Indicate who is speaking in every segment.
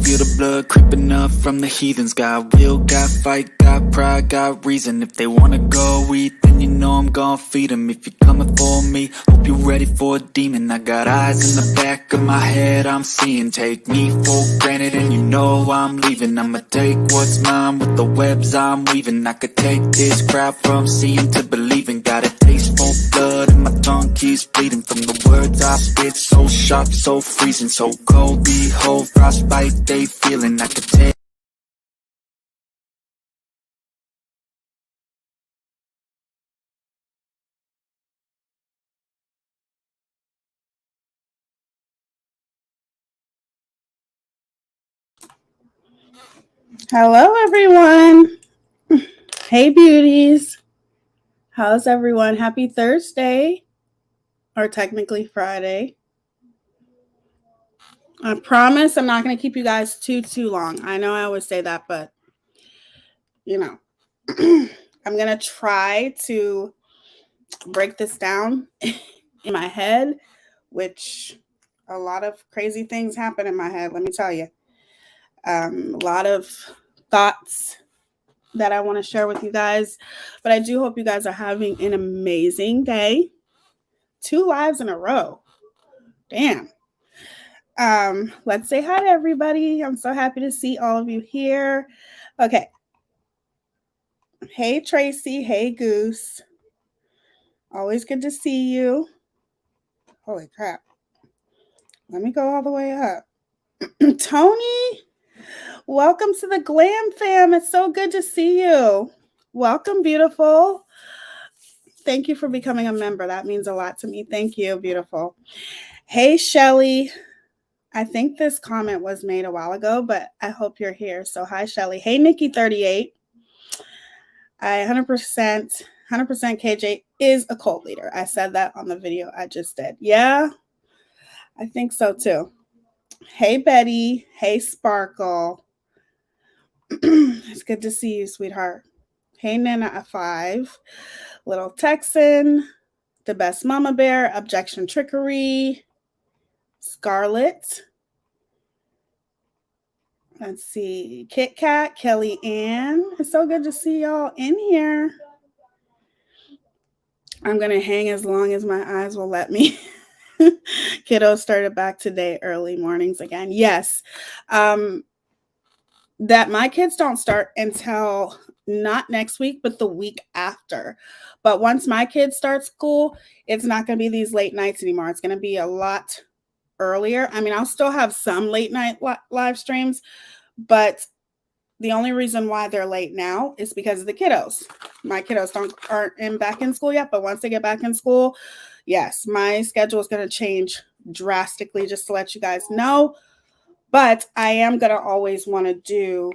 Speaker 1: feel the blood creeping up from the heathens. Got will, got fight, got pride, got reason. If they wanna go eat, then you know I'm gon' feed them. If you're coming for me, hope you're ready for a demon. I got eyes in the back of my head, I'm seeing. Take me for granted and you know I'm leaving. I'ma take what's mine with the webs I'm weaving. I could take this crowd from seeing to believing. Got a taste for blood and my tongue keeps bleeding from the words I spit. So sharp, so freezing, so cold. Behold, frostbite they feeling. I could take.
Speaker 2: Hello, everyone. Hey, beauties. How's everyone? Happy Thursday, or technically Friday. I promise I'm not going to keep you guys too long. I know I always say that, but you know, I'm going to try to break this down in my head, which a lot of crazy things happen in my head, let me tell you. A lot of thoughts that I want to share with you guys, but I do hope you guys are having an amazing day. 2 lives in a row. Damn. Let's say hi to everybody. I'm so happy to see all of you here. Okay. Hey, Tracy. Hey, Goose. Always good to see you. Holy crap. Let me go all the way up. Tony, welcome to the Glam Fam. It's so good to see you. Welcome, beautiful. Thank you for becoming a member. That means a lot to me. Thank you, beautiful. Hey, Shelly. I think this comment was made a while ago, but I hope you're here. So hi, Shelly. Hey, Nikki38. I 100% KJ is a cult leader. I said that on the video I just did. Yeah, I think so too. Hey, Betty. Hey, Sparkle. It's good to see you, sweetheart. Hey, Nana 5. Little Texan. The Best Mama Bear. Objection Trickery. Scarlet. Let's see. Kit Kat. Kelly Ann. It's so good to see y'all in here. I'm going to hang as long as my eyes will let me. Kiddos started back today, early mornings again. Yes. That my kids don't start until not next week, but the week after. But once my kids start school, it's not going to be these late nights anymore. It's going to be a lot earlier. I mean, I'll still have some late night live streams, but the only reason why they're late now is because of the kiddos. My kiddos aren't back in school yet, but once they get back in school, yes, my schedule is going to change drastically, just to let you guys know. But I am going to always want to do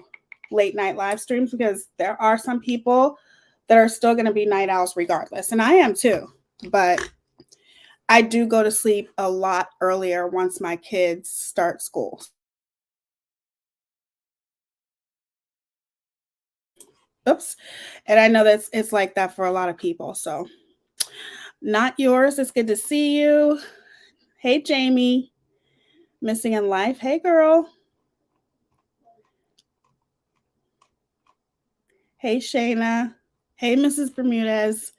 Speaker 2: late night live streams because there are some people that are still going to be night owls regardless. And I am too. But I do go to sleep a lot earlier once my kids start school. Oops. And I know that it's like that for a lot of people. So not yours. It's good to see you. Hey, Jamie. Missing in life. Hey, girl. Hey, Shayna. Hey, Mrs. Bermudez.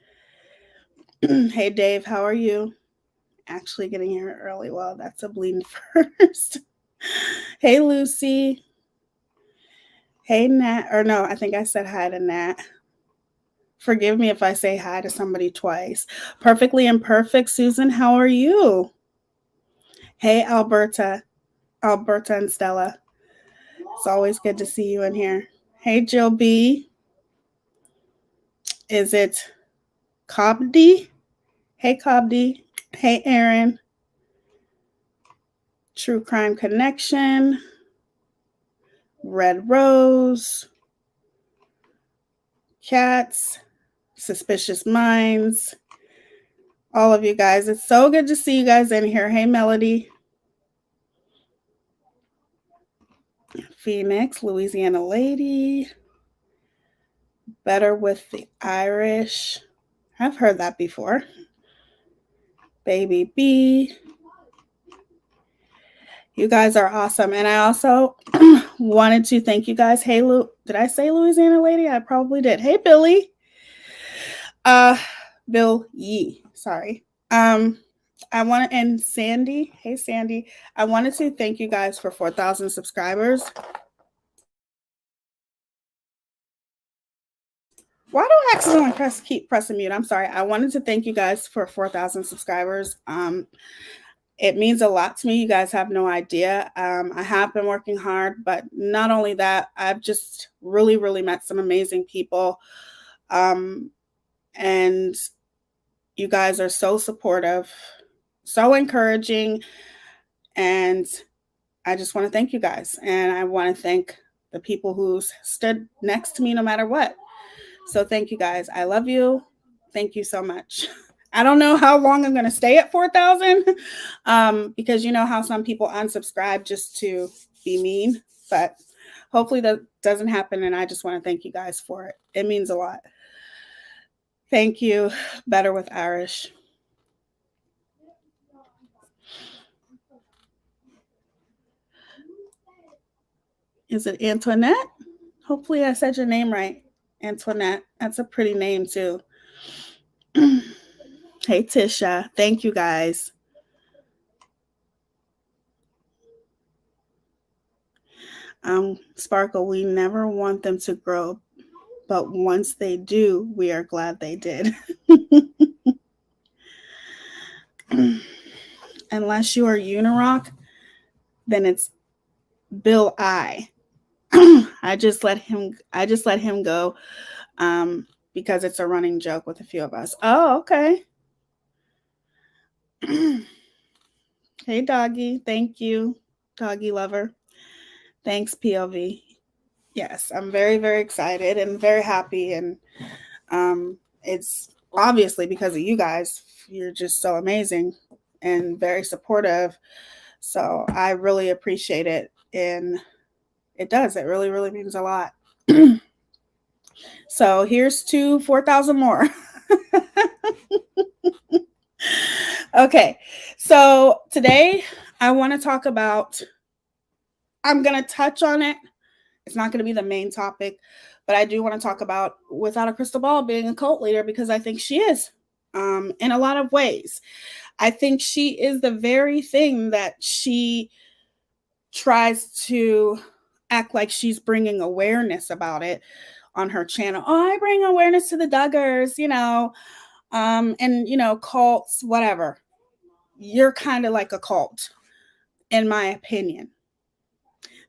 Speaker 2: Hey, Dave. How are you? Actually getting here early. Well, that's a bleeding first. Hey, Lucy. Hey, Nat. Or no, I think I said hi to Nat. Forgive me if I say hi to somebody twice. Perfectly Imperfect. Susan, how are you? Hey, Alberta and Stella. It's always good to see you in here. Hey, Jill B. Is it Cobdy? Hey, Cobdy. Hey, Aaron. True Crime Connection. Red Rose. Cats. Suspicious Minds. All of you guys. It's so good to see you guys in here. Hey, Melody. Phoenix, Louisiana Lady. Better with the Irish. I've heard that before. Baby B. You guys are awesome. And I also wanted to thank you guys. Hey, did I say Louisiana lady? I probably did. Hey, Billy. Bill Yee. Sorry. I want to, and Sandy. Hey, Sandy. I wanted to thank you guys for 4,000 subscribers. Why do I accidentally keep pressing mute? I'm sorry. I wanted to thank you guys for 4,000 subscribers. It means a lot to me. You guys have no idea. I have been working hard, but not only that, I've just really, really met some amazing people. And you guys are so supportive, so encouraging. And I just want to thank you guys. And I want to thank the people who stood next to me no matter what. So thank you guys. I love you. Thank you so much. I don't know how long I'm going to stay at 4,000 because you know how some people unsubscribe just to be mean. But hopefully that doesn't happen. And I just want to thank you guys for it. It means a lot. Thank you. Better with Irish. Is it Antoinette? Hopefully I said your name right. Antoinette. That's a pretty name too. Hey, Tisha. Thank you guys. Sparkle, we never want them to grow, but once they do, we are glad they did. Unless you are Unirock, then it's Bill I. I just let him go because it's a running joke with a few of us. Oh, okay. Hey, doggy. Thank you, doggy lover. Thanks, POV. Yes, I'm very, very excited and very happy. And it's obviously because of you guys. You're just so amazing and very supportive. So I really appreciate it. And it does. It really, really means a lot. So here's to 4,000 more. Okay. So today I want to talk about, I'm going to touch on it. It's not going to be the main topic, but I do want to talk about Without a Crystal Ball being a cult leader because I think she is in a lot of ways. I think she is the very thing that she tries to act like she's bringing awareness about it on her channel. Oh, I bring awareness to the Duggars, and, cults, whatever. You're kind of like a cult, in my opinion.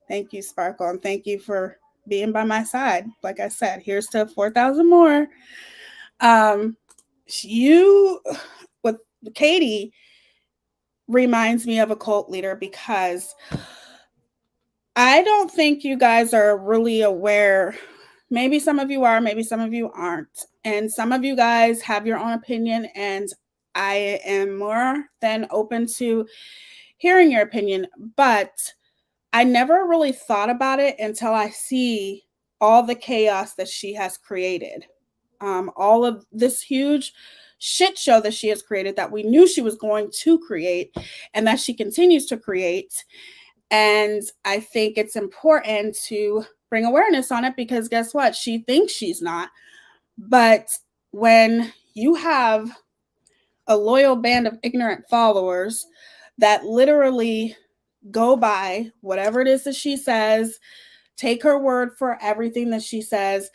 Speaker 2: Thank you, Sparkle, and thank you for being by my side. Like I said, here's to 4,000 more. You, with Katie, reminds me of a cult leader because I don't think you guys are really aware. Maybe some of you are, maybe some of you aren't. And some of you guys have your own opinion, and I am more than open to hearing your opinion. But I never really thought about it until I see all the chaos that she has created. All of this huge shit show that she has created that we knew she was going to create and that she continues to create. And I think it's important to bring awareness on it because guess what? She thinks she's not. But when you have a loyal band of ignorant followers that literally go by whatever it is that she says, take her word for everything that she says,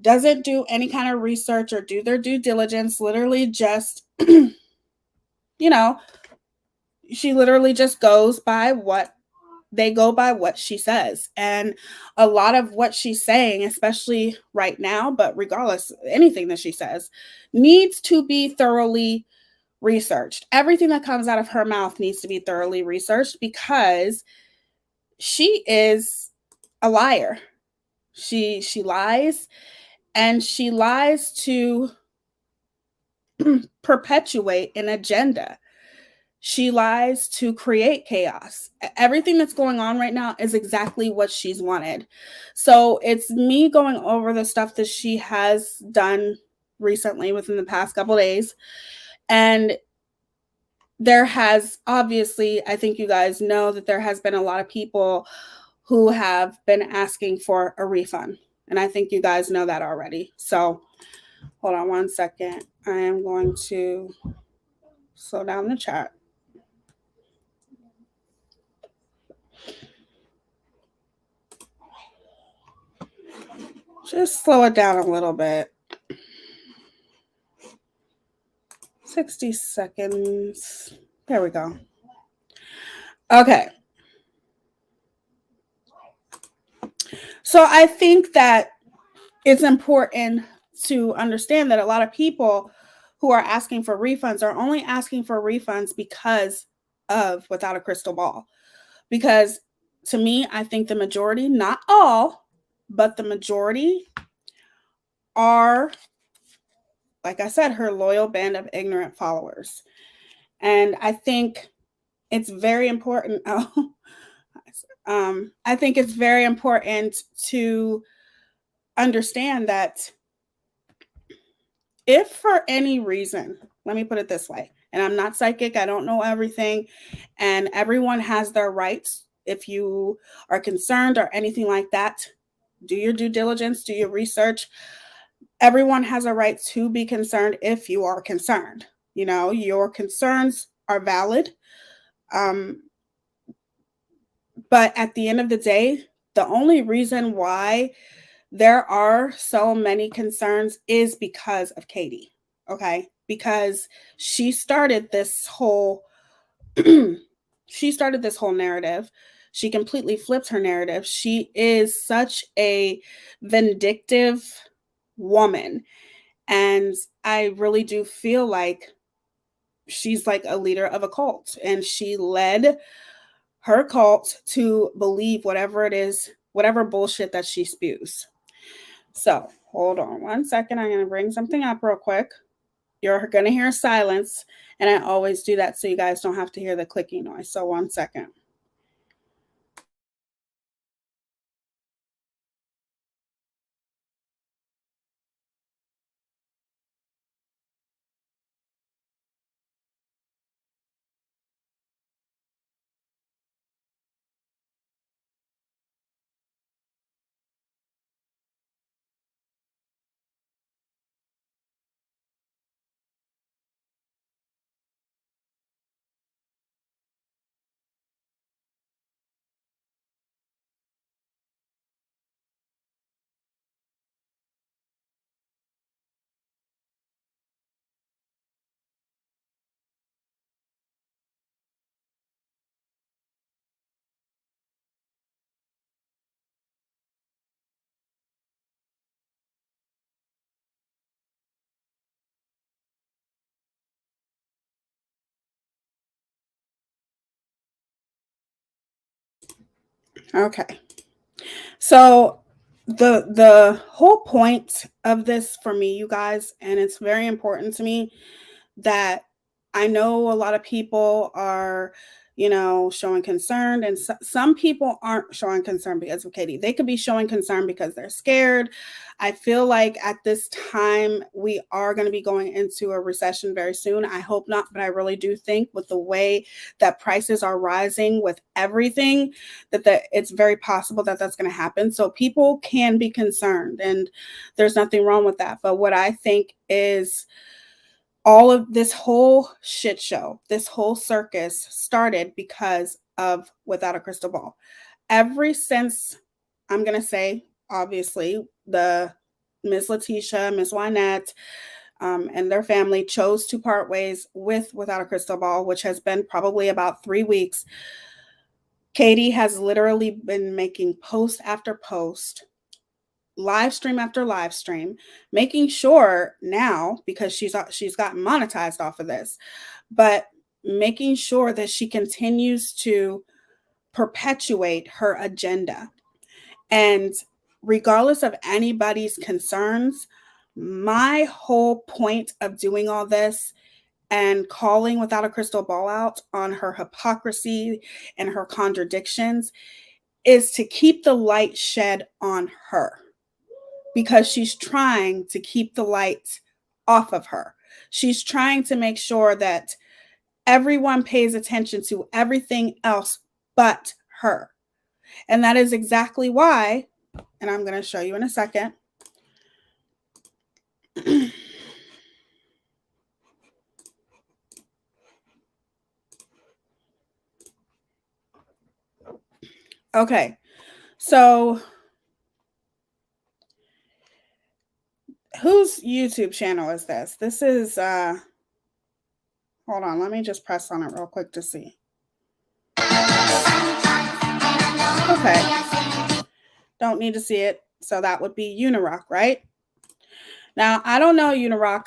Speaker 2: doesn't do any kind of research or do their due diligence, literally just, she literally just goes by what she says. And a lot of what she's saying, especially right now, but regardless, anything that she says needs to be thoroughly researched. Everything that comes out of her mouth needs to be thoroughly researched because she is a liar. She lies, and she lies to perpetuate an agenda. She lies to create chaos. Everything that's going on right now is exactly what she's wanted. So it's me going over the stuff that she has done recently within the past couple days. And there has obviously, I think you guys know that there has been a lot of people who have been asking for a refund. And I think you guys know that already. So hold on one second. I am going to slow down the chat. Just slow it down a little bit. 60 seconds. There we go. Okay. So I think that it's important to understand that a lot of people who are asking for refunds are only asking for refunds because of Without a Crystal Ball. Because to me, I think the majority, not all, but the majority are, like I said, her loyal band of ignorant followers. And I think it's very important. I think it's very important to understand that if for any reason, let me put it this way, and I'm not psychic, I don't know everything, and everyone has their rights. If you are concerned or anything like that, do your due diligence, do your research. Everyone has a right to be concerned if you are concerned. You know, your concerns are valid. But at the end of the day, the only reason why there are so many concerns is because of Katie. Okay? Because she started this whole narrative. She completely flipped her narrative. She is such a vindictive woman, and I really do feel like she's like a leader of a cult, and she led her cult to believe whatever it is, whatever bullshit that she spews. So hold on one second. I'm going to bring something up real quick. You're going to hear silence, and I always do that so you guys don't have to hear the clicking noise. So 1 second. Okay. So the whole point of this for me, you guys, and it's very important to me that I know a lot of people are, showing concern, and some people aren't showing concern because of Katie. They could be showing concern because they're scared. I feel like at this time we are going to be going into a recession very soon. I hope not, but I really do think with the way that prices are rising with everything that it's very possible that that's going to happen. So people can be concerned, and there's nothing wrong with that. But what I think is all of this whole shit show, this whole circus started because of Without a Crystal Ball. Ever since, I'm going to say, obviously, the Miss Letitia, Miss Wynette, and their family chose to part ways with Without a Crystal Ball, which has been probably about 3 weeks. Katie has literally been making post after post, live stream after live stream, making sure now, because she's gotten monetized off of this, but making sure that she continues to perpetuate her agenda. And regardless of anybody's concerns, my whole point of doing all this and calling Without a Crystal Ball out on her hypocrisy and her contradictions is to keep the light shed on her, because she's trying to keep the light off of her. She's trying to make sure that Everyone pays attention to everything else but her. And that is exactly why, and I'm going to show you in a second. Okay, so whose YouTube channel is this? This is, hold on, let me just press on it real quick to see. Okay, don't need to see it. So that would be Unirock, right? Now, I don't know Unirock.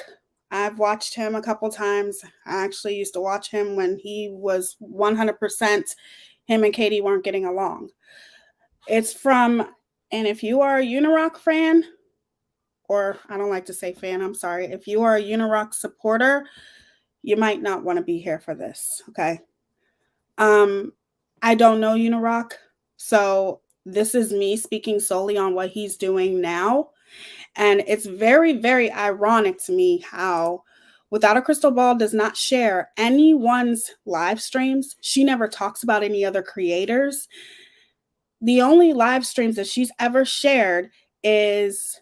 Speaker 2: I've watched him a couple times. I actually used to watch him when he was 100% him and Katie weren't getting along. It's from, and if you are a Unirock fan, or I don't like to say fan, I'm sorry. If you are a Unirock supporter, you might not want to be here for this, okay? I don't know Unirock, so this is me speaking solely on what he's doing now. And it's very, very ironic to me how Without a Crystal Ball does not share anyone's live streams. She never talks about any other creators. The only live streams that she's ever shared is,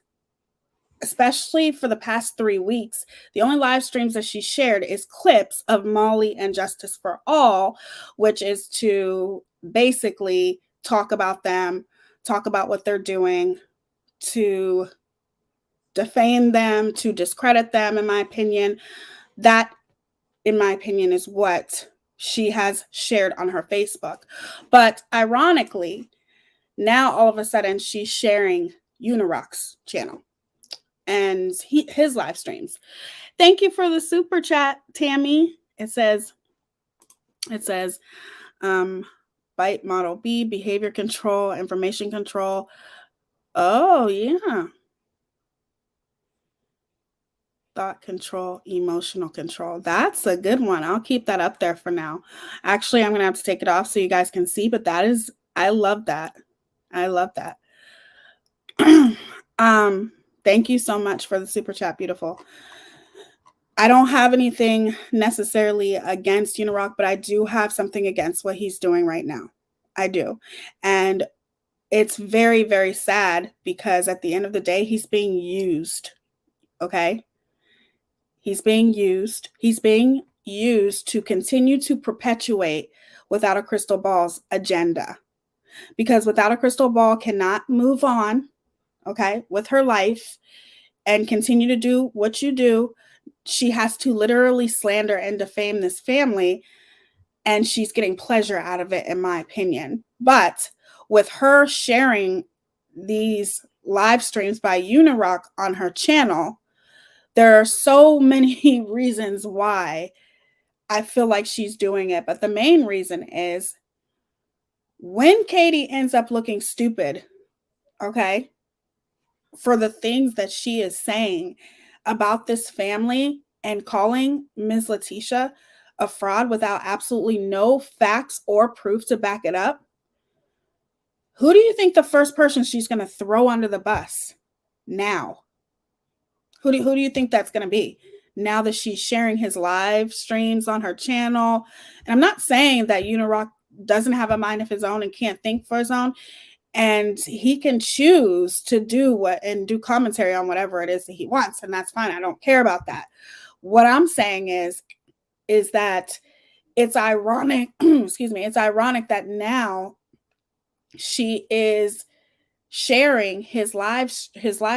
Speaker 2: especially for the past 3 weeks, the only live streams that she shared is clips of Molly and Justice for All, which is to basically talk about them, talk about what they're doing, to defame them, to discredit them, in my opinion. That, in my opinion, is what she has shared on her Facebook. But ironically, now all of a sudden she's sharing Unirock's channel and his live streams. Thank you for the super chat, Tammy. It says, Bite Model B, behavior control, information control. Oh, yeah. Thought control, emotional control. That's a good one. I'll keep that up there for now. Actually, I'm going to have to take it off so you guys can see, but that is, I love that. I love that. Thank you so much for the super chat. Beautiful. I don't have anything necessarily against Unirock, but I do have something against what he's doing right now. I do. And it's very, very sad because at the end of the day, he's being used. Okay? He's being used. He's being used to continue to perpetuate Without a Crystal Ball's agenda. Because Without a Crystal Ball cannot move on, okay, with her life and continue to do what you do. She has to literally slander and defame this family, and she's getting pleasure out of it, in my opinion. But with her sharing these live streams by Unirock on her channel, there are so many reasons why I feel like she's doing it. But the main reason is when Katie ends up looking stupid, okay, for the things that she is saying about this family and calling Ms. Letitia a fraud without absolutely no facts or proof to back it up, who do you think the first person she's going to throw under the bus now? Who do you think that's going to be now that she's sharing his live streams on her channel? And I'm not saying that Unirock doesn't have a mind of his own and can't think for his own. And he can choose to do what and do commentary on whatever it is that he wants. And that's fine. I don't care about that. What I'm saying is that it's ironic, excuse me, it's ironic that now she is sharing his live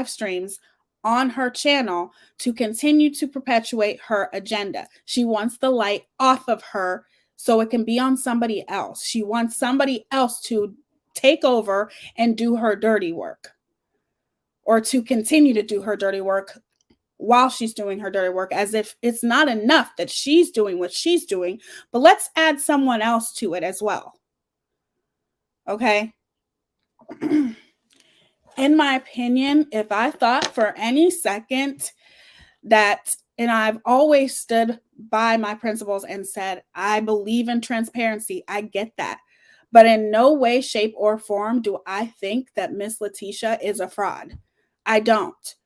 Speaker 2: streams on her channel to continue to perpetuate her agenda. She wants the light off of her so it can be on somebody else. She wants somebody else to take over and do her dirty work, or to continue to do her dirty work while she's doing her dirty work, as if it's not enough that she's doing what she's doing, but let's add someone else to it as well. Okay? In my opinion, if I thought for any second that, and I've always stood by my principles and said, I believe in transparency. I get that. But in no way, shape, or form do I think that Miss Letitia is a fraud. I don't.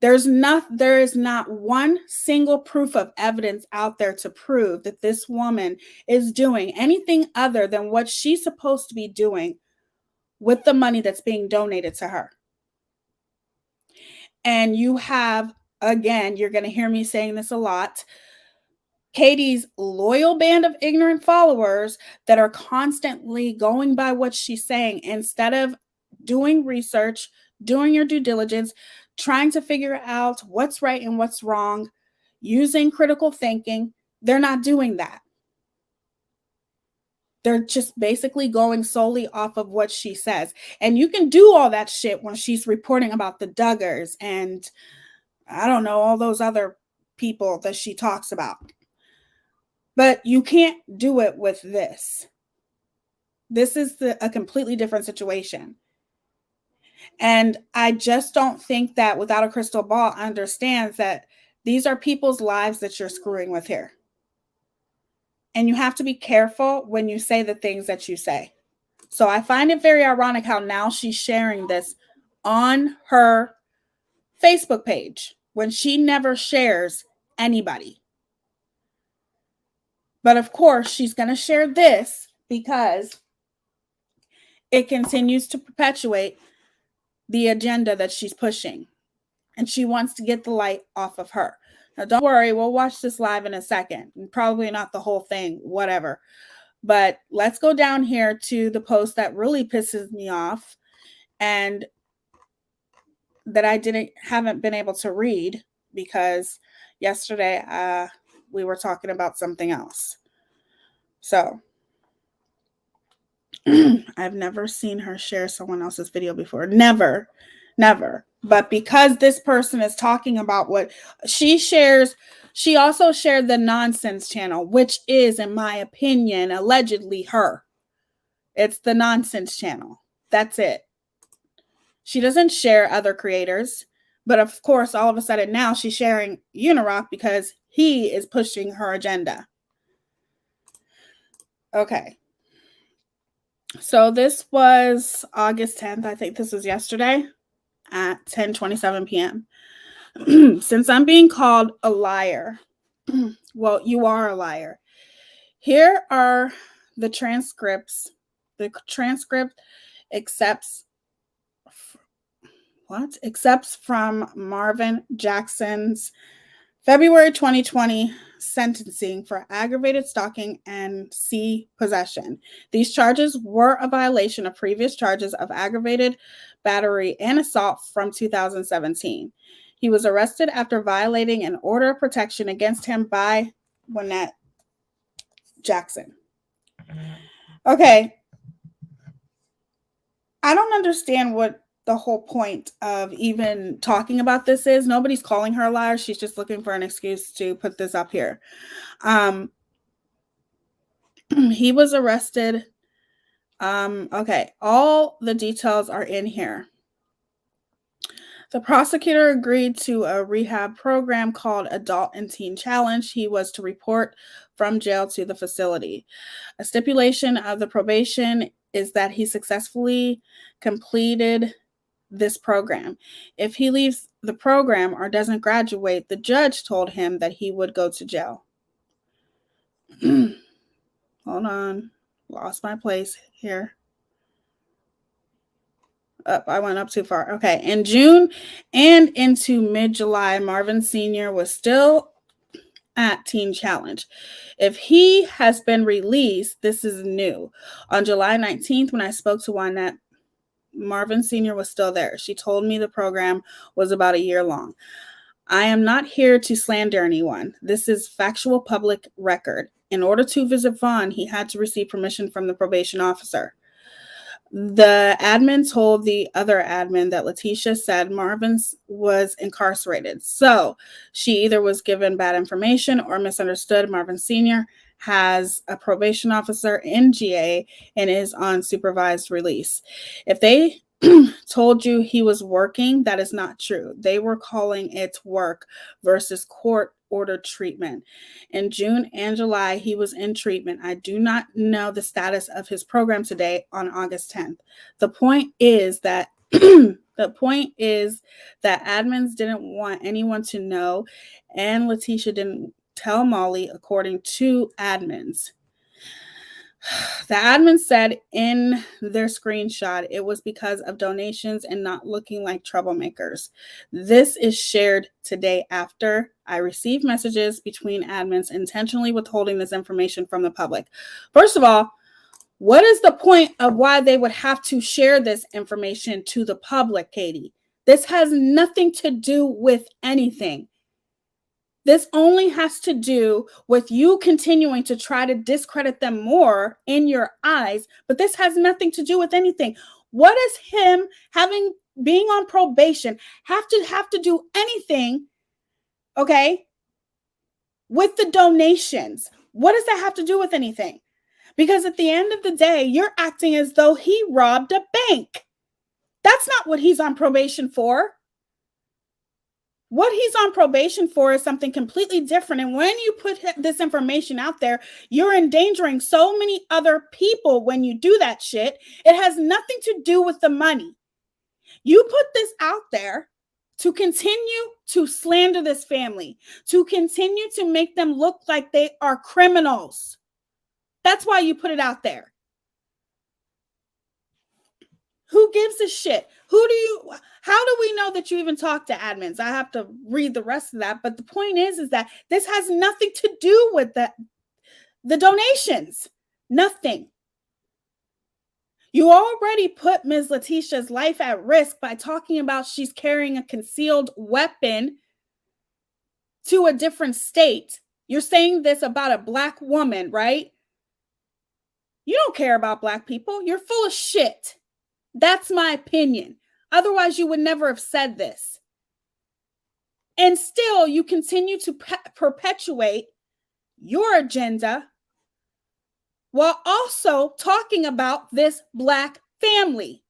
Speaker 2: There is not one single proof of evidence out there to prove that this woman is doing anything other than what she's supposed to be doing with the money that's being donated to her. And you have, again, you're going to hear me saying this a lot, Katie's loyal band of ignorant followers that are constantly going by what she's saying instead of doing research, doing your due diligence, trying to figure out what's right and what's wrong, using critical thinking. They're not doing that. They're just basically going solely off of what she says. And you can do all that shit when she's reporting about the Duggars and I don't know, all those other people that she talks about. But you can't do it with this. This is a completely different situation. And I just don't think that Without a Crystal Ball understands that these are people's lives that you're screwing with here. And you have to be careful when you say the things that you say. So I find it very ironic how now she's sharing this on her Facebook page when she never shares anybody. But of course, she's going to share this because it continues to perpetuate the agenda that she's pushing. And she wants to get the light off of her. Now, don't worry, we'll watch this live in a second. Probably not the whole thing, whatever. But let's go down here to the post that really pisses me off and that I haven't been able to read because yesterday we were talking about something else. So I've never seen her share someone else's video before. Never. But because this person is talking about what she shares, she also shared the nonsense channel, which is, in my opinion, allegedly her. It's the nonsense channel. That's it. She doesn't share other creators. But of course, all of a sudden now she's sharing Unirock because he is pushing her agenda. Okay. So this was August 10th. I think this was yesterday at 10:27 p.m. Since I'm being called a liar, well, you are a liar. Here are the transcripts. The transcript accepts from Marvin Jackson's February 2020 sentencing for aggravated stalking and C possession. These charges were a violation of previous charges of aggravated battery and assault from 2017. He was arrested after violating an order of protection against him by Wynette Jackson. Okay. I don't understand what the whole point of even talking about this is. Nobody's calling her a liar. She's just looking for an excuse to put this up here. He was arrested. Okay, all the details are in here. The prosecutor agreed to a rehab program called Adult and Teen Challenge. He was to report from jail to the facility. A stipulation of the probation is that he successfully completed this program. If he leaves the program or doesn't graduate, the judge told him that he would go to jail. Hold on. Lost my place here. I went up too far. Okay. In June and into mid-July, Marvin Sr. was still at Teen Challenge. If he has been released, this is new. On July 19th, when I spoke to Wynette, Marvin Sr. was still there. She told me the program was about a year long. I am not here to slander anyone. This is factual public record. In order to visit Vaughn, he had to receive permission from the probation officer. The admin told the other admin that Letitia said Marvin was incarcerated. So she either was given bad information or misunderstood. Marvin Sr. has a probation officer in GA and is on supervised release. If they told you he was working, that is not true. They were calling it work versus court ordered treatment. In June and July, he was in treatment. I do not know the status of his program today on August 10th. The point is that the The point is that admins didn't want anyone to know, and Letitia didn't tell Molly, according to admins. The admin said in their screenshot it was because of donations and not looking like troublemakers. This is shared today after I received messages between admins intentionally withholding this information from the public. First of all, what is the point of why they would have to share this information to the public, Katie? This has nothing to do with anything. This only has to do with you continuing to try to discredit them more in your eyes, but this has nothing to do with anything. What does him being on probation have to do anything, okay, with the donations? What does that have to do with anything? Because at the end of the day, you're acting as though he robbed a bank. That's not what he's on probation for. What he's on probation for is something completely different. And when you put this information out there, you're endangering so many other people when you do that shit. It has nothing to do with the money. You put this out there to continue to slander this family, to continue to make them look like they are criminals. That's why you put it out there. Who gives a shit? How do we know that you even talk to admins? I have to read the rest of that. But the point is that this has nothing to do with the donations. Nothing. You already put Ms. Letitia's life at risk by talking about she's carrying a concealed weapon to a different state. You're saying this about a Black woman, right? You don't care about Black people. You're full of shit. That's my opinion. Otherwise, you would never have said this. And still, you continue to perpetuate your agenda while also talking about this Black family.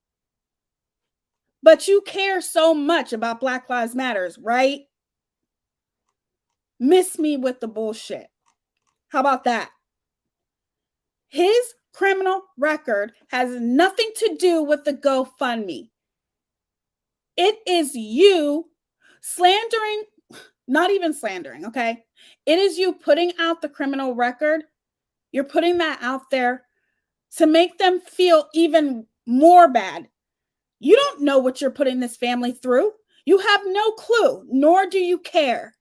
Speaker 2: But you care so much about Black Lives Matter, right? Miss me with the bullshit. How about that? His criminal record has nothing to do with the GoFundMe. It is you slandering, not even slandering, okay? It is you putting out the criminal record. You're putting that out there to make them feel even more bad. You don't know what you're putting this family through. You have no clue, nor do you care.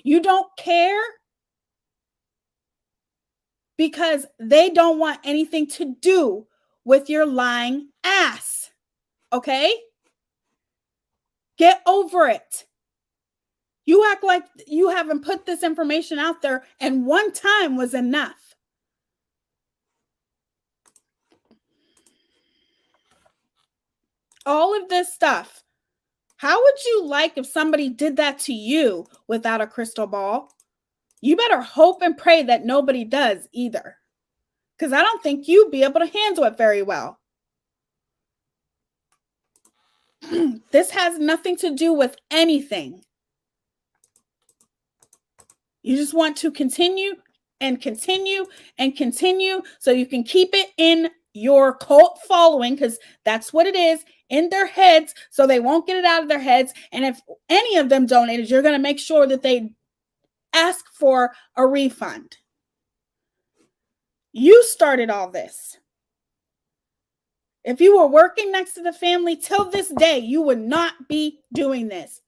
Speaker 2: You don't care because they don't want anything to do with your lying ass. Okay? Get over it. You act like you haven't put this information out there and one time was enough. All of this stuff. How would you like if somebody did that to you without a crystal ball? You better hope and pray that nobody does either. Because I don't think you'd be able to handle it very well. This has nothing to do with anything. You just want to continue and continue and continue so you can keep it in your cult following, because that's what it is, in their heads, so they won't get it out of their heads. And if any of them donated, you're going to make sure that they ask for a refund. You started all this. If you were working next to the family till this day, you would not be doing this.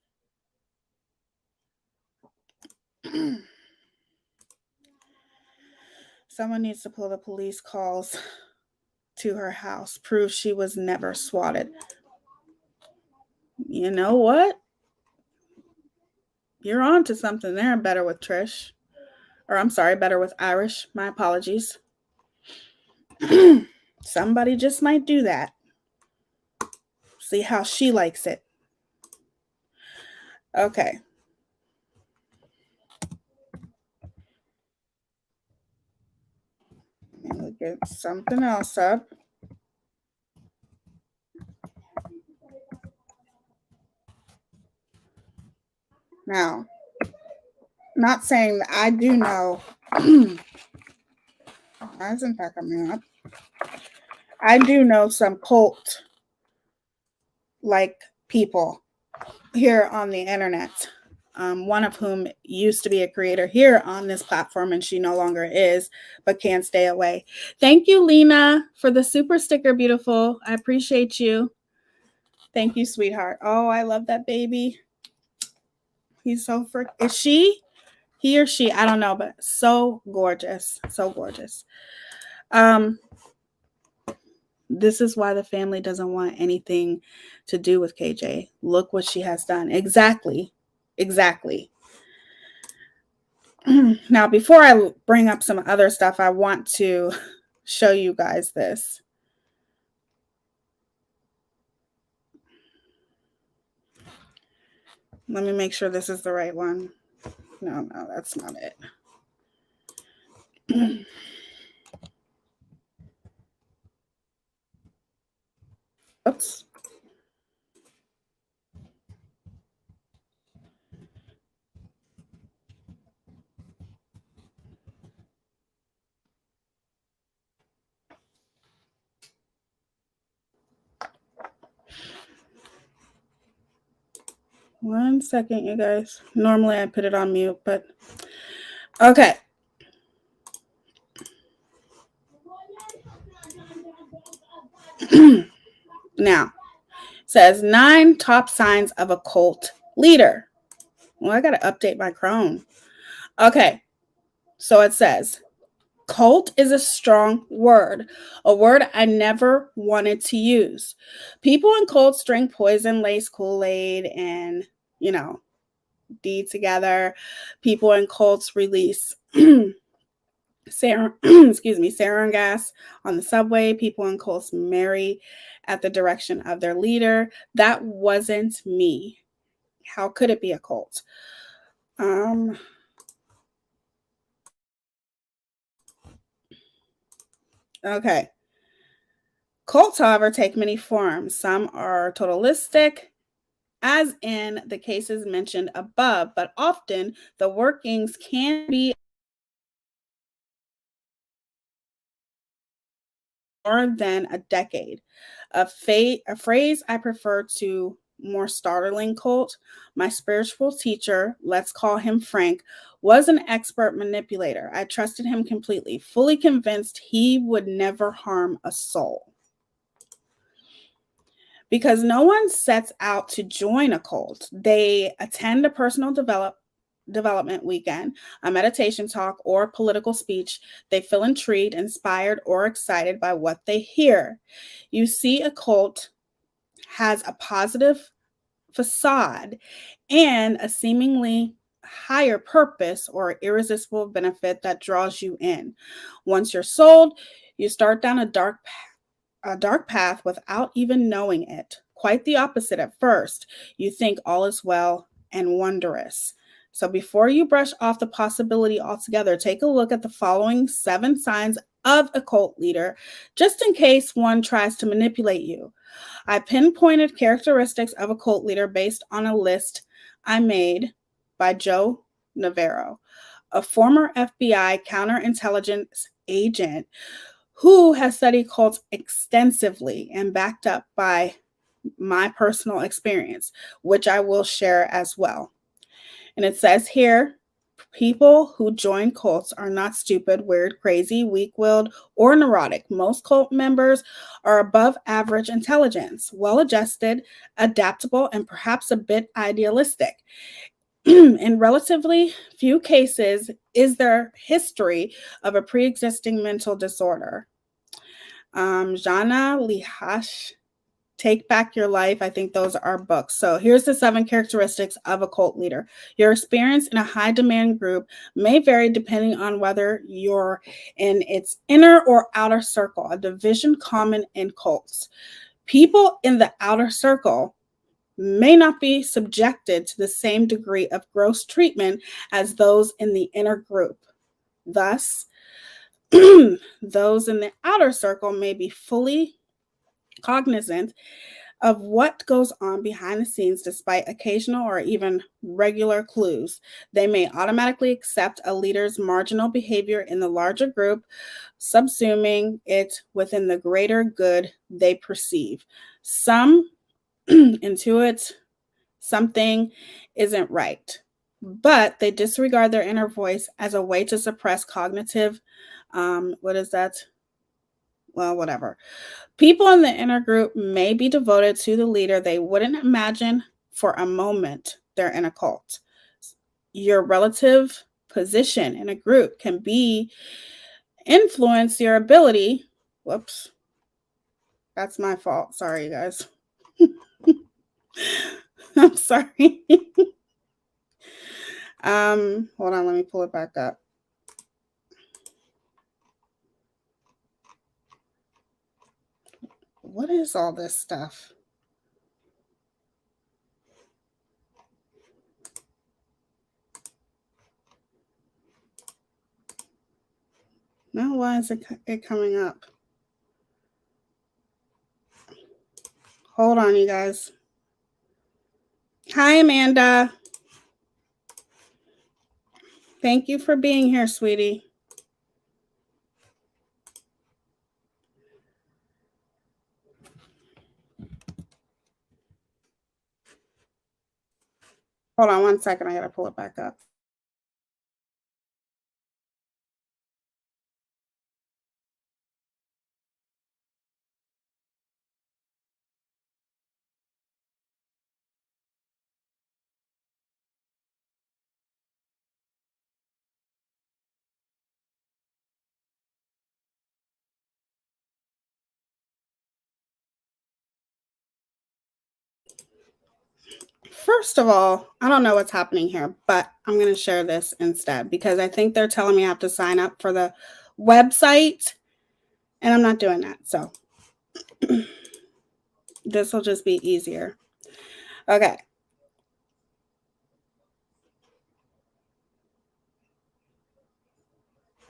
Speaker 2: Someone needs to pull the police calls to her house. Prove she was never swatted. You know what? You're on to something there. Better with Trish. Or I'm sorry, better with Irish. My apologies. Somebody just might do that. See how she likes it. Okay. Let me get something else up. Now, not saying that I do know. Why isn't that coming up? I do know some cult, like people here on the internet, one of whom used to be a creator here on this platform, and she no longer is, but can't stay away. Thank you, Lena, for the super sticker, beautiful. I appreciate you. Thank you, sweetheart. Oh, I love that baby. He's so is she? He or she? I don't know, but so gorgeous. So gorgeous. This is why the family doesn't want anything to do with KJ. Look what she has done. Exactly. Now, before I bring up some other stuff, I want to show you guys this. Let me make sure this is the right one. No, that's not it. Oops. One second, you guys. Normally I put it on mute, but okay. Now, says 9 top signs of a cult leader. Well, I got to update my Chrome. Okay. So it says, cult is a strong word, a word I never wanted to use. People in cults drink poison laced Kool-Aid and, deed together. People in cults release sarin gas on the subway. People in cults marry at the direction of their leader. That wasn't me. How could it be a cult? Okay. Cults, however, take many forms. Some are totalistic, as in the cases mentioned above, but often the workings can be more than a decade. A phrase I prefer to more startling cult. My spiritual teacher, let's call him Frank, was an expert manipulator. I trusted him completely, fully convinced he would never harm a soul. Because no one sets out to join a cult. They attend a personal development weekend, a meditation talk, or political speech. They feel intrigued, inspired, or excited by what they hear. You see, a cult has a positive facade and a seemingly higher purpose or irresistible benefit that draws you in. Once you're sold, you start down a dark path without even knowing it. Quite the opposite at first. You think all is well and wondrous. So before you brush off the possibility altogether, take a look at the following 7 signs of a cult leader, just in case one tries to manipulate you. I pinpointed characteristics of a cult leader based on a list I made by Joe Navarro, a former FBI counterintelligence agent who has studied cults extensively and backed up by my personal experience, which I will share as well. And it says here, people who join cults are not stupid, weird, crazy, weak-willed, or neurotic. Most cult members are above average intelligence, well-adjusted, adaptable, and perhaps a bit idealistic. In relatively few cases is there history of a pre-existing mental disorder. Jana Lihash, Take Back Your Life. I think those are books. So here's the 7 characteristics of a cult leader. Your experience in a high demand group may vary depending on whether you're in its inner or outer circle, a division common in cults. People in the outer circle may not be subjected to the same degree of gross treatment as those in the inner group. Thus, those in the outer circle may be fully cognizant of what goes on behind the scenes despite occasional or even regular clues. They may automatically accept a leader's marginal behavior in the larger group, subsuming it within the greater good they perceive. Some intuit something isn't right, but they disregard their inner voice as a way to suppress cognitive, what is that? Well, whatever. People in the inner group may be devoted to the leader they wouldn't imagine for a moment they're in a cult. Your relative position in a group can be influence your ability. Whoops. That's my fault. Sorry, you guys. I'm sorry. Hold on, let me pull it back up. What is all this stuff? Now, why is it coming up? Hold on, you guys. Hi, Amanda. Thank you for being here, sweetie. Hold on one second. I got to pull it back up. First of all, I don't know what's happening here, but I'm going to share this instead because I think they're telling me I have to sign up for the website, and I'm not doing that. So this will just be easier. Okay.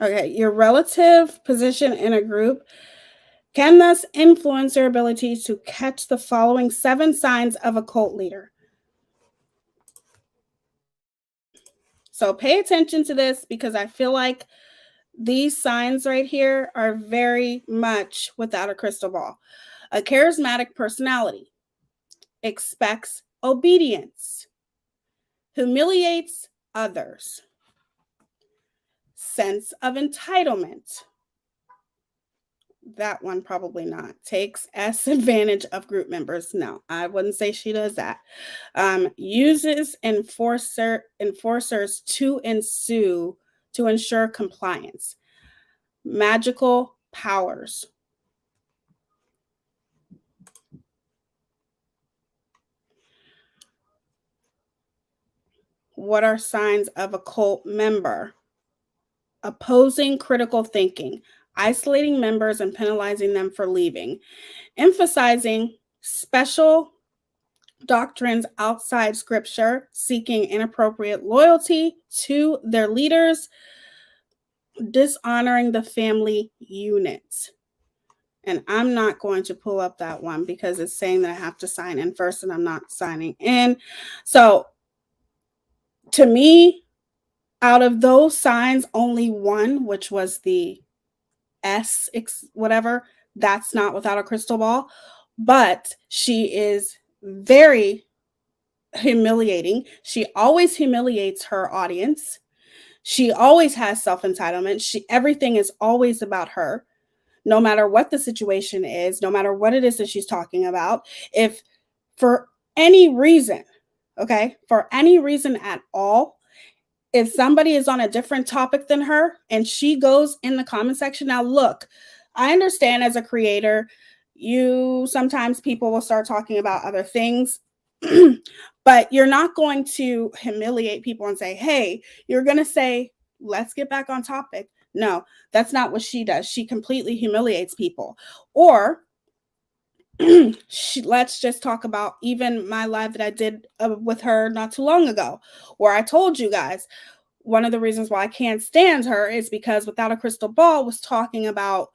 Speaker 2: Okay. Your relative position in a group can thus influence your ability to catch the following 7 signs of a cult leader. So pay attention to this because I feel like these signs right here are very much without a crystal ball. A charismatic personality expects obedience, humiliates others, sense of entitlement. That one probably not. Takes advantage of group members. No, I wouldn't say she does that. Uses enforcers to ensure compliance. Magical powers. What are signs of a cult member? Opposing critical thinking, isolating members and penalizing them for leaving, emphasizing special doctrines outside scripture, seeking inappropriate loyalty to their leaders, dishonoring the family unit. And I'm not going to pull up that one because it's saying that I have to sign in first and I'm not signing in. So to me, out of those signs, only one, which was the S, whatever, that's not without a crystal ball. But she is very humiliating. She always humiliates her audience. She always has self-entitlement. Everything is always about her, no matter what the situation is, no matter what it is that she's talking about. If for any reason, okay, for any reason at all, if somebody is on a different topic than her and she goes in the comment section, now look, I understand as a creator, sometimes people will start talking about other things, but you're not going to humiliate people and say, hey, you're going to say, let's get back on topic. No, that's not what she does. She completely humiliates people. Or let's just talk about even my live that I did with her not too long ago, where I told you guys, one of the reasons why I can't stand her is because Without a Crystal Ball was talking about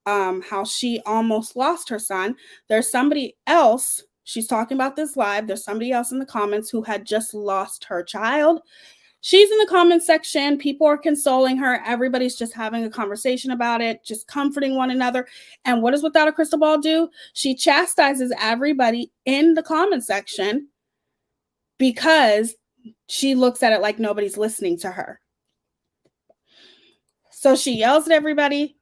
Speaker 2: how she almost lost her son. There's somebody else, she's talking about this live, there's somebody else in the comments who had just lost her child. She's in the comment section. People are consoling her. Everybody's just having a conversation about it, just comforting one another. And what does Without a Crystal Ball do? She chastises everybody in the comment section because she looks at it like nobody's listening to her. So she yells at everybody.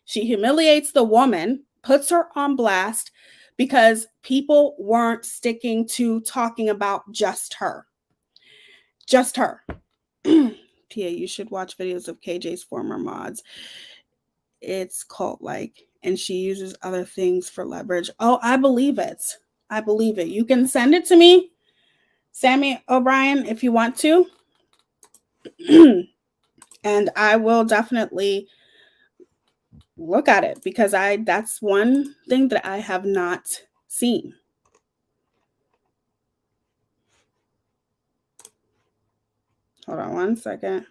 Speaker 2: She humiliates the woman, puts her on blast because people weren't sticking to talking about just her. Just her. Teaya, you should watch videos of KJ's former mods. It's cult-like, and she uses other things for leverage. Oh, I believe it. I believe it. You can send it to me, Sammy O'Brien, if you want to. And I will definitely look at it because that's one thing that I have not seen. Hold on one second.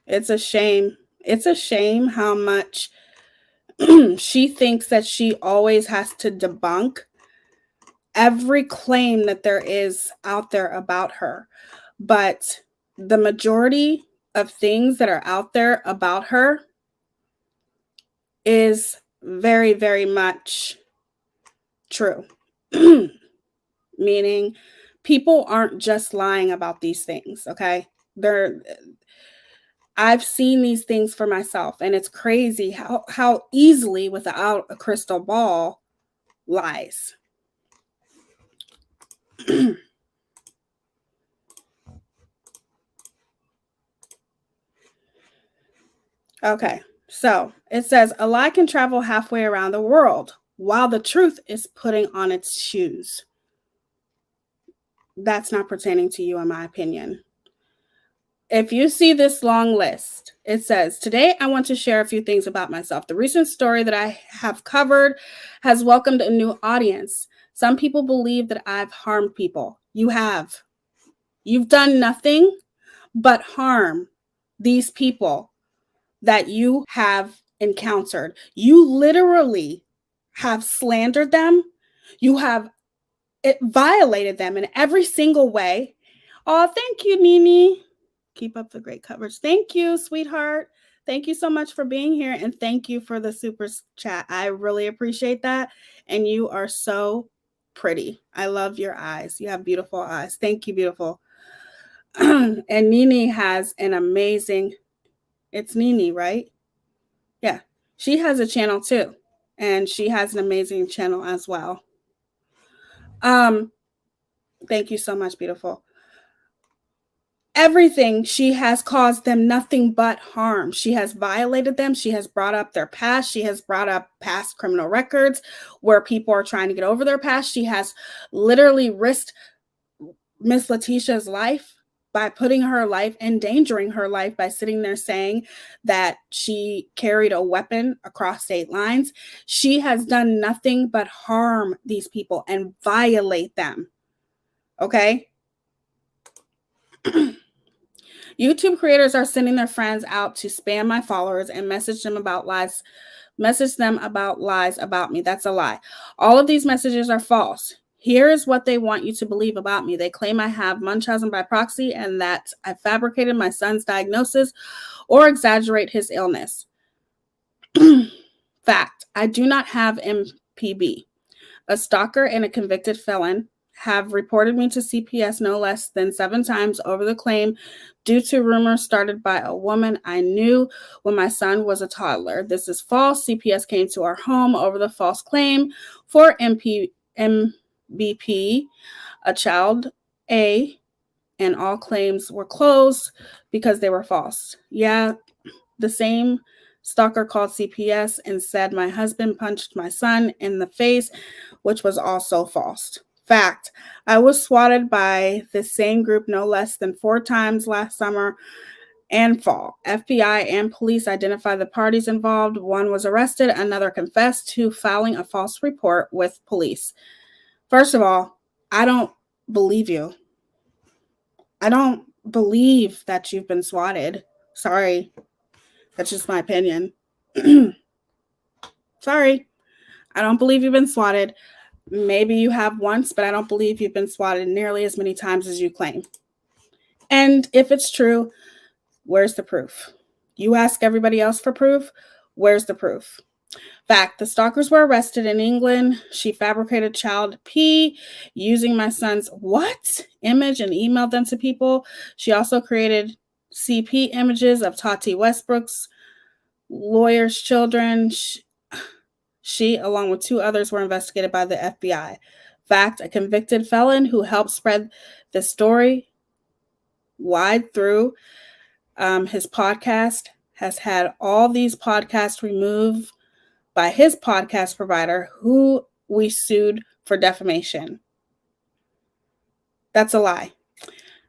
Speaker 2: It's a shame. It's a shame how much she thinks that she always has to debunk every claim that there is out there about her. But the majority of things that are out there about her is very, very much true. Meaning people aren't just lying about these things, okay? I've seen these things for myself, and it's crazy how easily, without a crystal ball, lies. Okay, so it says a lie can travel halfway around the world while the truth is putting on its shoes. That's not pertaining to you, in my opinion. If you see this long list, it says, today I want to share a few things about myself. The recent story that I have covered has welcomed a new audience. Some people believe that I've harmed people. You have. You've done nothing but harm these people that you have encountered. You literally have slandered them. You have violated them in every single way. Oh, thank you, Nini. Keep up the great coverage. Thank you, sweetheart. Thank you so much for being here, and thank you for the super chat. I really appreciate that, and you are so pretty. I love your eyes. You have beautiful eyes. Thank you, beautiful. And Nini has an amazing, it's Nini, right? Yeah, she has a channel too, and she has an amazing channel as well. Thank you so much, beautiful. Everything, she has caused them nothing but harm. She has violated them. She has brought up their past. She has brought up past criminal records where people are trying to get over their past. She has literally risked Miss Letitia's life by putting her life, endangering her life by sitting there saying that she carried a weapon across state lines. She has done nothing but harm these people and violate them. Okay? YouTube creators are sending their friends out to spam my followers and message them about lies about me. That's a lie. All of these messages are false. Here is what they want you to believe about me. They claim I have Munchausen by proxy and that I fabricated my son's diagnosis or exaggerate his illness. Fact, I do not have MPB. A stalker and a convicted felon have reported me to CPS no less than 7 times over the claim due to rumors started by a woman I knew when my son was a toddler. This is false. CPS came to our home over the false claim for MBP, a child A, and all claims were closed because they were false. Yeah, the same stalker called CPS and said my husband punched my son in the face, which was also false. Fact, I was swatted by the same group no less than 4 times last summer and fall. FBI and police identified the parties involved. One was arrested, another confessed to filing a false report with police. First of all, I don't believe you. I don't believe that you've been swatted. Sorry. That's just my opinion. Sorry. I don't believe you've been swatted. Maybe you have once, but I don't believe you've been swatted nearly as many times as you claim. And if it's true, where's the proof? You ask everybody else for proof. Where's the proof? Fact, the stalkers were arrested in England. She fabricated child P using my son's image and emailed them to people. She also created CP images of Tati Westbrook's lawyer's children. She, along with 2 others, were investigated by the FBI. Fact, a convicted felon who helped spread the story wide through his podcast has had all these podcasts removed by his podcast provider, who we sued for defamation. That's a lie.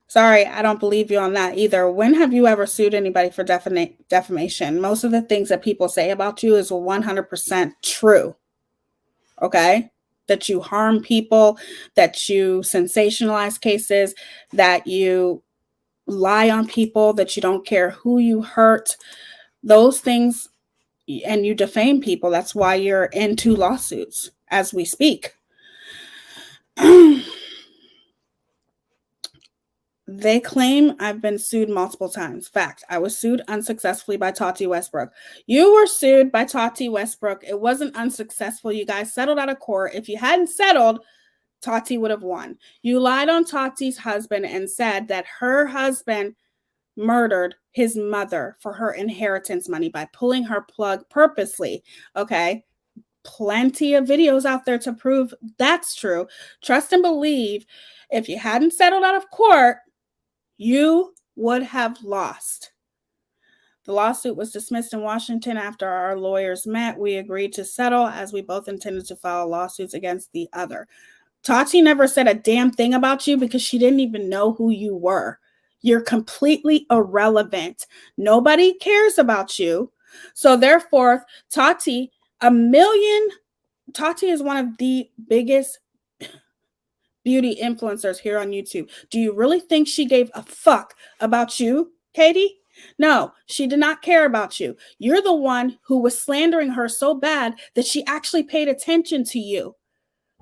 Speaker 2: Sorry, I don't believe you on that either. When have you ever sued anybody for defamation? Most of the things that people say about you is 100% true. Okay? That you harm people, that you sensationalize cases, that you lie on people, that you don't care who you hurt. Those things, and you defame people. That's why you're in 2 lawsuits as we speak. They claim I've been sued multiple times. Fact, I was sued unsuccessfully by Tati Westbrook. You were sued by Tati Westbrook. It wasn't unsuccessful. You guys settled out of court. If you hadn't settled, Tati would have won. You lied on Tati's husband and said that her husband murdered his mother for her inheritance money by pulling her plug purposely. Okay. Plenty of videos out there to prove that's true. Trust and believe. If you hadn't settled out of court, you would have lost. The lawsuit was dismissed in Washington after our lawyers met. We agreed to settle as we both intended to file lawsuits against the other. Tati never said a damn thing about you because she didn't even know who you were. You're completely irrelevant. Nobody cares about you. So therefore, Tati is one of the biggest beauty influencers here on YouTube. Do you really think she gave a fuck about you, Katie? No, she did not care about you. You're the one who was slandering her so bad that she actually paid attention to you.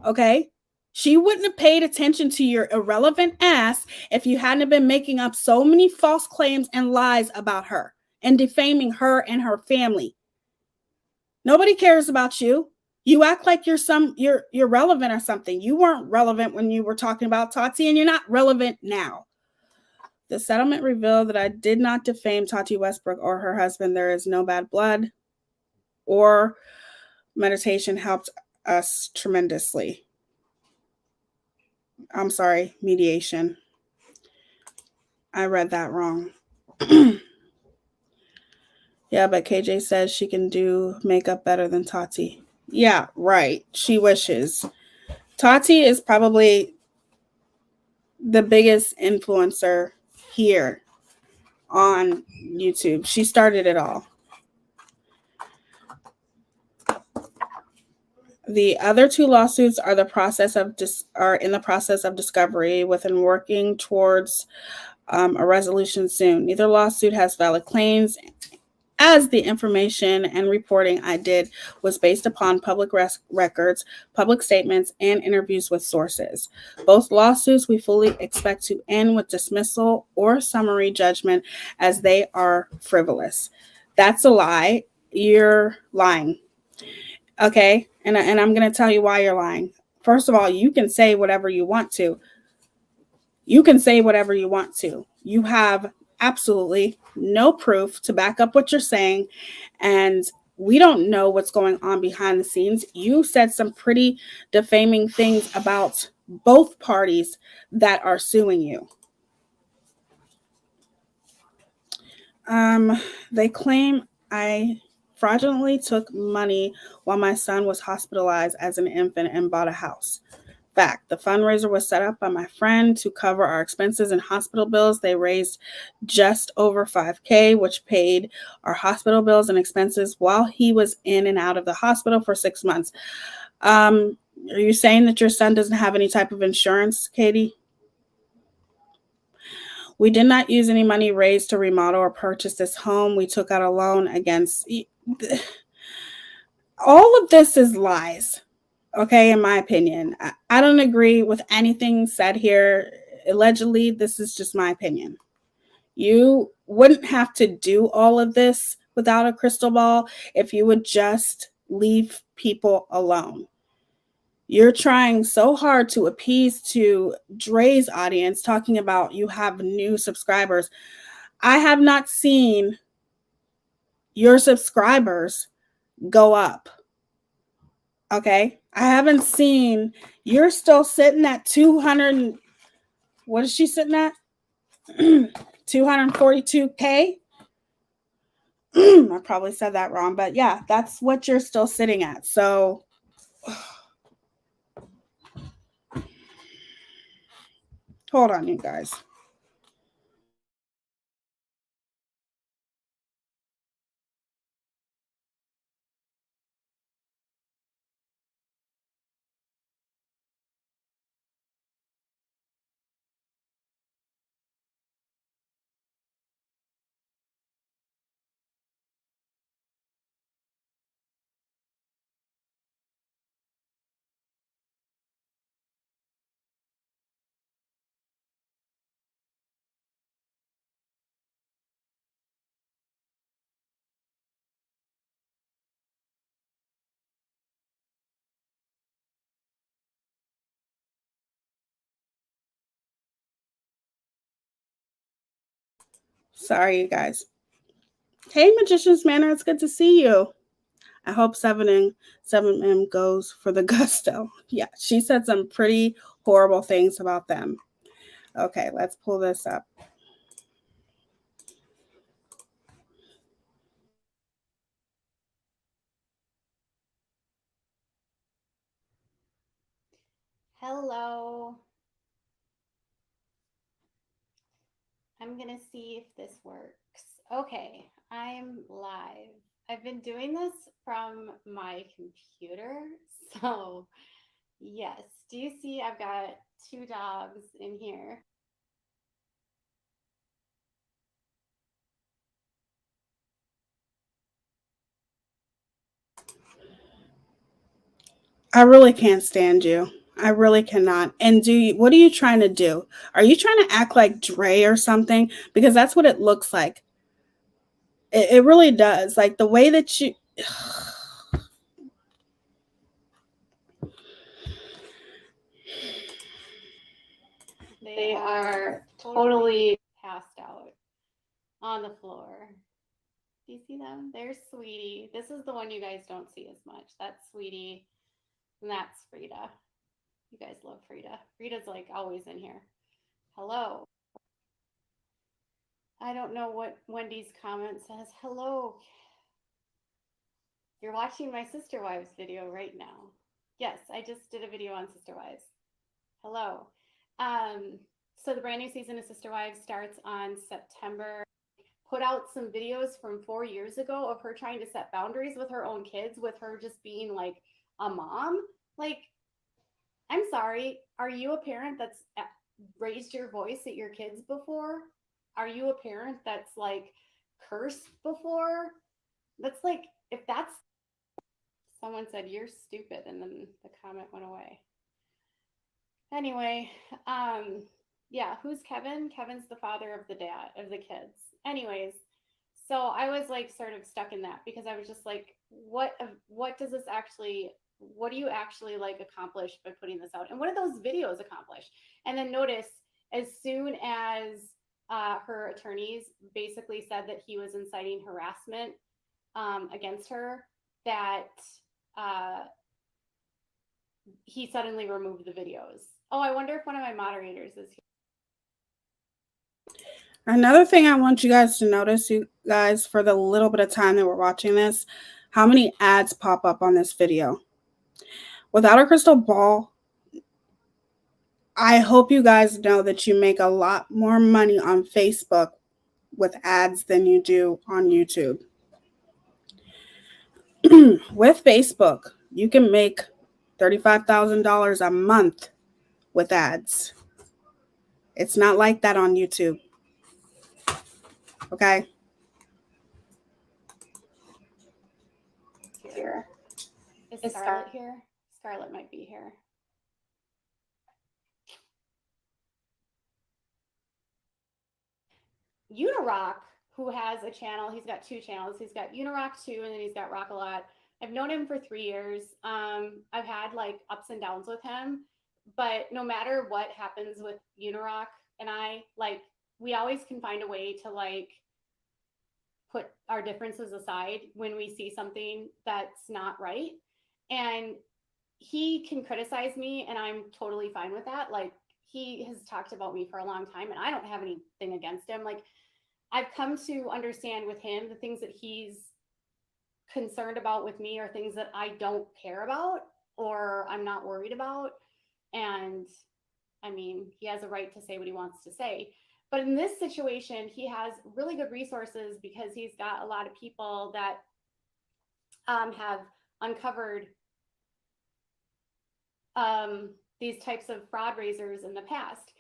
Speaker 2: Okay? She wouldn't have paid attention to your irrelevant ass if you hadn't been making up so many false claims and lies about her and defaming her and her family. Nobody cares about you. You act like you're relevant or something. You weren't relevant when you were talking about Tati, and you're not relevant now. The settlement revealed that I did not defame Tati Westbrook or her husband. There is no bad blood, or meditation helped us tremendously. I'm sorry, mediation. I read that wrong. Yeah, but KJ says she can do makeup better than Tati. Yeah, right. She wishes. Tati is probably the biggest influencer here on YouTube. She started it all. The other 2 lawsuits are in the process of discovery, within working towards a resolution soon. Neither lawsuit has valid claims, as the information and reporting I did was based upon public records, public statements, and interviews with sources. Both lawsuits we fully expect to end with dismissal or summary judgment, as they are frivolous. That's a lie. You're lying. Okay? And I'm going to tell you why you're lying. First of all, you can say whatever you want to. You have absolutely no proof to back up what you're saying, and we don't know what's going on behind the scenes. You said some pretty defaming things about both parties that are suing you. They claim I fraudulently took money while my son was hospitalized as an infant and bought a house. Fact, the fundraiser was set up by my friend to cover our expenses and hospital bills. They raised just over $5,000, which paid our hospital bills and expenses while he was in and out of the hospital for 6 months. Are you saying that your son doesn't have any type of insurance, Katie? We did not use any money raised to remodel or purchase this home. We took out a loan against. All of this is lies, okay, in my opinion. I don't agree with anything said here. Allegedly, this is just my opinion. You wouldn't have to do all of this without a crystal ball if you would just leave people alone. You're trying so hard to appease to Dre's audience, talking about you have new subscribers. I have not seen your subscribers go up. Okay? I haven't seen, you're still sitting at 200. What is she sitting at? 242K. I probably said that wrong, but yeah, that's what you're still sitting at. So hold on, you guys. Sorry, you guys. Hey, Magician's Manor, it's good to see you. I hope 7M goes for the gusto. Yeah, she said some pretty horrible things about them. Okay, let's pull this up.
Speaker 3: Hello. I'm gonna see if this works. Okay, I'm live. I've been doing this from my computer. So, yes. Do you see I've got 2 dogs in here?
Speaker 2: I really can't stand you. I really cannot. And what are you trying to do? Are you trying to act like Dre or something? Because that's what it looks like. It really does. Like the way that you.
Speaker 3: They are totally passed out on the floor. Do you see them? There's Sweetie. This is the one you guys don't see as much. That's Sweetie. And that's Frida. You guys love Frida. Frida's like always in here. Hello. I don't know what Wendy's comment says. Hello. You're watching my Sister Wives video right now. Yes, I just did a video on Sister Wives. Hello. So the brand new season of Sister Wives starts on September. Put out some videos from 4 years ago of her trying to set boundaries with her own kids, with her just being like a mom. Like, I'm sorry. Are you a parent that's raised your voice at your kids before? Are you a parent that's like cursed before? That's like, if that's, someone said, you're stupid. And then the comment went away. Anyway, yeah, who's Kevin? Kevin's the father of the kids. Anyways, so I was like sort of stuck in that because I was just like, what does this actually, what do you actually like accomplish by putting this out? And what do those videos accomplish? And then notice as soon as her attorneys basically said that he was inciting harassment against her, that he suddenly removed the videos. Oh, I wonder if one of my moderators is here.
Speaker 2: Another thing I want you guys to notice, you guys, for the little bit of time that we're watching this, how many ads pop up on this video. Without a crystal ball, I hope you guys know that you make a lot more money on Facebook with ads than you do on YouTube. With Facebook, you can make $35,000 a month with ads. It's not like that on YouTube. Okay.
Speaker 3: Here. Is Scarlett here? Scarlett might be here. Unirock, who has a channel, he's got 2 channels. He's got Unirock 2 and then he's got Rock a Lot. I've known him for 3 years. I've had like ups and downs with him, but no matter what happens with Unirock and I, like, we always can find a way to like put our differences aside when we see something that's not right. And he can criticize me and I'm totally fine with that. Like, he has talked about me for a long time and I don't have anything against him. Like, I've come to understand with him the things that he's concerned about with me are things that I don't care about or I'm not worried about. And I mean, he has a right to say what he wants to say. But in this situation, he has really good resources because he's got a lot of people that have uncovered these types of fraud raisers in the past.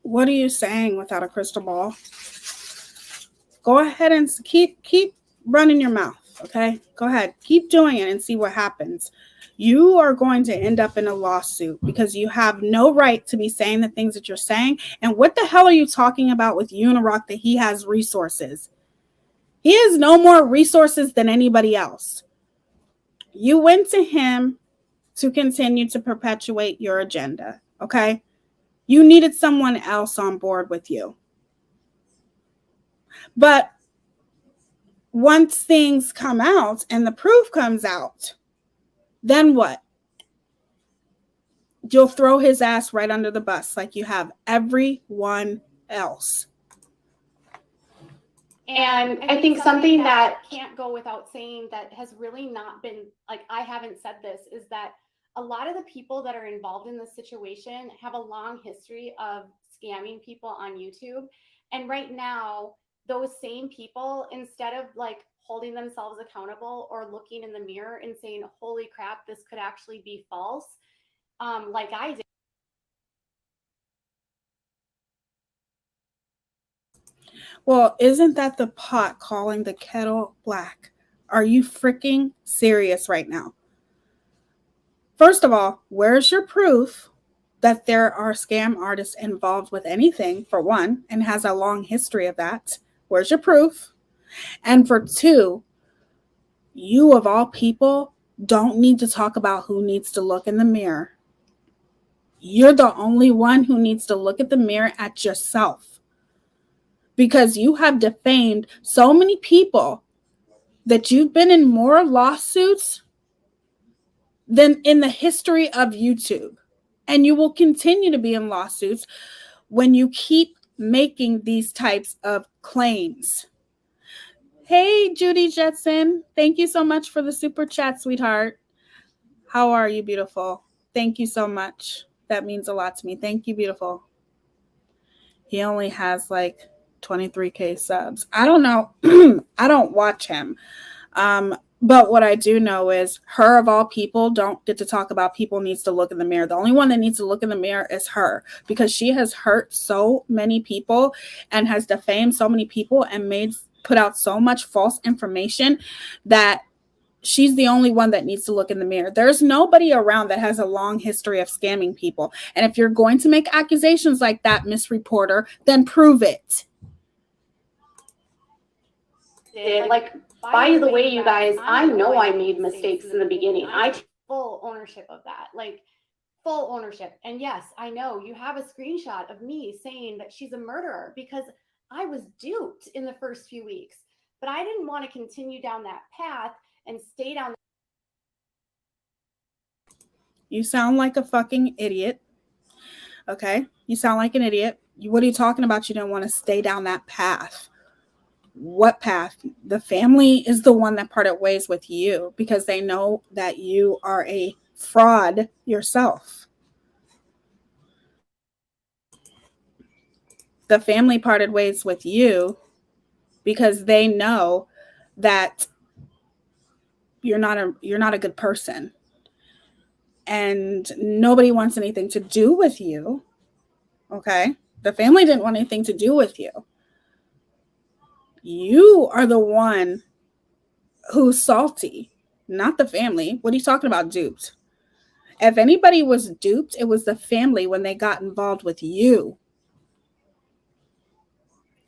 Speaker 2: What are you saying without a crystal ball? Go ahead and keep running your mouth, okay? Go ahead. Keep doing it and see what happens. You are going to end up in a lawsuit because you have no right to be saying the things that you're saying. And what the hell are you talking about with Unirock that he has resources? He has no more resources than anybody else. You went to him to continue to perpetuate your agenda, okay? You needed someone else on board with you. But once things come out and the proof comes out, then what? You'll throw his ass right under the bus like you have everyone else.
Speaker 3: And I think something that can't go without saying that has really not been, like, I haven't said this, is that a lot of the people that are involved in this situation have a long history of scamming people on YouTube. And right now, those same people, instead of like holding themselves accountable or looking in the mirror and saying, holy crap, this could actually be false, like I did.
Speaker 2: Well, isn't that the pot calling the kettle black? Are you freaking serious right now? First of all, where's your proof that there are scam artists involved with anything, for one, and has a long history of that? Where's your proof? And for two, you of all people don't need to talk about who needs to look in the mirror. You're the only one who needs to look at the mirror at yourself, because you have defamed so many people that you've been in more lawsuits than in the history of YouTube. And you will continue to be in lawsuits when you keep making these types of claims. Hey, Judy Jetson, thank you so much for the super chat, sweetheart. How are you, beautiful? Thank you so much. That means a lot to me. Thank you, beautiful. He only has like 23K subs. I don't know. I don't watch him. But what I do know is her, of all people, don't get to talk about people needs to look in the mirror. The only one that needs to look in the mirror is her, because she has hurt so many people and has defamed so many people and put out so much false information that she's the only one that needs to look in the mirror. There's nobody around that has a long history of scamming people. And if you're going to make accusations like that, Miss Reporter, then prove it.
Speaker 3: Like, by the way, you guys, I know I made mistakes in the beginning. I take full ownership of that, like full ownership. And yes, I know you have a screenshot of me saying that she's a murderer because I was duped in the first few weeks, but I didn't want to continue down that path and stay down.
Speaker 2: You sound like a fucking idiot. Okay? You sound like an idiot. What are you talking about? You don't want to stay down that path. What path? The family is the one that parted ways with you because they know that you are a fraud yourself. The family parted ways with you because they know that you're not a good person. And nobody wants anything to do with you. Okay? The family didn't want anything to do with you. You are the one who's salty, not the family. What are you talking about, duped? If anybody was duped, it was the family when they got involved with you.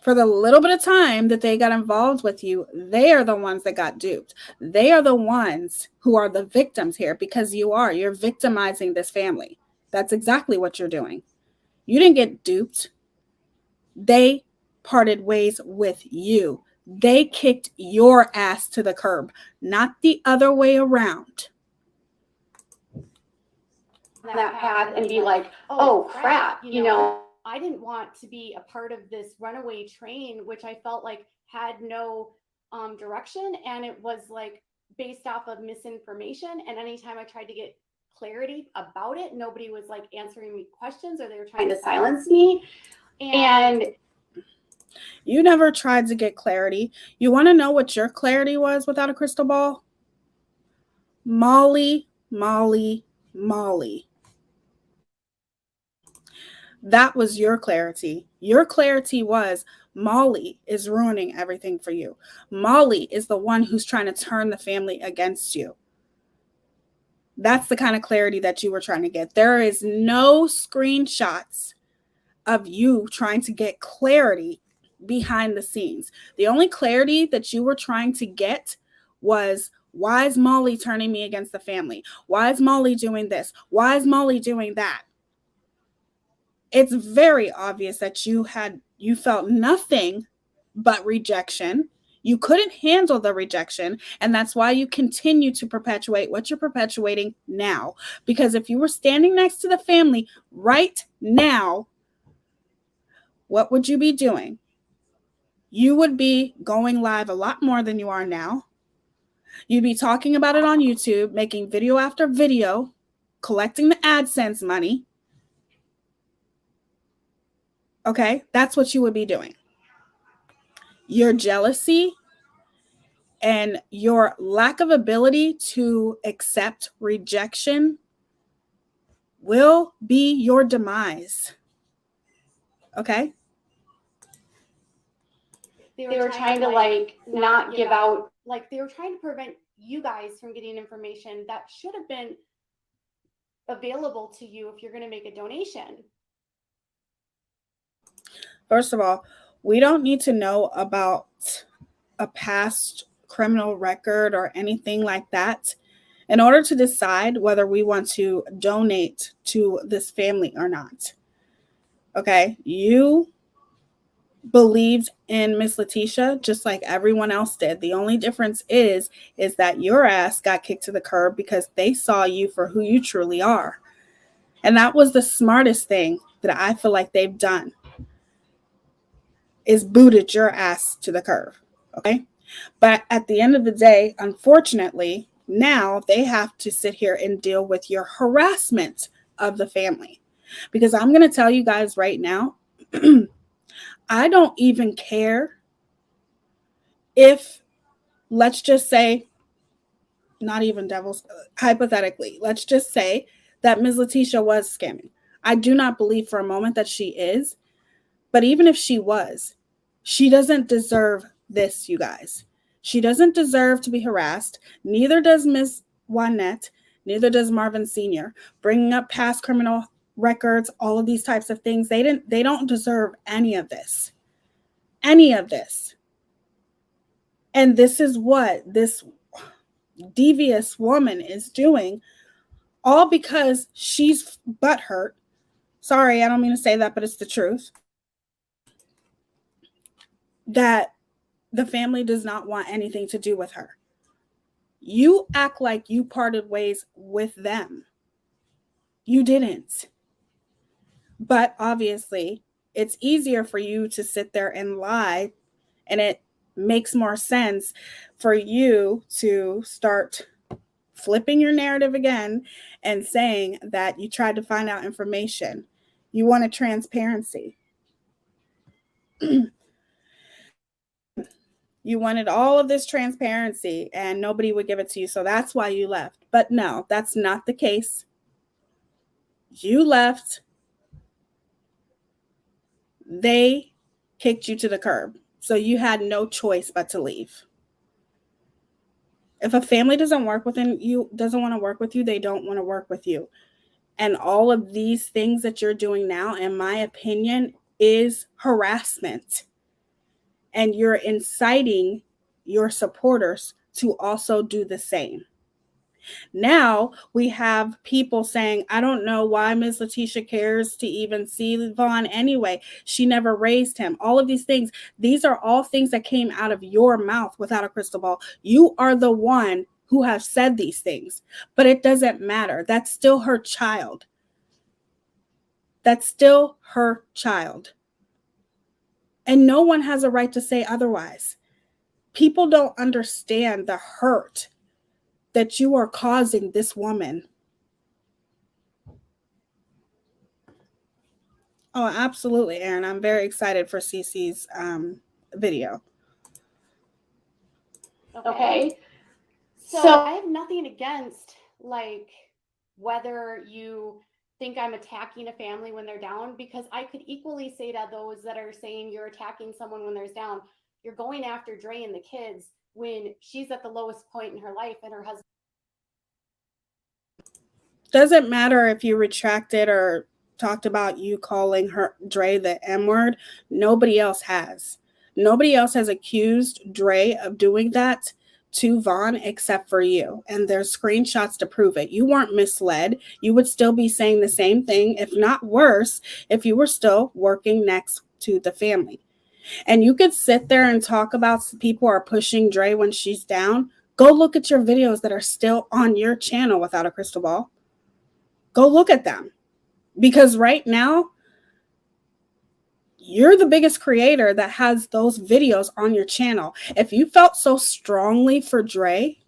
Speaker 2: For the little bit of time that they got involved with you, they are the ones that got duped. They are the ones who are the victims here, because you're victimizing this family. That's exactly what you're doing. You didn't get duped. They parted ways with you. They kicked your ass to the curb, not the other way around.
Speaker 3: That path and be like, oh crap, I didn't want to be a part of this runaway train, which I felt like had no direction, and it was like based off of misinformation. And anytime I tried to get clarity about it, nobody was like answering me questions, or they were trying to silence me. And
Speaker 2: you never tried to get clarity. You want to know what your clarity was without a crystal ball? Molly, Molly, Molly. That was your clarity. Your clarity was Molly is ruining everything for you. Molly is the one who's trying to turn the family against you. That's the kind of clarity that you were trying to get. There is no screenshots of you trying to get clarity behind the scenes. The only clarity that you were trying to get was, why is Molly turning me against the family? Why is Molly doing this? Why is Molly doing that? It's very obvious that you felt nothing but rejection. You couldn't handle the rejection, and that's why you continue to perpetuate what you're perpetuating now. Because if you were standing next to the family right now, what would you be doing? You would be going live a lot more than you are now. You'd be talking about it on YouTube, making video after video, collecting the AdSense money. Okay, that's what you would be doing. Your jealousy and your lack of ability to accept rejection will be your demise. Okay?
Speaker 3: They were trying to like not give out, like they were trying to prevent you guys from getting information that should have been available to you if you're going to make a donation.
Speaker 2: First of all, we don't need to know about a past criminal record or anything like that in order to decide whether we want to donate to this family or not. Okay? You believed in Miss Letitia just like everyone else did. The only difference is that your ass got kicked to the curb because they saw you for who you truly are. And that was the smartest thing that I feel like they've done, is booted your ass to the curb. Okay? But at the end of the day, unfortunately, now they have to sit here and deal with your harassment of the family. Because I'm going to tell you guys right now, I don't even care if, let's just say, not even devils, hypothetically, let's just say that Ms. Letitia was scamming. I do not believe for a moment that she is. But even if she was, she doesn't deserve this, you guys. She doesn't deserve to be harassed. Neither does Ms. Juanette. Neither does Marvin Sr. Bringing up past criminal records, all of these types of things. They don't deserve any of this. Any of this. And this is what this devious woman is doing, all because she's butthurt. Sorry, I don't mean to say that, but it's the truth. That the family does not want anything to do with her. You act like you parted ways with them. You didn't. But obviously, it's easier for you to sit there and lie, and it makes more sense for you to start flipping your narrative again and saying that you tried to find out information. You wanted transparency. You wanted all of this transparency and nobody would give it to you. So that's why you left. But no, that's not the case. You left They kicked you to the curb. So you had no choice but to leave. If a family doesn't want to work with you, they don't want to work with you. And all of these things that you're doing now, in my opinion, is harassment. And you're inciting your supporters to also do the same. Now we have people saying, I don't know why Ms. Letitia cares to even see Vaughn anyway. She never raised him. All of these things, these are all things that came out of your mouth without a crystal ball. You are the one who have said these things, but it doesn't matter. That's still her child. That's still her child. And no one has a right to say otherwise. People don't understand the hurt that you are causing this woman. Oh, absolutely, Aaron. I'm very excited for Cece's video.
Speaker 3: Okay. So I have nothing against, like, whether you think I'm attacking a family when they're down, because I could equally say to those that are saying you're attacking someone when they're down, you're going after Dre and the kids when she's at the lowest point in her life and her husband.
Speaker 2: Doesn't matter if you retracted or talked about you calling her Dre the M word. Nobody else has. Nobody else has accused Dre of doing that to Vaughn except for you. And there's screenshots to prove it. You weren't misled. You would still be saying the same thing, if not worse, if you were still working next to the family. And you could sit there and talk about people are pushing Dre when she's down. Go look at your videos that are still on your channel without a crystal ball. Go look at them. Because right now, you're the biggest creator that has those videos on your channel. If you felt so strongly for Dre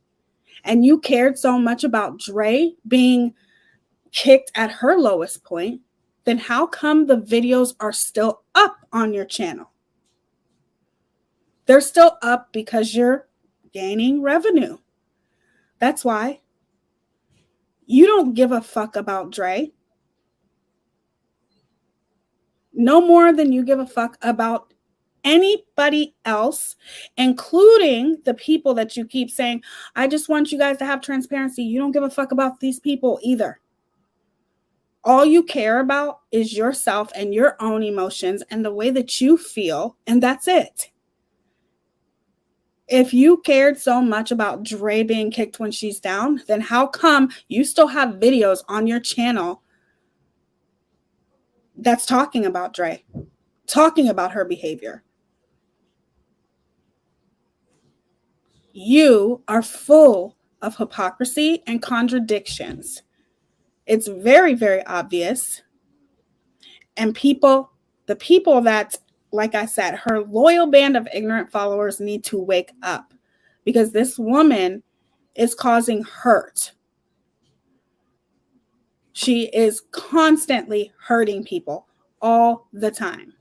Speaker 2: and you cared so much about Dre being kicked at her lowest point, then how come the videos are still up on your channel? They're still up because you're gaining revenue. That's why. You don't give a fuck about Dre. No more than you give a fuck about anybody else, including the people that you keep saying, I just want you guys to have transparency. You don't give a fuck about these people either. All you care about is yourself and your own emotions and the way that you feel, and that's it. If you cared so much about Dre being kicked when she's down, then how come you still have videos on your channel that's talking about Dre, talking about her behavior? You are full of hypocrisy and contradictions. It's very, very obvious. And the people that, like I said, her loyal band of ignorant followers need to wake up, because this woman is causing hurt. She is constantly hurting people all the time.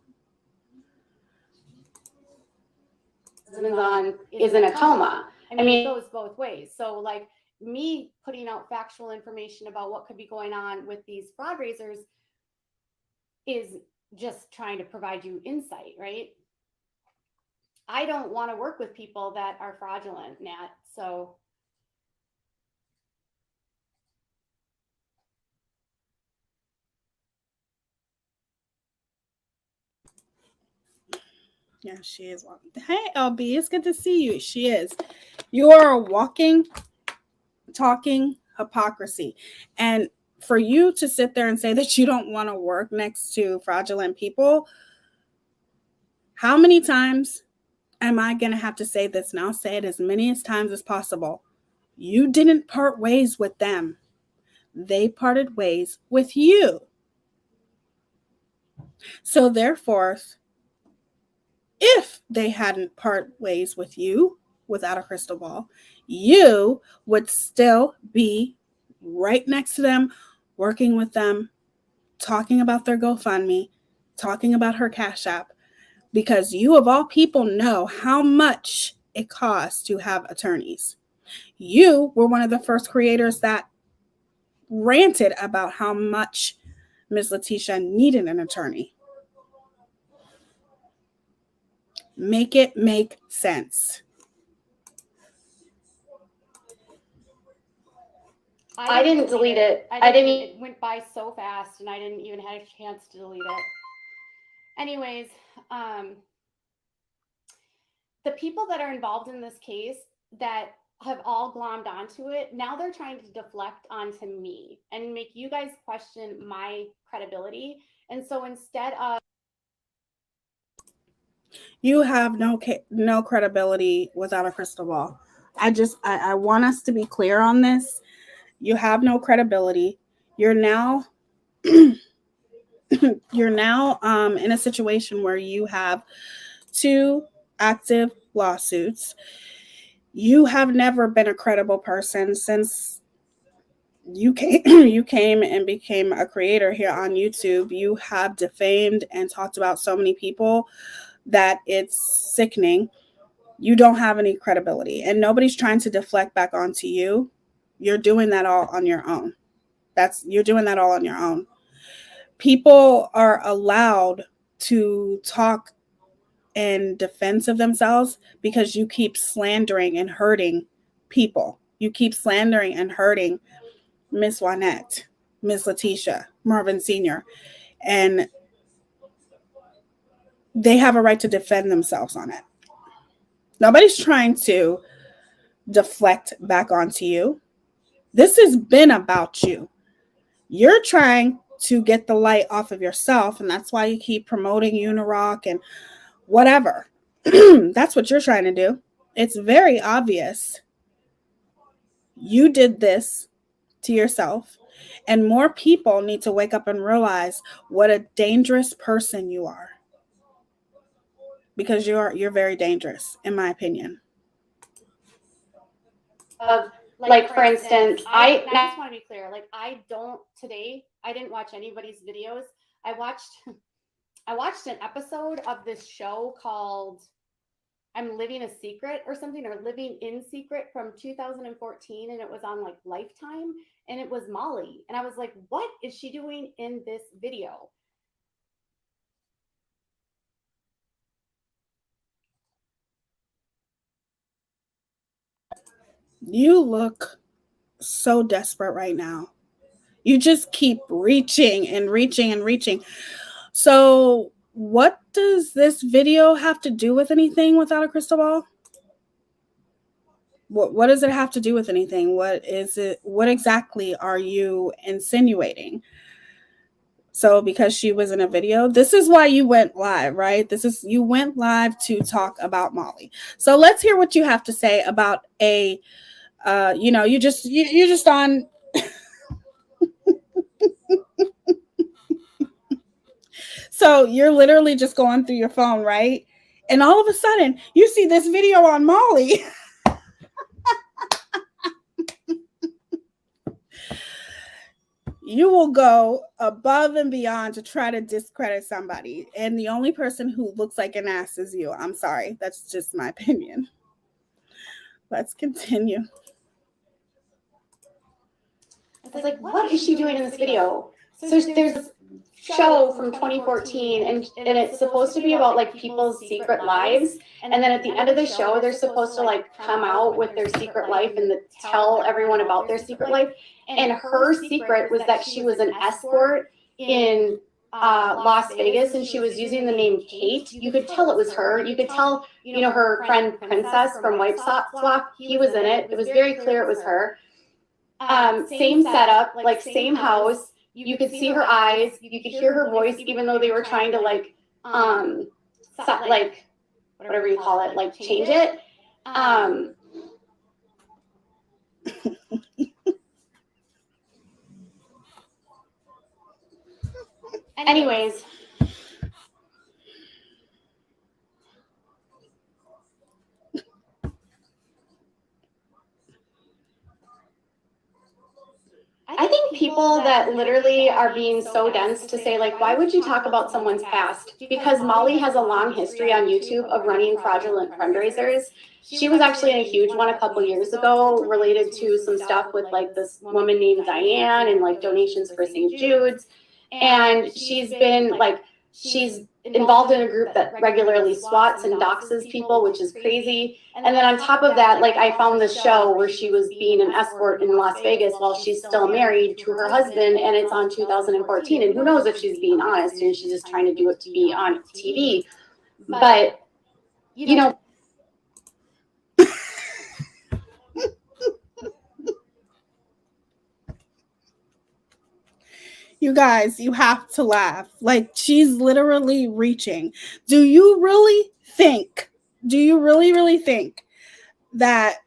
Speaker 3: Is in a coma. I mean, it goes both ways. So, like, me putting out factual information about what could be going on with these fraud raisers is just trying to provide you insight, right? I don't want to work with people that are fraudulent, Nat. So
Speaker 2: yeah, she is. Hey, LB, it's good to see you. She is. You are a walking, talking hypocrisy. And for you to sit there and say that you don't want to work next to fraudulent people, how many times am I going to have to say this? And I'll say it as many times as possible. You didn't part ways with them. They parted ways with you. So therefore, if they hadn't part ways with you without a crystal ball, you would still be right next to them, working with them, talking about their GoFundMe, talking about her Cash App, because you of all people know how much it costs to have attorneys. You were one of the first creators that ranted about how much Ms. Letitia needed an attorney. Make it make sense.
Speaker 3: I didn't delete it. It went by so fast, and I didn't even have a chance to delete it. Anyways, the people that are involved in this case that have all glommed onto it, now they're trying to deflect onto me and make you guys question my credibility. And so instead of...
Speaker 2: You have no credibility without a crystal ball. I want us to be clear on this. You have no credibility. You're now you're now in a situation where you have 2 active lawsuits. You have never been a credible person since you came and became a creator here on YouTube. You have defamed and talked about so many people that it's sickening. You don't have any credibility, and nobody's trying to deflect back onto you. You're doing that all on your own. You're doing that all on your own. People are allowed to talk in defense of themselves because you keep slandering and hurting people. You keep slandering and hurting Miss Juanette, Miss Letitia, Marvin Sr., and they have a right to defend themselves on it. Nobody's trying to deflect back onto you. This has been about you. You're trying to get the light off of yourself, and that's why you keep promoting Unirock and whatever. That's what you're trying to do. It's very obvious. You did this to yourself, and more people need to wake up and realize what a dangerous person you are. Because you're very dangerous, in my opinion.
Speaker 3: Like for instance, I just want to be clear. Like, I didn't watch anybody's videos. I watched an episode of this show called I'm Living a Secret or something, or Living in Secret, from 2014, and it was on like Lifetime, and it was Molly. And I was like, what is she doing in this video?
Speaker 2: You look so desperate right now. You just keep reaching and reaching and reaching. So what does this video have to do with anything without a crystal ball? What does it have to do with anything? What is it? What exactly are you insinuating? So because she was in a video, this is why you went live, right? You went live to talk about Molly. So let's hear what you have to say about you're just on. So you're literally just going through your phone, right? And all of a sudden you see this video on Molly. You will go above and beyond to try to discredit somebody. And the only person who looks like an ass is you. I'm sorry. That's just my opinion. Let's continue.
Speaker 3: I was like, what is she doing in this video? So there's this show from 2014, and it's supposed to be about like people's secret lives. And then at the end of the show, they're supposed to like come out with their secret life and tell everyone about their secret life. And her secret was that she was an escort in Las Vegas, and she was using the name Kate. You could tell it was her. You could tell, her friend Princess from White Swap, he was in it. It was very clear it was her. Same setup, like same house. You could see her eyes. You could hear her voice, even though they were trying to whatever you call it, like change it. Anyways. I think people that literally are being so dense to say, like, why would you talk about someone's past? Because Molly has a long history on YouTube of running fraudulent fundraisers. She was actually in a huge one a couple years ago related to some stuff with like this woman named Diane and like donations for St. Jude's. And she's been like she's involved in a group that regularly swats and doxes people, which is crazy. And then on top of that, like, I found this show where she was being an escort in Las Vegas while she's still married to her husband, and it's on 2014. And who knows if she's being honest and she's just trying to do it to be on TV. But, you know,
Speaker 2: you guys, you have to laugh. Like, she's literally reaching. Do you really think that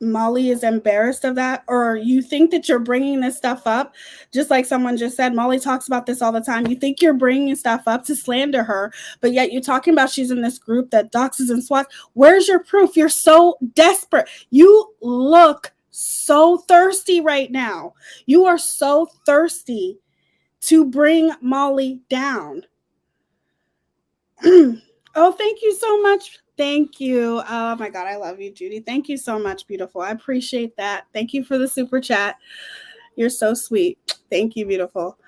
Speaker 2: Molly is embarrassed of that? Or you think that you're bringing this stuff up? Just like someone just said, Molly talks about this all the time. You think you're bringing stuff up to slander her, but yet you're talking about she's in this group that doxes and swats. Where's your proof? You're so desperate. You look so thirsty right now. You are so thirsty to bring Molly down. Oh, thank you so much. Thank you. Oh my God, I love you, Judy. Thank you so much, beautiful. I appreciate that. Thank you for the super chat. You're so sweet. Thank you, beautiful.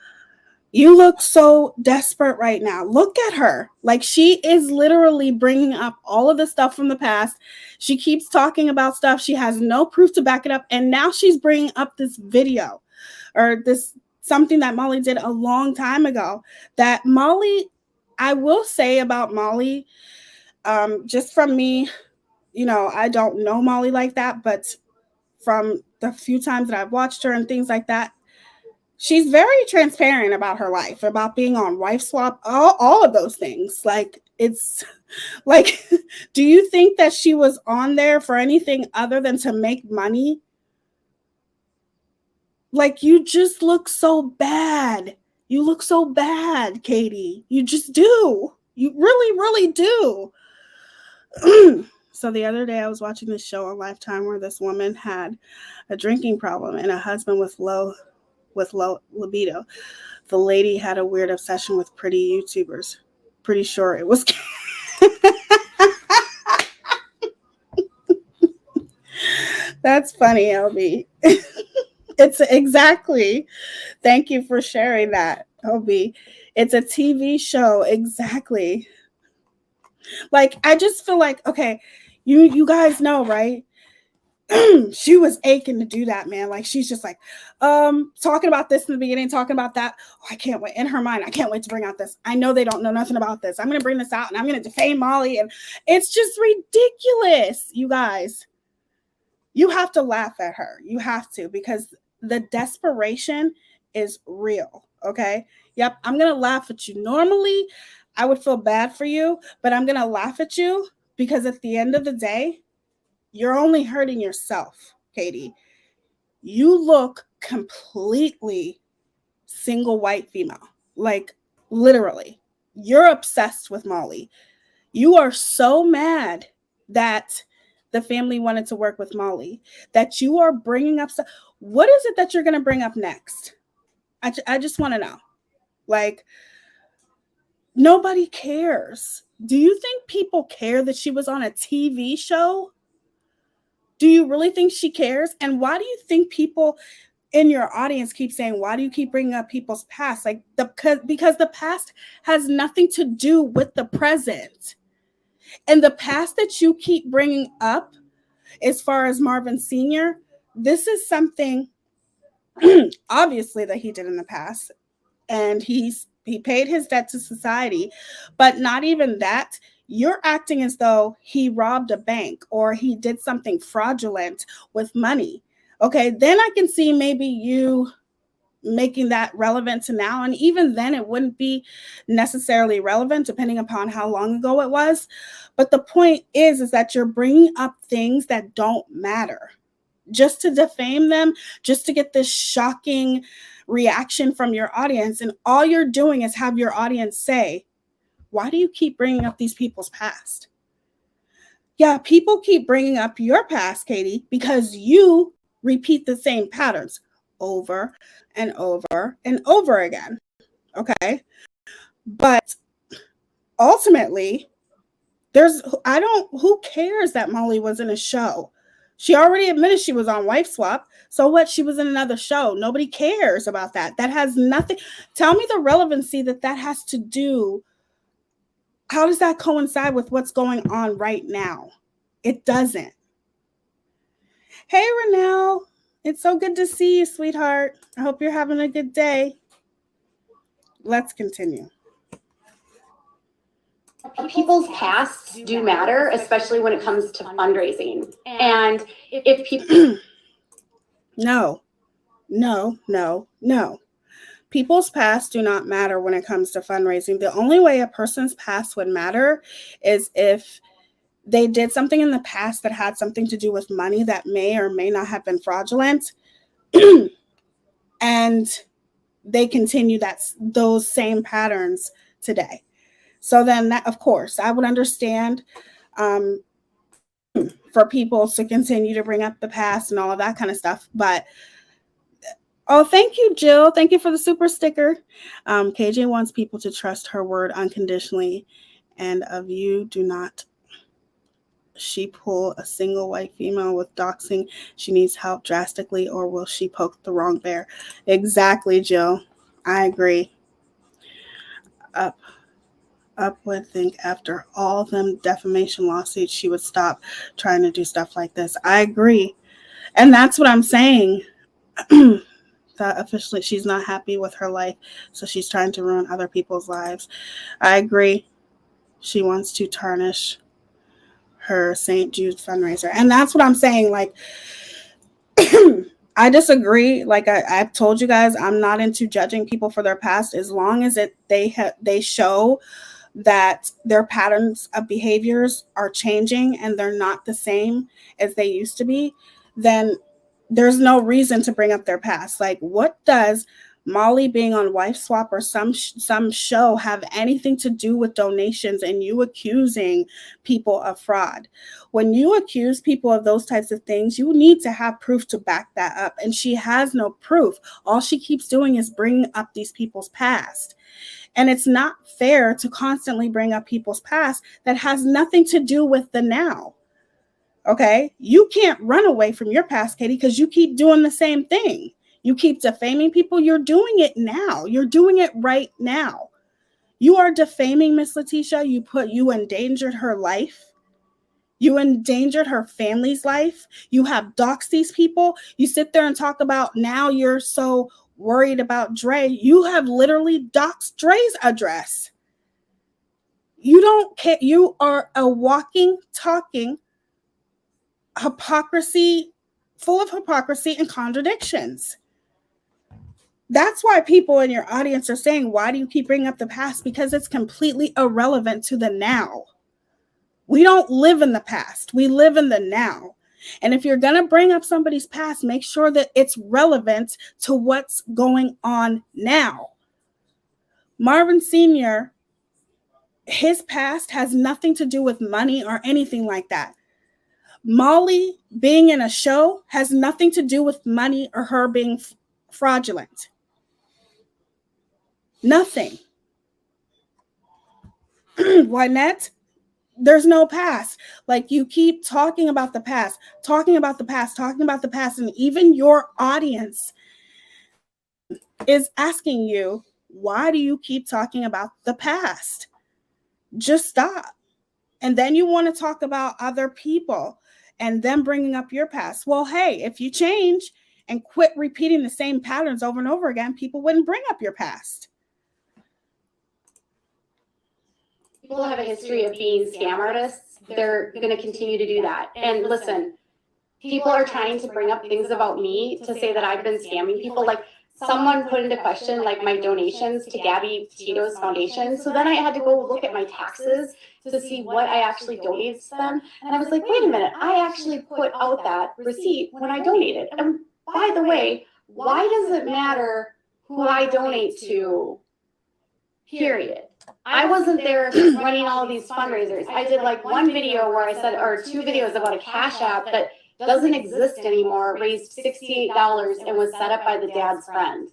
Speaker 2: You look so desperate right now. Look at her. Like, she is literally bringing up all of the stuff from the past. She keeps talking about stuff. She has no proof to back it up. And now she's bringing up this video, or this something that Molly did a long time ago. That Molly, I will say about Molly, just from me, you know, I don't know Molly like that, but from the few times that I've watched her and things like that, she's very transparent about her life, about being on wife swap, all of those things. Like, it's like, do you think that she was on there for anything other than to make money? Like, you just look so bad. You look so bad, Katie. You just do. You really, really do. So the other day I was watching this show on Lifetime where this woman had a drinking problem and a husband with low libido. The lady had a weird obsession with pretty YouTubers. Pretty sure it was That's funny, LB. It's exactly. Thank you for sharing that, LB. It's a TV show, exactly. Like, I just feel like, okay, you guys know, right? She was aching to do that, man. Like, she's just like, talking about this in the beginning, talking about that. Oh, I can't wait. In her mind, I can't wait to bring out this. I know they don't know nothing about this. I'm going to bring this out and I'm going to defame Molly. And it's just ridiculous, you guys. You have to laugh at her. You have to, because the desperation is real, okay? Yep, I'm going to laugh at you. Normally, I would feel bad for you, but I'm going to laugh at you because at the end of the day, you're only hurting yourself, Katie. You look completely single white female. Like, literally. You're obsessed with Molly. You are so mad that the family wanted to work with Molly, that you are bringing up stuff. What is it that you're going to bring up next? I just want to know. Like, nobody cares. Do you think people care that she was on a TV show? Do you really think she cares? And why do you think people in your audience keep saying, why do you keep bringing up people's past? Like, because the past has nothing to do with the present. And the past that you keep bringing up, as far as Marvin Sr., this is something obviously that he did in the past. And he paid his debt to society. But not even that. You're acting as though he robbed a bank or he did something fraudulent with money. Okay, then I can see maybe you making that relevant to now. And even then, it wouldn't be necessarily relevant depending upon how long ago it was. But the point is that you're bringing up things that don't matter just to defame them, just to get this shocking reaction from your audience. And all you're doing is have your audience say, why do you keep bringing up these people's past? Yeah, people keep bringing up your past, Katie, because you repeat the same patterns over and over and over again. Okay. But ultimately, who cares that Molly was in a show? She already admitted she was on Wife Swap. So what? She was in another show. Nobody cares about that. That has nothing. Tell me the relevancy that has to do. How does that coincide with what's going on right now? It doesn't. Hey, Renelle. It's so good to see you, sweetheart. I hope you're having a good day. Let's continue.
Speaker 3: People's pasts do matter, especially when it comes to fundraising. And if people...
Speaker 2: No. People's past do not matter when it comes to fundraising. The only way a person's past would matter is if they did something in the past that had something to do with money that may or may not have been fraudulent, and they continue those same patterns today. So then, that, of course, I would understand for people to continue to bring up the past and all of that kind of stuff. But oh, thank you, Jill. Thank you for the super sticker. KJ wants people to trust her word unconditionally, and of you do not she pull a single white female with doxing? She needs help drastically, or will she poke the wrong bear? Exactly, Jill. I agree. Up would think after all them defamation lawsuits, she would stop trying to do stuff like this. I agree. And that's what I'm saying. That officially she's not happy with her life, so she's trying to ruin other people's lives. I agree. She wants to tarnish her St. Jude fundraiser. And that's what I'm saying. Like, I disagree. Like I've told you guys, I'm not into judging people for their past as long as they show that their patterns of behaviors are changing and they're not the same as they used to be, then there's no reason to bring up their past. Like, what does Molly being on Wife Swap or some show have anything to do with donations and you accusing people of fraud? When you accuse people of those types of things, you need to have proof to back that up. And she has no proof. All she keeps doing is bringing up these people's past. And it's not fair to constantly bring up people's past that has nothing to do with the now. Okay? You can't run away from your past, Katie, because you keep doing the same thing. You keep defaming people. You're doing it now. You're doing it right now. You are defaming Miss Letitia. You endangered her life. You endangered her family's life. You have doxed these people. You sit there and talk about now you're so worried about Dre. You have literally doxed Dre's address. You don't care. You are a walking, talking hypocrisy, full of hypocrisy and contradictions. That's why people in your audience are saying, why do you keep bringing up the past? Because it's completely irrelevant to the now. We don't live in the past. We live in the now. And if you're going to bring up somebody's past, make sure that it's relevant to what's going on now. Marvin Sr., his past has nothing to do with money or anything like that. Molly being in a show has nothing to do with money or her being fraudulent. Nothing. Wynette, there's no past. Like, you keep talking about the past, and even your audience is asking you, why do you keep talking about the past? Just stop. And then you want to talk about other people and them bringing up your past. Well, hey, if you change and quit repeating the same patterns over and over again, people wouldn't bring up your past.
Speaker 3: People have a history of being scam artists. They're going to continue to do that. And listen, people are trying to bring up things about me to say that I've been scamming people. Like, someone put into question like my donations to Gabby Tito's foundation. So then I had to go look at my taxes to see what I actually donated to them. And I was like, wait a minute, I actually put out that receipt when I donated. And by the way, why does it matter who I donate to? Period. I wasn't there running all these fundraisers. I did like one video where I said, or two videos about a Cash App that doesn't exist anymore, raised $68 and was set up by the dad's friend.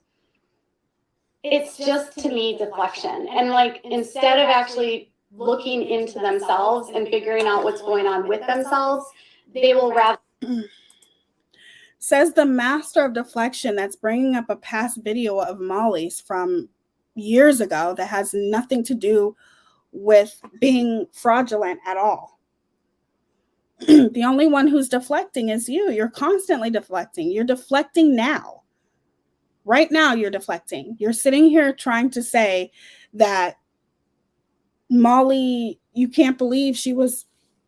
Speaker 3: It's just, to me, deflection. And like, instead of actually looking into themselves and figuring out what's going on with themselves, they will rather
Speaker 2: Says the master of deflection that's bringing up a past video of Molly's from years ago that has nothing to do with being fraudulent at all. The only one who's deflecting is you. You're constantly deflecting. You're deflecting now. Right now, you're deflecting. You're sitting here trying to say that Molly, you can't believe she was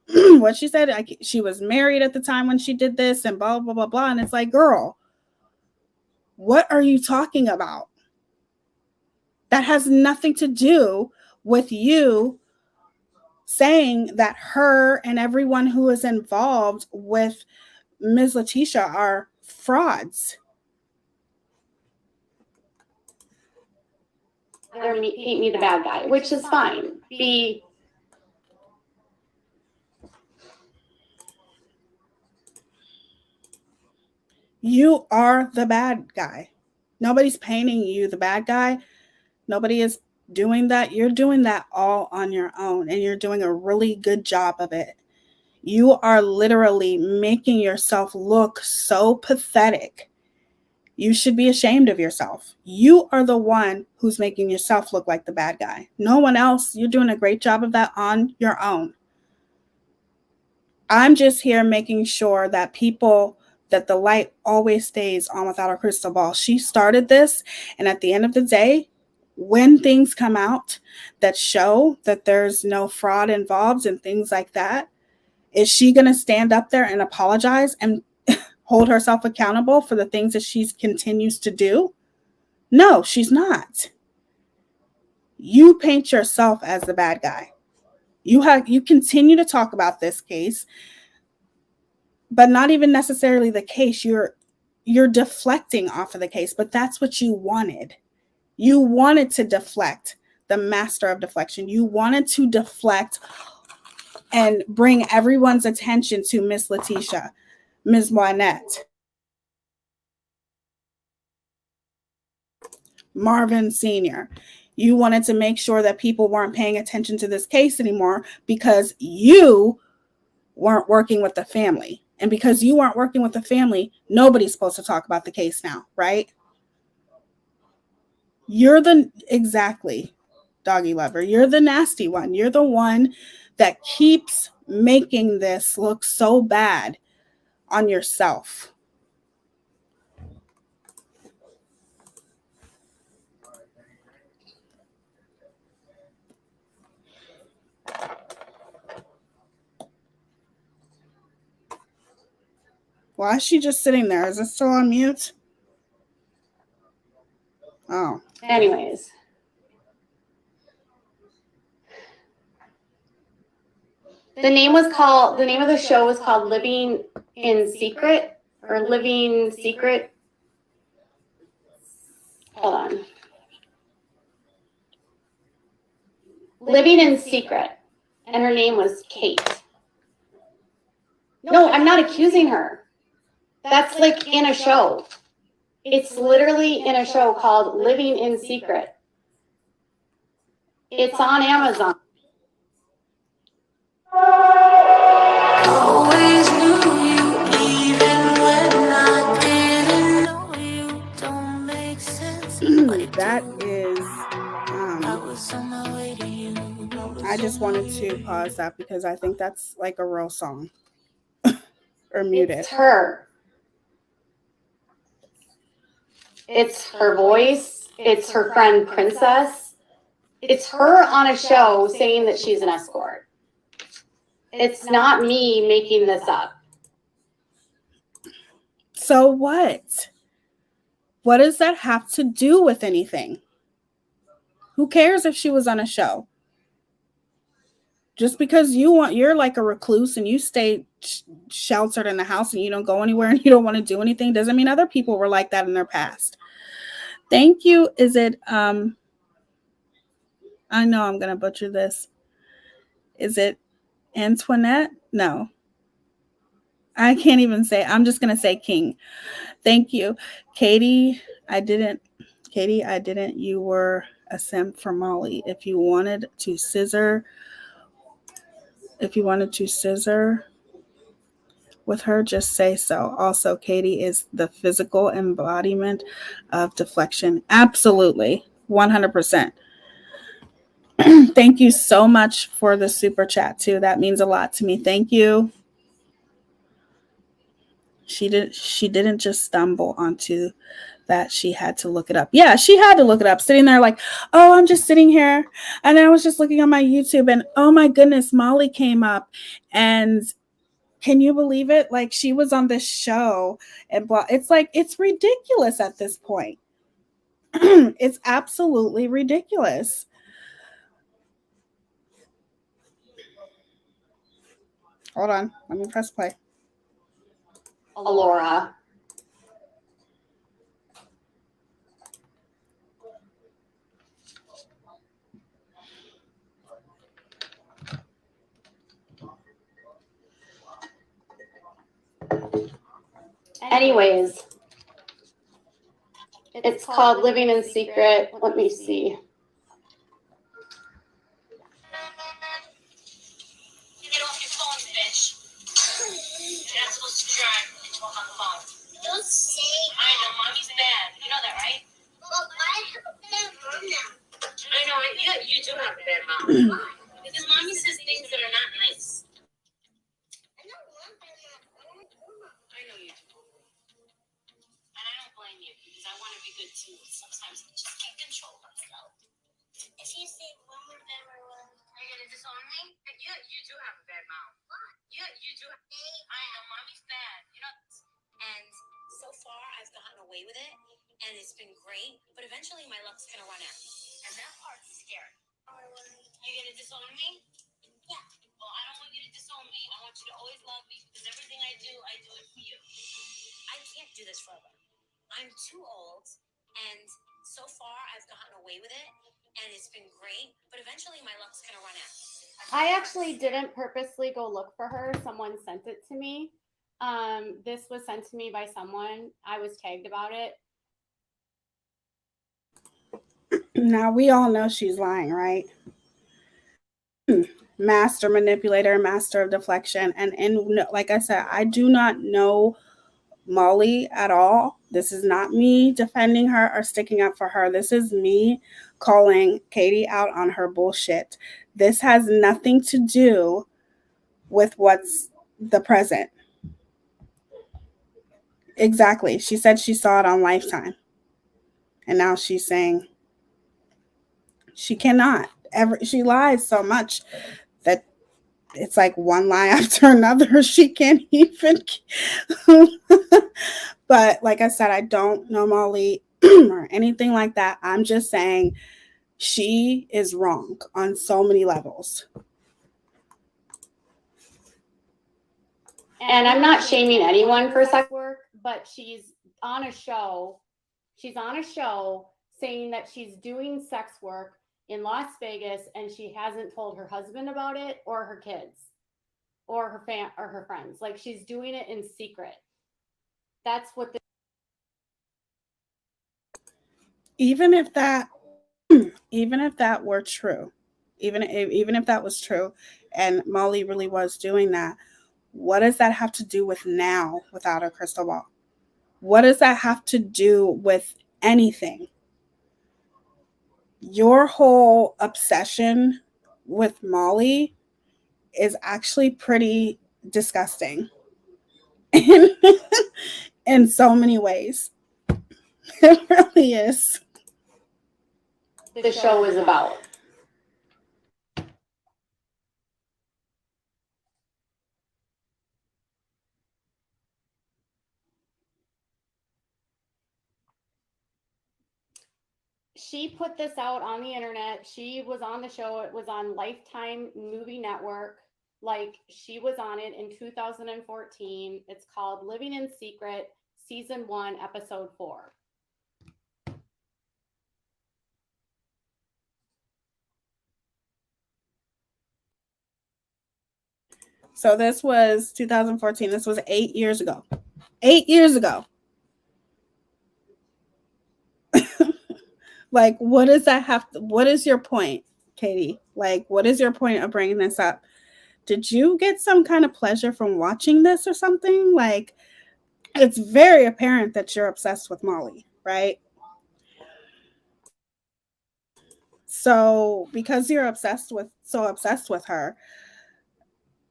Speaker 2: what she said. She was married at the time when she did this and blah, blah, blah, blah. And it's like, girl, what are you talking about? That has nothing to do with you saying that her and everyone who is involved with Ms. Letitia are frauds.
Speaker 3: Paint me the bad guy, which is fine.
Speaker 2: You are the bad guy. Nobody's painting you the bad guy. Nobody is doing that. You're doing that all on your own, and you're doing a really good job of it. You are literally making yourself look so pathetic. You should be ashamed of yourself. You are the one who's making yourself look like the bad guy. No one else. You're doing a great job of that on your own. I'm just here making sure that that the light always stays on without a crystal ball. She started this, and at the end of the day, when things come out that show that there's no fraud involved and things like that, is she going to stand up there and apologize and hold herself accountable for the things that she continues to do? No, she's not. You paint yourself as the bad guy. You continue to talk about this case, but not even necessarily the case. You're deflecting off of the case, but that's what you wanted. You wanted to deflect, the master of deflection. You wanted to deflect and bring everyone's attention to Miss Letitia, Ms. Moinette, Marvin Sr. You wanted to make sure that people weren't paying attention to this case anymore because you weren't working with the family. And because you weren't working with the family, nobody's supposed to talk about the case now, right? Exactly, doggy lover. You're the nasty one. You're the one that keeps making this look so bad on yourself. Why is she just sitting there? Is it still on mute? Oh.
Speaker 3: Anyways. The name of the show was called Living in Secret or Living Secret. Hold on. Living in Secret. And her name was Kate. No, I'm not accusing her. That's like in a show. It's literally in a show called Living in Secret. It's on Amazon.
Speaker 4: Always knew you, even when I didn't know you. Don't make sense.
Speaker 2: That is,
Speaker 4: I was on my way to you.
Speaker 2: I just wanted to pause that because I think that's like a real song. Or muted.
Speaker 3: It's her. It's her voice. It's her friend Princess. It's her on a show saying that she's an escort. It's not me making this up.
Speaker 2: So what? What does that have to do with anything? Who cares if she was on a show? Just because you're like a recluse and you stay sheltered in the house and you don't go anywhere and you don't want to do anything doesn't mean other people were like that in their past. Thank you. Is it, I know I'm going to butcher this. Is it Antoinette? No. I can't even say. I'm just going to say King. Thank you. Katie, I didn't. You were a simp for Molly. If you wanted to scissor with her, just say so. Also, Katie is the physical embodiment of deflection. Absolutely. 100%. Thank you so much for the super chat too. That means a lot to me. Thank you. She didn't just stumble onto that. She had to look it up. Yeah, she had to look it up. Sitting there like, oh, I'm just sitting here. And then I was just looking on my YouTube and oh my goodness, Molly came up. And can you believe it? Like she was on this show and blah. It's like, it's ridiculous at this point. It's absolutely ridiculous. Hold on. Let me press play.
Speaker 3: Alora. Anyways, it's called Living in Secret. Let me see.
Speaker 5: Get off your phone, bitch. You're not supposed to drive and talk on the phone. Don't say I know, mommy's bad. You know that, right? Well, I have a bad mom now. I know, you do have a bad mom. Because mommy says things that are not nice. I know one bad mom. I know you do. And I don't blame you because I want to be good too. Sometimes I just can't control myself. If you say one more bad word, are you gonna disown me? You do have a bad mom. What? You do. I know, mommy's bad. You know. And so far, I've gotten away with it, and it's been great. But eventually, my luck's gonna run out, and that part's scary. You gonna disown me? Yeah. Well, I don't want you to disown me. I want you to always love me because everything I do it for you. I can't do this forever. I'm too old, and so far I've gotten away with it, and it's been great, but eventually my luck's gonna run out.
Speaker 3: I actually didn't purposely go look for her. Someone sent it to me. This was sent to me by someone. I was tagged about it.
Speaker 2: Now we all know she's lying, right? Master manipulator, master of deflection. And like I said, I do not know Molly at all. This is not me defending her or sticking up for her. This is me calling Katie out on her bullshit. This has nothing to do with what's the present. Exactly. She said she saw it on Lifetime. And now she's saying she cannot ever. She lies so much that it's like one lie after another. She can't even. But like I said, I don't know Molly or anything like that. I'm just saying she is wrong on so many levels.
Speaker 3: And I'm not shaming anyone for sex work, but she's on a show. She's on a show saying that she's doing sex work in Las Vegas and she hasn't told her husband about it or her kids or her friends. Like she's doing it in secret. That's what
Speaker 2: Even if that were true, even if that was true and Molly really was doing that, what does that have to do with now without a crystal ball? What does that have to do with anything? Your whole obsession with Molly is actually pretty disgusting in so many ways. It really is.
Speaker 3: the show is about. She put this out on the internet. She was on the show. It was on Lifetime Movie Network. Like she was on it in 2014. It's called Living in Secret, Season 1, Episode 4.
Speaker 2: So this was 2014. This was 8 years ago. 8 years ago. Like, what does that have to, what is your point, Katie? Like, what is your point of bringing this up? Did you get some kind of pleasure from watching this or something? Like, it's very apparent that you're obsessed with Molly, right? So, because you're obsessed with her,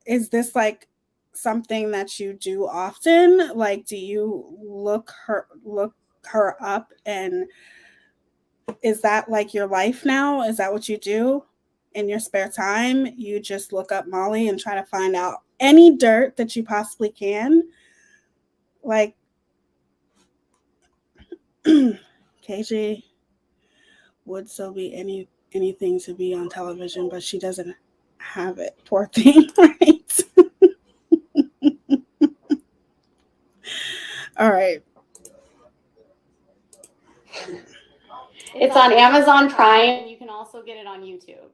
Speaker 2: is this like something that you do often? Like, do you look her up, and is that like your life now? Is that what you do in your spare time? You just look up Molly and try to find out any dirt that you possibly can? Like, KJ would still be anything to be on television, but she doesn't have it. Poor thing, right? All right.
Speaker 3: It's on Amazon Prime, and you can also get it on YouTube.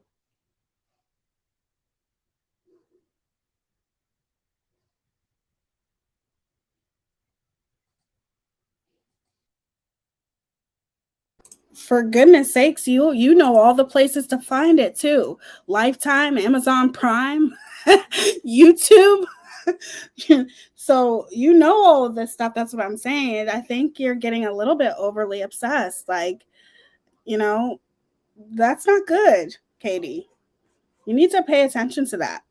Speaker 2: For goodness sakes, you know all the places to find it too. Lifetime, Amazon Prime, YouTube. So you know all of this stuff. That's what I'm saying. I think you're getting a little bit overly obsessed. Like, you know, that's not good, Katie. You need to pay attention to that.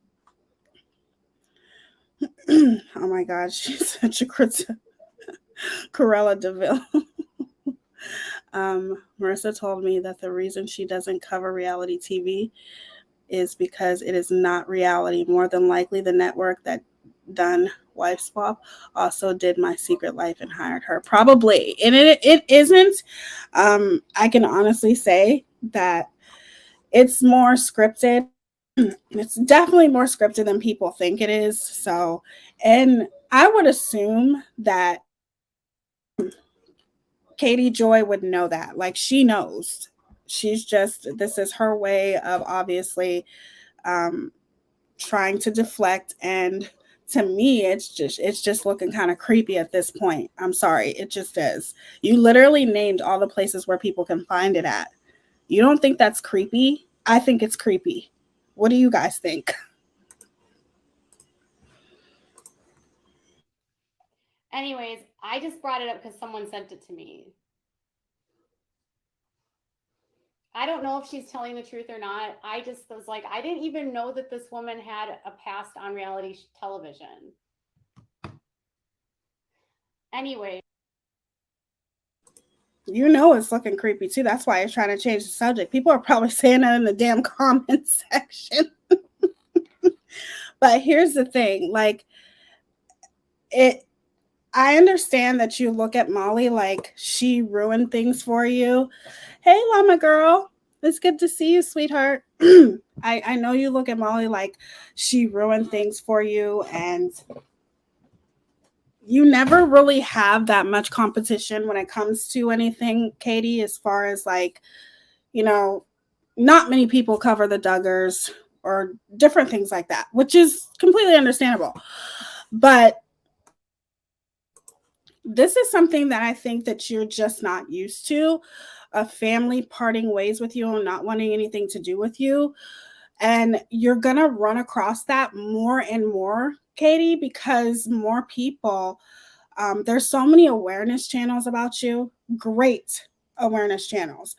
Speaker 2: Oh my God, she's such a Corella DeVille. Marissa told me that the reason she doesn't cover reality TV is because it is not reality. More than likely, the network that done Wife Swap also did My Secret Life and hired her. Probably. And it isn't. I can honestly say that it's more scripted. It's definitely more scripted than people think it is. So, and I would assume that Katie Joy would know that. Like, she knows. She's just, this is her way of obviously um, trying to deflect. And to me, it's just looking kind of creepy at this point. I'm sorry, it just is. You literally named all the places where people can find it at. You don't think that's creepy? I think it's creepy. What do you guys think?
Speaker 3: Anyways, I just brought it up because someone sent it to me. I don't know if she's telling the truth or not. I just was like, I didn't even know that this woman had a past on reality television. Anyway.
Speaker 2: You know it's looking creepy too. That's why you're trying to change the subject. People are probably saying that in the damn comment section. But here's the thing, like, I understand that you look at Molly like she ruined things for you. Hey, Llama girl, it's good to see you, sweetheart. I know you look at Molly like she ruined things for you, and you never really have that much competition when it comes to anything, Katie, as far as like, you know, not many people cover the Duggars or different things like that, which is completely understandable. But this is something that I think that you're just not used to, a family parting ways with you and not wanting anything to do with you. And you're going to run across that more and more, Katie, because more people, there's so many awareness channels about you, great awareness channels.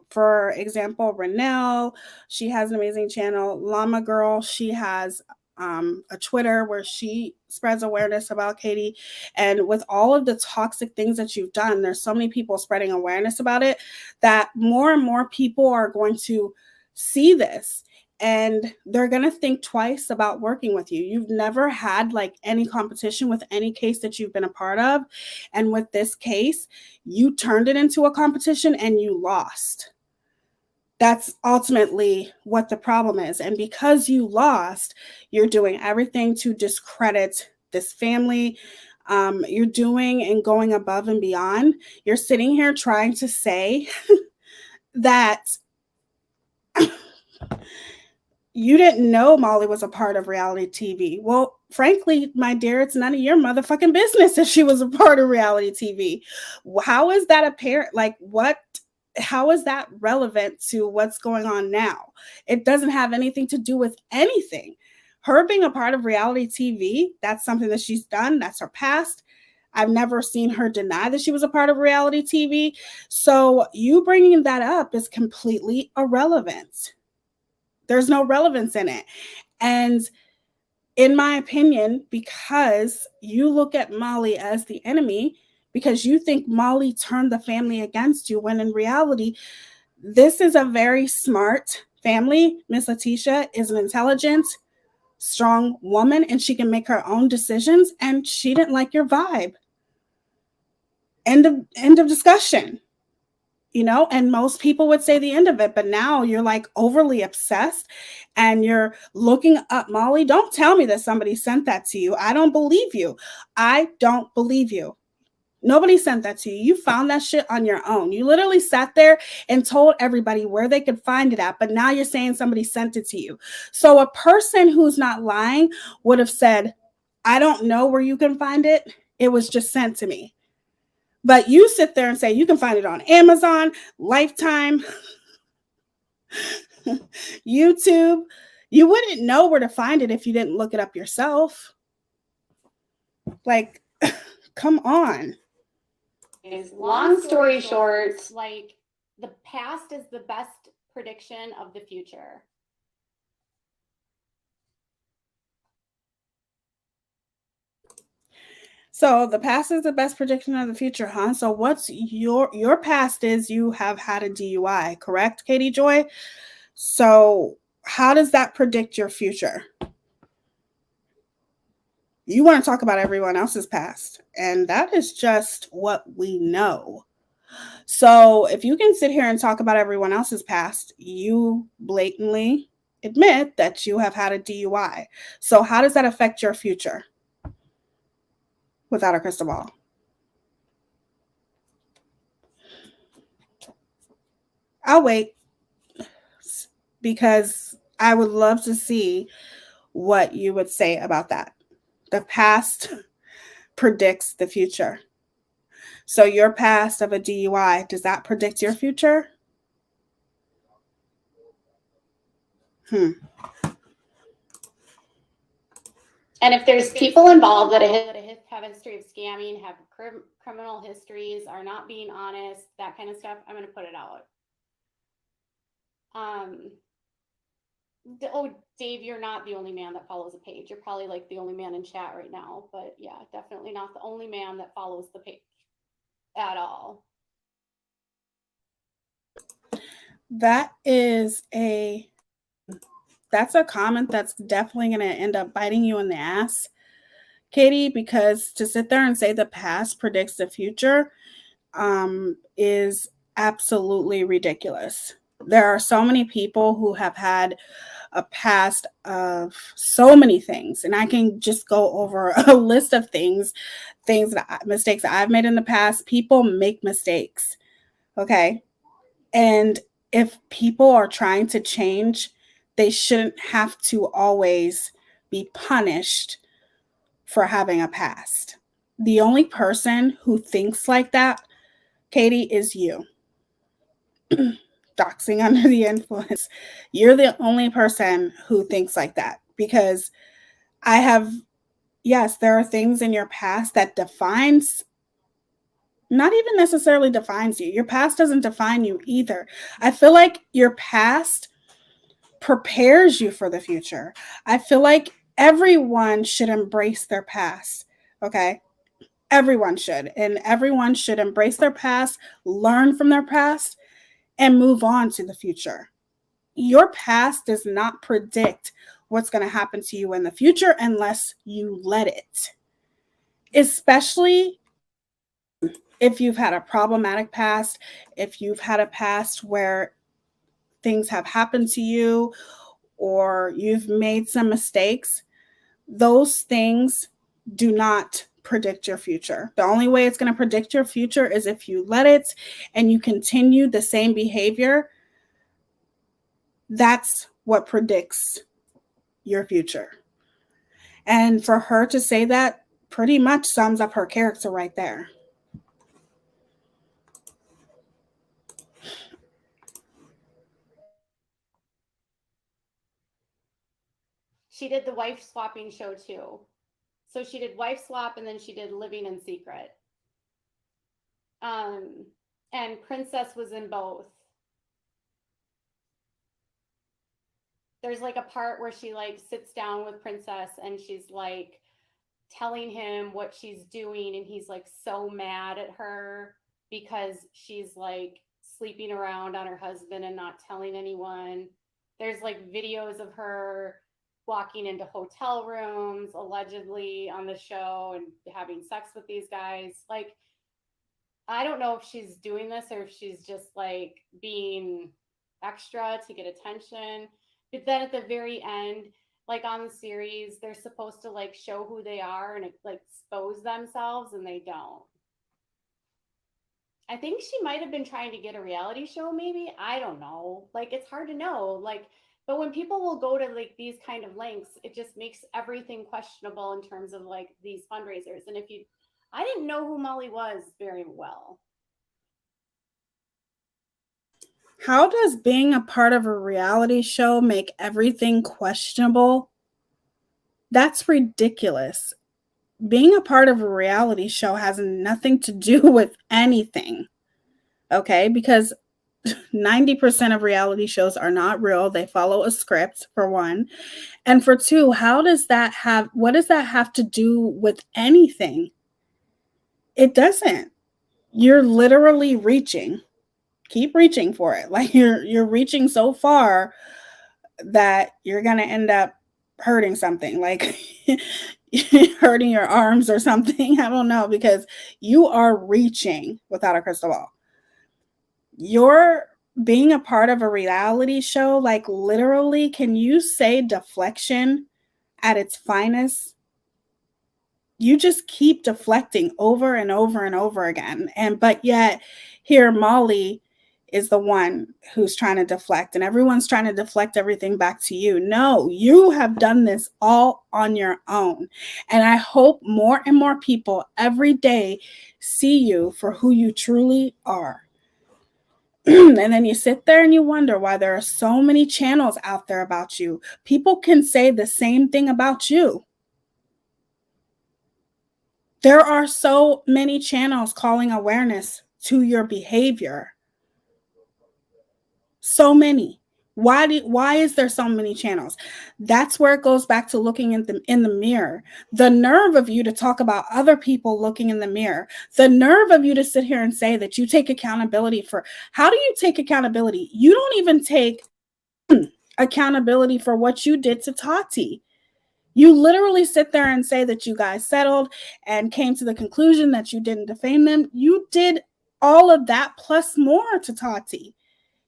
Speaker 2: For example, Renelle, she has an amazing channel. Llama Girl, she has a Twitter where she spreads awareness about Katie. And with all of the toxic things that you've done, there's so many people spreading awareness about it that more and more people are going to see this. And they're going to think twice about working with you. You've never had like any competition with any case that you've been a part of. And with this case, you turned it into a competition and you lost. That's ultimately what the problem is. And because you lost, you're doing everything to discredit this family. You're doing and going above and beyond. You're sitting here trying to say that you didn't know Molly was a part of reality TV. Well, frankly, my dear, it's none of your motherfucking business if she was a part of reality TV. How is that apparent? Like, what how is that relevant to what's going on now? It doesn't have anything to do with anything. Her being a part of reality TV, that's something that she's done. That's her past. I've never seen her deny that she was a part of reality TV. So you bringing that up is completely irrelevant. There's no relevance in it. And in my opinion, because you look at Molly as the enemy, because you think Molly turned the family against you, when in reality, this is a very smart family. Miss Letitia is an intelligent, strong woman, and she can make her own decisions, and she didn't like your vibe. End of discussion. And most people would say the end of it, but now you're like overly obsessed and you're looking up Molly. Don't tell me that somebody sent that to you. I don't believe you. I don't believe you. Nobody sent that to you. You found that shit on your own. You literally sat there and told everybody where they could find it at, but now you're saying somebody sent it to you. So a person who's not lying would have said, I don't know where you can find it. It was just sent to me. But you sit there and say you can find it on Amazon, Lifetime, YouTube. You wouldn't know where to find it if you didn't look it up yourself. Like, come on.
Speaker 3: Long story short, like, the past is the best prediction of the future.
Speaker 2: So the past is the best prediction of the future, huh? So what's your past is you have had a DUI, correct, Katie Joy? So how does that predict your future? You want to talk about everyone else's past, and that is just what we know. So if you can sit here and talk about everyone else's past, you blatantly admit that you have had a DUI. So how does that affect your future? Without a crystal ball. I'll wait because I would love to see what you would say about that. The past predicts the future. So your past of a DUI, does that predict your future?
Speaker 3: And if there's people involved that have a history of scamming, have criminal histories, are not being honest, that kind of stuff, I'm going to put it out. Oh, Dave, you're not the only man that follows a page. You're probably like the only man in chat right now, but yeah, definitely not the only man that follows the page at all.
Speaker 2: That's a comment that's definitely going to end up biting you in the ass, Katie, because to sit there and say the past predicts the future is absolutely ridiculous. There are so many people who have had a past of so many things, and I can just go over a list of mistakes that I've made in the past. People make mistakes, okay? And if people are trying to change, they shouldn't have to always be punished for having a past. The only person who thinks like that, Katie, is you. Doxing under the influence. You're the only person who thinks like that, because yes, there are things in your past that not even necessarily defines you. Your past doesn't define you either. I feel like your past prepares you for the future. I feel like everyone should embrace their past, okay? Everyone should. And everyone should embrace their past, learn from their past, and move on to the future. Your past does not predict what's going to happen to you in the future unless you let it. Especially if you've had a problematic past, if you've had a past where things have happened to you or you've made some mistakes, those things do not predict your future. The only way it's going to predict your future is if you let it and you continue the same behavior. That's what predicts your future. And for her to say that pretty much sums up her character right there.
Speaker 3: She did the wife swapping show too. So she did Wife Swap and then she did Living in Secret. And Princess was in both. There's like a part where she like sits down with Princess and she's like telling him what she's doing, and he's like so mad at her because she's like sleeping around on her husband and not telling anyone. There's like videos of her walking into hotel rooms allegedly on the show and having sex with these guys. Like, I don't know if she's doing this or if she's just like being extra to get attention. But then at the very end, like on the series, they're supposed to like show who they are and like expose themselves, and they don't. I think she might have been trying to get a reality show, maybe. I don't know. Like, it's hard to know. Like, but when people will go to like these kind of lengths, it just makes everything questionable in terms of like these fundraisers. And if you, I didn't know who Molly was very well.
Speaker 2: How does being a part of a reality show make everything questionable? That's ridiculous. Being a part of a reality show has nothing to do with anything. Okay? Because 90% of reality shows are not real. They follow a script, for one. And for two, what does that have to do with anything? It doesn't. You're literally reaching. Keep reaching for it. Like you're reaching so far that you're going to end up hurting something, like hurting your arms or something. I don't know, because you are reaching without a crystal ball. You're being a part of a reality show, like literally, can you say deflection at its finest? You just keep deflecting over and over and over again. But yet here Molly is the one who's trying to deflect, and everyone's trying to deflect everything back to you. No, you have done this all on your own. And I hope more and more people every day see you for who you truly are. And then you sit there and you wonder why there are so many channels out there about you. People can say the same thing about you. There are so many channels calling awareness to your behavior. So many. Why is there so many channels? That's where it goes back to looking in the mirror. The nerve of you to talk about other people looking in the mirror. The nerve of you to sit here and say that you take accountability for. How do you take accountability? You don't even take accountability for what you did to Tati. You literally sit there and say that you guys settled and came to the conclusion that you didn't defame them. You did all of that plus more to Tati.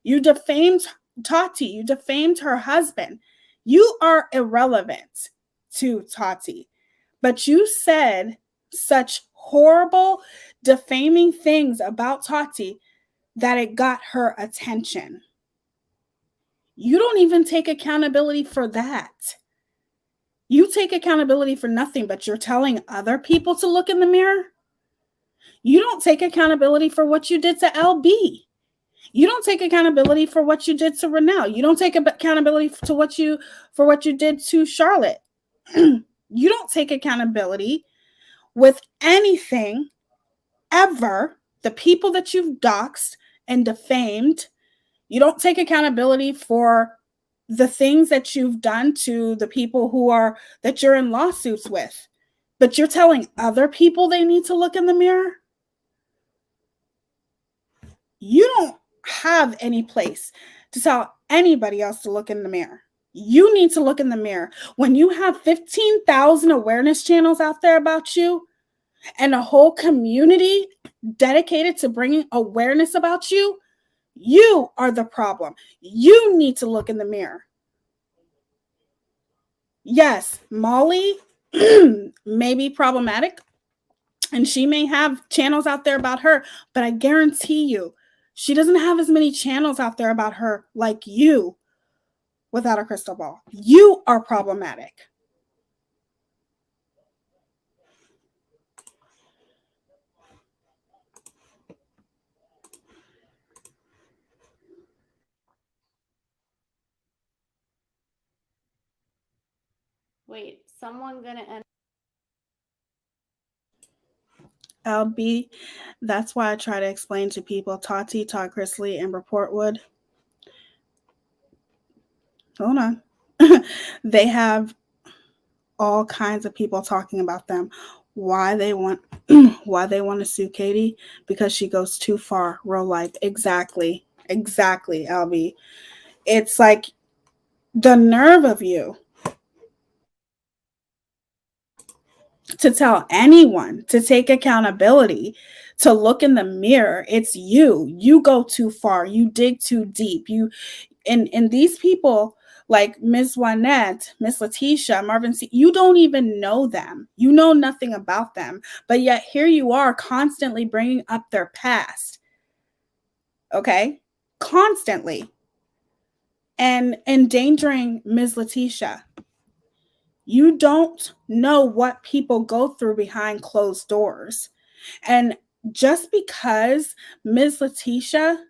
Speaker 2: You defamed Tati. You defamed her husband. You are irrelevant to Tati. But you said such horrible, defaming things about Tati that it got her attention. You don't even take accountability for that. You take accountability for nothing, but you're telling other people to look in the mirror. You don't take accountability for what you did to LB. You don't take accountability for what you did to Renelle. You don't take accountability for what you did to Charlotte. You don't take accountability with anything ever. The people that you've doxed and defamed, you don't take accountability for the things that you've done to the people that you're in lawsuits with. But you're telling other people they need to look in the mirror. You don't have any place to tell anybody else to look in the mirror. You need to look in the mirror. When you have 15,000 awareness channels out there about you and a whole community dedicated to bringing awareness about you, you are the problem. You need to look in the mirror. Yes, Molly may be problematic and she may have channels out there about her, but I guarantee you, she doesn't have as many channels out there about her like you without a crystal ball. You are problematic.
Speaker 3: Wait, someone gonna end?
Speaker 2: LB, that's why I try to explain to people Tati, Todd Chrisley, and Portwood. Hold on. They have all kinds of people talking about them. Why they want to sue Katie? Because she goes too far, real life. Exactly, LB. It's like the nerve of you to tell anyone to take accountability, to look in the mirror. It's you go too far, you dig too deep, you and these people like Miss Juanette, Miss Letitia, Marvin C, you don't even know them, you know nothing about them, but yet here you are constantly bringing up their past, okay, constantly, and endangering Ms. Letitia. You don't know what people go through behind closed doors. And just because Ms. Letitia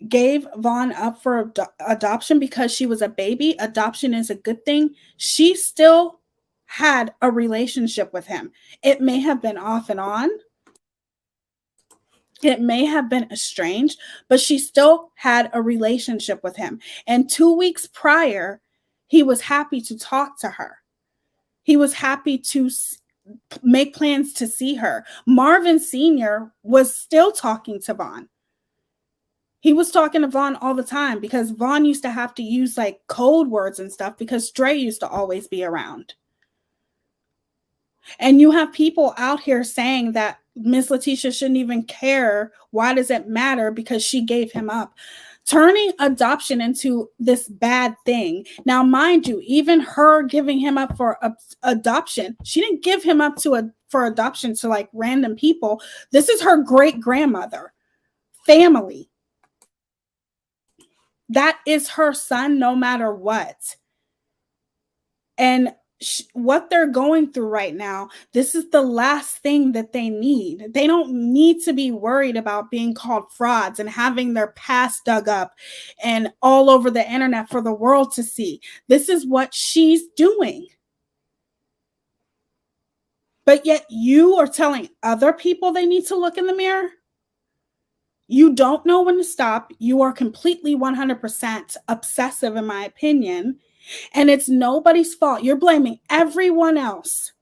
Speaker 2: gave Vaughn up for adoption because she was a baby, adoption is a good thing, she still had a relationship with him. It may have been off and on, it may have been estranged, but she still had a relationship with him. And 2 weeks prior, he was happy to talk to her. He was happy to make plans to see her. Marvin Sr. was still talking to Vaughn. He was talking to Vaughn all the time because Vaughn used to have to use like code words and stuff because Dre used to always be around. And you have people out here saying that Miss Letitia shouldn't even care. Why does it matter? Because she gave him up. Turning adoption into this bad thing. Now, mind you, even her giving him up for adoption, she didn't give him up for adoption to like random people. This is her great grandmother, family. That is her son, no matter what. And what they're going through right now, this is the last thing that they need. They don't need to be worried about being called frauds and having their past dug up and all over the internet for the world to see. This is what she's doing. But yet you are telling other people they need to look in the mirror. You don't know when to stop. You are completely 100% obsessive, in my opinion. And it's nobody's fault. You're blaming everyone else.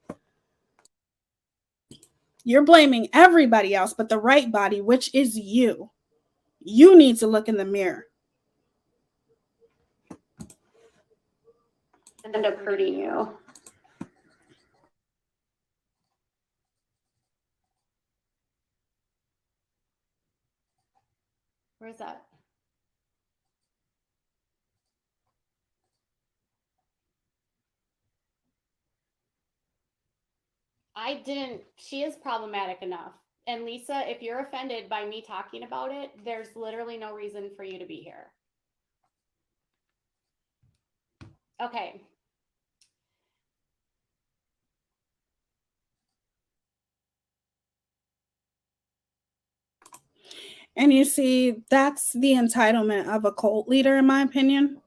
Speaker 2: You're blaming everybody else but the right body, which is you. You need to look in the mirror.
Speaker 3: End up hurting you. Where's that? She is problematic enough. And Lisa, if you're offended by me talking about it, there's literally no reason for you to be here. Okay.
Speaker 2: And you see, that's the entitlement of a cult leader, in my opinion.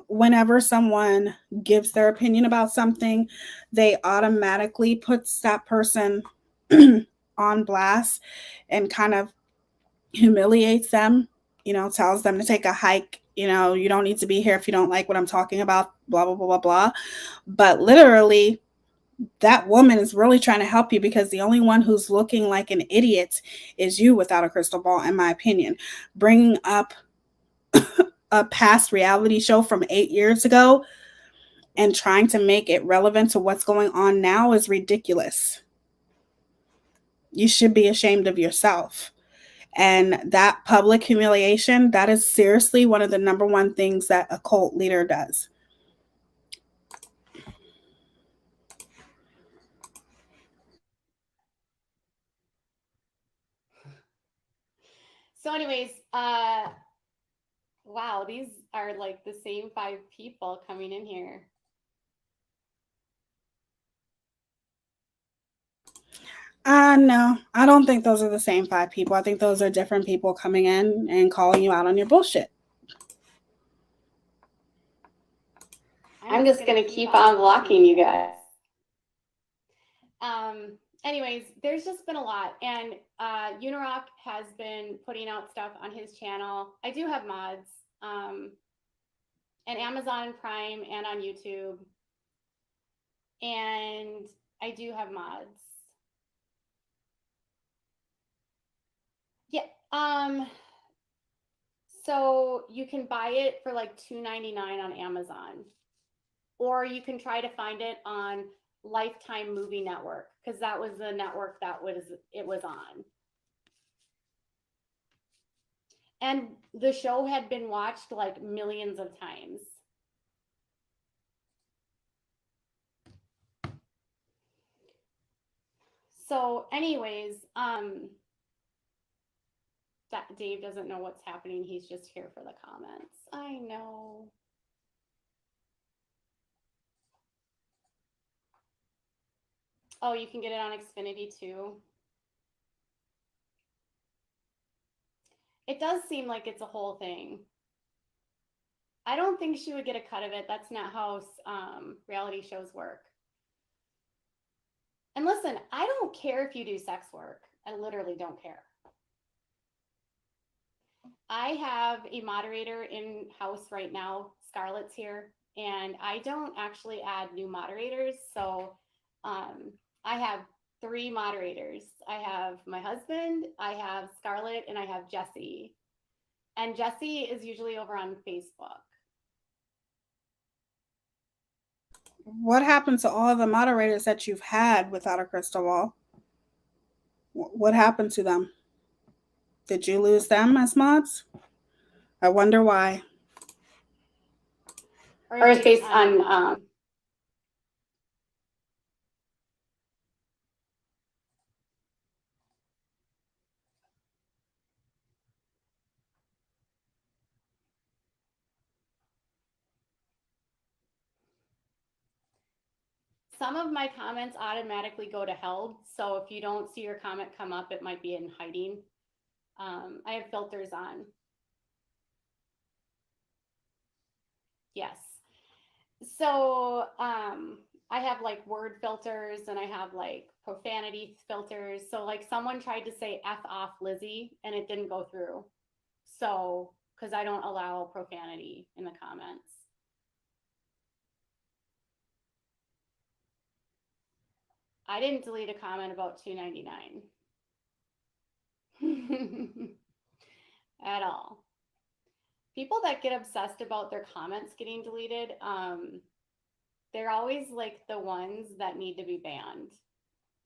Speaker 2: Whenever someone gives their opinion about something, they automatically puts that person on blast and kind of humiliates them, tells them to take a hike, you don't need to be here if you don't like what I'm talking about, blah, blah, blah, blah, blah. But literally, that woman is really trying to help you because the only one who's looking like an idiot is you without a crystal ball, in my opinion. Bringing up a past reality show from 8 years ago and trying to make it relevant to what's going on now is ridiculous. You should be ashamed of yourself. And that public humiliation, that is seriously one of the number one things that a cult leader does.
Speaker 3: So anyways, wow, these are like the same 5 people coming in here.
Speaker 2: No, I don't think those are the same 5 people. I think those are different people coming in and calling you out on your bullshit.
Speaker 3: I'm just going to keep on blocking you guys. Anyways, there's just been a lot. And Unirock has been putting out stuff on his channel. I do have mods. And Amazon Prime and on YouTube. And I do have mods. Yeah. So you can buy it for like $2.99 on Amazon. Or you can try to find it on Lifetime Movie Network, because that was the network that it was on. And the show had been watched like millions of times. So anyways, that Dave doesn't know what's happening. He's just here for the comments. I know. Oh, you can get it on Xfinity too. It does seem like it's a whole thing. I don't think she would get a cut of it. That's not how reality shows work. And listen, I don't care if you do sex work. I literally don't care. I have a moderator in house right now. Scarlett's here, and I don't actually add new moderators. So I have 3 moderators. I have my husband, I have Scarlett, and I have Jesse. And Jesse is usually over on Facebook.
Speaker 2: What happened to all the moderators that you've had without a crystal ball? What happened to them? Did you lose them as mods? I wonder why.
Speaker 3: Or it's based on some of my comments automatically go to held. So if you don't see your comment come up, it might be in hiding. I have filters on. Yes. So I have like word filters and I have like profanity filters. So like someone tried to say F off Lizzie and it didn't go through. So, because I don't allow profanity in the comments. I didn't delete a comment about $2.99 at all. People that get obsessed about their comments getting deleted, they're always like the ones that need to be banned.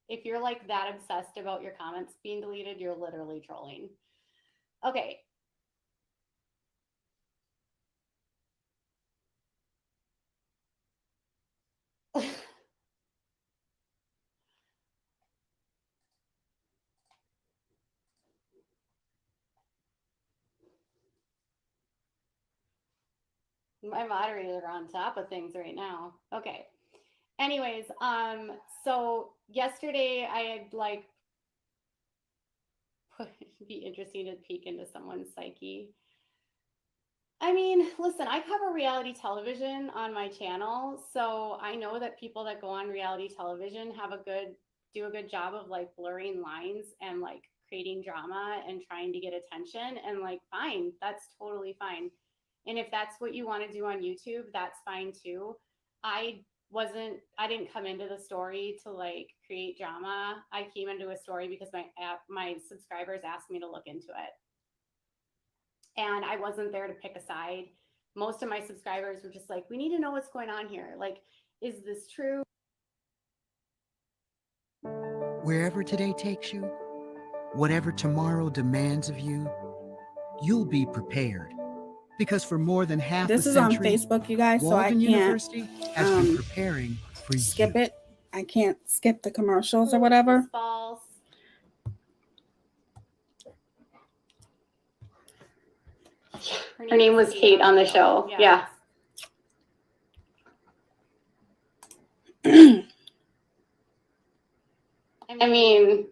Speaker 3: If you're like that obsessed about your comments being deleted, you're literally trolling. Okay. My moderators are on top of things right now. Okay. Anyways, so yesterday I had like it'd be interesting to peek into someone's psyche. I mean, listen, I cover reality television on my channel, so I know that people that go on reality television do a good job of like blurring lines and like creating drama and trying to get attention, and like fine, that's totally fine. And if that's what you want to do on YouTube, that's fine too. I didn't come into the story to like create drama. I came into a story because my subscribers asked me to look into it. And I wasn't there to pick a side. Most of my subscribers were just like, we need to know what's going on here. Like, is this true?
Speaker 6: Wherever today takes you, whatever tomorrow demands of you, you'll be prepared. Because for more than half
Speaker 2: This
Speaker 6: a
Speaker 2: is on
Speaker 6: century,
Speaker 2: Facebook, you guys, so I
Speaker 6: Walden
Speaker 2: can't
Speaker 6: University has been preparing for
Speaker 2: skip
Speaker 6: you.
Speaker 2: it. I can't skip the commercials or whatever.
Speaker 3: False. Her name was Kate on the show. Yeah. I mean,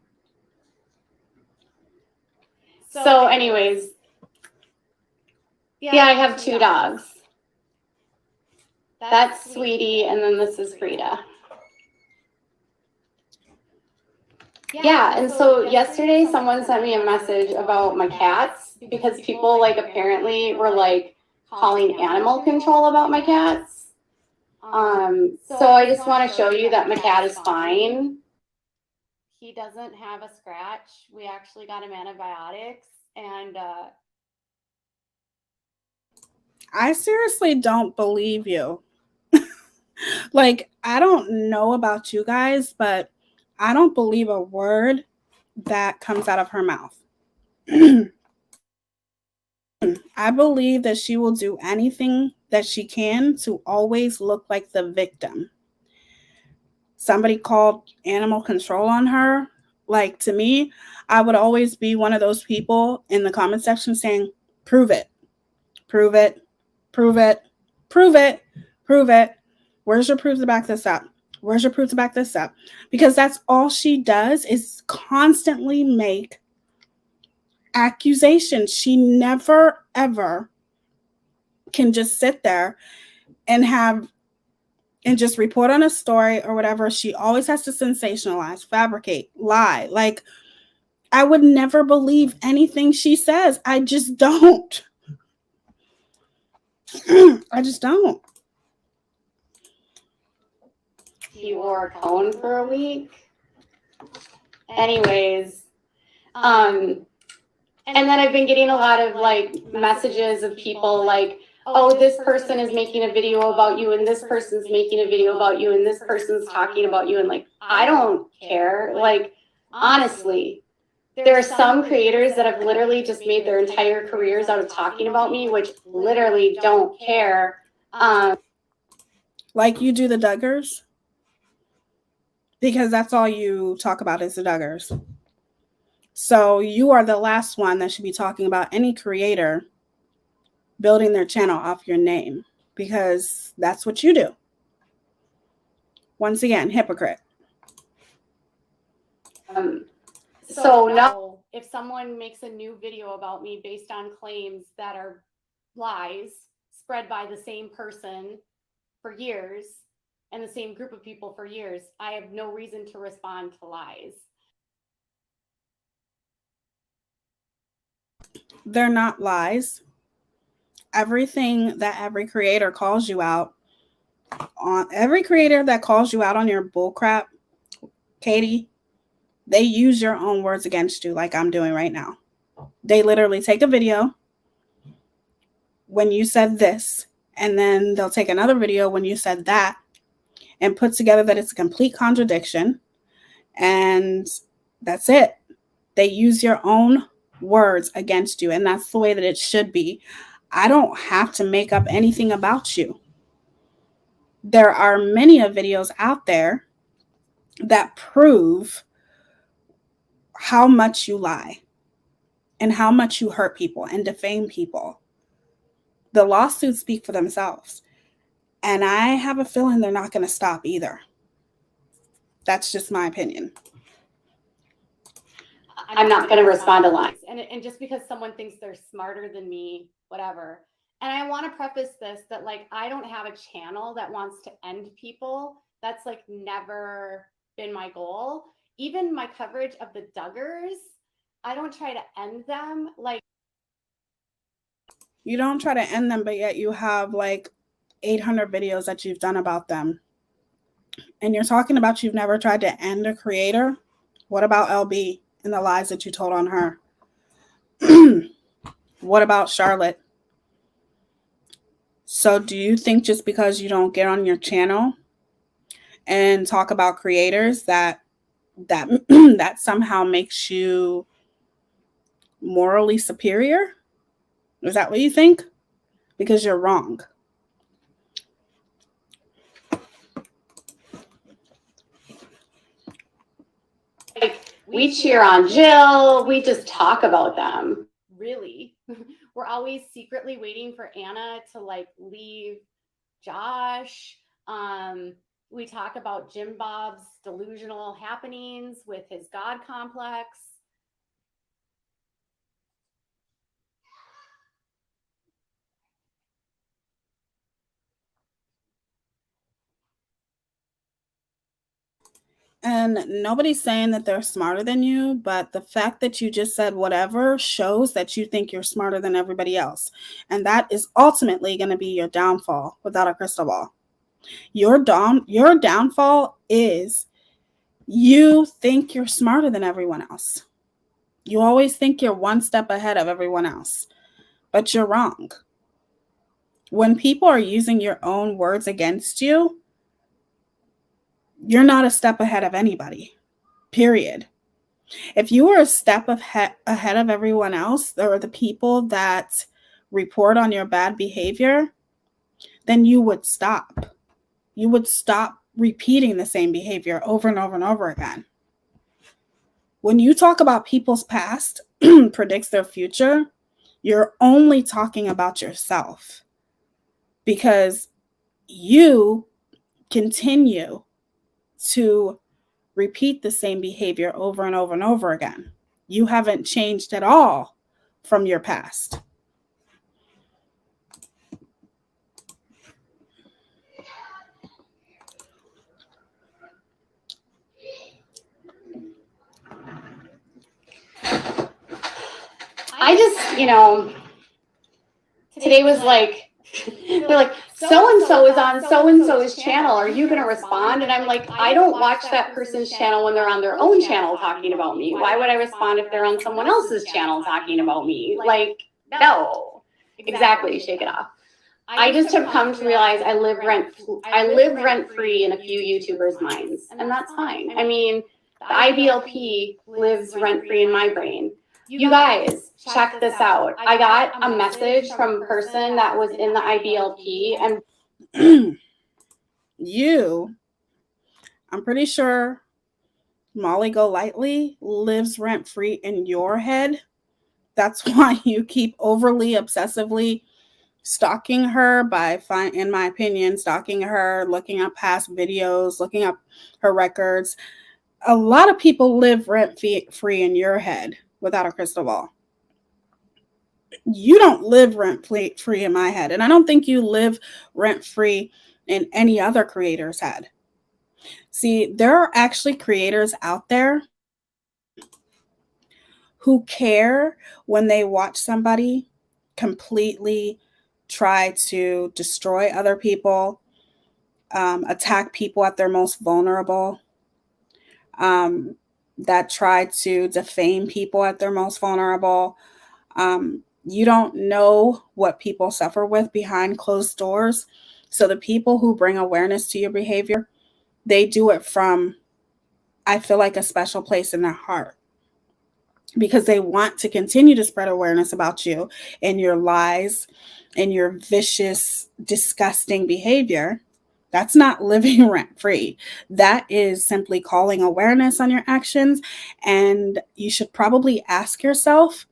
Speaker 3: so anyways, yeah, I have 2 dogs. That's Sweetie, and then this is Frida. Yeah, and so yesterday someone sent me a message about my cats because people like apparently were like calling animal control about my cats. So I just want to show you that my cat is fine. He doesn't have a scratch. We actually got him antibiotics, and
Speaker 2: I seriously don't believe you. Like, I don't know about you guys, but I don't believe a word that comes out of her mouth. I believe that she will do anything that she can to always look like the victim. Somebody called animal control on her. Like, to me, I would always be one of those people in the comment section saying, prove it, prove it, prove it, prove it, prove it. Where's your proof to back this up? Where's your proof to back this up? Because that's all she does is constantly make accusations. She never, ever can just sit there and just report on a story or whatever. She always has to sensationalize, fabricate, lie. Like, I would never believe anything she says. I just don't. I just don't.
Speaker 3: he wore a cone for a week. Anyways, and then I've been getting a lot of like messages of people like, oh, this person is making a video about you, and this person's making a video about you, and this person's talking about you, and like, I don't care. Like, honestly, there are some creators that have literally just made their entire careers out of talking about me, which literally don't care.
Speaker 2: Like you do the Duggars, because that's all you talk about is the Duggars. So you are the last one that should be talking about any creator building their channel off your name, because that's what you do. Once again, hypocrite.
Speaker 3: So now, if someone makes a new video about me based on claims that are lies spread by the same person for years and the same group of people for years, I have no reason to respond to lies.
Speaker 2: They're not lies. Everything that every creator calls you out on, every creator that calls you out on your bullcrap, Katie, they use your own words against you, like I'm doing right now. They literally take a video when you said this, and then they'll take another video when you said that, and put together that it's a complete contradiction. And that's it. They use your own words against you, and that's the way that it should be. I don't have to make up anything about you. There are many of videos out there that prove how much you lie and how much you hurt people and defame people. The lawsuits speak for themselves. And I have a feeling they're not going to stop either. That's just my opinion.
Speaker 3: I'm not going to respond to lies. And just because someone thinks they're smarter than me, whatever. And I want to preface this that, like, I don't have a channel that wants to end people. That's like never been my goal. Even my coverage of the Duggars, I don't try to end them. Like,
Speaker 2: you don't try to end them, but yet you have like 800 videos that you've done about them. And you're talking about you've never tried to end a creator. What about LB and the lies that you told on her? What about Charlotte? So do you think just because you don't get on your channel and talk about creators that that somehow makes you morally superior? Is that what you think? Because you're wrong.
Speaker 3: we cheer on Jill. We just talk about them. Really? We're always secretly waiting for Anna to like leave Josh. We talk about Jim Bob's delusional happenings with his God complex.
Speaker 2: And nobody's saying that they're smarter than you, but the fact that you just said whatever shows that you think you're smarter than everybody else. And that is ultimately going to be your downfall without a crystal ball. Your downfall is you think you're smarter than everyone else. You always think you're one step ahead of everyone else, but you're wrong. When people are using your own words against you, you're not a step ahead of anybody, period. If you were a step ahead of everyone else or the people that report on your bad behavior, then you would stop. You would stop repeating the same behavior over and over and over again. When you talk about people's past predicts their future, you're only talking about yourself because you continue to repeat the same behavior over and over and over again. You haven't changed at all from your past.
Speaker 3: I just, today was like, they're like, so and so is on so and so's channel. Are you going to respond? And I'm like, I don't watch that person's channel when they're on their own channel talking about me. Why would I respond if they're on someone else's channel talking about me? Like, no. Exactly. Shake it off. I just have come to realize I live rent free in a few YouTubers' minds, and that's fine. I mean, the IBLP lives rent free in my brain. You guys, check this out. I got a message from a person that was in the IBLP, and
Speaker 2: I'm pretty sure Molly Golightly lives rent free in your head. That's why you keep overly obsessively stalking her in my opinion, stalking her, looking up past videos, looking up her records. A lot of people live rent free in your head without a crystal ball. You don't live rent free in my head, and I don't think you live rent free in any other creator's head. See, there are actually creators out there who care when they watch somebody completely try to destroy other people, attack people at their most vulnerable, that try to defame people at their most vulnerable. You don't know what people suffer with behind closed doors. So the people who bring awareness to your behavior, they do it from, I feel like, a special place in their heart, because they want to continue to spread awareness about you and your lies and your vicious, disgusting behavior. That's not living rent free. That is simply calling awareness on your actions. And you should probably ask yourself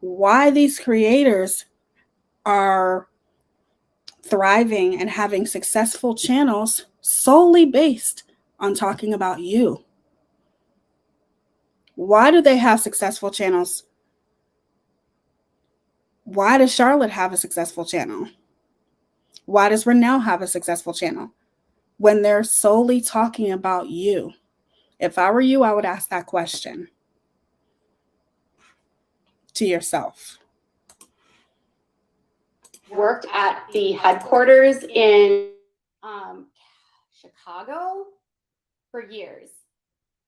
Speaker 2: why these creators are thriving and having successful channels solely based on talking about you. Why do they have successful channels? Why does Charlotte have a successful channel? Why does Renelle have a successful channel? When they're solely talking about you. If I were you, I would ask that question to yourself.
Speaker 3: worked at the headquarters in Chicago for years.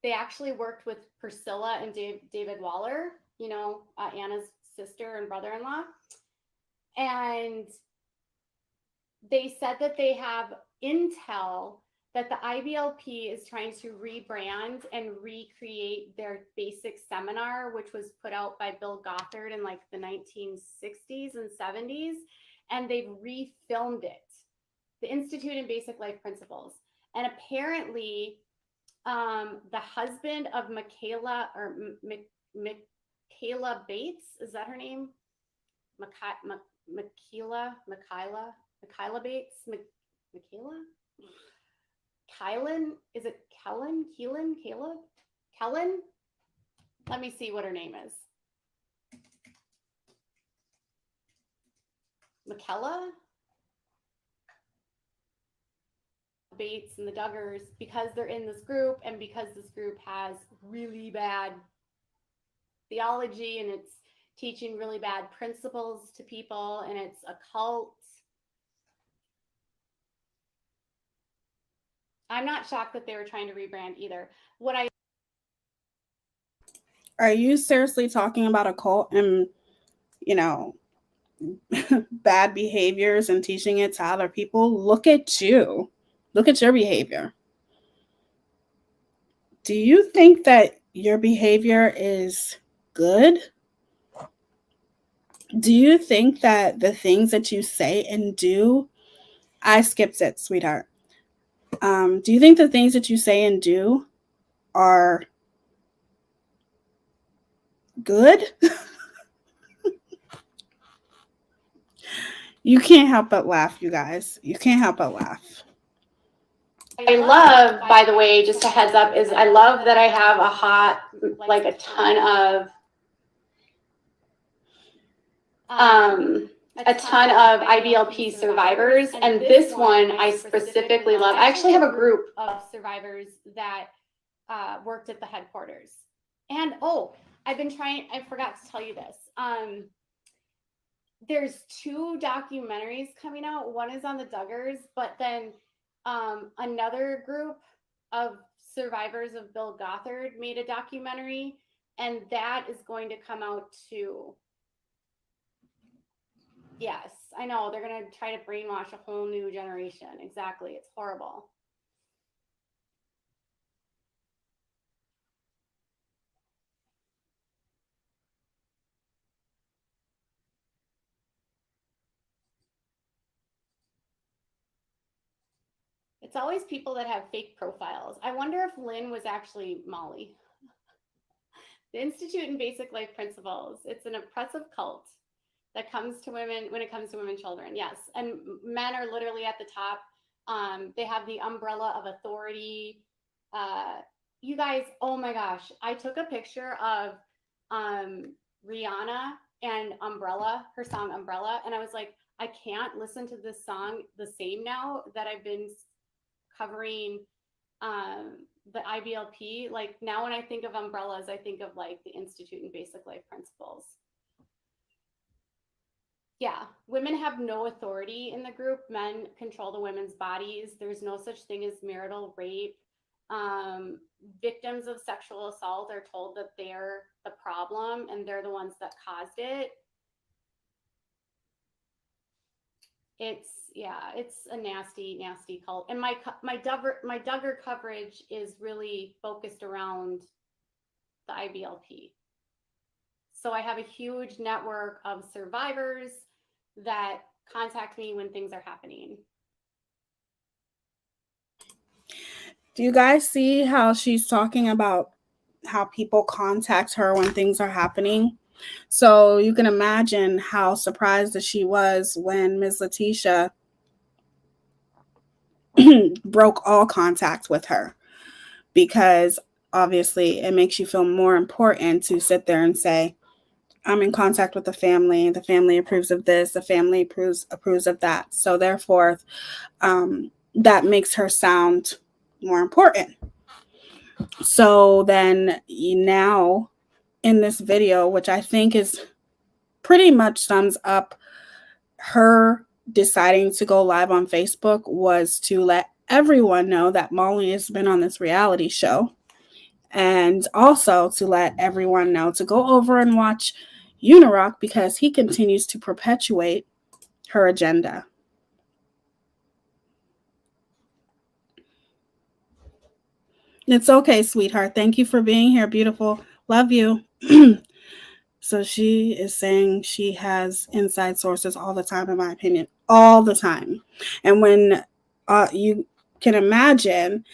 Speaker 3: They actually worked with Priscilla and David Waller, Anna's sister and brother-in-law. And they said that they have intel that the IBLP is trying to rebrand and recreate their basic seminar, which was put out by Bill Gothard in like the 1960s and 70s. And they've refilmed it, the Institute in Basic Life Principles. And apparently, the husband of Michaela Bates, is that her name? Michaela Bates? Michaela? Kylan? Is it Kellen? Caleb? Kellen? Let me see what her name is. Michaela? Bates and the Duggars because they're in this group and because this group has really bad theology and it's teaching really bad principles to people and it's a cult. I'm not shocked that they were trying to rebrand either.
Speaker 2: Are you seriously talking about a cult and, you know, bad behaviors and teaching it to other people? Look at you. Look at your behavior. Do you think that your behavior is good? Do you think that the things that you say and do, I skipped it, sweetheart. Do you think the things that you say and do are good? You can't help but laugh, you guys. You can't help but laugh.
Speaker 3: I love, by the way, just a heads up, is I love that I have a ton of IBLP survivors. And this one I specifically love. I actually have a group of survivors that worked at the headquarters. And I forgot to tell you this. There's 2 documentaries coming out. One is on the Duggars, but then another group of survivors of Bill Gothard made a documentary, and that is going to come out too. Yes, I know. They're going to try to brainwash a whole new generation. Exactly. It's horrible. It's always people that have fake profiles. I wonder if Lynn was actually Molly. The Institute in Basic Life Principles. It's an oppressive cult that comes to women when it comes to women, children. Yes. And men are literally at the top. They have the umbrella of authority. You guys, oh my gosh. I took a picture of Rihanna and Umbrella, her song Umbrella. And I was like, I can't listen to this song the same now that I've been covering the IBLP. Like now when I think of umbrellas, I think of like the Institute in Basic Life Principles. Yeah, women have no authority in the group. Men control the women's bodies. There's no such thing as marital rape. Victims of sexual assault are told that they're the problem and they're the ones that caused it. It's a nasty, nasty cult. And my Duggar coverage is really focused around the IBLP. So I have a huge network of survivors that contact me when things are happening.
Speaker 2: Do you guys see how she's talking about how people contact her when things are happening? So you can imagine how surprised that she was when Ms. Letitia broke all contact with her, because obviously it makes you feel more important to sit there and say, I'm in contact with the family approves of this, the family approves of that. So therefore, that makes her sound more important. So then now in this video, which I think is pretty much sums up her deciding to go live on Facebook, was to let everyone know that Molly has been on this reality show, and also to let everyone know to go over and watch Unirock because he continues to perpetuate her agenda. It's okay, sweetheart. Thank you for being here, beautiful. Love you. So she is saying she has inside sources all the time, in my opinion, all the time. And when you can imagine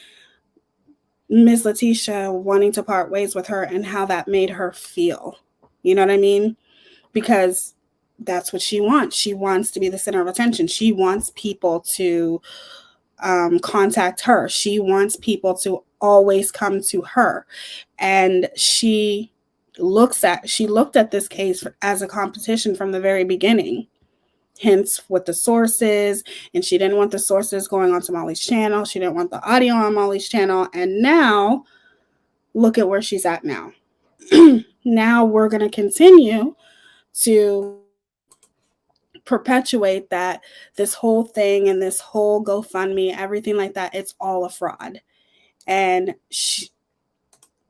Speaker 2: Miss Letitia wanting to part ways with her and how that made her feel. You know what I mean? Because that's what she wants. She wants to be the center of attention. She wants people to contact her. She wants people to always come to her. And she looked at this case as a competition from the very beginning. hints with the sources, and she didn't want the sources going onto Molly's channel. She didn't want the audio on Molly's channel. And now, look at where she's at now. Now we're going to continue to perpetuate that this whole thing and this whole GoFundMe, everything like that, it's all a fraud. And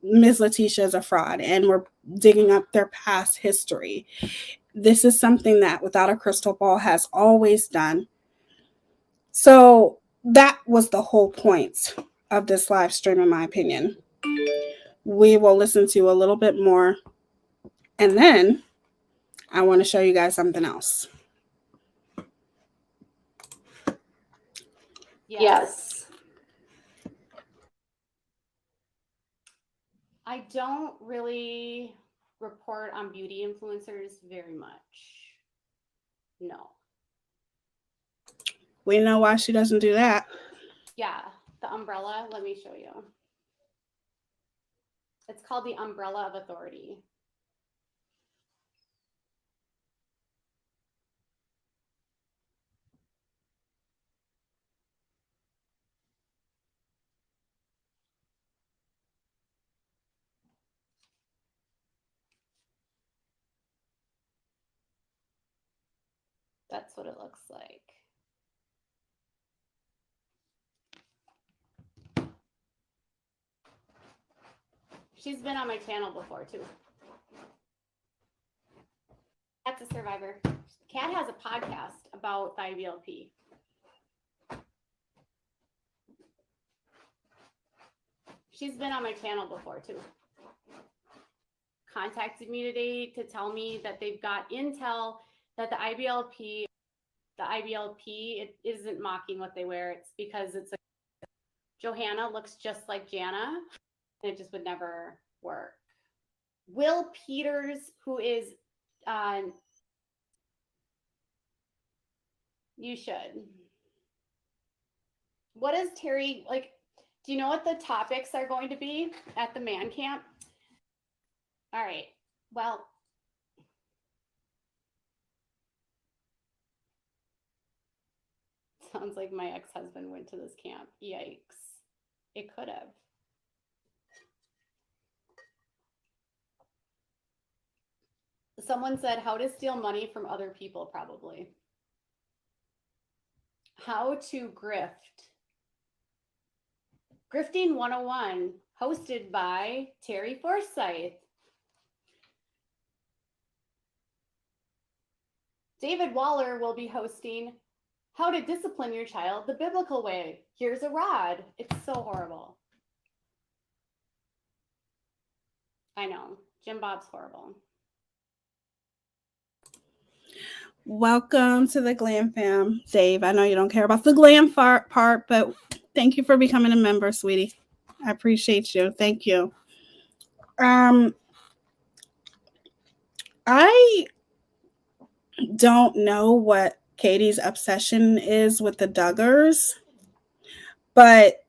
Speaker 2: Ms. Letitia is a fraud, and we're digging up their past history. This is something that Without a Crystal Ball has always done. So that was the whole point of this live stream, in my opinion. We will listen to a little bit more, and then I want to show you guys something else.
Speaker 3: Yes. I don't really report on beauty influencers very much. No.
Speaker 2: We know why she doesn't do that.
Speaker 3: Yeah, the umbrella, let me show you. It's called the umbrella of authority. That's what it looks like. She's been on my channel before too. Cat's a survivor. Cat has a podcast about the IBLP. She's been on my channel before too. Contacted me today to tell me that they've got intel that the IBLP, it isn't mocking what they wear. It's because it's Johanna looks just like Jana. It just would never work. Will Peters, who is, you should. What is Terry, like, do you know what the topics are going to be at the man camp? All right, well, sounds like my ex-husband went to this camp. Yikes. It could have. Someone said how to steal money from other people, probably. How to grift. Grifting 101, hosted by Terry Forsyth. David Waller will be hosting How to Discipline Your Child the Biblical Way. Here's a rod. It's so horrible. I know. Jim Bob's horrible.
Speaker 2: Welcome to the Glam Fam. Dave, I know you don't care about the glam part, but thank you for becoming a member, sweetie. I appreciate you. Thank you. I don't know what Katie's obsession is with the Duggars, but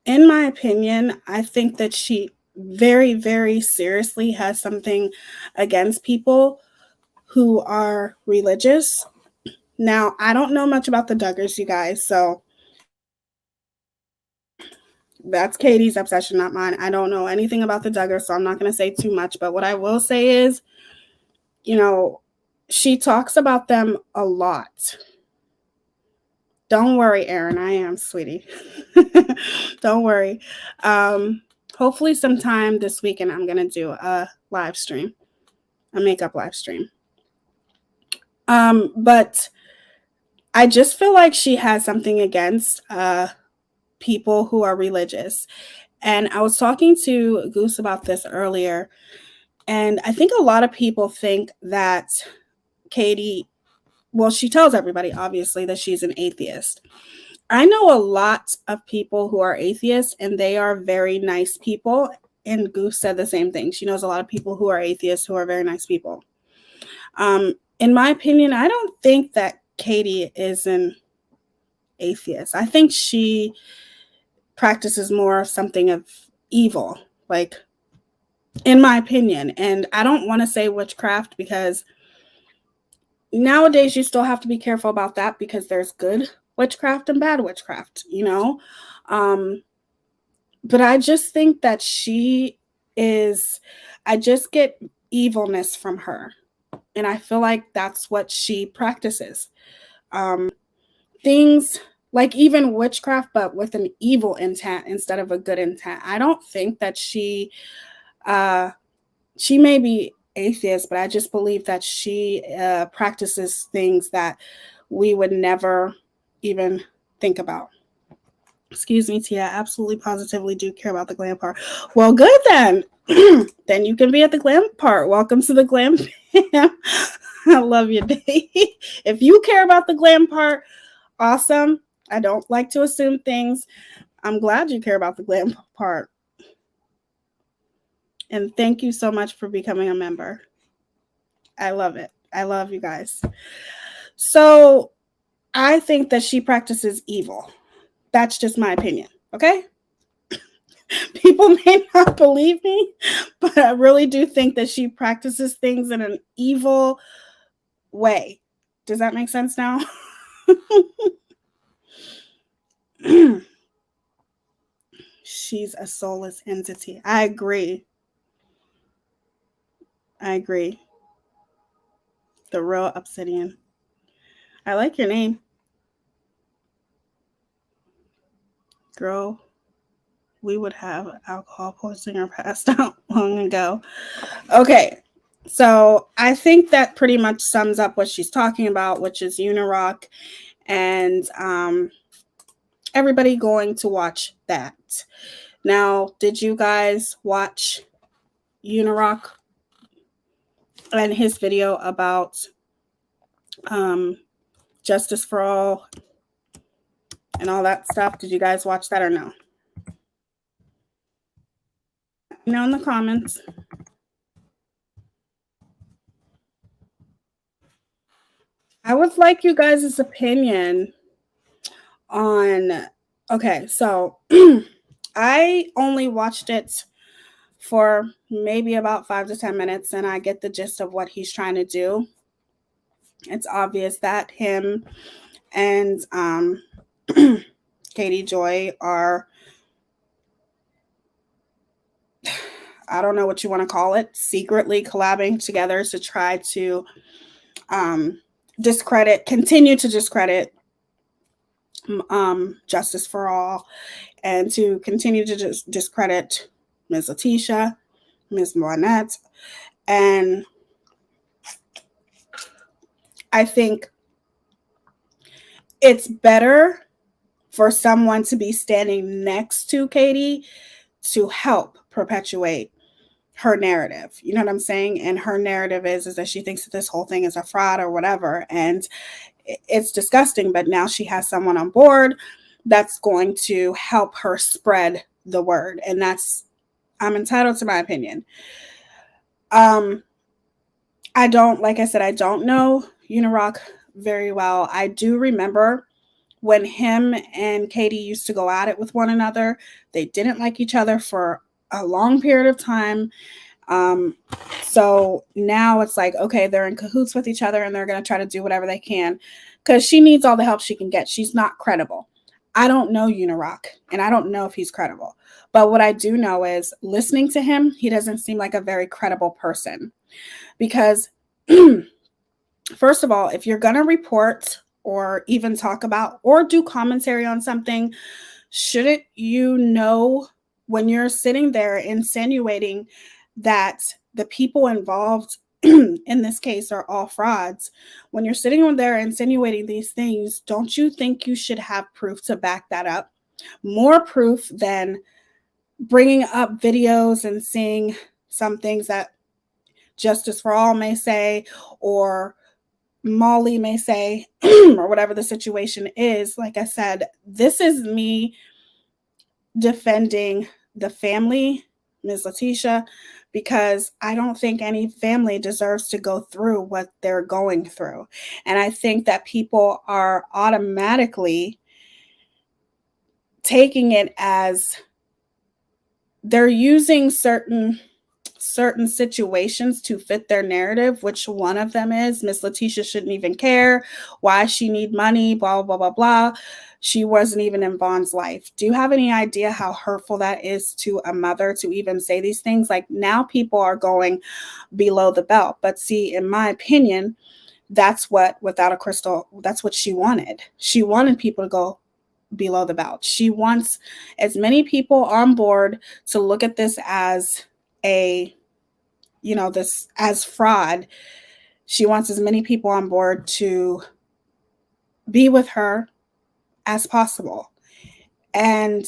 Speaker 2: in my opinion, I think that she very, very seriously has something against people who are religious. Now, I don't know much about the Duggars, you guys, so that's Katie's obsession, not mine. I don't know anything about the Duggars, so I'm not going to say too much. But what I will say is, she talks about them a lot. Don't worry, Erin. I am, sweetie. Don't worry. Hopefully sometime this weekend, I'm going to do a live stream, a makeup live stream. But I just feel like she has something against people who are religious. And I was talking to Goose about this earlier. And I think a lot of people think that Katie, well, she tells everybody, obviously, that she's an atheist. I know a lot of people who are atheists, and they are very nice people. And Goose said the same thing. She knows a lot of people who are atheists who are very nice people. In my opinion, I don't think that Katie is an atheist. I think she practices more of something of evil, like, in my opinion. And I don't want to say witchcraft because nowadays you still have to be careful about that because there's good witchcraft and bad witchcraft, you know. But I just think that I just get evilness from her. And I feel like that's what she practices. Things like even witchcraft, but with an evil intent instead of a good intent. I don't think that she may be atheist, but I just believe that she practices things that we would never even think about. Excuse me, Tia. I absolutely positively do care about the glam part. Well, good then. Then you can be at the glam part. Welcome to the glam fam. I love you, Dave. If you care about the glam part, awesome. I don't like to assume things. I'm glad you care about the glam part. And thank you so much for becoming a member. I love it. I love you guys. So I think that she practices evil. That's just my opinion. Okay? People may not believe me, but I really do think that she practices things in an evil way. Does that make sense now? She's a soulless entity. I agree. The real obsidian. I like your name. Girl, we would have alcohol poisoning or passed out long ago. Okay, so I think that pretty much sums up what she's talking about, which is Unirock, and everybody going to watch that. Now, did you guys watch Unirock and his video about justice for all and all that stuff? Did you guys watch that or no? You know, in the comments. I would like you guys' opinion on, okay, so I only watched it for maybe about 5 to 10 minutes and I get the gist of what he's trying to do. It's obvious that him and Katie Joy are, I don't know what you want to call it, secretly collabing together to try to continue to discredit Justice for All and to continue to discredit Ms. Letitia, Ms. Moinette. And I think it's better for someone to be standing next to Katie to help perpetuate her narrative. You know what I'm saying? And her narrative is that she thinks that this whole thing is a fraud or whatever. And it's disgusting, but now she has someone on board that's going to help her spread the word. And I'm entitled to my opinion. Like I said, I don't know Unirock very well. I do remember when him and Katie used to go at it with one another. They didn't like each other for a long period of time. So now it's like, okay, they're in cahoots with each other and they're going to try to do whatever they can because she needs all the help she can get. She's not credible. I don't know Unirock and I don't know if he's credible. But what I do know is listening to him, he doesn't seem like a very credible person because first of all, if you're going to report or even talk about or do commentary on something, shouldn't you know when you're sitting there insinuating that the people involved in this case are all frauds? When you're sitting there insinuating these things, don't you think you should have proof to back that up? More proof than bringing up videos and seeing some things that Justice for All may say or Molly may say or whatever the situation is. Like I said, this is me defending the family, Ms. Letitia, because I don't think any family deserves to go through what they're going through. And I think that people are automatically taking it as they're using certain certain situations to fit their narrative, which one of them is Miss Letitia shouldn't even care, why she need money, blah, blah, blah, blah. She wasn't even in Vaughn's life. Do you have any idea how hurtful that is to a mother to even say these things? Like, now people are going below the belt. But see, in my opinion, that's what Without a Crystal, that's what she wanted. She wanted people to go below the belt. She wants as many people on board to look at this as this as fraud. She wants as many people on board to be with her as possible. And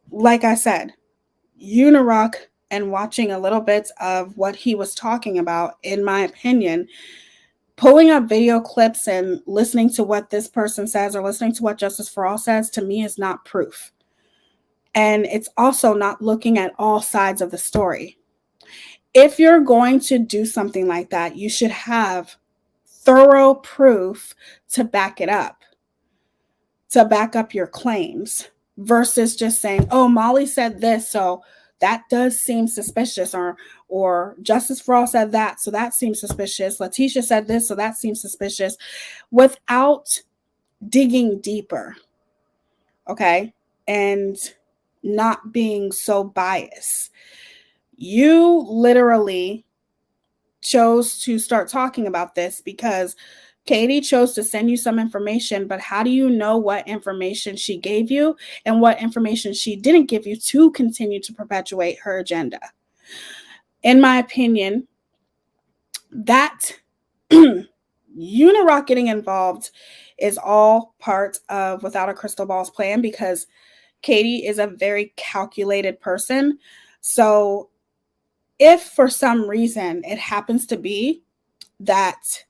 Speaker 2: like I said, Unirock, and watching a little bit of what he was talking about, in my opinion, pulling up video clips and listening to what this person says or listening to what Justice for All says, to me, is not proof. And it's also not looking at all sides of the story. If you're going to do something like that, you should have thorough proof to back it up, to back up your claims, versus just saying, oh, Molly said this, so that does seem suspicious, or Justice for All said that, so that seems suspicious. Letitia said this, so that seems suspicious, without digging deeper, okay, and not being so biased. You literally chose to start talking about this because Katie chose to send you some information, but how do you know what information she gave you and what information she didn't give you to continue to perpetuate her agenda? In my opinion, that Unirock getting involved is all part of Without a Crystal Ball's plan, because Katie is a very calculated person. So if for some reason it happens to be that,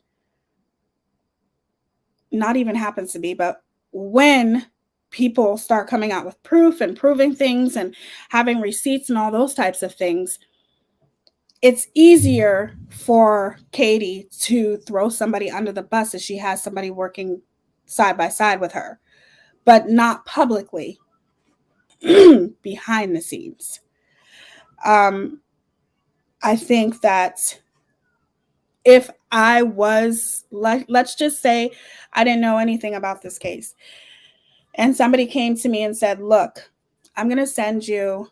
Speaker 2: not even happens to be, but when people start coming out with proof and proving things and having receipts and all those types of things, it's easier for Katie to throw somebody under the bus if she has somebody working side by side with her, but not publicly, behind the scenes. I think that if I was, let's just say I didn't know anything about this case, and somebody came to me and said, look, I'm going to send you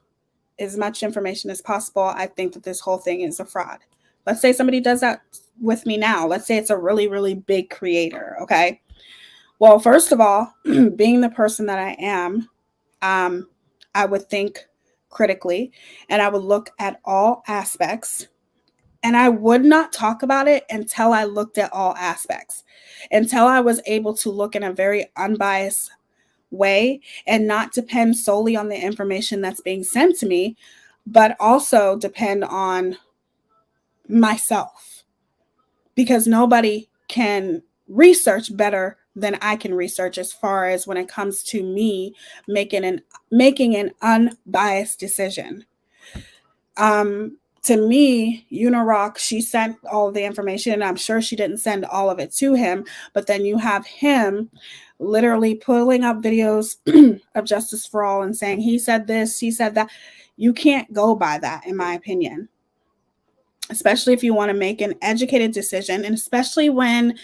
Speaker 2: as much information as possible. I think that this whole thing is a fraud. Let's say somebody does that with me now. Let's say it's a really, really big creator, okay? Well, first of all, being the person that I am, I would think critically, and I would look at all aspects, and I would not talk about it until I looked at all aspects, until I was able to look in a very unbiased way and not depend solely on the information that's being sent to me, but also depend on myself, because nobody can research better than I can research, as far as when it comes to me making an unbiased decision. To me, Unirock, she sent all the information, and I'm sure she didn't send all of it to him, but then you have him literally pulling up videos of Justice for All and saying, he said this, he said that. You can't go by that, in my opinion, especially if you want to make an educated decision, and especially when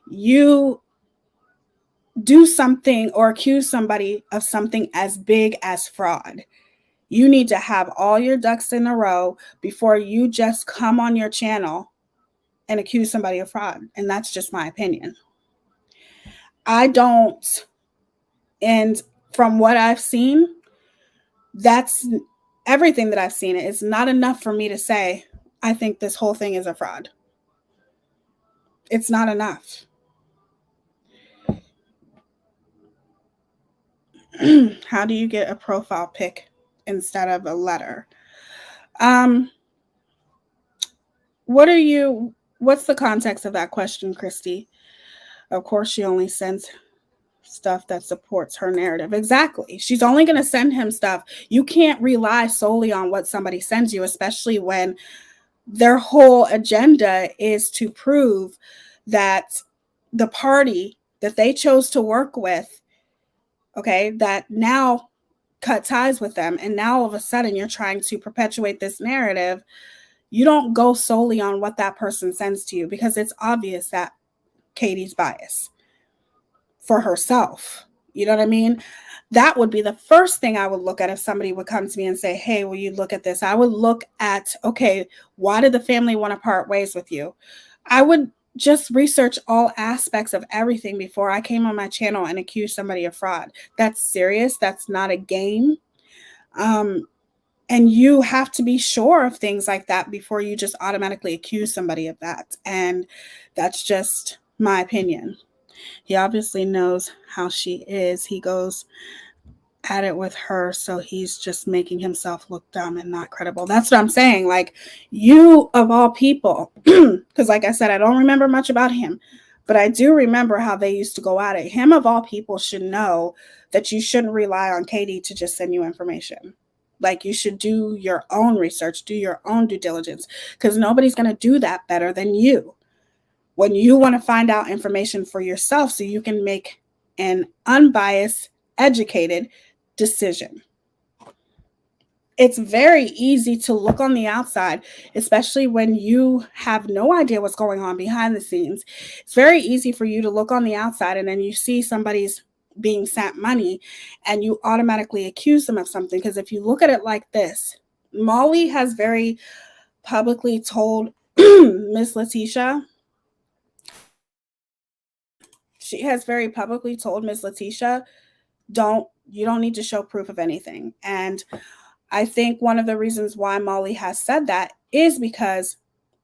Speaker 2: you do something or accuse somebody of something as big as fraud. You need to have all your ducks in a row before you just come on your channel and accuse somebody of fraud. And that's just my opinion. I don't, and from what I've seen, that's everything that I've seen. It's not enough for me to say, I think this whole thing is a fraud. It's not enough. How do you get a profile pic instead of a letter? What's the context of that question, Christy? Of course, she only sends stuff that supports her narrative. Exactly. She's only going to send him stuff. You can't rely solely on what somebody sends you, especially when their whole agenda is to prove that the party that they chose to work with, okay, that now cut ties with them, and now all of a sudden you're trying to perpetuate this narrative, you don't go solely on what that person sends to you, because it's obvious that Katie's biased for herself. You know what I mean? That would be the first thing I would look at if somebody would come to me and say, hey, will you look at this? I would look at, okay, why did the family want to part ways with you? I would just research all aspects of everything before I came on my channel and accused somebody of fraud. That's serious. That's not a game. And you have to be sure of things like that before you just automatically accuse somebody of that. And that's just my opinion. He obviously knows how she is. He goes at it with her, so he's just making himself look dumb and not credible. That's what I'm saying. Like, you of all people, because like I said, I don't remember much about him, but I do remember how they used to go at it. Him of all people should know that you shouldn't rely on Katie to just send you information. Like, you should do your own research, do your own due diligence, because nobody's going to do that better than you. When you want to find out information for yourself so you can make an unbiased, educated decision. It's very easy to look on the outside, especially when you have no idea what's going on behind the scenes. It's very easy for you to look on the outside and then you see somebody's being sent money and you automatically accuse them of something. Because if you look at it like this, Molly has very publicly told Miss Letitia, you don't need to show proof of anything. And I think one of the reasons why Molly has said that is because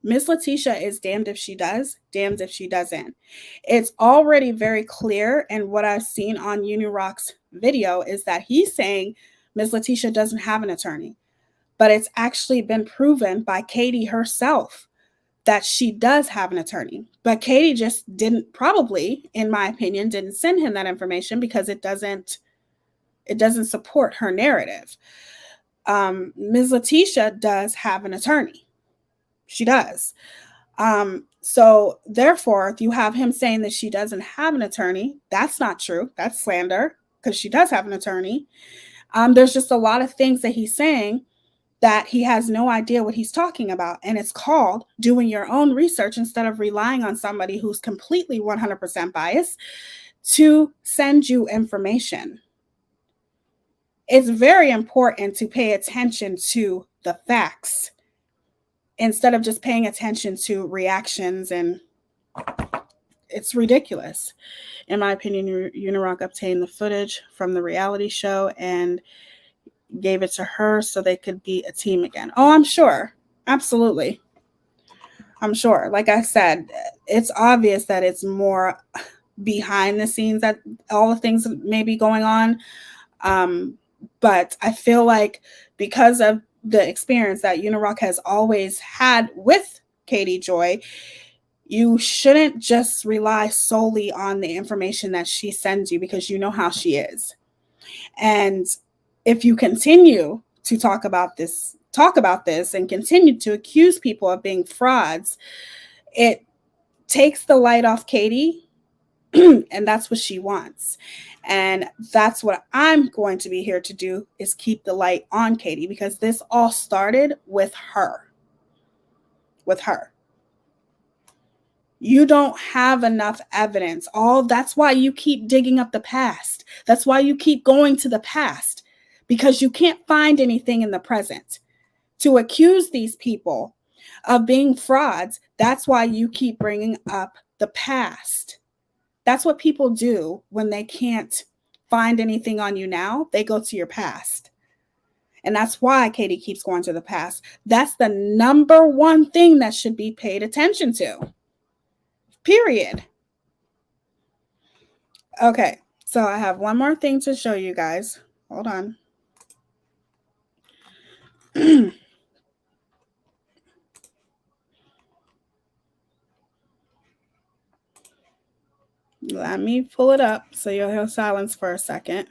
Speaker 2: Miss Letitia is damned if she does, damned if she doesn't. It's already very clear, and what I've seen on Unirock's video is that he's saying Miss Letitia doesn't have an attorney, but it's actually been proven by Katie herself that she does have an attorney. But Katie just didn't, probably, in my opinion, didn't send him that information because it doesn't support her narrative. Ms. Letitia does have an attorney. She does. So therefore, if you have him saying that she doesn't have an attorney, that's not true. That's slander, because she does have an attorney. There's just a lot of things that he's saying that he has no idea what he's talking about. And it's called doing your own research instead of relying on somebody who's completely 100% biased to send you information. It's very important to pay attention to the facts instead of just paying attention to reactions. And it's ridiculous. In my opinion, Unirock obtained the footage from the reality show and gave it to her so they could be a team again. Oh, I'm sure. Absolutely. I'm sure. Like I said, it's obvious that it's more behind the scenes that all the things may be going on. But I feel like because of the experience that Unirock has always had with Katie Joy, you shouldn't just rely solely on the information that she sends you, because you know how she is. And if you continue to talk about this and continue to accuse people of being frauds, it takes the light off Katie. And that's what she wants. And that's what I'm going to be here to do, is keep the light on Katie, because this all started with her. You don't have enough evidence. That's why you keep digging up the past. That's why you keep going to the past, because you can't find anything in the present to accuse these people of being frauds. That's why you keep bringing up the past. That's what people do when they can't find anything on you now. They go to your past. And that's why Katie keeps going to the past. That's the number one thing that should be paid attention to. Period. Okay, so I have one more thing to show you guys. Hold on. Let me pull it up so you'll hear silence for a second.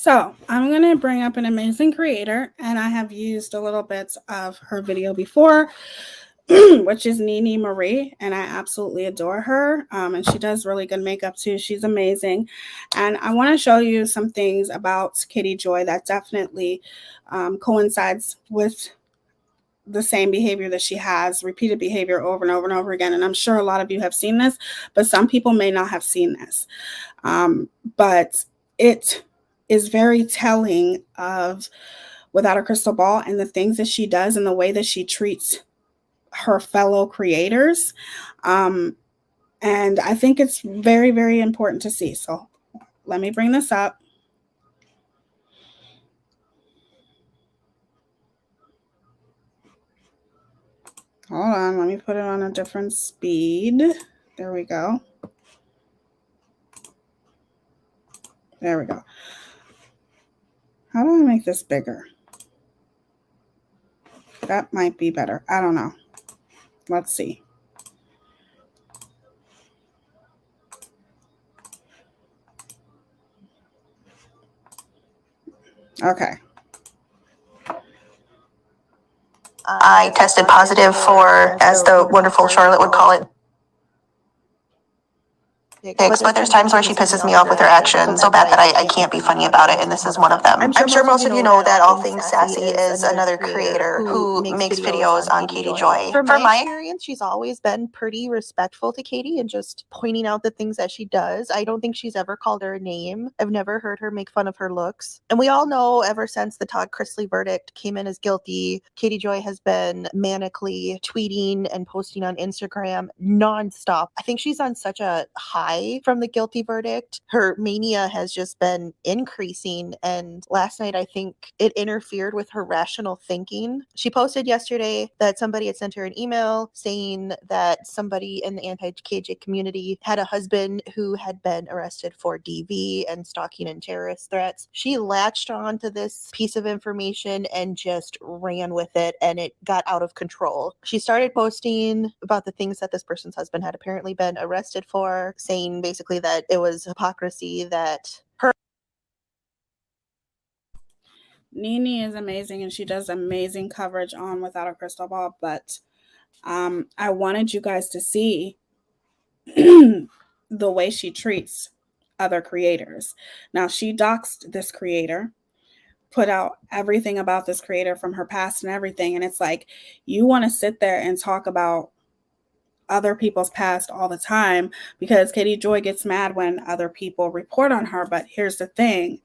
Speaker 2: So I'm going to bring up an amazing creator, and I have used a little bit of her video before, which is Nene Marie, and I absolutely adore her. And she does really good makeup too. She's amazing. And I want to show you some things about Katie Joy that definitely coincides with the same behavior that she has, repeated behavior over and over and over again. And I'm sure a lot of you have seen this, but some people may not have seen this. But it is very telling of Without a Crystal Ball and the things that she does and the way that she treats her fellow creators. And I think it's very, very important to see. So let me bring this up. Hold on, let me put it on a different speed. There we go. There we go. How do I make this bigger? That might be better. I don't know. Let's see. Okay.
Speaker 7: I tested positive for, as the wonderful Charlotte would call it, ticks, but there's times where she pisses me off with her actions so bad that I can't be funny about it, and this is one of them. I'm sure most of you know that All Things Sassy is another creator who makes videos on Katie Joy. For my experience, she's always been pretty respectful to Katie and just pointing out the things that she does. I don't think she's ever called her a name. I've never heard her make fun of her looks. And we all know ever since the Todd Chrisley verdict came in as guilty, Katie Joy has been manically tweeting and posting on Instagram nonstop. I think she's on such a high from the guilty verdict. Her mania has just been increasing, and last night I think it interfered with her rational thinking. She posted yesterday that somebody had sent her an email saying that somebody in the anti-KJ community had a husband who had been arrested for DV and stalking and terrorist threats. She latched on to this piece of information and just ran with it, and it got out of control. She started posting about the things that this person's husband had apparently been arrested for, saying basically that it was hypocrisy, that her
Speaker 2: Nene is amazing and she does amazing coverage on Without a Crystal Ball, but I wanted you guys to see the way she treats other creators. Now, she doxed this creator, put out everything about this creator from her past and everything, and it's like, you want to sit there and talk about other people's past all the time because Katie Joy gets mad when other people report on her. But here's the thing.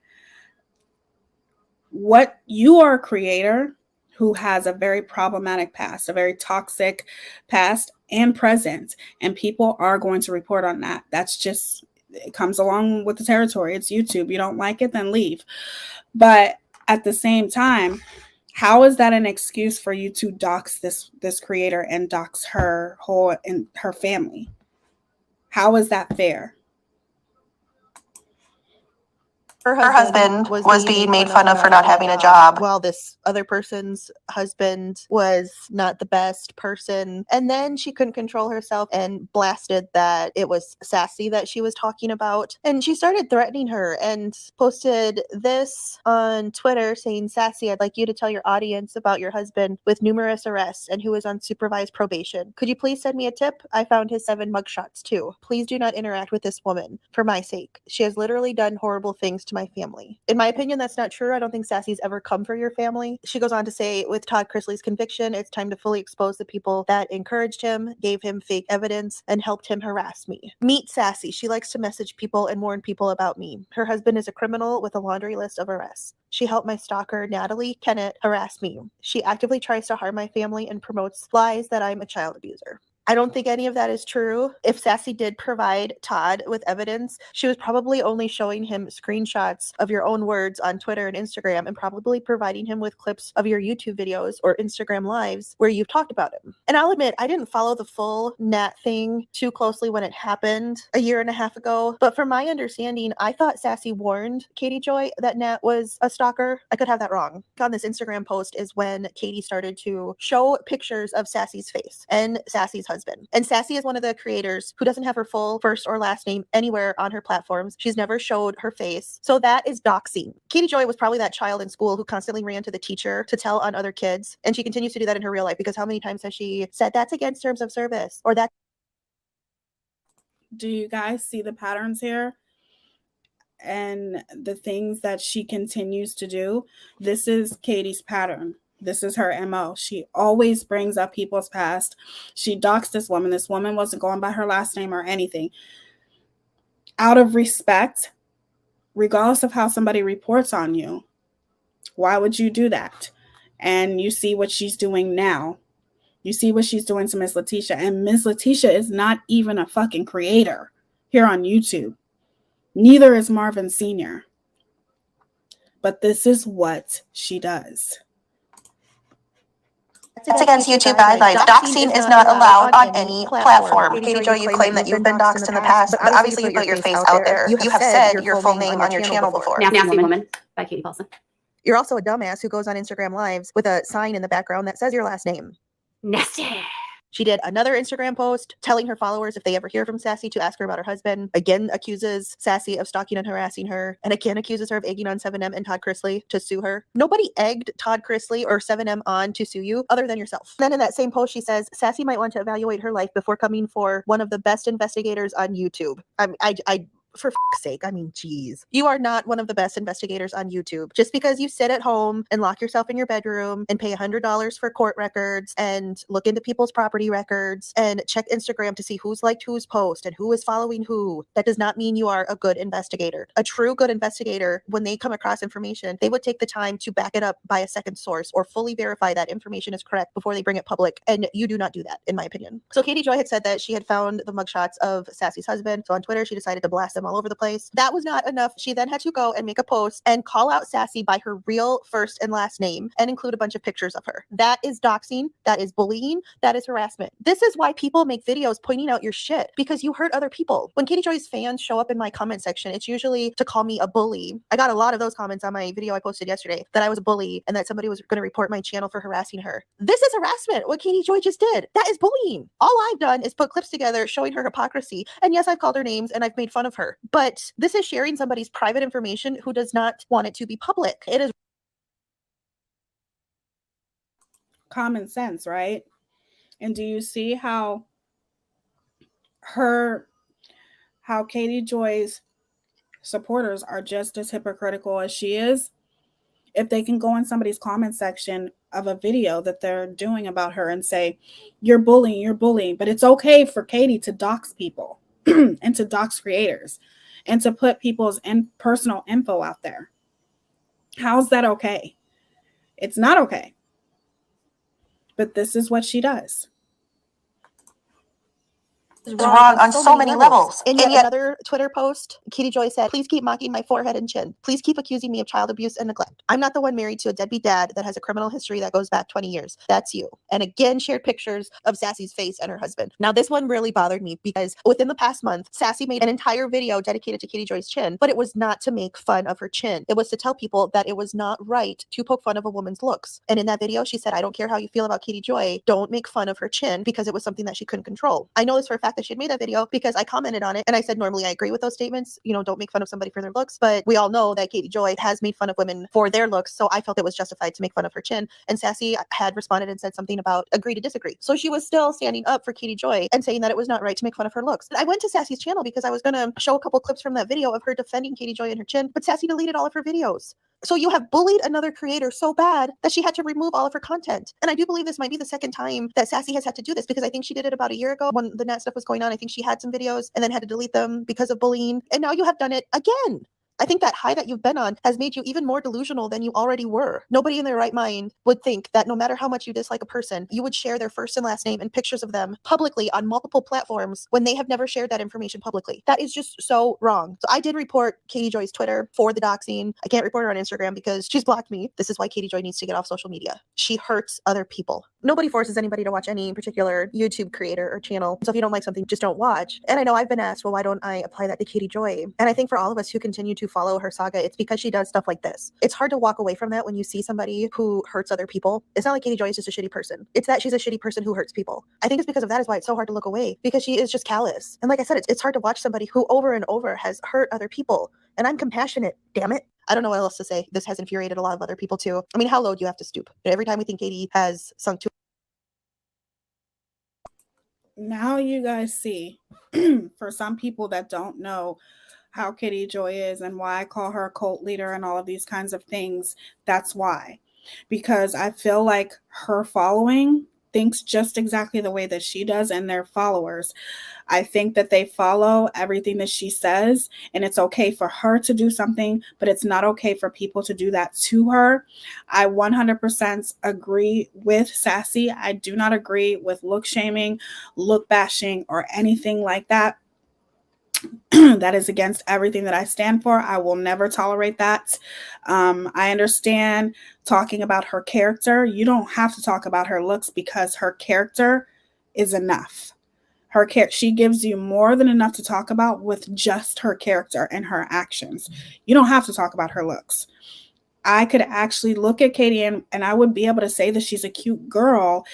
Speaker 2: What you are a creator who has a very problematic past, a very toxic past and present, and people are going to report on that. That's just, it comes along with the territory. It's YouTube. You don't like it, then leave. But at the same time, how is that an excuse for you to dox this creator and dox her whole and her family? How is that fair?
Speaker 7: her husband was being made fun of for not having a job, while this other person's husband was not the best person. And then she couldn't control herself and blasted that it was Sassy that she was talking about. And she started threatening her and posted this on Twitter saying, "Sassy, I'd like you to tell your audience about your husband with numerous arrests and who is on supervised probation. Could you please send me a tip? I found his 7 mugshots too. Please do not interact with this woman for my sake. She has literally done horrible things to my family." In my opinion, that's not true. I don't think Sassy's ever come for your family. She goes on to say, with Todd Chrisley's conviction, it's time to fully expose the people that encouraged him, gave him fake evidence, and helped him harass me. Meet Sassy. She likes to message people and warn people about me. Her husband is a criminal with a laundry list of arrests. She helped my stalker, Natalie Kennett, harass me. She actively tries to harm my family and promotes lies that I'm a child abuser. I don't think any of that is true. If Sassy did provide Todd with evidence, she was probably only showing him screenshots of your own words on Twitter and Instagram and probably providing him with clips of your YouTube videos or Instagram lives where you've talked about him. And I'll admit, I didn't follow the full Nat thing too closely when it happened a year and a half ago, but from my understanding, I thought Sassy warned Katie Joy that Nat was a stalker. I could have that wrong. On this Instagram post is when Katie started to show pictures of Sassy's face and Sassy's husband. husband. And Sassy is one of the creators who doesn't have her full first or last name anywhere on her platforms. She's never showed her face. So that is doxing. Katie Joy was probably that child in school who constantly ran to the teacher to tell on other kids. And she continues to do that in her real life, because how many times has she said that's against terms of service, or that?
Speaker 2: Do you guys see the patterns here? And the things that she continues to do? This is Katie's pattern. This is her MO. She always brings up people's past. She doxed this woman. This woman wasn't going by her last name or anything. Out of respect, regardless of how somebody reports on you, why would you do that? And you see what she's doing now. You see what she's doing to Miss Letitia. And Miss Letitia is not even a fucking creator here on YouTube. Neither is Marvin Sr. But this is what she does.
Speaker 7: That's against YouTube guidelines. Doxing is not allowed on any platform. Katie Joy, you claim that you've been doxed in the past, but obviously you put your face out there. You have said your full name on your channel before.
Speaker 3: Nasty Woman by Katie Paulson.
Speaker 7: You're also a dumbass who goes on Instagram Lives with a sign in the background that says your last name.
Speaker 3: Nasty.
Speaker 7: She did another Instagram post telling her followers if they ever hear from Sassy to ask her about her husband. Again, accuses Sassy of stalking and harassing her. And again, accuses her of egging on 7M and Todd Chrisley to sue her. Nobody egged Todd Chrisley or 7M on to sue you other than yourself. Then in that same post, she says, Sassy might want to evaluate her life before coming for one of the best investigators on YouTube. For fuck's sake, I mean, geez. You are not one of the best investigators on YouTube. Just because you sit at home and lock yourself in your bedroom and pay $100 for court records and look into people's property records and check Instagram to see who's liked whose post and who is following who, that does not mean you are a good investigator. A true good investigator, when they come across information, they would take the time to back it up by a second source or fully verify that information is correct before they bring it public. And you do not do that, in my opinion. So Katie Joy had said that she had found the mugshots of Sassy's husband. So on Twitter, she decided to blast them all over the place. That was not enough. She then had to go and make a post and call out Sassy by her real first and last name and include a bunch of pictures of her. That is doxing. That is bullying. That is harassment. This is why people make videos pointing out your shit, because you hurt other people. When Katie Joy's fans show up in my comment section, it's usually to call me a bully. I got a lot of those comments on my video I posted yesterday that I was a bully and that somebody was going to report my channel for harassing her. This is harassment, what Katie Joy just did. That is bullying. All I've done is put clips together showing her hypocrisy. And yes, I've called her names and I've made fun of her. But this is sharing somebody's private information who does not want it to be public. It is
Speaker 2: common sense, right? And do you see how Katie Joy's supporters are just as hypocritical as she is? If they can go in somebody's comment section of a video that they're doing about her and say, you're bullying, but it's okay for Katie to dox people and to dox creators and to put people's personal info out there. How's that okay? It's not okay. But this is what she does.
Speaker 7: wrong on so many levels. And yet another Twitter post, Katie Joy said, please keep mocking my forehead and chin. Please keep accusing me of child abuse and neglect. I'm not the one married to a deadbeat dad that has a criminal history that goes back 20 years. That's you. And again, shared pictures of Sassy's face and her husband. Now, this one really bothered me because within the past month, Sassy made an entire video dedicated to Katie Joy's chin, but it was not to make fun of her chin. It was to tell people that it was not right to poke fun of a woman's looks. And in that video, she said, I don't care how you feel about Katie Joy. Don't make fun of her chin, because it was something that she couldn't control. I know this for a fact that she had made that video because I commented on it and I said, normally I agree with those statements. You know, don't make fun of somebody for their looks, but we all know that Katie Joy has made fun of women for their looks. So I felt it was justified to make fun of her chin. And Sassy had responded and said something about agree to disagree. So she was still standing up for Katie Joy and saying that it was not right to make fun of her looks. I went to Sassy's channel because I was going to show a couple clips from that video of her defending Katie Joy and her chin, but Sassy deleted all of her videos. So you have bullied another creator so bad that she had to remove all of her content. And I do believe this might be the second time that Sassy has had to do this, because I think she did it about a year ago when the net stuff was going on. I think she had some videos and then had to delete them because of bullying. And now you have done it again. I think that high that you've been on has made you even more delusional than you already were. Nobody in their right mind would think that no matter how much you dislike a person, you would share their first and last name and pictures of them publicly on multiple platforms when they have never shared that information publicly. That is just so wrong. So I did report Katie Joy's Twitter for the doxing. I can't report her on Instagram because she's blocked me. This is why Katie Joy needs to get off social media. She hurts other people. Nobody forces anybody to watch any particular YouTube creator or channel. So if you don't like something, just don't watch. And I know I've been asked, well, why don't I apply that to Katie Joy? And I think for all of us who continue to to follow her saga, it's because she does stuff like this. It's hard to walk away from that when you see somebody who hurts other people. It's not like Katie Joy is just a shitty person. It's that she's a shitty person who hurts people. I think it's because of that is why it's so hard to look away, because she is just callous. And like I said, it's hard to watch somebody who over and over has hurt other people. And I'm compassionate, damn it. I don't know what else to say. This has infuriated a lot of other people too. I mean, how low do you have to stoop? Every time we think Katie has sunk to.
Speaker 2: Now you guys see, for some people that don't know how Katie Joy is and why I call her a cult leader and all of these kinds of things, that's why. Because I feel like her following thinks just exactly the way that she does, and their followers. I think that they follow everything that she says, and it's okay for her to do something, but it's not okay for people to do that to her. I 100% agree with Sassy. I do not agree with look shaming, look bashing, or anything like that. That is against everything that I stand for. I will never tolerate that. I understand talking about her character. You don't have to talk about her looks, because her character is enough. She gives you more than enough to talk about with just her character and her actions. You don't have to talk about her looks. I could actually look at Katie and I would be able to say that she's a cute girl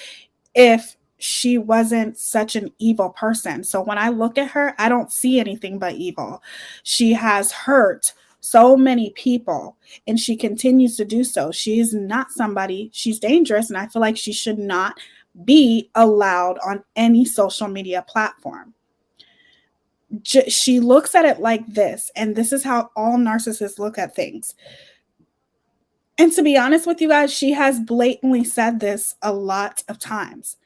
Speaker 2: if she wasn't such an evil person. So when I look at her, I don't see anything but evil. She has hurt so many people, and she continues to do so. She is not somebody, she's dangerous, and I feel like she should not be allowed on any social media platform. She looks at it like this, and this is how all narcissists look at things. And to be honest with you guys, she has blatantly said this a lot of times.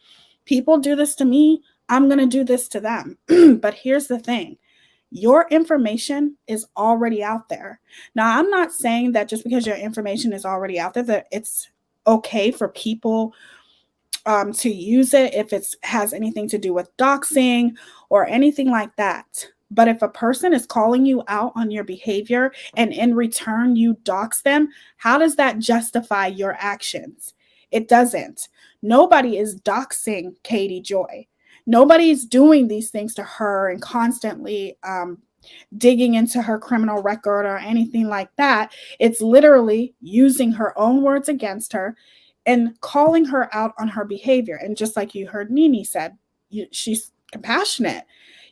Speaker 2: People do this to me, I'm going to do this to them. But here's the thing. Your information is already out there. Now, I'm not saying that just because your information is already out there that it's okay for people to use it if it has anything to do with doxing or anything like that. But if a person is calling you out on your behavior and in return you dox them, how does that justify your actions? It doesn't. Nobody is doxing Katie Joy. Nobody's doing these things to her and constantly digging into her criminal record or anything like that. It's literally using her own words against her and calling her out on her behavior. And just like you heard Nini said, she's compassionate.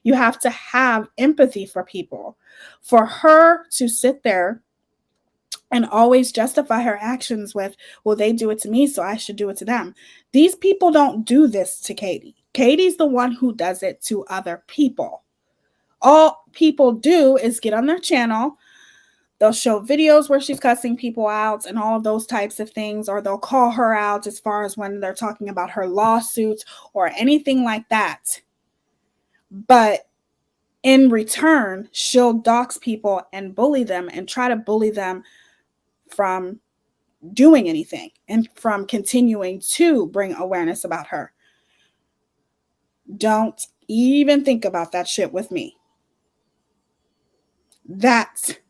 Speaker 2: You have to have empathy for people. For her to sit there and always justify her actions with, well, they do it to me, so I should do it to them. These people don't do this to Katie. Katie's the one who does it to other people. All people do is get on their channel. They'll show videos where she's cussing people out and all of those types of things, or they'll call her out as far as when they're talking about her lawsuits or anything like that. But in return, she'll dox people and bully them and try to bully them from doing anything and from continuing to bring awareness about her. Don't even think about that shit with me. That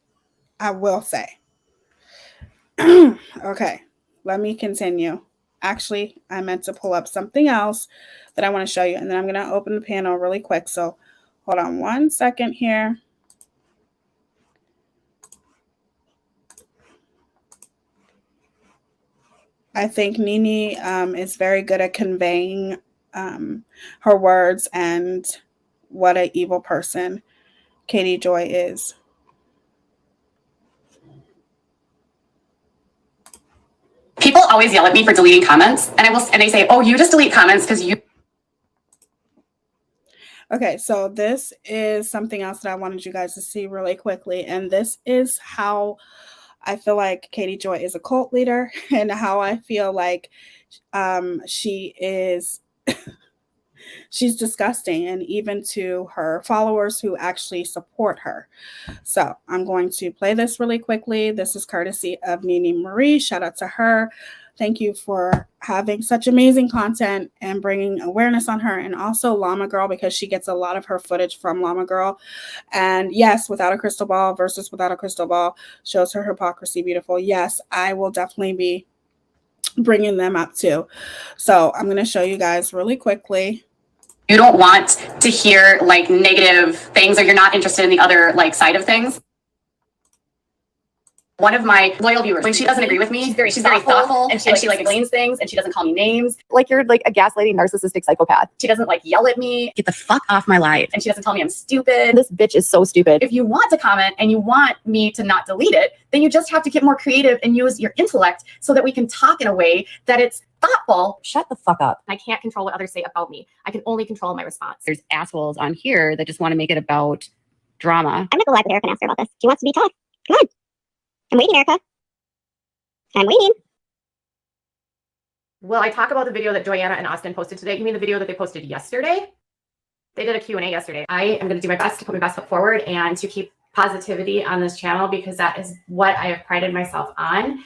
Speaker 2: I will say. Okay, let me continue. Actually, I meant to pull up something else that I want to show you, and then I'm going to open the panel really quick. So hold on one second here. I think Nini is very good at conveying her words and what an evil person Katie Joy is.
Speaker 8: People always yell at me for deleting comments, and they say, "Oh, you just delete comments because you."
Speaker 2: Okay, so this is something else that I wanted you guys to see really quickly, and this is how I feel like Katie Joy is a cult leader, and how I feel like she is. She's disgusting, and even to her followers who actually support her. So I'm going to play this really quickly. This is courtesy of Nini Marie. Shout out to her. Thank you for having such amazing content and bringing awareness on her, and also Llama Girl, because she gets a lot of her footage from Llama Girl. And yes, Without a Crystal Ball versus Without a Crystal Ball shows her hypocrisy beautiful. Yes, I will definitely be bringing them up too. So I'm going to show you guys really quickly.
Speaker 8: You don't want to hear like negative things, or you're not interested in the other like side of things. One of my loyal viewers, when she doesn't agree with me, she's very thoughtful and she like explains things and she doesn't call me names. Like you're like a gaslighting narcissistic psychopath. She doesn't like yell at me. Get the fuck off my life. And she doesn't tell me I'm stupid. This bitch is so stupid. If you want to comment and you want me to not delete it, then you just have to get more creative and use your intellect so that we can talk in a way that it's thoughtful. Shut the fuck up. I can't control what others say about me. I can only control my response. There's assholes on here that just want to make it about drama.
Speaker 9: I'm gonna go live with Erica and ask her about this. She wants to be tough. Come on. I'm waiting, Erica. I'm waiting.
Speaker 8: Will I talk about the video that Joanna and Austin posted today? You mean the video that they posted yesterday? They did a Q&A yesterday. I am going to do my best to put my best foot forward and to keep positivity on this channel because that is what I have prided myself on.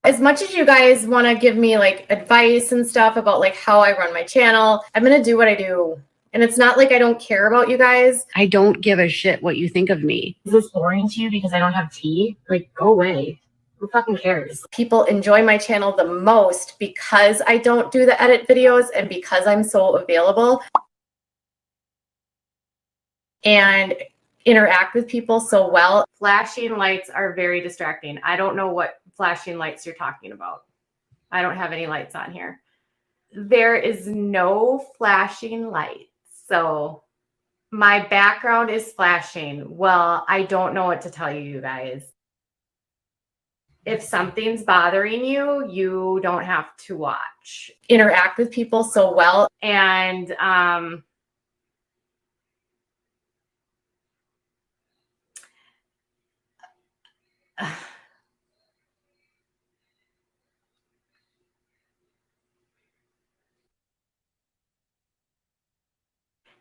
Speaker 8: As much as you guys want to give me like advice and stuff about like how I run my channel, I'm going to do what I do. And it's not like I don't care about you guys. I don't give a shit what you think of me. Is this boring to you because I don't have tea? Like, go away. Who fucking cares? People enjoy my channel the most because I don't do the edit videos and because I'm so available and interact with people so well. Flashing lights are very distracting. I don't know what flashing lights you're talking about. I don't have any lights on here. There is no flashing lights. So my background is flashing. Well, I don't know what to tell you, you guys. If something's bothering you, you don't have to watch. Interact with people so well. And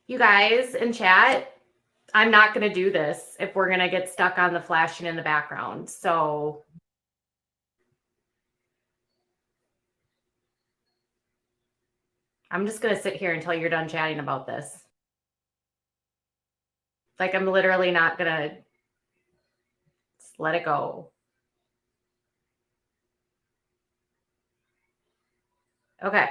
Speaker 8: you guys in chat, I'm not going to do this if we're going to get stuck on the flashing in the background. So I'm just going to sit here until you're done chatting about this. Like, I'm literally not going to let it go. Okay.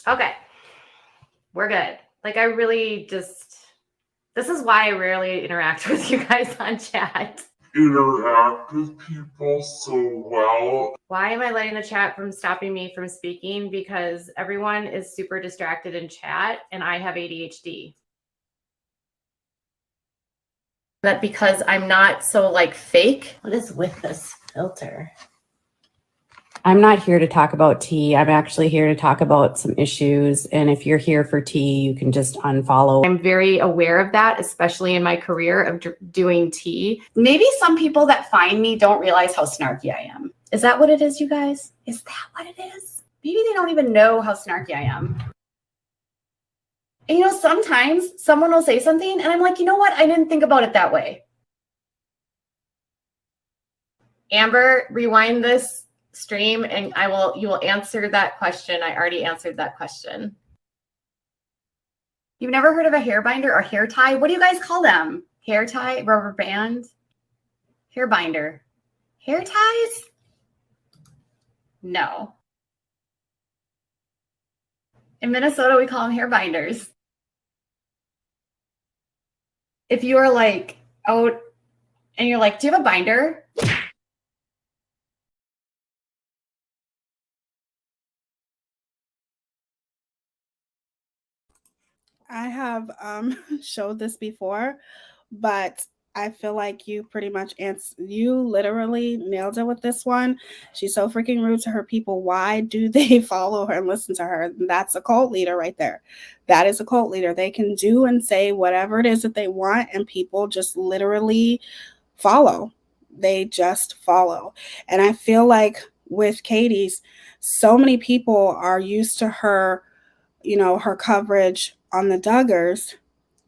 Speaker 8: Okay. We're good. Like, I really just, this is why I rarely interact with you guys on chat.
Speaker 10: Interact with people so well.
Speaker 8: Why am I letting the chat from stopping me from speaking? Because everyone is super distracted in chat and I have ADHD. That because I'm not so like fake. What is with this filter? I'm not here to talk about tea. I'm actually here to talk about some issues. And if you're here for tea, you can just unfollow. I'm very aware of that, especially in my career of doing tea. Maybe some people that find me don't realize how snarky I am. Is that what it is, you guys? Is that what it is? Maybe they don't even know how snarky I am. And you know, sometimes someone will say something and I'm like, you know what? I didn't think about it that way. Amber, rewind this stream and you will answer that question. I already answered that question. You've never heard of a hair binder or hair tie? What do you guys call them? Hair tie, rubber band, hair binder, hair ties? No. In Minnesota, we call them hair binders. If you are like out and you're like, do you have a binder?
Speaker 2: I have showed this before, but I feel like you pretty much you literally nailed it with this one. She's so freaking rude to her people. Why do they follow her and listen to her? That's a cult leader right there. That is a cult leader. They can do and say whatever it is that they want, and people just literally follow. They just follow. And I feel like with Katie's, so many people are used to her, you know, her coverage on the Duggars,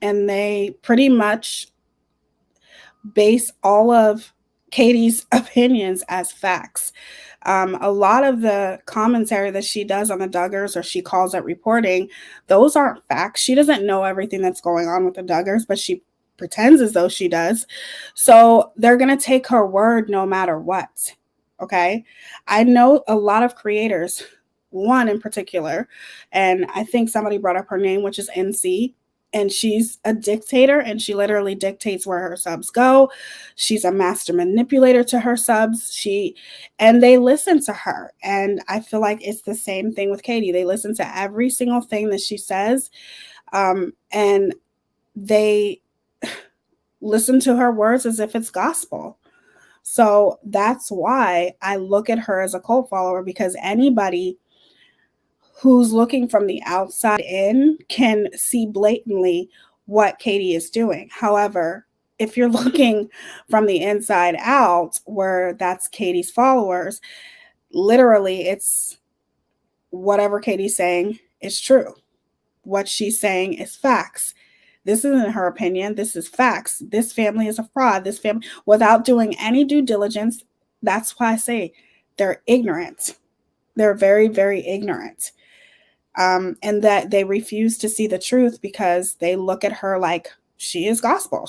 Speaker 2: and they pretty much base all of Katie's opinions as facts. A lot of the commentary that she does on the Duggars, or she calls it reporting, those aren't facts. She doesn't know everything that's going on with the Duggars, but she pretends as though she does. So they're going to take her word no matter what. Okay. I know a lot of creators, one in particular, and I think somebody brought up her name, which is NC. And she's a dictator, and she literally dictates where her subs go. She's a master manipulator to her subs. And they listen to her. And I feel like it's the same thing with Katie. They listen to every single thing that she says. And they listen to her words as if it's gospel. So that's why I look at her as a cult follower, because anybody who's looking from the outside in can see blatantly what Katie is doing. However, if you're looking from the inside out, where that's Katie's followers, literally it's whatever Katie's saying is true. What she's saying is facts. This isn't her opinion. This is facts. This family is a fraud. This family, without doing any due diligence, that's why I say they're ignorant. They're very, very ignorant. And that they refuse to see the truth because they look at her like she is gospel.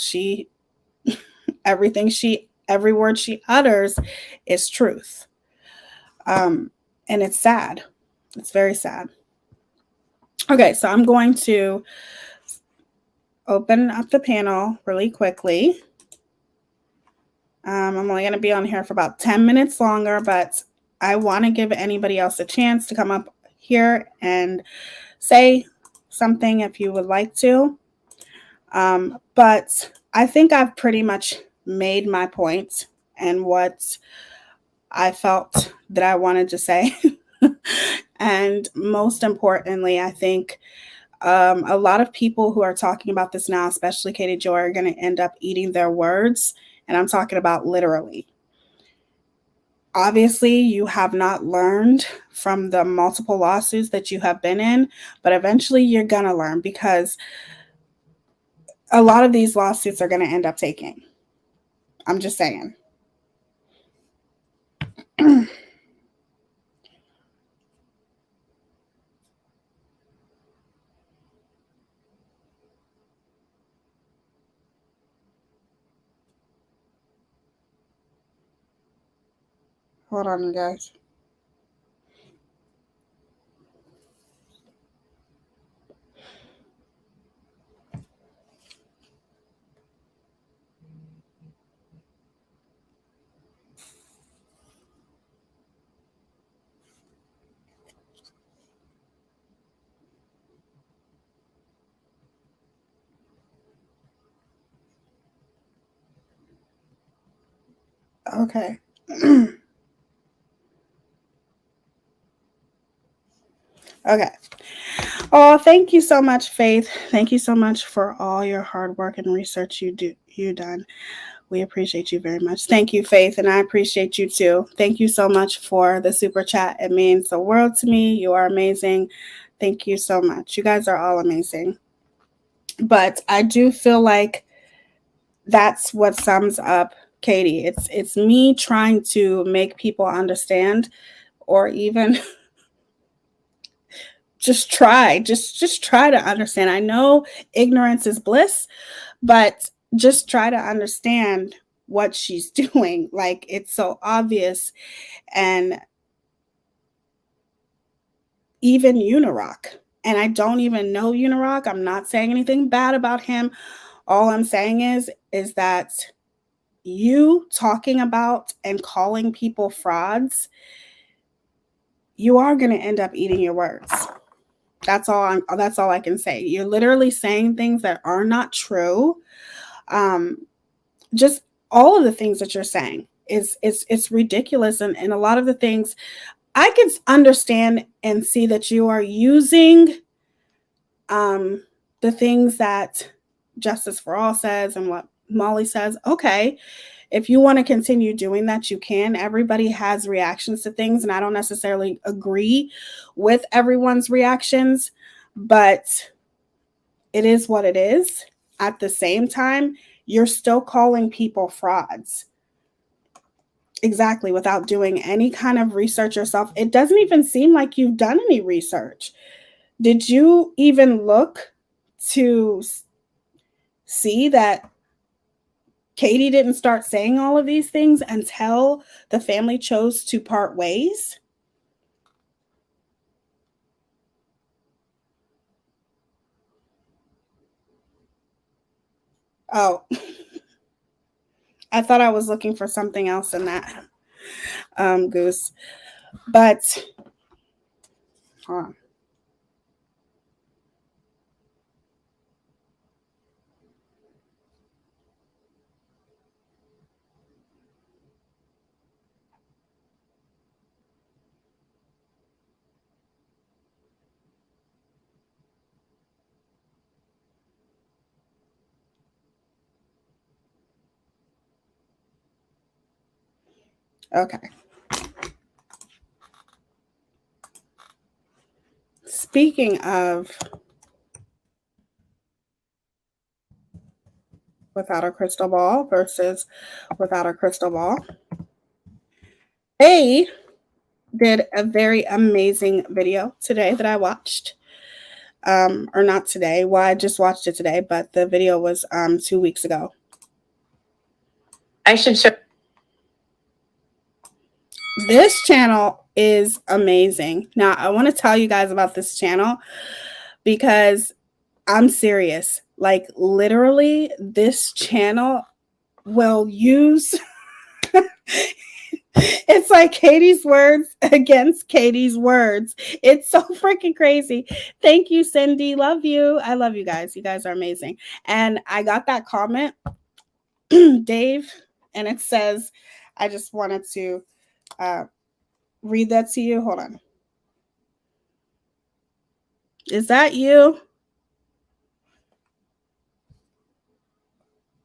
Speaker 2: Every word she utters is truth. And it's sad. It's very sad. Okay, so I'm going to open up the panel really quickly. I'm only going to be on here for about 10 minutes longer, but I want to give anybody else a chance to come up here and say something if you would like to. But I think I've pretty much made my point and what I felt that I wanted to say. And most importantly, I think a lot of people who are talking about this now, especially Katie Joy, are going to end up eating their words. And I'm talking about literally. Obviously, you have not learned from the multiple lawsuits that you have been in, but eventually you're going to learn, because a lot of these lawsuits are going to end up taking. I'm just saying. Hold on, you guys. Okay. Okay. Oh, thank you so much, Faith. Thank you so much for all your hard work and research you done. We appreciate you very much. Thank you, Faith, and I appreciate you too. Thank you so much for the super chat. It means the world to me. You are amazing. Thank you so much. You guys are all amazing. But I do feel like that's what sums up Katie. It's me trying to make people understand, or even just try to understand. I know ignorance is bliss, but just try to understand what she's doing. Like, it's so obvious. And even Unirock, and I don't even know Unirock. I'm not saying anything bad about him. All I'm saying is that you talking about and calling people frauds, you are going to end up eating your words. That's all I can say. You're literally saying things that are not true. Just all of the things that you're saying it's ridiculous. And a lot of the things I can understand and see that you are using the things that Justice for All says and what Molly says. Okay, if you want to continue doing that, you can. Everybody has reactions to things, and I don't necessarily agree with everyone's reactions, but it is what it is. At the same time, you're still calling people frauds. Exactly, without doing any kind of research yourself. It doesn't even seem like you've done any research. Did you even look to see that Katie didn't start saying all of these things until the family chose to part ways? Oh, I thought I was looking for something else in that, Goose. But, hold on. Okay. Speaking of without a crystal ball versus without a crystal ball, they did a very amazing video today that I watched. Or not today. Well, I just watched it today, but the video was 2 weeks ago.
Speaker 8: I should show.
Speaker 2: This channel is amazing. Now, I want to tell you guys about this channel because I'm serious. Like, literally, this channel will use it's like Katie's words against Katie's words. It's so freaking crazy. Thank you, Cindy. Love you. I love you guys. You guys are amazing. And I got that comment, Dave, and it says, I just wanted to read that to you. Hold on. Is that you?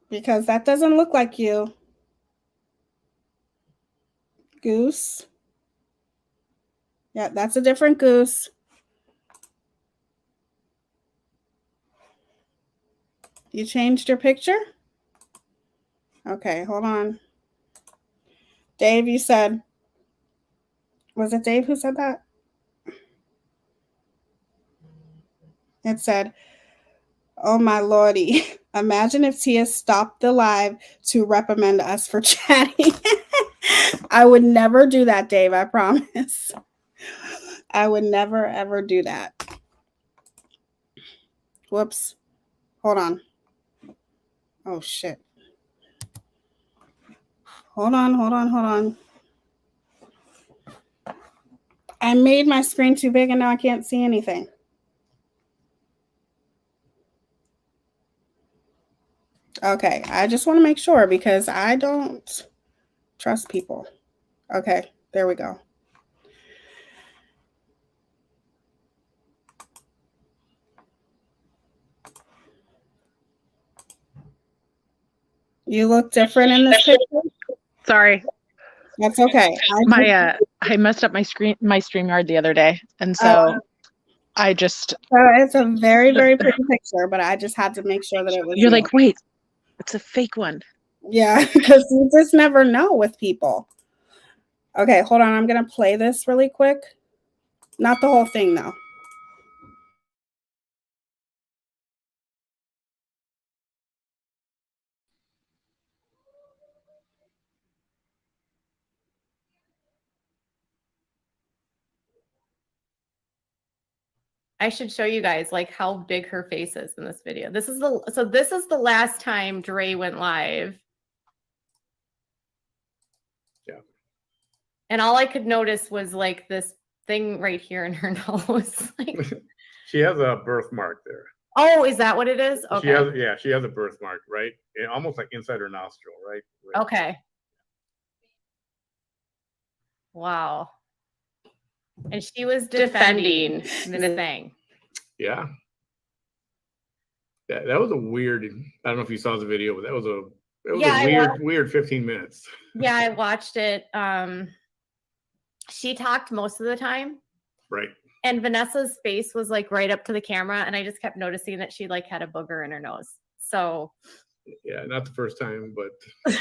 Speaker 2: Because that doesn't look like you. Goose. Yeah, that's a different Goose. You changed your picture? Okay, hold on. Dave, you said, was it Dave who said that? It said, oh my lordy. Imagine if Teaya stopped the live to reprimand us for chatting. I would never do that, Dave. I promise. I would never, ever do that. Whoops. Hold on. Oh, shit. Hold on. I made my screen too big and now I can't see anything. Okay, I just want to make sure because I don't trust people. Okay, there we go. You look different in this picture.
Speaker 11: Sorry.
Speaker 2: That's okay.
Speaker 11: I messed up my StreamYard the other day, and so I just.
Speaker 2: It's a very, very pretty picture, but I just had to make sure that it was.
Speaker 11: You're like, wait, it's a fake one.
Speaker 2: Yeah, because you just never know with people. Okay, hold on. I'm gonna play this really quick. Not the whole thing though.
Speaker 8: I should show you guys like how big her face is in this video. This is the last time Dre went live.
Speaker 12: Yeah.
Speaker 8: And all I could notice was like this thing right here in her nose. Like,
Speaker 12: she has a birthmark there.
Speaker 8: oh, is that what it is? Okay.
Speaker 12: She has a birthmark, right? Almost like inside her nostril, right?
Speaker 8: Okay. Wow. And she was defending this thing.
Speaker 12: Yeah. That was a weird, I don't know if you saw the video, but that was a weird 15 minutes.
Speaker 8: Yeah, I watched it. She talked most of the time.
Speaker 12: Right.
Speaker 8: And Vanessa's face was like right up to the camera. And I just kept noticing that she like had a booger in her nose. So
Speaker 12: yeah, not the first time, but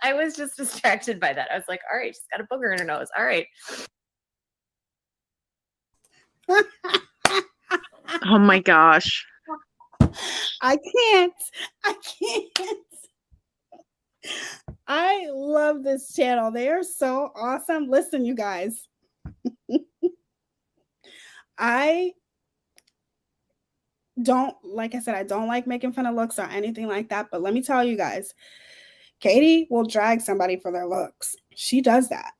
Speaker 8: I was just distracted by that. I was like, all right, she's got a booger in her nose. All right.
Speaker 11: Oh my gosh.
Speaker 2: I can't. I love this channel. They are so awesome. Listen, you guys. I don't, like I said, I don't like making fun of looks or anything like that. But let me tell you guys, Katie will drag somebody for their looks. She does that.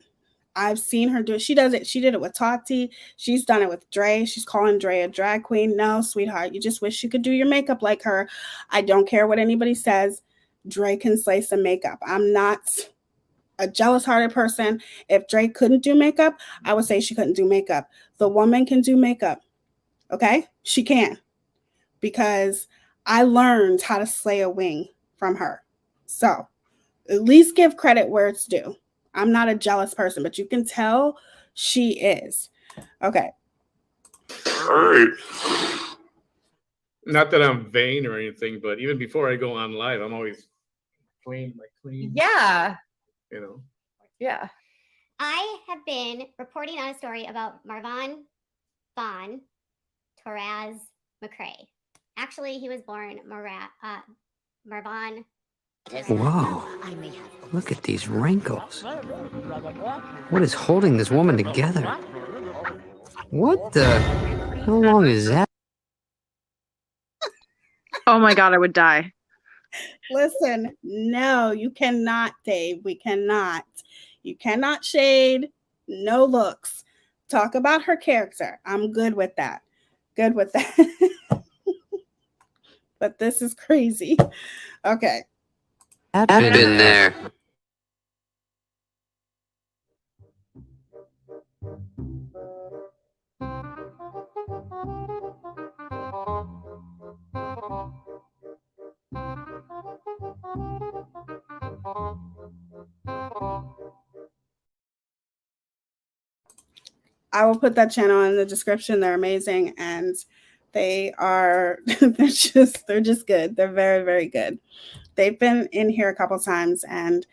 Speaker 2: I've seen her do it. She does it. She did it with Tati. She's done it with Dre. She's calling Dre a drag queen. No, sweetheart, you just wish you could do your makeup like her. I don't care what anybody says. Dre can slay some makeup. I'm not a jealous-hearted person. If Dre couldn't do makeup, I would say she couldn't do makeup. The woman can do makeup. Okay? She can. Because I learned how to slay a wing from her. So at least give credit where it's due. I'm not a jealous person, but you can tell she is. Okay.
Speaker 12: All right. Not that I'm vain or anything, but even before I go on live, I'm always clean.
Speaker 8: Yeah.
Speaker 12: You know.
Speaker 8: Yeah.
Speaker 9: I have been reporting on a story about Marvon Vaughn Torres McCrae. Actually, he was born Marvon.
Speaker 13: Whoa, look at these wrinkles. What is holding this woman together? What the? How long is that?
Speaker 11: Oh my God, I would die.
Speaker 2: Listen, no, you cannot, Dave. We cannot. You cannot shade. No looks. Talk about her character. I'm good with that. Good with that. But this is crazy. Okay.
Speaker 13: I've been there.
Speaker 2: I will put that channel in the description. They're amazing, and they are they're just good. They're very, very good. They've been in here a couple times, and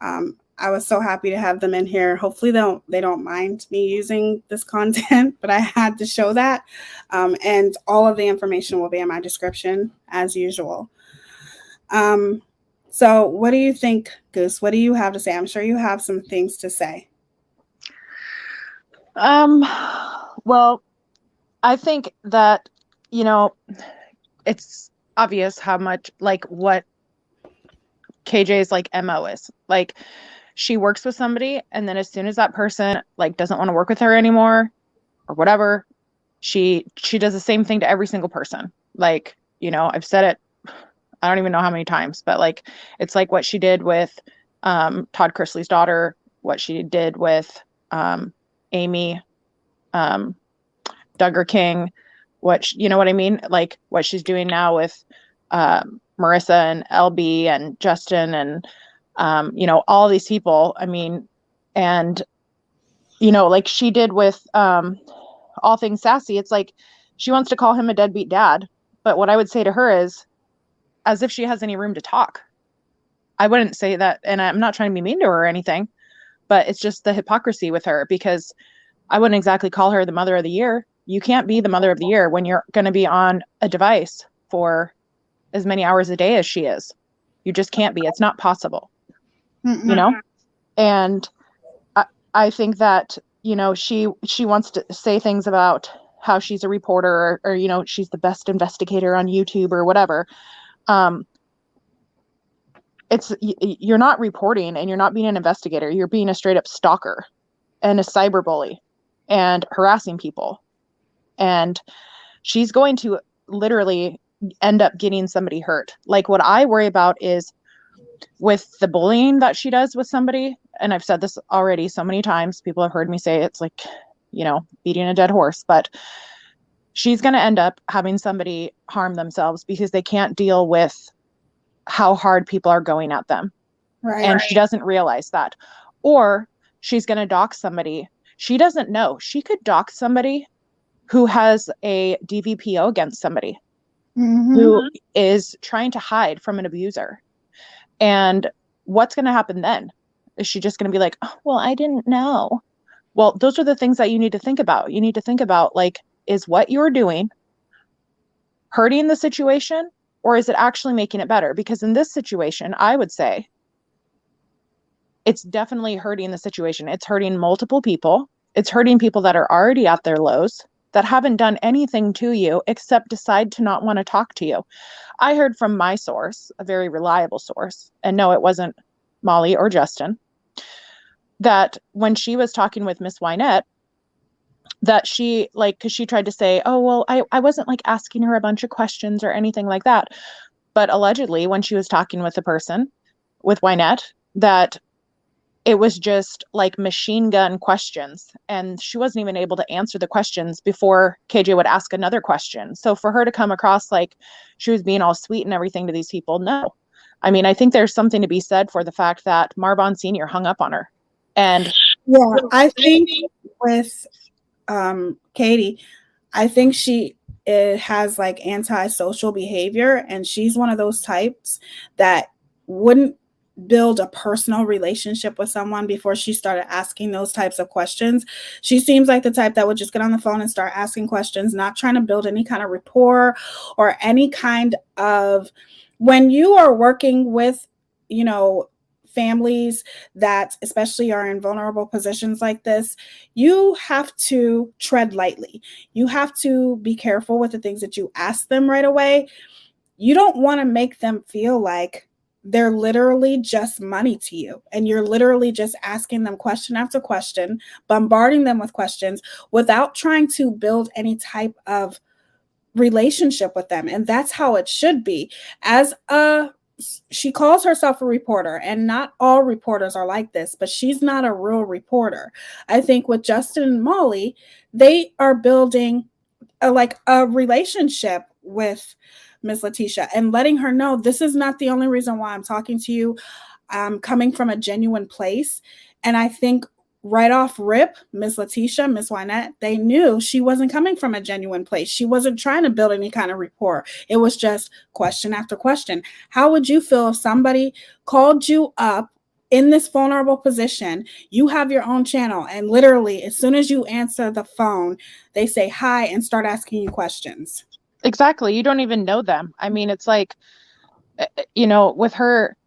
Speaker 2: I was so happy to have them in here. Hopefully they don't mind me using this content, but I had to show that. And all of the information will be in my description as usual. So what do you think, Goose? What do you have to say? I'm sure you have some things to say.
Speaker 11: Well, I think that, it's obvious how much, like, what KJ's, like, MO is. Like, she works with somebody, and then as soon as that person, like, doesn't want to work with her anymore or whatever, she does the same thing to every single person. Like, I've said it, I don't even know how many times, but, like, it's like what she did with Todd Chrisley's daughter, what she did with Amy, Duggar King, you know what I mean? Like what she's doing now with Marissa and LB and Justin and, all these people. I mean, and, like she did with All Things Sassy, it's like she wants to call him a deadbeat dad. But what I would say to her is, as if she has any room to talk. I wouldn't say that, and I'm not trying to be mean to her or anything, but it's just the hypocrisy with her, because I wouldn't exactly call her the mother of the year. You can't be the mother of the year when you're going to be on a device for as many hours a day as she is. You just can't be. It's not possible, And I think that, she wants to say things about how she's a reporter or she's the best investigator on YouTube or whatever. You're not reporting and you're not being an investigator. You're being a straight up stalker and a cyberbully and harassing people. And she's going to literally end up getting somebody hurt. Like what I worry about is with the bullying that she does with somebody. And I've said this already so many times, people have heard me say it's like, beating a dead horse, but she's going to end up having somebody harm themselves because they can't deal with how hard people are going at them.
Speaker 2: Right.
Speaker 11: And she doesn't realize that. Or she's going to dox somebody. She doesn't know. She could dox somebody who has a DVPO against somebody who is trying to hide from an abuser. And what's going to happen then? Is she just going to be like, oh, well, I didn't know? Well, those are the things that you need to think about. You need to think about, like, is what you're doing hurting the situation, or is it actually making it better? Because in this situation, I would say it's definitely hurting the situation. It's hurting multiple people. It's hurting people that are already at their lows, that haven't done anything to you except decide to not want to talk to you. I heard from my source, a very reliable source, and no, it wasn't Molly or Justin, that when she was talking with Miss Wynette, that she, like, because she tried to say, oh, well, I wasn't like asking her a bunch of questions or anything like that. But allegedly, when she was talking with the person, with Wynette, that it was just like machine gun questions. And she wasn't even able to answer the questions before KJ would ask another question. So for her to come across like she was being all sweet and everything to these people, no. I mean, I think there's something to be said for the fact that Marvon Sr. hung up on her. And
Speaker 2: yeah, I think with Katie, I think it has like antisocial behavior, and she's one of those types that wouldn't build a personal relationship with someone before she started asking those types of questions. She seems like the type that would just get on the phone and start asking questions, not trying to build any kind of rapport or any kind of, when you are working with, families that especially are in vulnerable positions like this, you have to tread lightly. You have to be careful with the things that you ask them right away. You don't want to make them feel like they're literally just money to you, and you're literally just asking them question after question, bombarding them with questions without trying to build any type of relationship with them. And that's how it should be. She calls herself a reporter, and not all reporters are like this, but she's not a real reporter. I think with Justin and Molly, they are building a relationship with Miss Letitia and letting her know, this is not the only reason why I'm talking to you. I'm coming from a genuine place. And I think right off rip, Miss Letitia, Miss Wynette, they knew she wasn't coming from a genuine place. She wasn't trying to build any kind of rapport. It was just question after question. How would you feel if somebody called you up in this vulnerable position? You have your own channel, and literally as soon as you answer the phone, they say hi and start asking you questions.
Speaker 11: Exactly. You don't even know them. I mean, it's like, with her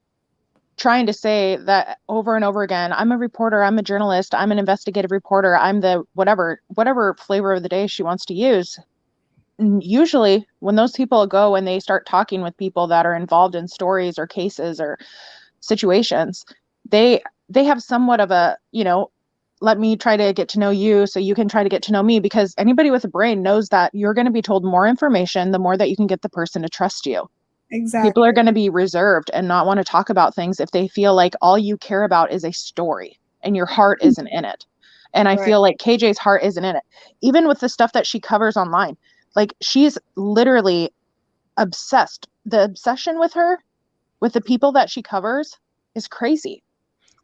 Speaker 11: trying to say that over and over again, I'm a reporter, I'm a journalist, I'm an investigative reporter, I'm the whatever flavor of the day she wants to use. And usually when those people go and they start talking with people that are involved in stories or cases or situations, they have somewhat of a, let me try to get to know you so you can try to get to know me, because anybody with a brain knows that you're going to be told more information the more that you can get the person to trust you.
Speaker 2: Exactly.
Speaker 11: People are going to be reserved and not want to talk about things if they feel like all you care about is a story and your heart isn't in it. And I feel like KJ's heart isn't in it. Even with the stuff that she covers online, like she's literally obsessed. The obsession with her, with the people that she covers, is crazy.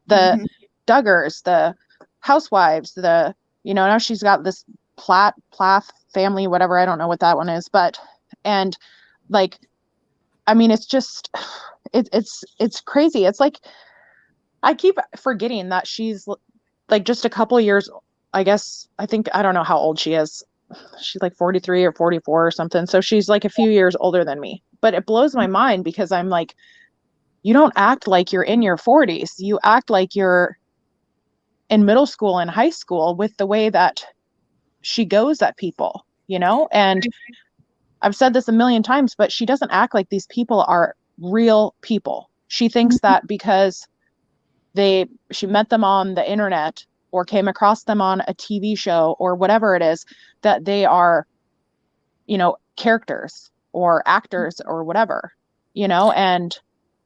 Speaker 11: The Duggars, the housewives, now she's got this Plath family, whatever, I don't know what that one is, and like, I mean, it's just, it's crazy. It's like, I keep forgetting that she's like just a couple years, I don't know how old she is. She's like 43 or 44 or something. So she's like a few years older than me, but it blows my mind because I'm like, you don't act like you're in your 40s. You act like you're in middle school and high school with the way that she goes at people, and I've said this a million times, but she doesn't act like these people are real people. She thinks that because she met them on the internet or came across them on a TV show or whatever it is, that they are, characters or actors or whatever, and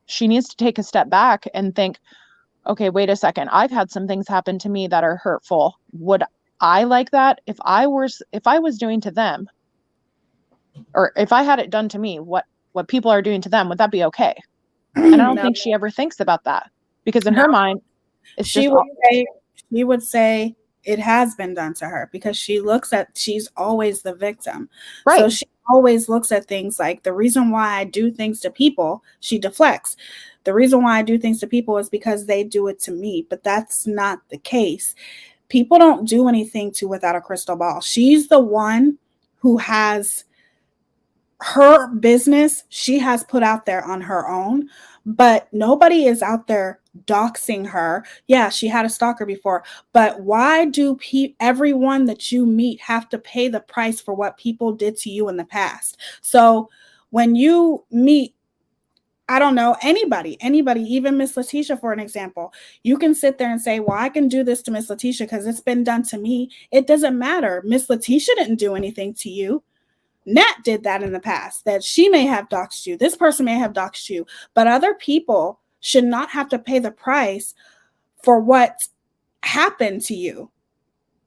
Speaker 11: she needs to take a step back and think, okay, wait a second. I've had some things happen to me that are hurtful. Would I like that if I was doing to them, or if I had it done to me, what people are doing to them, would that be okay? And I don't think she ever thinks about that, because in her mind, it's
Speaker 2: she would say it has been done to her, because she's always the victim.
Speaker 11: Right.
Speaker 2: So she always looks at things like, the reason why I do things to people, she deflects. The reason why I do things to people is because they do it to me, but that's not the case. People don't do anything to without a crystal ball. She's the one who has her business she has put out there on her own, but nobody is out there doxing her. Yeah, she had a stalker before, but why do everyone that you meet have to pay the price for what people did to you in the past? So when you meet, I don't know, anybody, even Miss Letitia, for an example, you can sit there and say, well, I can do this to Miss Letitia because it's been done to me. It doesn't matter. Miss Letitia didn't do anything to you. Nat did that in the past, that she may have doxed you. This person may have doxed you, but other people should not have to pay the price for what happened to you.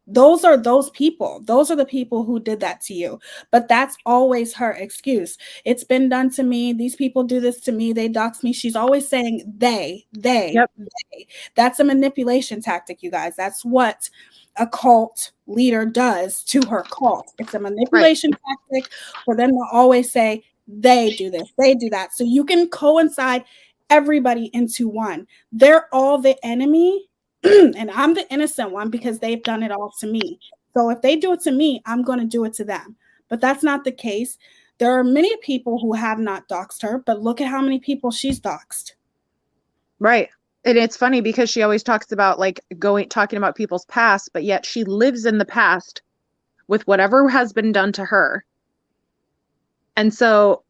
Speaker 2: Those are those people. Those are the people who did that to you. But that's always her excuse. It's been done to me. These people do this to me. They dox me. She's always saying they.
Speaker 11: Yep.
Speaker 2: That's a manipulation tactic, you guys. That's what a cult leader does to her cult. It's a manipulation tactic for them to always say they do this, they do that. So you can coincide everybody into one. They're all the enemy and I'm the innocent one because they've done it all to me. So if they do it to me, I'm going to do it to them. But that's not the case. There are many people who have not doxed her, but look at how many people she's doxed.
Speaker 11: Right. And it's funny because she always talks about like talking about people's past, but yet she lives in the past with whatever has been done to her. And so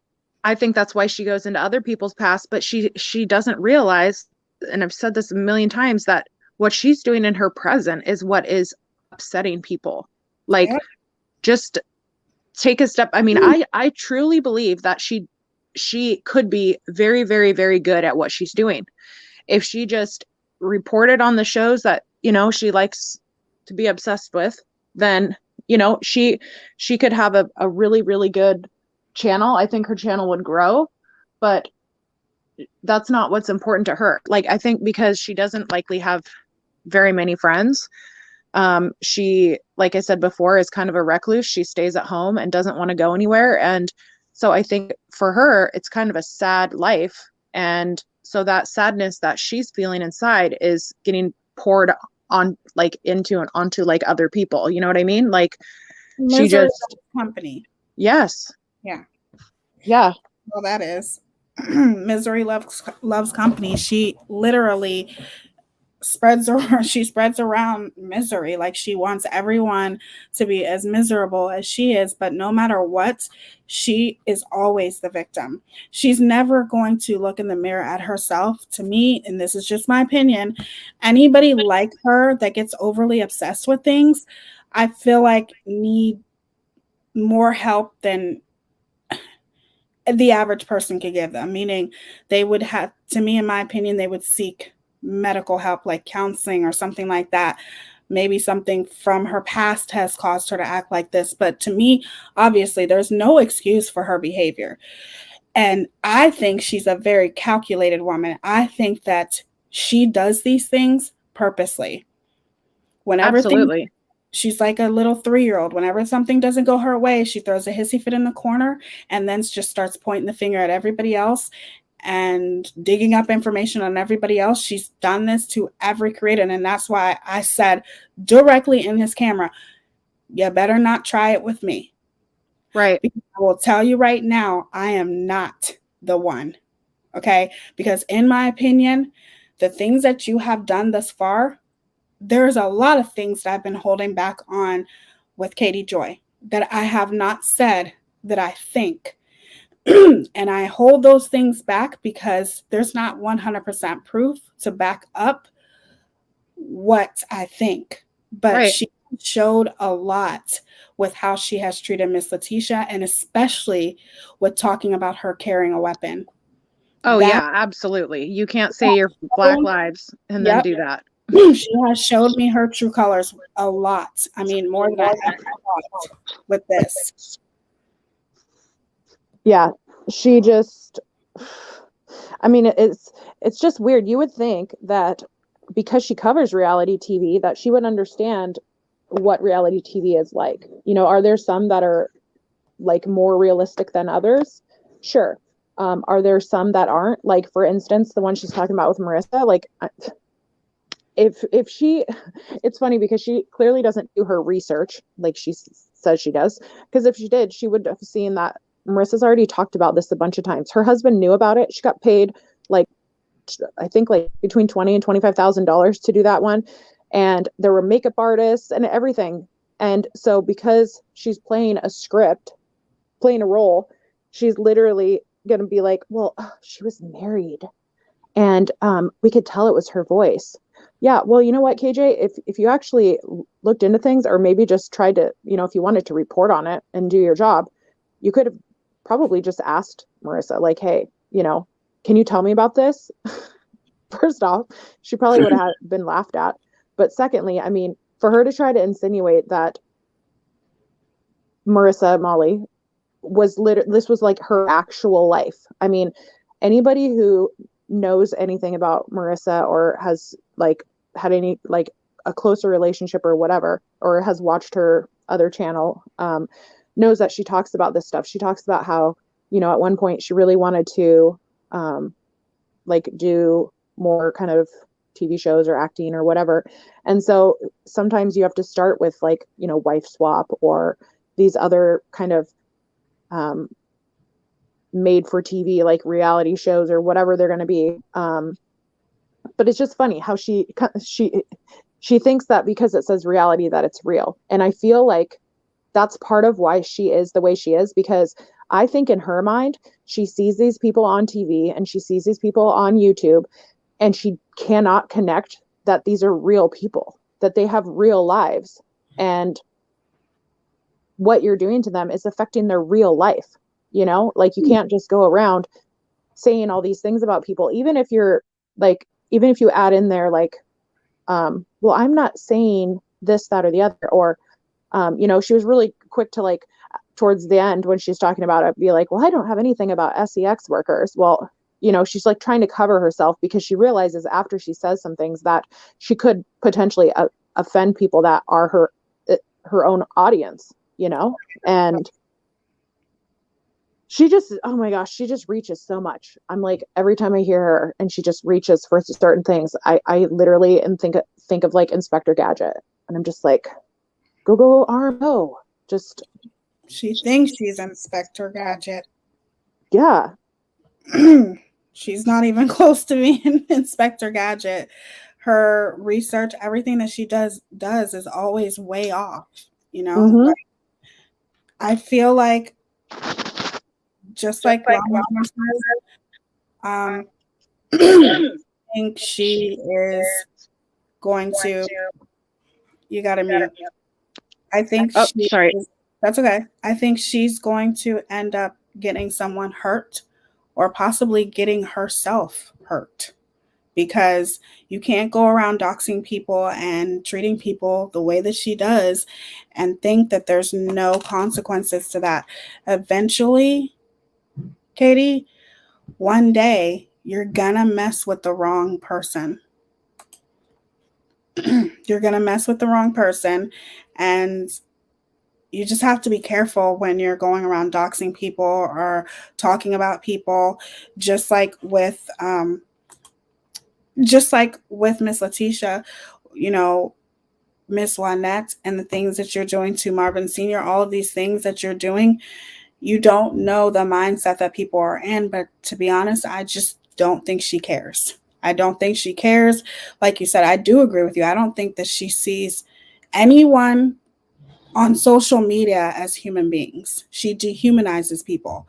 Speaker 11: I think that's why she goes into other people's past, but she doesn't realize, and I've said this a million times, that what she's doing in her present is what is upsetting people. Like, just take a step. I mean, I truly believe that she could be very, very, very good at what she's doing. If she just reported on the shows that, you know, she likes to be obsessed with, then, you know, she could have a really, really good channel. I think her channel would grow, but that's not what's important to her. Like, I think because she doesn't likely have very many friends. She, like I said before, is kind of a recluse. She stays at home and doesn't want to go anywhere. And so I think for her, it's kind of a sad life. And so that sadness that she's feeling inside is getting poured on, like, onto like other people. You know what I mean? Like, she just
Speaker 2: company.
Speaker 11: Yes.
Speaker 2: Yeah.
Speaker 11: Yeah.
Speaker 2: Well, that is misery loves company. She literally spreads around misery. Like, she wants everyone to be as miserable as she is, but no matter what, she is always the victim. She's never going to look in the mirror at herself. To me, and this is just my opinion, anybody like her that gets overly obsessed with things, I feel like need more help than the average person could give them. Meaning, they would have, to me, in my opinion, they would seek medical help, like counseling or something like that. Maybe something from her past has caused her to act like this. But to me, obviously, there's no excuse for her behavior. And I think she's a very calculated woman. I think that she does these things purposely. Whenever
Speaker 11: Absolutely.
Speaker 2: she's like a little 3-year-old. Whenever something doesn't go her way, she throws a hissy fit in the corner and then just starts pointing the finger at everybody else and digging up information on everybody else. She's done this to every creator. And that's why I said directly in this camera, you better not try it with me.
Speaker 11: Right.
Speaker 2: Because I will tell you right now, I am not the one. Okay? Because in my opinion, the things that you have done thus far, there's a lot of things that I've been holding back on with Katie Joy that I have not said that I think. And I hold those things back because there's not 100% proof to back up what I think. But she showed a lot with how she has treated Miss Letitia, and especially with talking about her carrying a weapon.
Speaker 11: Oh, yeah, absolutely. You can't say your Black lives and then do that.
Speaker 2: She has showed me her true colors a lot. I mean, more than I ever thought with this.
Speaker 11: Yeah, she just, I mean, it's just weird. You would think that because she covers reality TV, that she would understand what reality TV is like. You know, are there some that are like more realistic than others? Sure. Are there some that aren't? Like, for instance, the one she's talking about with Marissa, like, if she, it's funny because she clearly doesn't do her research like she says she does, because if she did, she would have seen that Marissa's already talked about this a bunch of times. Her husband knew about it. She got paid like, I think like between $20,000 and $25,000 to do that one, and there were makeup artists and everything. And so because she's playing a script, playing a role, she's literally going to be like, well, she was married and we could tell it was her voice. Yeah, well, you know what, KJ, if you actually looked into things, or maybe just tried to, if you wanted to report on it and do your job, you could have probably just asked Marissa, like, hey, can you tell me about this? First off, she probably would have been laughed at. But secondly, I mean, for her to try to insinuate that Molly was this was like her actual life. I mean, anybody who knows anything about Marissa or has like had any like a closer relationship or whatever, or has watched her other channel, knows that she talks about this stuff. She talks about how, at one point she really wanted to like do more kind of TV shows or acting or whatever. And so sometimes you have to start with like, wife swap or these other kind of made for TV, like reality shows or whatever they're going to be. But it's just funny how she thinks that because it says reality that it's real. And I feel like that's part of why she is the way she is, because I think in her mind, she sees these people on TV and she sees these people on YouTube, and she cannot connect that these are real people, that they have real lives, and what you're doing to them is affecting their real life. Like, you can't just go around saying all these things about people, even if you add in there like, well, I'm not saying this, that, or the other, or she was really quick to like towards the end when she's talking about it, be like, well, I don't have anything about sex workers. Well, she's like trying to cover herself because she realizes after she says some things that she could potentially offend people that are her own audience, and she just, oh my gosh, she just reaches so much. I'm like, every time I hear her and she just reaches for certain things, I literally think of like Inspector Gadget, and I'm just like, go arm, go. Just,
Speaker 2: she thinks she's Inspector Gadget.
Speaker 11: Yeah.
Speaker 2: She's not even close to being Inspector Gadget. Her research, everything that she does is always way off.
Speaker 11: Mm-hmm.
Speaker 2: Like, I feel like just like Mama says, I think she is going to. You got to mute. I think.
Speaker 11: Sorry.
Speaker 2: That's okay. I think she's going to end up getting someone hurt, or possibly getting herself hurt, because you can't go around doxing people and treating people the way that she does and think that there's no consequences to that. Eventually, Katie, one day you're gonna mess with the wrong person. You're gonna mess with the wrong person, and you just have to be careful when you're going around doxing people or talking about people, just like with Miss Letitia, Miss Lynette, and the things that you're doing to Marvin Sr., all of these things that you're doing, you don't know the mindset that people are in. But to be honest, I just don't think she cares. I don't think she cares. Like you said, I do agree with you. I don't think that she sees anyone on social media as human beings. She dehumanizes people.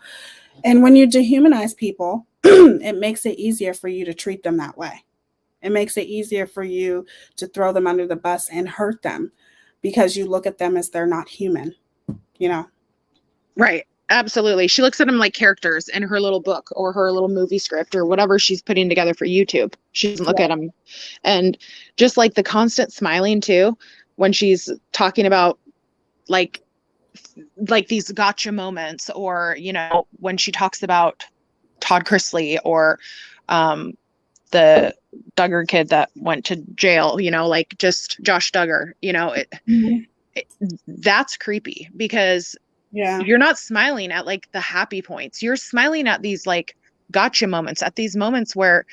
Speaker 2: And when you dehumanize people, it makes it easier for you to treat them that way. It makes it easier for you to throw them under the bus and hurt them, because you look at them as they're not human,
Speaker 11: Right. Absolutely. She looks at them like characters in her little book or her little movie script or whatever she's putting together for YouTube. She doesn't look at them. And just like the constant smiling too, when she's talking about like these gotcha moments, or, when she talks about Todd Chrisley or the Duggar kid that went to jail, like just Josh Duggar, that's creepy, because
Speaker 2: Yeah.
Speaker 11: You're not smiling at like the happy points. You're smiling at these like gotcha moments, at these moments where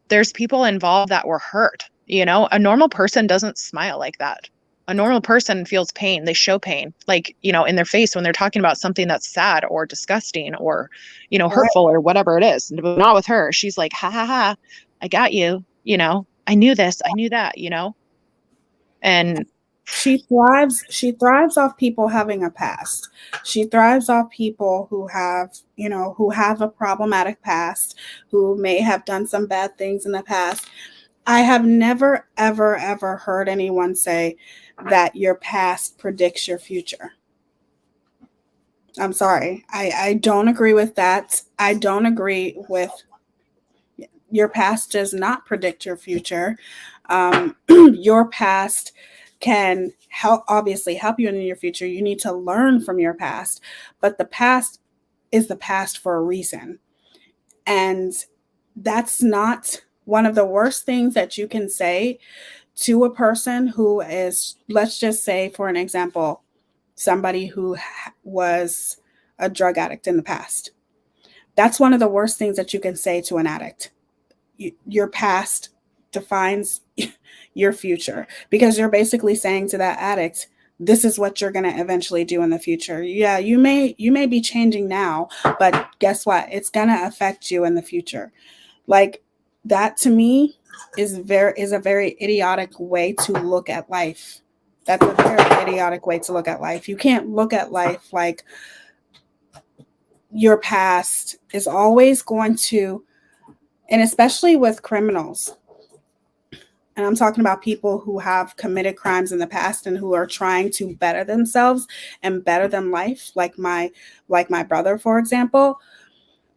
Speaker 11: there's people involved that were hurt. You know, a normal person doesn't smile like that. A normal person feels pain. They show pain, like, you know, in their face when they're talking about something that's sad or disgusting or, you know, hurtful or whatever it is. But not with her. She's like, ha ha ha, I got you. You know, I knew this, I knew that, you know, and
Speaker 2: she thrives off people having a past. She thrives off people who have, you know, who have a problematic past, who may have done some bad things in the past. I have never ever heard anyone say that your past predicts your future. I'm sorry. I don't agree with that. I don't agree with your past does not predict your future. Your past can obviously help you in your future. You need to learn from your past, but the past is the past for a reason. And that's not one of the worst things that you can say to a person who is, let's just say, for an example, somebody who was a drug addict in the past. That's one of the worst things that you can say to an addict. Your past defines your future, because you're basically saying to that addict, this is what you're going to eventually do in the future. Yeah, you may be changing now, but guess what? It's going to affect you in the future. Like, that to me is a very idiotic way to look at life. That's a very idiotic way to look at life. You can't look at life like your past is always going to, and especially with criminals, and I'm talking about people who have committed crimes in the past and who are trying to better themselves and better than life, like my brother, for example.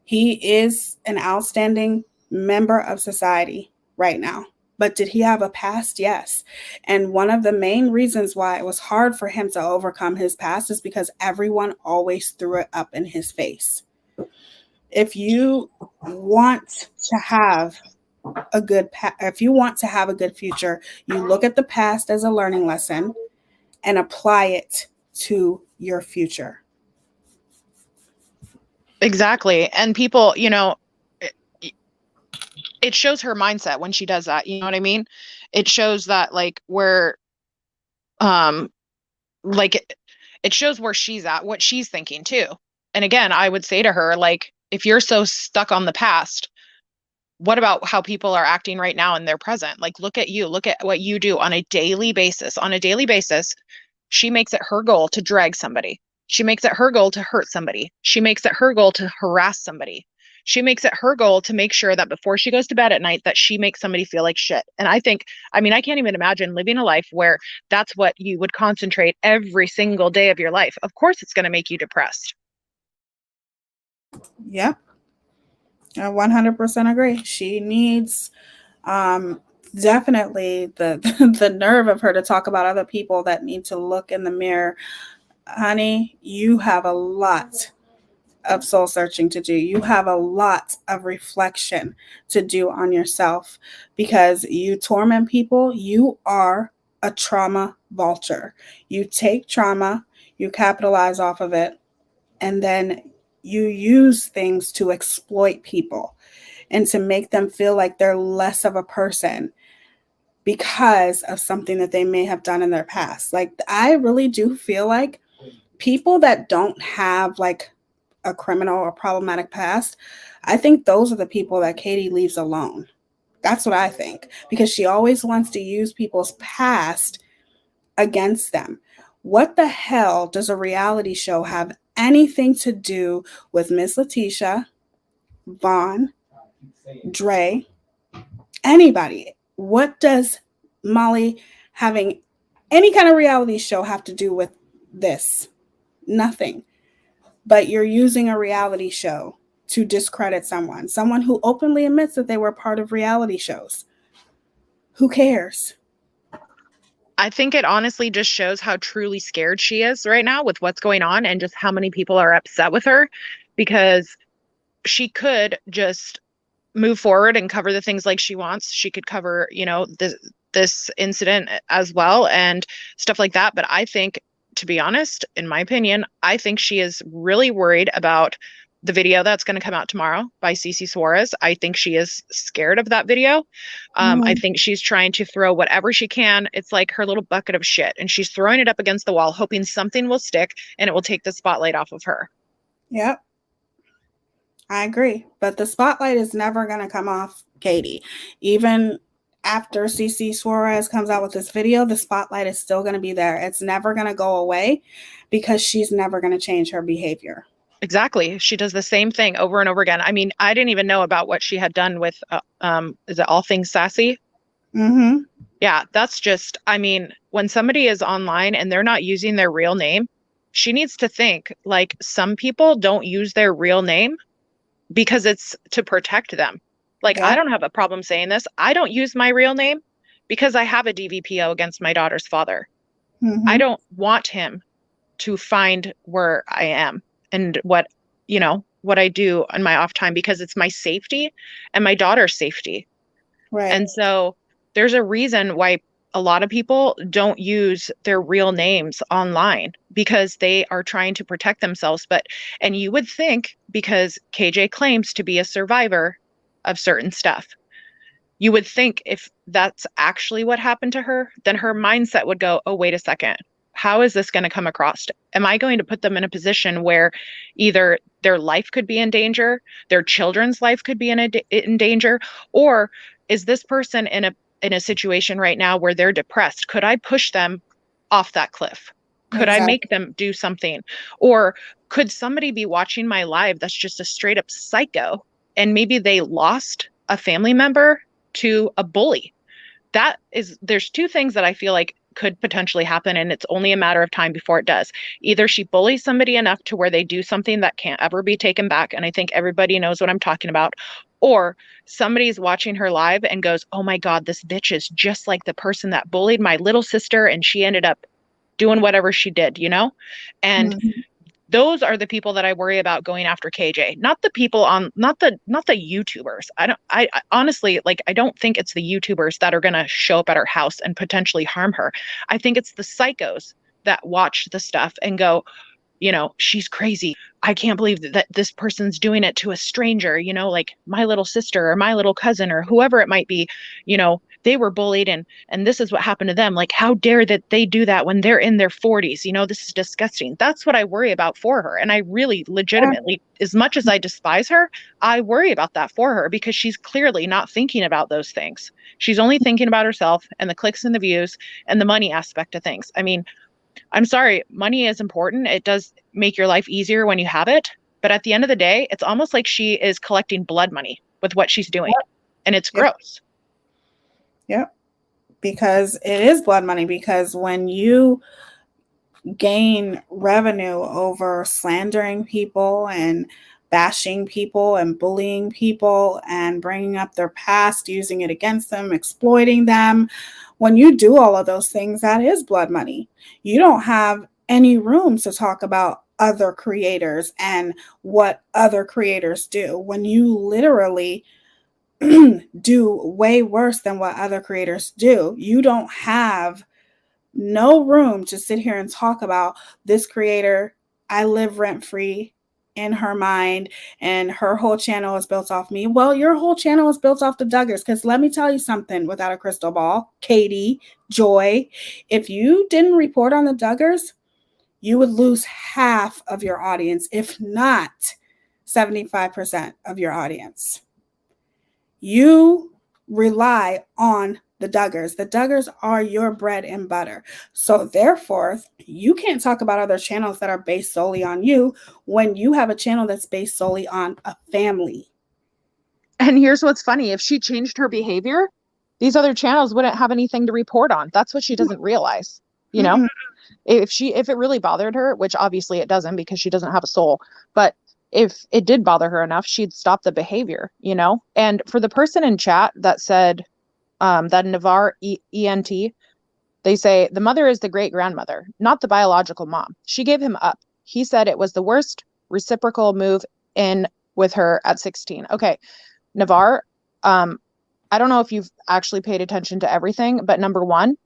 Speaker 2: He is an outstanding member of society right now. But did he have a past? Yes. And one of the main reasons why it was hard for him to overcome his past is because everyone always threw it up in his face. If you want to have a good future, you look at the past as a learning lesson and apply it to your future.
Speaker 11: Exactly. And people, you know, it shows her mindset when she does that. You know what I mean? It shows that like where, like it shows where she's at, what she's thinking too. And again, I would say to her, like, if you're so stuck on the past, what about how people are acting right now in their present? Like, look at you, look at what you do on a daily basis. On a daily basis, she makes it her goal to drag somebody. She makes it her goal to hurt somebody. She makes it her goal to harass somebody. She makes it her goal to make sure that before she goes to bed at night, that she makes somebody feel like shit. And I think, I mean, I can't even imagine living a life where that's what you would concentrate every single day of your life. Of course, it's going to make you depressed.
Speaker 2: Yep. I 100% agree. She needs definitely the nerve of her to talk about other people that need to look in the mirror. Honey, you have a lot of soul searching to do. You have a lot of reflection to do on yourself, because you torment people. You are a trauma vulture. You take trauma, you capitalize off of it, and then you use things to exploit people and to make them feel like they're less of a person because of something that they may have done in their past. Like, I really do feel like people that don't have like a criminal or problematic past, I think those are the people that Katie leaves alone. That's what I think, because she always wants to use people's past against them. What the hell does a reality show have anything to do with Miss Letitia, Vaughn, Dre, anybody? What does Molly having any kind of reality show have to do with this? Nothing. But you're using a reality show to discredit someone who openly admits that they were part of reality shows. Who cares?
Speaker 11: I think it honestly just shows how truly scared she is right now with what's going on, and just how many people are upset with her, because she could just move forward and cover the things like she wants. She could cover, you know, this incident as well and stuff like that. But I think to be honest, in my opinion, I think she is really worried about the video that's going to come out tomorrow by Cece Suarez. I think she is scared of that video. I think she's trying to throw whatever she can. It's like her little bucket of shit, and she's throwing it up against the wall, hoping something will stick and it will take the spotlight off of her.
Speaker 2: Yep. I agree. But the spotlight is never going to come off Katie. Even after Cece Suarez comes out with this video, the spotlight is still going to be there. It's never going to go away because she's never going to change her behavior.
Speaker 11: Exactly. She does the same thing over and over again. I mean, I didn't even know about what she had done with, is it All Things Sassy?
Speaker 2: Mm-hmm.
Speaker 11: Yeah, that's just, I mean, when somebody is online and they're not using their real name, she needs to think, like, some people don't use their real name because it's to protect them. Like, I don't have a problem saying this. I don't use my real name because I have a DVPO against my daughter's father.
Speaker 2: Mm-hmm.
Speaker 11: I don't want him to find where I am and what I do on my off time, because it's my safety and my daughter's safety.
Speaker 2: Right.
Speaker 11: And so there's a reason why a lot of people don't use their real names online, because they are trying to protect themselves. And you would think, because KJ claims to be a survivor of certain stuff, you would think if that's actually what happened to her, then her mindset would go, oh, wait a second. How is this going to come across? Am I going to put them in a position where either their life could be in danger, their children's life could be in danger, or is this person in a situation right now where they're depressed? Could I push them off that cliff? Could I make them do something? Or could somebody be watching my live that's just a straight up psycho, and maybe they lost a family member to a bully? There's two things that I feel like could potentially happen, and it's only a matter of time before it does. Either she bullies somebody enough to where they do something that can't ever be taken back, and I think everybody knows what I'm talking about, or somebody's watching her live and goes, oh my God, this bitch is just like the person that bullied my little sister, and she ended up doing whatever she did, And those are the people that I worry about going after KJ, not the people not the YouTubers. I honestly, like, I don't think it's the YouTubers that are going to show up at her house and potentially harm her. I think it's the psychos that watch the stuff and go, she's crazy. I can't believe that this person's doing it to a stranger, like my little sister or my little cousin or whoever it might be, they were bullied and this is what happened to them. Like, how dare that they do that when they're in their 40s? This is disgusting. That's what I worry about for her. And I really legitimately, as much as I despise her, I worry about that for her, because she's clearly not thinking about those things. She's only thinking about herself and the clicks and the views and the money aspect of things. I mean, I'm sorry, money is important. It does make your life easier when you have it. But at the end of the day, it's almost like she is collecting blood money with what she's doing. And it's gross.
Speaker 2: Yep. Because it is blood money. Because when you gain revenue over slandering people and bashing people and bullying people and bringing up their past, using it against them, exploiting them, when you do all of those things, that is blood money. You don't have any room to talk about other creators and what other creators do when you literally do way worse than what other creators do. You don't have no room to sit here and talk about this creator. I live rent free in her mind, and her whole channel is built off me. Well, your whole channel is built off the Duggars, because let me tell you something without a crystal ball, Katie, Joy, if you didn't report on the Duggars, you would lose half of your audience, if not 75% of your audience. You rely on the Duggars. The Duggars are your bread and butter. So therefore, you can't talk about other channels that are based solely on you when you have a channel that's based solely on a family.
Speaker 11: And here's what's funny. If she changed her behavior, these other channels wouldn't have anything to report on. That's what she doesn't realize, If it really bothered her, which obviously it doesn't, because she doesn't have a soul, but if it did bother her enough, she'd stop the behavior, And for the person in chat that said that Navarre ENT, they say the mother is the great grandmother, not the biological mom. She gave him up. He said it was the worst reciprocal move in with her at 16. Okay, Navarre, I don't know if you've actually paid attention to everything, but number one,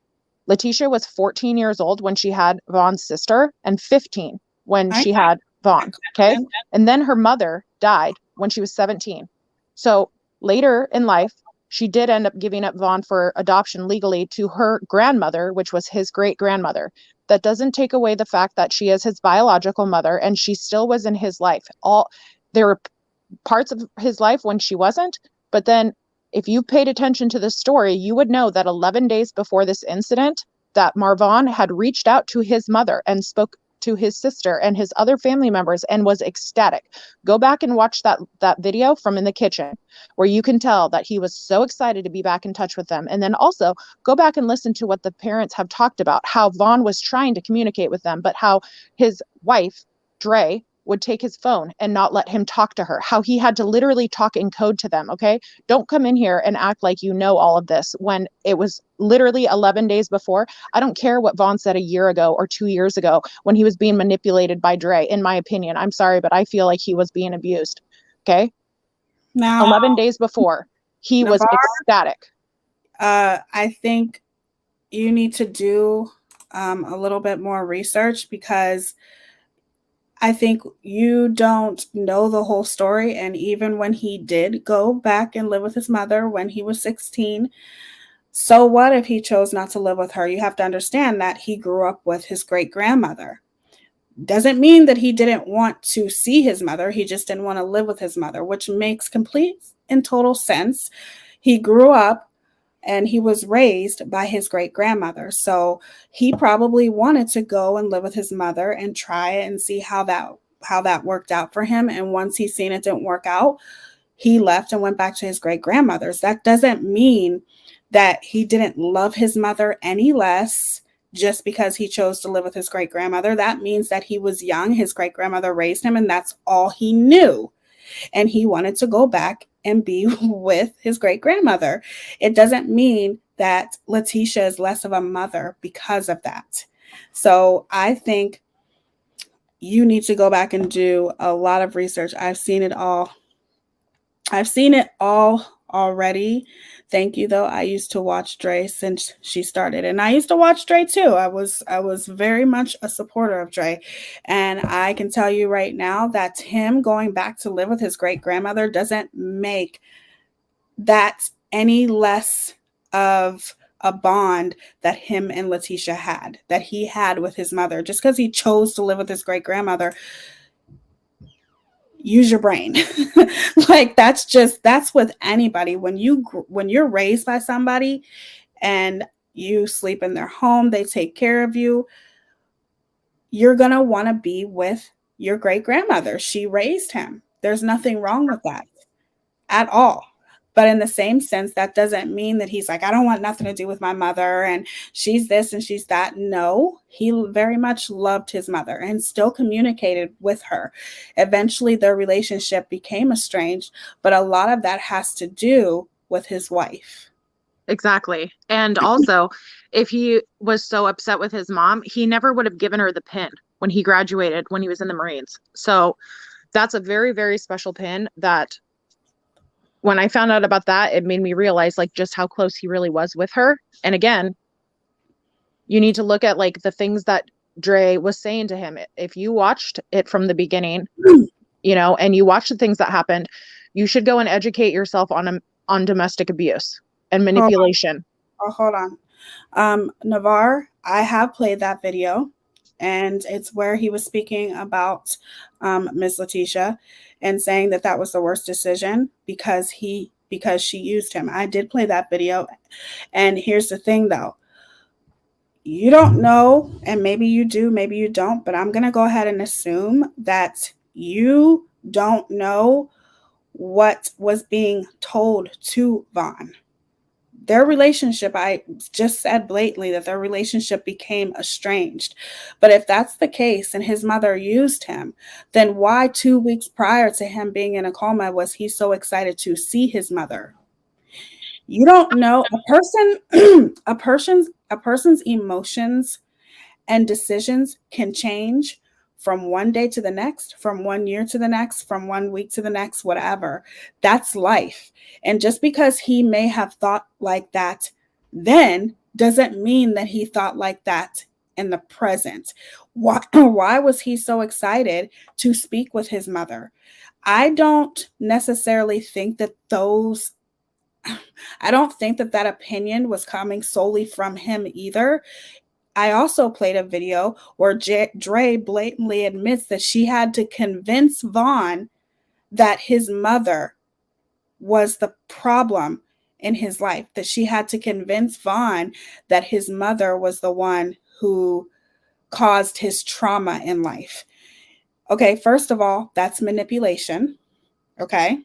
Speaker 11: Letitia was 14 years old when she had Vaughn's sister and 15 when she had Vaughn. Okay. And then her mother died when she was 17. So later in life, she did end up giving up Vaughn for adoption legally to her grandmother, which was his great grandmother. That doesn't take away the fact that she is his biological mother and she still was in his life. There were parts of his life when she wasn't, but then if you paid attention to this story, you would know that 11 days before this incident, that Marvon had reached out to his mother and spoke to his sister and his other family members and was ecstatic. Go back and watch that video from in the kitchen where you can tell that he was so excited to be back in touch with them. And then also go back and listen to what the parents have talked about, how Vaughn was trying to communicate with them, but how his wife, Dre, would take his phone and not let him talk to her, how he had to literally talk in code to them. Okay. Don't come in here and act like you know all of this when it was literally 11 days before. I don't care what Vaughn said a year ago or 2 years ago when he was being manipulated by Dre. In my opinion, I'm sorry, but I feel like he was being abused. Okay.
Speaker 2: Now,
Speaker 11: 11 days before, he was ecstatic.
Speaker 2: I think you need to do a little bit more research because I think you don't know the whole story. And even when he did go back and live with his mother when he was 16, so what if he chose not to live with her? You have to understand that he grew up with his great grandmother. Doesn't mean that he didn't want to see his mother. He just didn't want to live with his mother, which makes complete and total sense. He grew up and he was raised by his great grandmother. So he probably wanted to go and live with his mother and try it and see how that worked out for him. And once he seen it didn't work out, he left and went back to his great grandmother's. That doesn't mean that he didn't love his mother any less just because he chose to live with his great grandmother. That means that he was young. His great grandmother raised him, and that's all he knew. And he wanted to go back and be with his great grandmother. It doesn't mean that Letitia is less of a mother because of that. So I think you need to go back and do a lot of research. I've seen it all already. Thank you, though. I used to watch Dre since she started, and I used to watch Dre too. I was very much a supporter of Dre, and I can tell you right now that him going back to live with his great grandmother doesn't make that any less of a bond that him and Letitia had, that he had with his mother. Just because he chose to live with his great grandmother, use your brain. Like that's with anybody. When you're raised by somebody and you sleep in their home, they take care of you, you're going to want to be with your great grandmother. She raised him. There's nothing wrong with that at all. But in the same sense, that doesn't mean that he's like, I don't want nothing to do with my mother and she's this and she's that. No, he very much loved his mother and still communicated with her. Eventually, their relationship became estranged, but a lot of that has to do with his wife.
Speaker 11: Exactly. And also, if he was so upset with his mom, he never would have given her the pin when he graduated, when he was in the Marines. So that's a very, very special pin that when I found out about that, it made me realize like just how close he really was with her. And again, you need to look at like the things that Dre was saying to him. If you watched it from the beginning, you know, and you watch the things that happened, you should go and educate yourself on domestic abuse and manipulation.
Speaker 2: Hold on. Navarre, I have played that video, and it's where he was speaking about Ms. Letitia and saying that was the worst decision because she used him. I did play that video. And here's the thing though. You don't know, and maybe you do, maybe you don't, but I'm going to go ahead and assume that you don't know what was being told to Vaughn. Their relationship, I just said blatantly that their relationship became estranged. But if that's the case and his mother used him, then why 2 weeks prior to him being in a coma was he so excited to see his mother? You don't know. A person's emotions and decisions can change from one day to the next, from 1 year to the next, from 1 week to the next, whatever. That's life. And just because he may have thought like that then doesn't mean that he thought like that in the present. Why was he so excited to speak with his mother? I don't necessarily think that I don't think that that opinion was coming solely from him either. I also played a video where Dre blatantly admits that she had to convince Vaughn that his mother was the problem in his life, that she had to convince Vaughn that his mother was the one who caused his trauma in life. Okay, first of all, that's manipulation. Okay.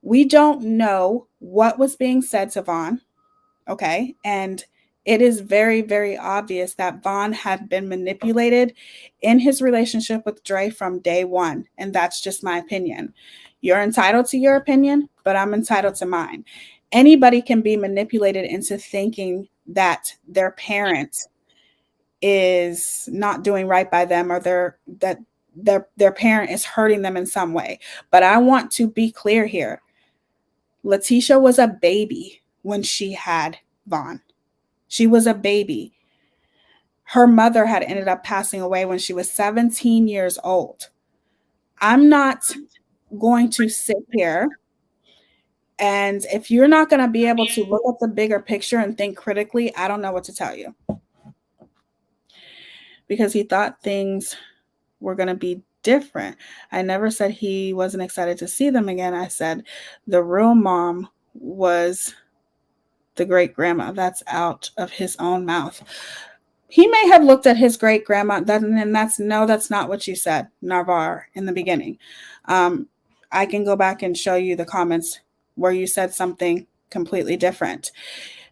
Speaker 2: We don't know what was being said to Vaughn. Okay. And it is very, very obvious that Vaughn had been manipulated in his relationship with Dre from day one. And that's just my opinion. You're entitled to your opinion, but I'm entitled to mine. Anybody can be manipulated into thinking that their parent is not doing right by them, or their parent is hurting them in some way. But I want to be clear here. Letitia was a baby when she had Vaughn. She was a baby. Her mother had ended up passing away when she was 17 years old. I'm not going to sit here, and if you're not going to be able to look at the bigger picture and think critically, I don't know what to tell you. Because he thought things were going to be different. I never said he wasn't excited to see them again. I said the real mom was the great grandma. That's out of his own mouth. He may have looked at his great grandma, and that's not what you said, Narvar, in the beginning. I can go back and show you the comments where you said something completely different.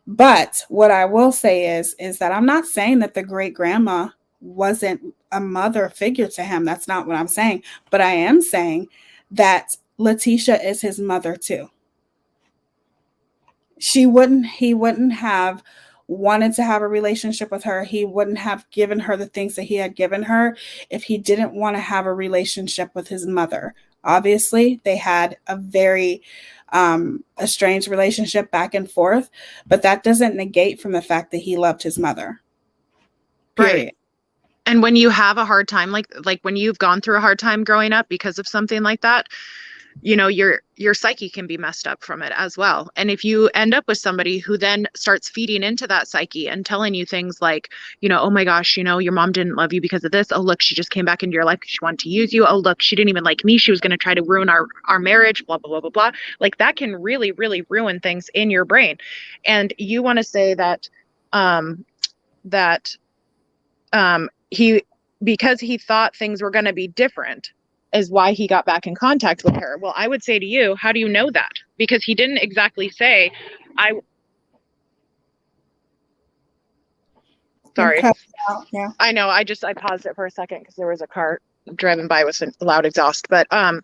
Speaker 2: But what I will say is that I'm not saying that the great grandma wasn't a mother figure to him. That's not what I'm saying. But I am saying that Letitia is his mother too. He wouldn't have wanted to have a relationship with her. He wouldn't have given her the things that he had given her if he didn't want to have a relationship with his mother. Obviously, they had a very estranged relationship back and forth, but that doesn't negate from the fact that he loved his mother. Period.
Speaker 11: Right. And when you have a hard time, like when you've gone through a hard time growing up because of something like that, you know, your psyche can be messed up from it as well. And if you end up with somebody who then starts feeding into that psyche and telling you things like, you know, oh my gosh, you know, your mom didn't love you because of this. Oh, look, she just came back into your life because she wanted to use you. Oh, look, she didn't even like me. She was going to try to ruin our marriage, blah, blah, blah, blah, blah. Like that can really, really ruin things in your brain. And you want to say that, because he thought things were going to be different is why he got back in contact with her. Well, I would say to you, how do you know that? Because he didn't exactly say, sorry.
Speaker 2: Yeah.
Speaker 11: I know. I paused it for a second because there was a car driving by with a loud exhaust. But how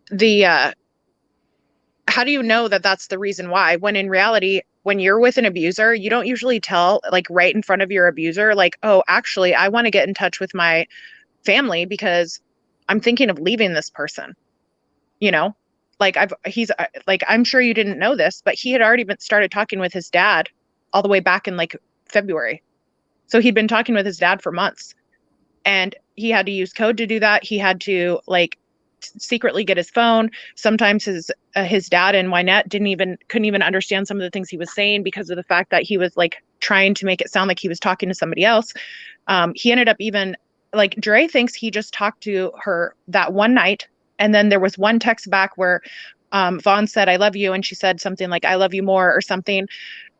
Speaker 11: do you know that that's the reason why? When in reality, when you're with an abuser, you don't usually tell like right in front of your abuser, like, oh, actually, I want to get in touch with my family because I'm thinking of leaving this person, you know, like I'm sure you didn't know this, but he had already started talking with his dad all the way back in like February. So he'd been talking with his dad for months, and he had to use code to do that. He had to like secretly get his phone. Sometimes his dad and Wynette couldn't even understand some of the things he was saying because of the fact that he was like trying to make it sound like he was talking to somebody else. He ended up even like Dre thinks he just talked to her that one night. And then there was one text back where Vaughn said, I love you. And she said something like, I love you more or something.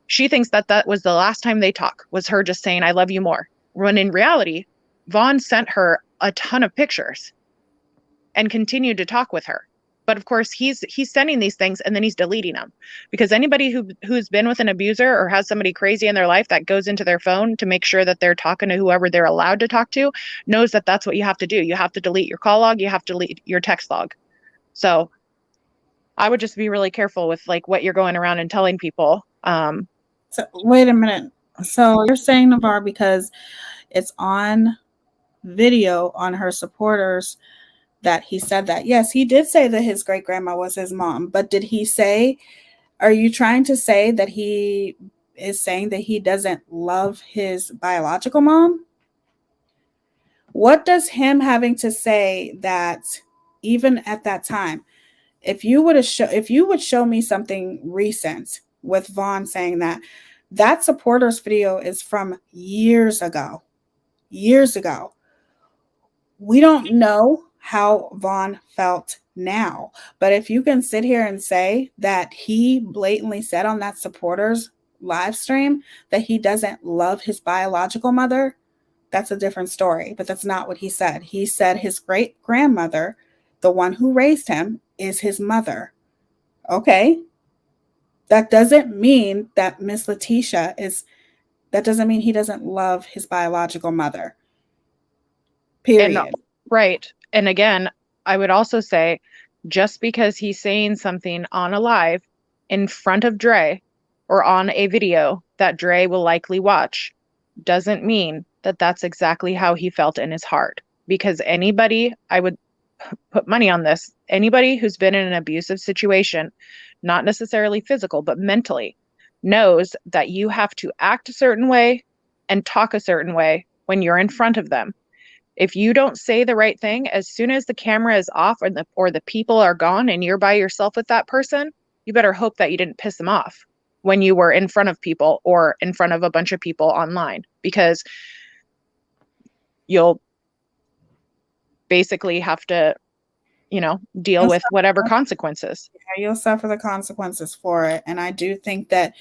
Speaker 11: She thinks that was the last time they talked, was her just saying, I love you more. When in reality, Vaughn sent her a ton of pictures and continued to talk with her. But of course, he's sending these things and then he's deleting them, because anybody who's been with an abuser or has somebody crazy in their life that goes into their phone to make sure that they're talking to whoever they're allowed to talk to knows that that's what you have to do. You have to delete your call log. You have to delete your text log. So I would just be really careful with like what you're going around and telling people.
Speaker 2: So wait a minute. So you're saying, Navarre, because it's on video on her supporters that he said that. Yes, he did say that his great grandma was his mom, but did he say, are you trying to say that he is saying that he doesn't love his biological mom? What does him having to say that even at that time, if you would show me something recent with Vaughn saying that supporters video is from years ago. Years ago. We don't know how Vaughn felt now, but if you can sit here and say that he blatantly said on that supporters live stream that he doesn't love his biological mother, that's a different story, but that's not what he said. He said his great grandmother, the one who raised him, is his mother. Okay. That doesn't mean that Miss Letitia that doesn't mean he doesn't love his biological mother. Period.
Speaker 11: And, right. And again, I would also say, just because he's saying something on a live in front of Dre or on a video that Dre will likely watch doesn't mean that that's exactly how he felt in his heart. Because anybody, I would put money on this, anybody who's been in an abusive situation, not necessarily physical, but mentally, knows that you have to act a certain way and talk a certain way when you're in front of them. If you don't say the right thing, as soon as the camera is off or the people are gone and you're by yourself with that person, you better hope that you didn't piss them off when you were in front of people or in front of a bunch of people online, because you'll basically have to, deal with whatever consequences.
Speaker 2: Yeah, you'll suffer the consequences for it. And I do think that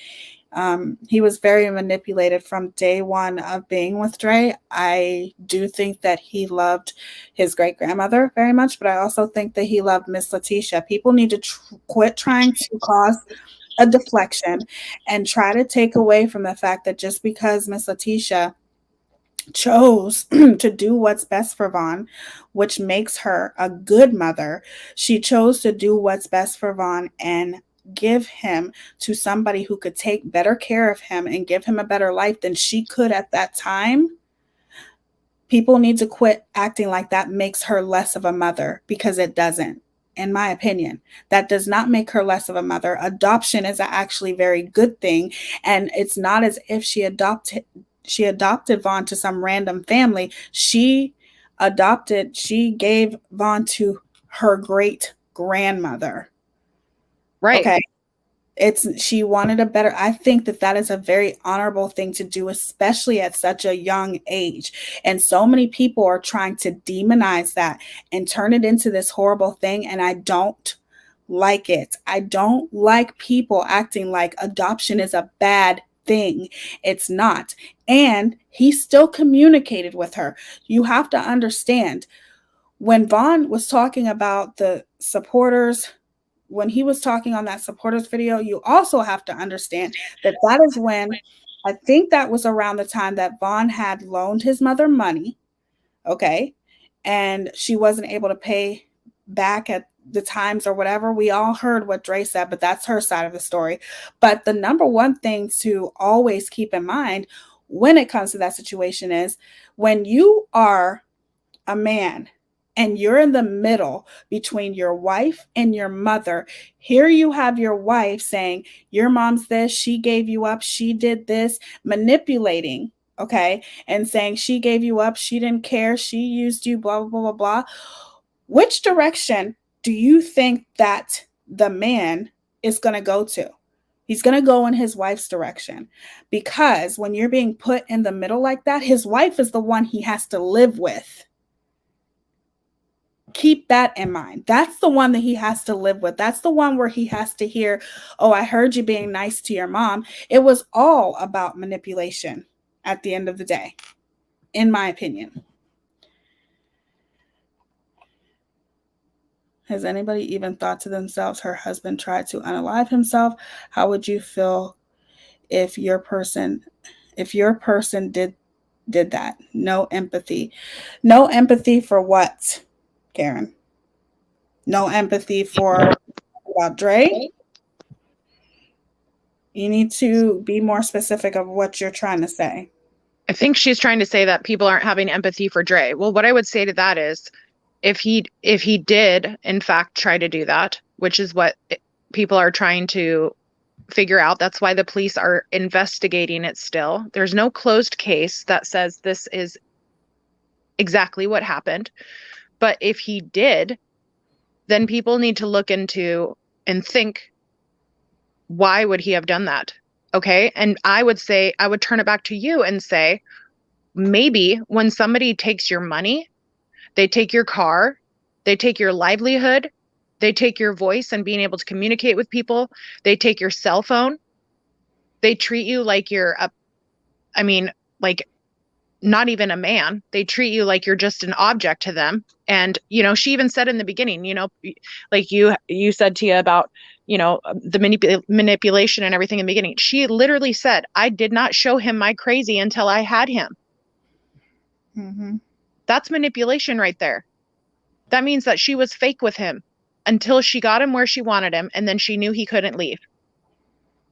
Speaker 2: he was very manipulated from day one of being with Dre. I do think that he loved his great grandmother very much, but I also think that he loved Miss Letitia. People need to quit trying to cause a deflection and try to take away from the fact that just because Miss Letitia chose to do what's best for Vaughn, which makes her a good mother, she chose to do what's best for Vaughn and give him to somebody who could take better care of him and give him a better life than she could at that time. People need to quit acting like that makes her less of a mother, because it doesn't. In my opinion, that does not make her less of a mother. Adoption is actually a very good thing, and it's not as if she adopted Vaughn to some random family. She gave Vaughn to her great grandmother.
Speaker 11: Right.
Speaker 2: Okay. She wanted a better, I think that is a very honorable thing to do, especially at such a young age. And so many people are trying to demonize that and turn it into this horrible thing. And I don't like it. I don't like people acting like adoption is a bad thing. It's not. And he still communicated with her. You have to understand, when Vaughn was talking about the supporters, when he was talking on that supporters video, you also have to understand that is when, I think that was around the time that Vaughn had loaned his mother money. Okay. And she wasn't able to pay back at the times or whatever. We all heard what Dre said, but that's her side of the story. But the number one thing to always keep in mind when it comes to that situation is, when you are a man and you're in the middle between your wife and your mother, here you have your wife saying, your mom's this, she gave you up, she did this, manipulating, okay, and saying she gave you up, she didn't care, she used you, blah, blah, blah, blah, blah. Which direction do you think that the man is going to go to? He's going to go in his wife's direction, because when you're being put in the middle like that, his wife is the one he has to live with. Keep that in mind. That's the one that he has to live with. That's the one where he has to hear, oh, I heard you being nice to your mom. It was all about manipulation at the end of the day, in my opinion. Has anybody even thought to themselves, her husband tried to unalive himself? How would you feel if your person did that? No empathy. No empathy for what, Karen? No empathy for about Dre? You need to be more specific of what you're trying to say.
Speaker 11: I think she's trying to say that people aren't having empathy for Dre. Well, what I would say to that is, if he did in fact try to do that, which is what people are trying to figure out. That's why the police are investigating it still. There's no closed case that says this is exactly what happened. But if he did, then people need to look into and think, why would he have done that? Okay. And I would say, I would turn it back to you and say, maybe when somebody takes your money, they take your car, they take your livelihood, they take your voice and being able to communicate with people, they take your cell phone, they treat you like you're like not even a man. They treat you like you're just an object to them. And, she even said in the beginning, like you said, Teaya, about, the manipulation and everything in the beginning. She literally said, I did not show him my crazy until I had him.
Speaker 2: Mm-hmm.
Speaker 11: That's manipulation right there. That means that she was fake with him until she got him where she wanted him. And then she knew he couldn't leave.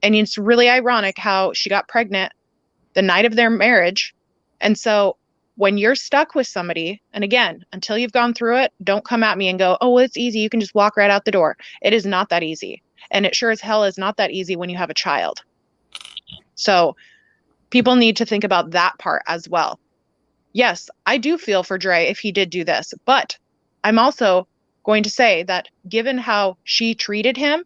Speaker 11: And it's really ironic how she got pregnant the night of their marriage. And so when you're stuck with somebody, and again, until you've gone through it, don't come at me and go, oh, well, it's easy. You can just walk right out the door. It is not that easy. And it sure as hell is not that easy when you have a child. So people need to think about that part as well. Yes, I do feel for Dre if he did do this, but I'm also going to say that given how she treated him,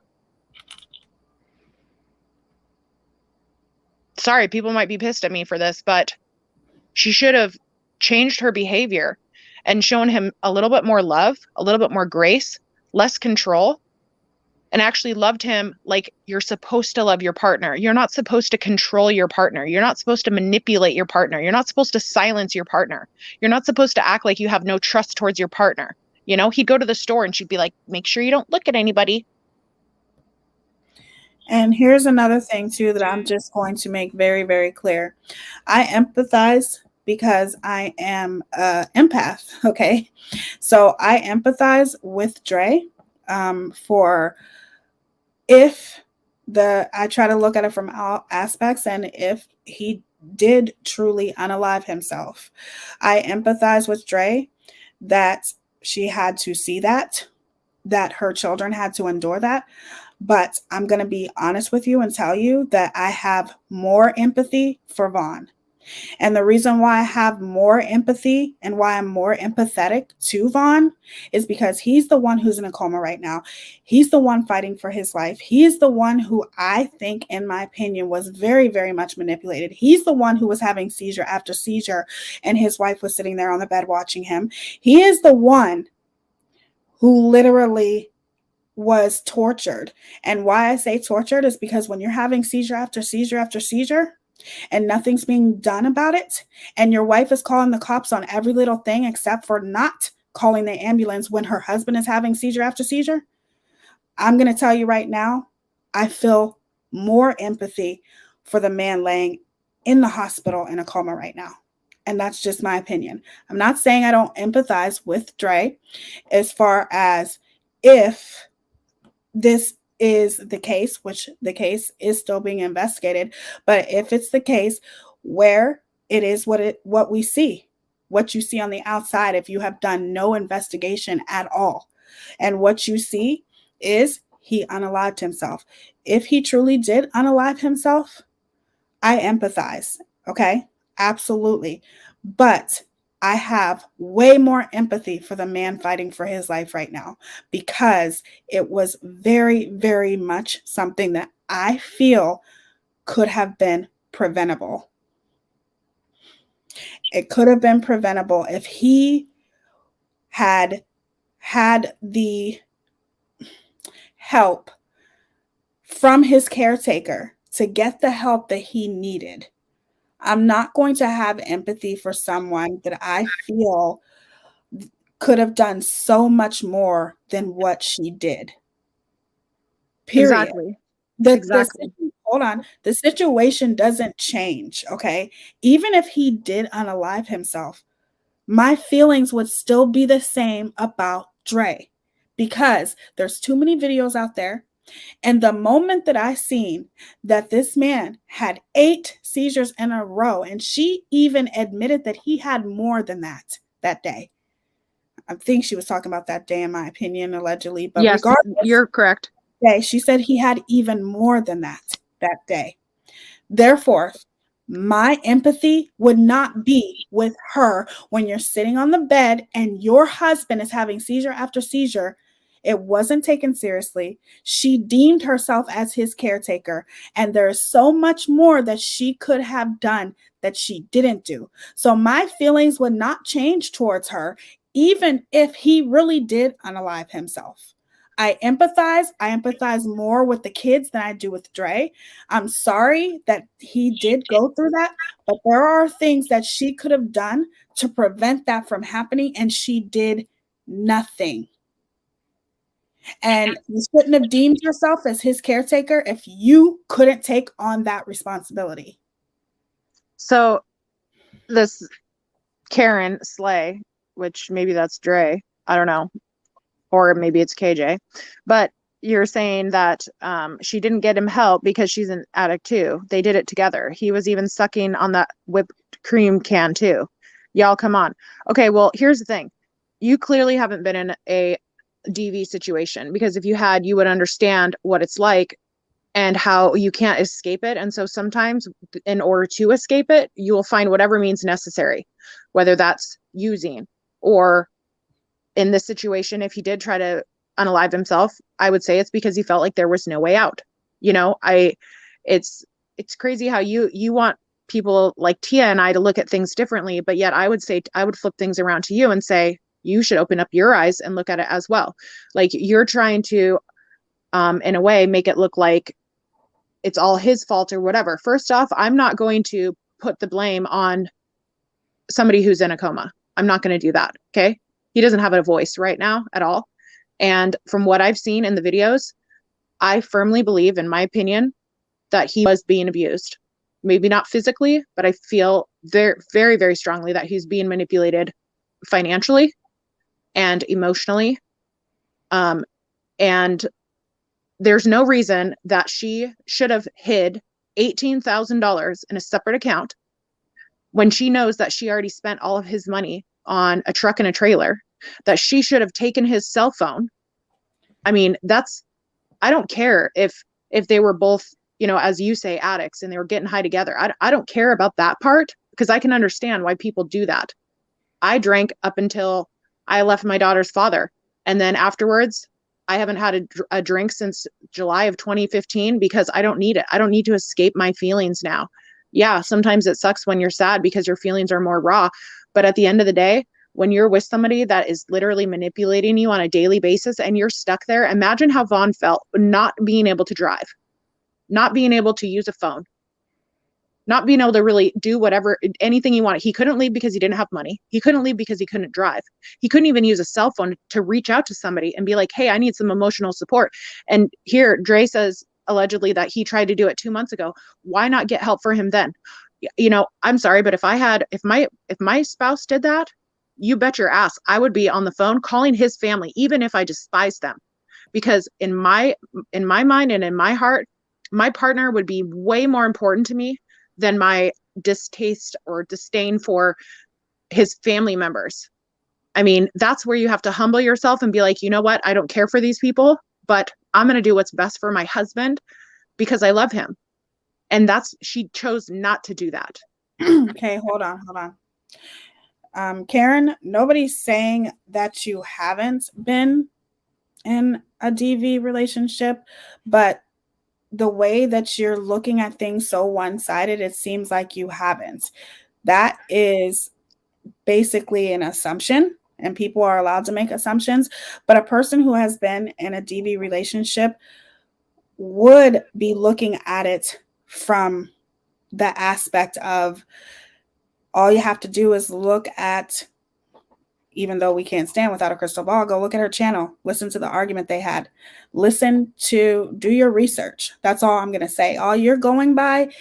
Speaker 11: sorry, people might be pissed at me for this, but she should have changed her behavior and shown him a little bit more love, a little bit more grace, less control, and actually loved him like you're supposed to love your partner. You're not supposed to control your partner. You're not supposed to manipulate your partner. You're not supposed to silence your partner. You're not supposed to act like you have no trust towards your partner. He'd go to the store and she'd be like, make sure you don't look at anybody.
Speaker 2: And here's another thing too that I'm just going to make very, very clear. I empathize because I am an empath. Okay. So I empathize with Dre for I try to look at it from all aspects, and if he did truly unalive himself, I empathize with Dre that she had to see that her children had to endure that. But I'm going to be honest with you and tell you that I have more empathy for Vaughn. And the reason why I have more empathy and why I'm more empathetic to Vaughn is because he's the one who's in a coma right now. He's the one fighting for his life. He is the one who I think, in my opinion, was very, very much manipulated. He's the one who was having seizure after seizure, and his wife was sitting there on the bed watching him. He is the one who literally was tortured. And why I say tortured is because when you're having seizure after seizure after seizure, and nothing's being done about it, and your wife is calling the cops on every little thing except for not calling the ambulance when her husband is having seizure after seizure, I'm going to tell you right now, I feel more empathy for the man laying in the hospital in a coma right now. And that's just my opinion. I'm not saying I don't empathize with Dre as far as if this is the case, which the case is still being investigated. But if it's the case where it is what we see, what you see on the outside, if you have done no investigation at all, and what you see is he unalived himself. If he truly did unalive himself, I empathize. Okay, absolutely. But I have way more empathy for the man fighting for his life right now, because it was very, very much something that I feel could have been preventable. It could have been preventable if he had the help from his caretaker to get the help that he needed. I'm not going to have empathy for someone that I feel could have done so much more than what she did. Period.
Speaker 11: Exactly.
Speaker 2: Hold on. The situation doesn't change, okay? Even if he did unalive himself, my feelings would still be the same about Dre, because there's too many videos out there. And the moment that I seen that this man had 8 seizures in a row, and she even admitted that he had more than that day. I think she was talking about that day, in my opinion, allegedly. But
Speaker 11: yes,
Speaker 2: regardless,
Speaker 11: you're correct.
Speaker 2: day. She said he had even more than that day. Therefore, my empathy would not be with her when you're sitting on the bed and your husband is having seizure after seizure. It wasn't taken seriously. She deemed herself as his caretaker, and there is so much more that she could have done that she didn't do. So my feelings would not change towards her, even if he really did unalive himself. I empathize more with the kids than I do with Dre. I'm sorry that he did go through that, but there are things that she could have done to prevent that from happening, and she did nothing. And you shouldn't have deemed yourself as his caretaker if you couldn't take on that responsibility.
Speaker 11: So this Karen Slay, which maybe that's Dre, I don't know, or maybe it's KJ, but you're saying that she didn't get him help because she's an addict too. They did it together. He was even sucking on that whipped cream can too. Y'all, come on. Okay, well, here's the thing. You clearly haven't been in a DV situation, because if you had, you would understand what it's like and how you can't escape it. And so sometimes in order to escape it, you will find whatever means necessary, whether that's using, or in this situation, if he did try to unalive himself, I would say it's because he felt like there was no way out. You know, it's crazy how you want people like Teaya and I to look at things differently, but yet I would say, I would flip things around to you and say, you should open up your eyes and look at it as well. Like, you're trying to, in a way, make it look like it's all his fault or whatever. First off, I'm not going to put the blame on somebody who's in a coma. I'm not going to do that. Okay. He doesn't have a voice right now at all. And from what I've seen in the videos, I firmly believe, in my opinion, that he was being abused. Maybe not physically, but I feel very, very, very strongly that he's being manipulated financially and emotionally. And there's no reason that she should have hid $18,000 in a separate account when she knows that she already spent all of his money on a truck and a trailer, that she should have taken his cell phone. I mean, I don't care if they were both, you know, as you say, addicts and they were getting high together. I don't care about that part, because I can understand why people do that. I drank up until I left my daughter's father. And then afterwards, I haven't had a drink since July of 2015 because I don't need it. I don't need to escape my feelings now. Yeah, sometimes it sucks when you're sad because your feelings are more raw. But at the end of the day, when you're with somebody that is literally manipulating you on a daily basis and you're stuck there, imagine how Vaughn felt not being able to drive, not being able to use a phone, not being able to really do anything he wanted. He couldn't leave because he didn't have money. He couldn't leave because he couldn't drive. He couldn't even use a cell phone to reach out to somebody and be like, hey, I need some emotional support. And here Dre says allegedly that he tried to do it 2 months ago. Why not get help for him then? You know, I'm sorry, but if my spouse did that, you bet your ass I would be on the phone calling his family, even if I despise them, because in my mind and in my heart, my partner would be way more important to me than my distaste or disdain for his family members. I mean, that's where you have to humble yourself and be like, you know what? I don't care for these people, but I'm going to do what's best for my husband because I love him. And she chose not to do that.
Speaker 2: Okay, hold on. Karen, nobody's saying that you haven't been in a DV relationship, but the way that you're looking at things so one-sided, it seems like you haven't. That is basically an assumption, and people are allowed to make assumptions, but a person who has been in a DV relationship would be looking at it from the aspect of, all you have to do is look at, even though we can't stand without a crystal ball, go look at her channel, listen to the argument they had, do your research. That's all I'm going to say. All you're going by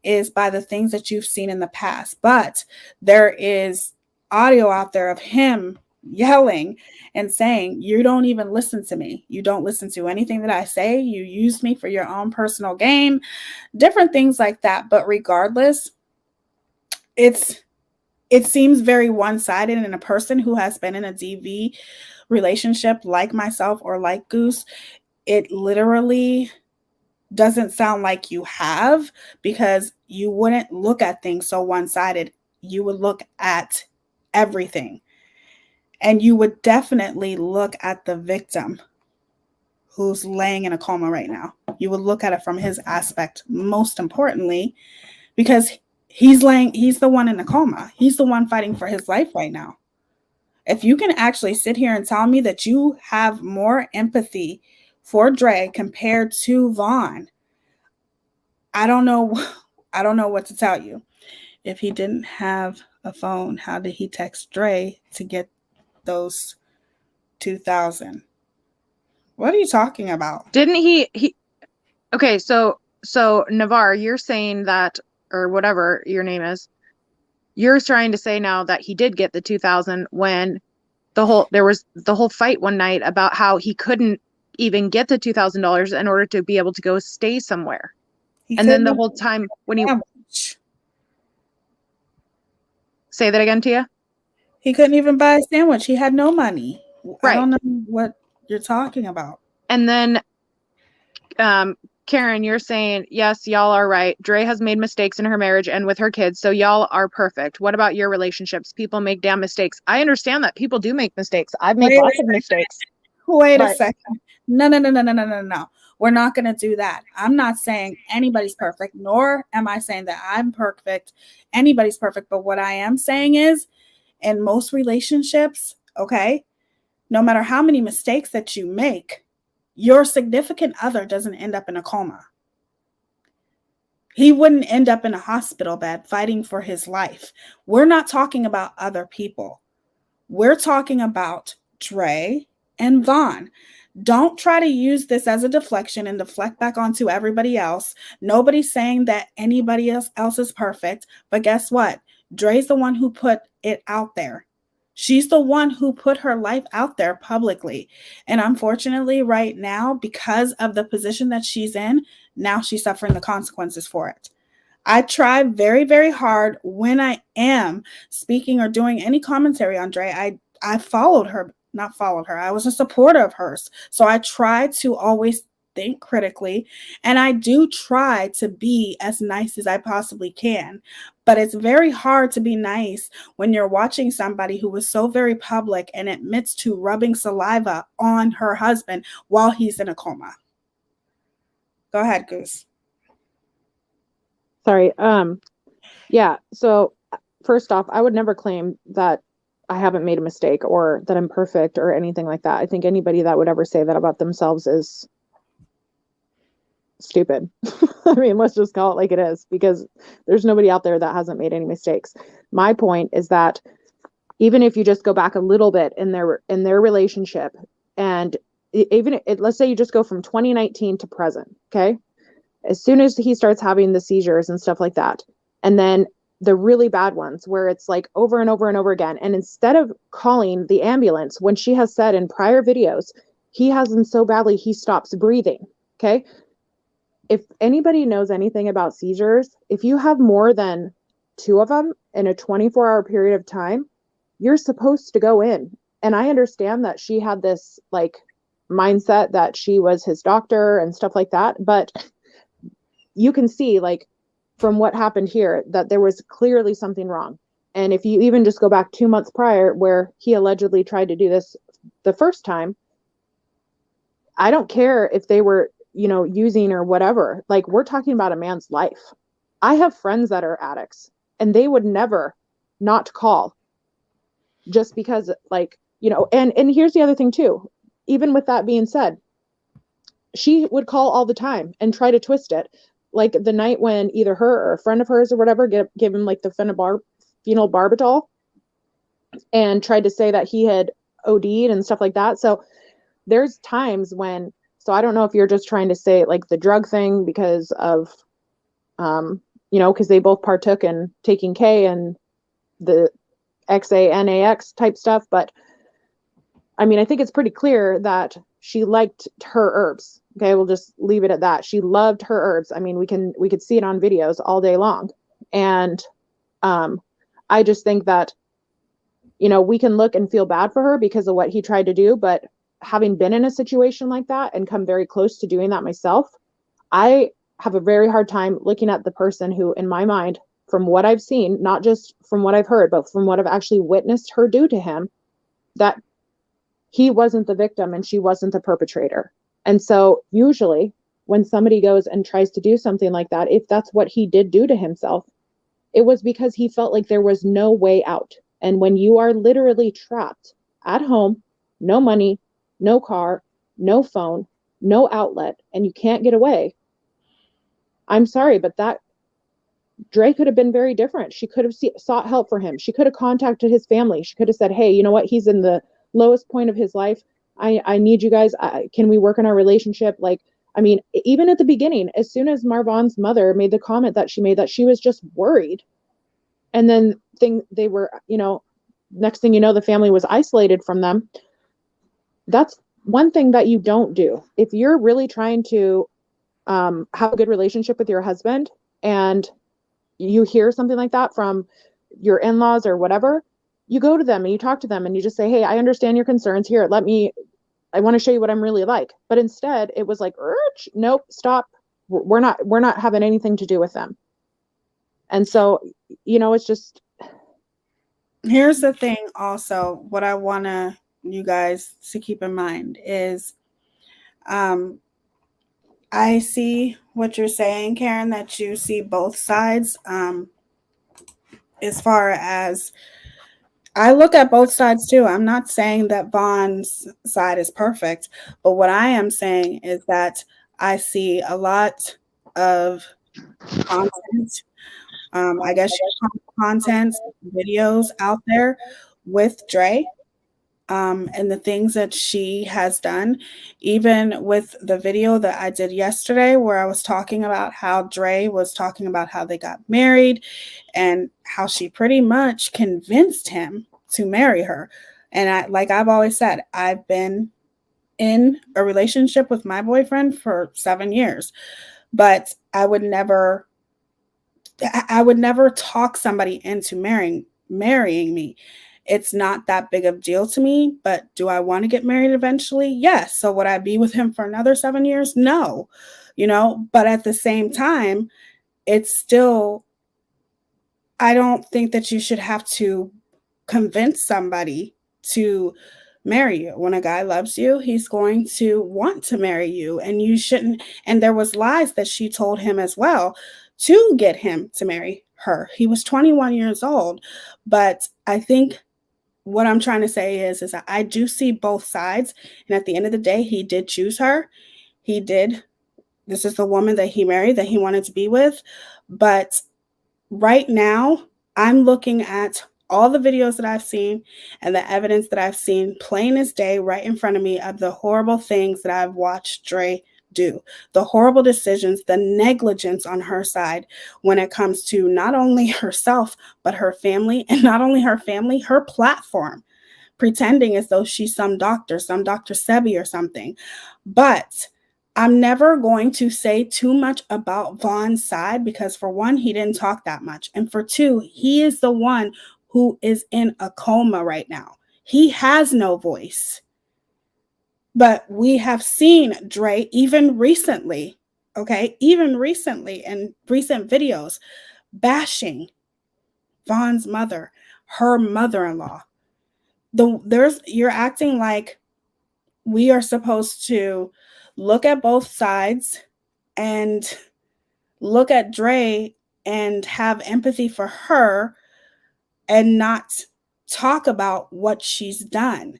Speaker 2: is by the things that you've seen in the past. But there is audio out there of him yelling and saying, you don't even listen to me. You don't listen to anything that I say. You use me for your own personal gain, different things like that. But regardless, it seems very one-sided, and a person who has been in a DV relationship like myself or like Goose, it literally doesn't sound like you have, because you wouldn't look at things so one-sided. You would look at everything. And you would definitely look at the victim who's laying in a coma right now. You would look at it from his aspect, most importantly, because he's the one in a coma. He's the one fighting for his life right now. If you can actually sit here and tell me that you have more empathy for Dre compared to Vaughn, I don't know what to tell you. If he didn't have a phone, how did he text Dre to get those 2,000? What are you talking about?
Speaker 11: Didn't he okay, so Navarre, you're saying that, or whatever your name is, you're trying to say now that he did get the 2,000 when there was the whole fight one night about how he couldn't even get the $2,000 in order to be able to go stay somewhere. And then the whole time when he say that again, Teaya?
Speaker 2: He couldn't even buy a sandwich. He had no money.
Speaker 11: Right.
Speaker 2: I don't know what you're talking about.
Speaker 11: And then Karen, you're saying, yes, y'all are right. Dre has made mistakes in her marriage and with her kids, so y'all are perfect. What about your relationships? People make damn mistakes. I understand that people do make mistakes. I've made lots of mistakes.
Speaker 2: Wait a second. No. We're not going to do that. I'm not saying anybody's perfect, nor am I saying that I'm perfect. Anybody's perfect. But what I am saying is, in most relationships, okay, no matter how many mistakes that you make, your significant other doesn't end up in a coma. He wouldn't end up in a hospital bed fighting for his life. We're not talking about other people. We're talking about Dre and Vaughn. Don't try to use this as a deflection and deflect back onto everybody else. Nobody's saying that anybody else is perfect. But guess what? Dre's the one who put it out there. She's the one who put her life out there publicly. And unfortunately, right now, because of the position that she's in, now she's suffering the consequences for it. I try very, very hard when I am speaking or doing any commentary on Dre. I followed her, not followed her. I was a supporter of hers. So I try to always think critically, and I do try to be as nice as I possibly can. But it's very hard to be nice when you're watching somebody who was so very public and admits to rubbing saliva on her husband while he's in a coma. Go ahead, Goose.
Speaker 11: Sorry. Yeah. So first off, I would never claim that I haven't made a mistake or that I'm perfect or anything like that. I think anybody that would ever say that about themselves is stupid. I mean, let's just call it like it is, because there's nobody out there that hasn't made any mistakes. My point is that even if you just go back a little bit in their relationship, and let's say you just go from 2019 to present, okay? As soon as he starts having the seizures and stuff like that, and then the really bad ones where it's like over and over and over again, and instead of calling the ambulance, when she has said in prior videos, he has them so badly he stops breathing, okay? If anybody knows anything about seizures, if you have more than 2 of them in a 24-hour period of time, you're supposed to go in. And I understand that she had this like mindset that she was his doctor and stuff like that, but you can see, like, from what happened here, that there was clearly something wrong. And if you even just go back 2 months prior, where he allegedly tried to do this the first time, I don't care if they were, using or whatever. Like, we're talking about a man's life. I have friends that are addicts, and they would never not call just because, like, and here's the other thing too. Even with that being said, she would call all the time and try to twist it. Like the night when either her or a friend of hers or whatever give him like the phenobarbital and tried to say that he had OD'd and stuff like that. So there's times when, so I don't know if you're just trying to say like the drug thing because of, because they both partook in taking K and the XANAX type stuff. But I mean, I think it's pretty clear that she liked her herbs. Okay, we'll just leave it at that. She loved her herbs. I mean, we could see it on videos all day long. And I just think that, we can look and feel bad for her because of what he tried to do, but having been in a situation like that and come very close to doing that myself, I have a very hard time looking at the person who, in my mind, from what I've seen, not just from what I've heard, but from what I've actually witnessed her do to him, that he wasn't the victim and she wasn't the perpetrator. And so usually when somebody goes and tries to do something like that, if that's what he did do to himself, it was because he felt like there was no way out. And when you are literally trapped at home, no money, no car, no phone, no outlet, and you can't get away, I'm sorry, but that Dre could have been very different. She could have sought help for him. She could have contacted his family. She could have said, hey, you know what? He's in the lowest point of his life. I need you guys. Can we work on our relationship? Like, I mean, even at the beginning, as soon as Marvan's mother made the comment that she made, that she was just worried. And then they were, you know, next thing you know, the family was isolated from them. That's one thing that you don't do. If you're really trying to have a good relationship with your husband and you hear something like that from your in-laws or whatever, you go to them and you talk to them and you just say, hey, I understand your concerns here. I want to show you what I'm really like. But instead it was like, nope, stop. We're not having anything to do with them. And so, you know, it's just.
Speaker 2: Here's the thing also, what I want you guys to keep in mind is, I see what you're saying, Karen, that you see both sides. As far as I look at both sides too. I'm not saying that Vaughn's side is perfect, but what I am saying is that I see a lot of content, I guess content, videos out there with Dre, and the things that she has done, even with the video that I did yesterday where I was talking about how Dre was talking about how they got married and how she pretty much convinced him to marry her. And like I've always said, I've been in a relationship with my boyfriend for 7 years, but I would never talk somebody into marrying me. It's not that big of a deal to me, but do I want to get married eventually? Yes. So would I be with him for another 7 years? No. You know, but at the same time, it's still, I don't think that you should have to convince somebody to marry you. When a guy loves you, he's going to want to marry you, and you shouldn't. And there was lies that she told him as well to get him to marry her. He was 21 years old, but I think what I'm trying to say is that I do see both sides. And at the end of the day, he did choose her. He did. This is the woman that he married, that he wanted to be with. But right now, I'm looking at all the videos that I've seen and the evidence that I've seen plain as day right in front of me of the horrible things that I've watched Dre do, the horrible decisions, the negligence on her side when it comes to not only herself, but her family, and not only her family, her platform, pretending as though she's some Dr. Sebi or something. But I'm never going to say too much about Vaughn's side because, for one, he didn't talk that much. And for two, he is the one who is in a coma right now. He has no voice. But we have seen Dre even recently in recent videos, bashing Vaughn's mother, her mother-in-law. You're acting like we are supposed to look at both sides and look at Dre and have empathy for her and not talk about what she's done.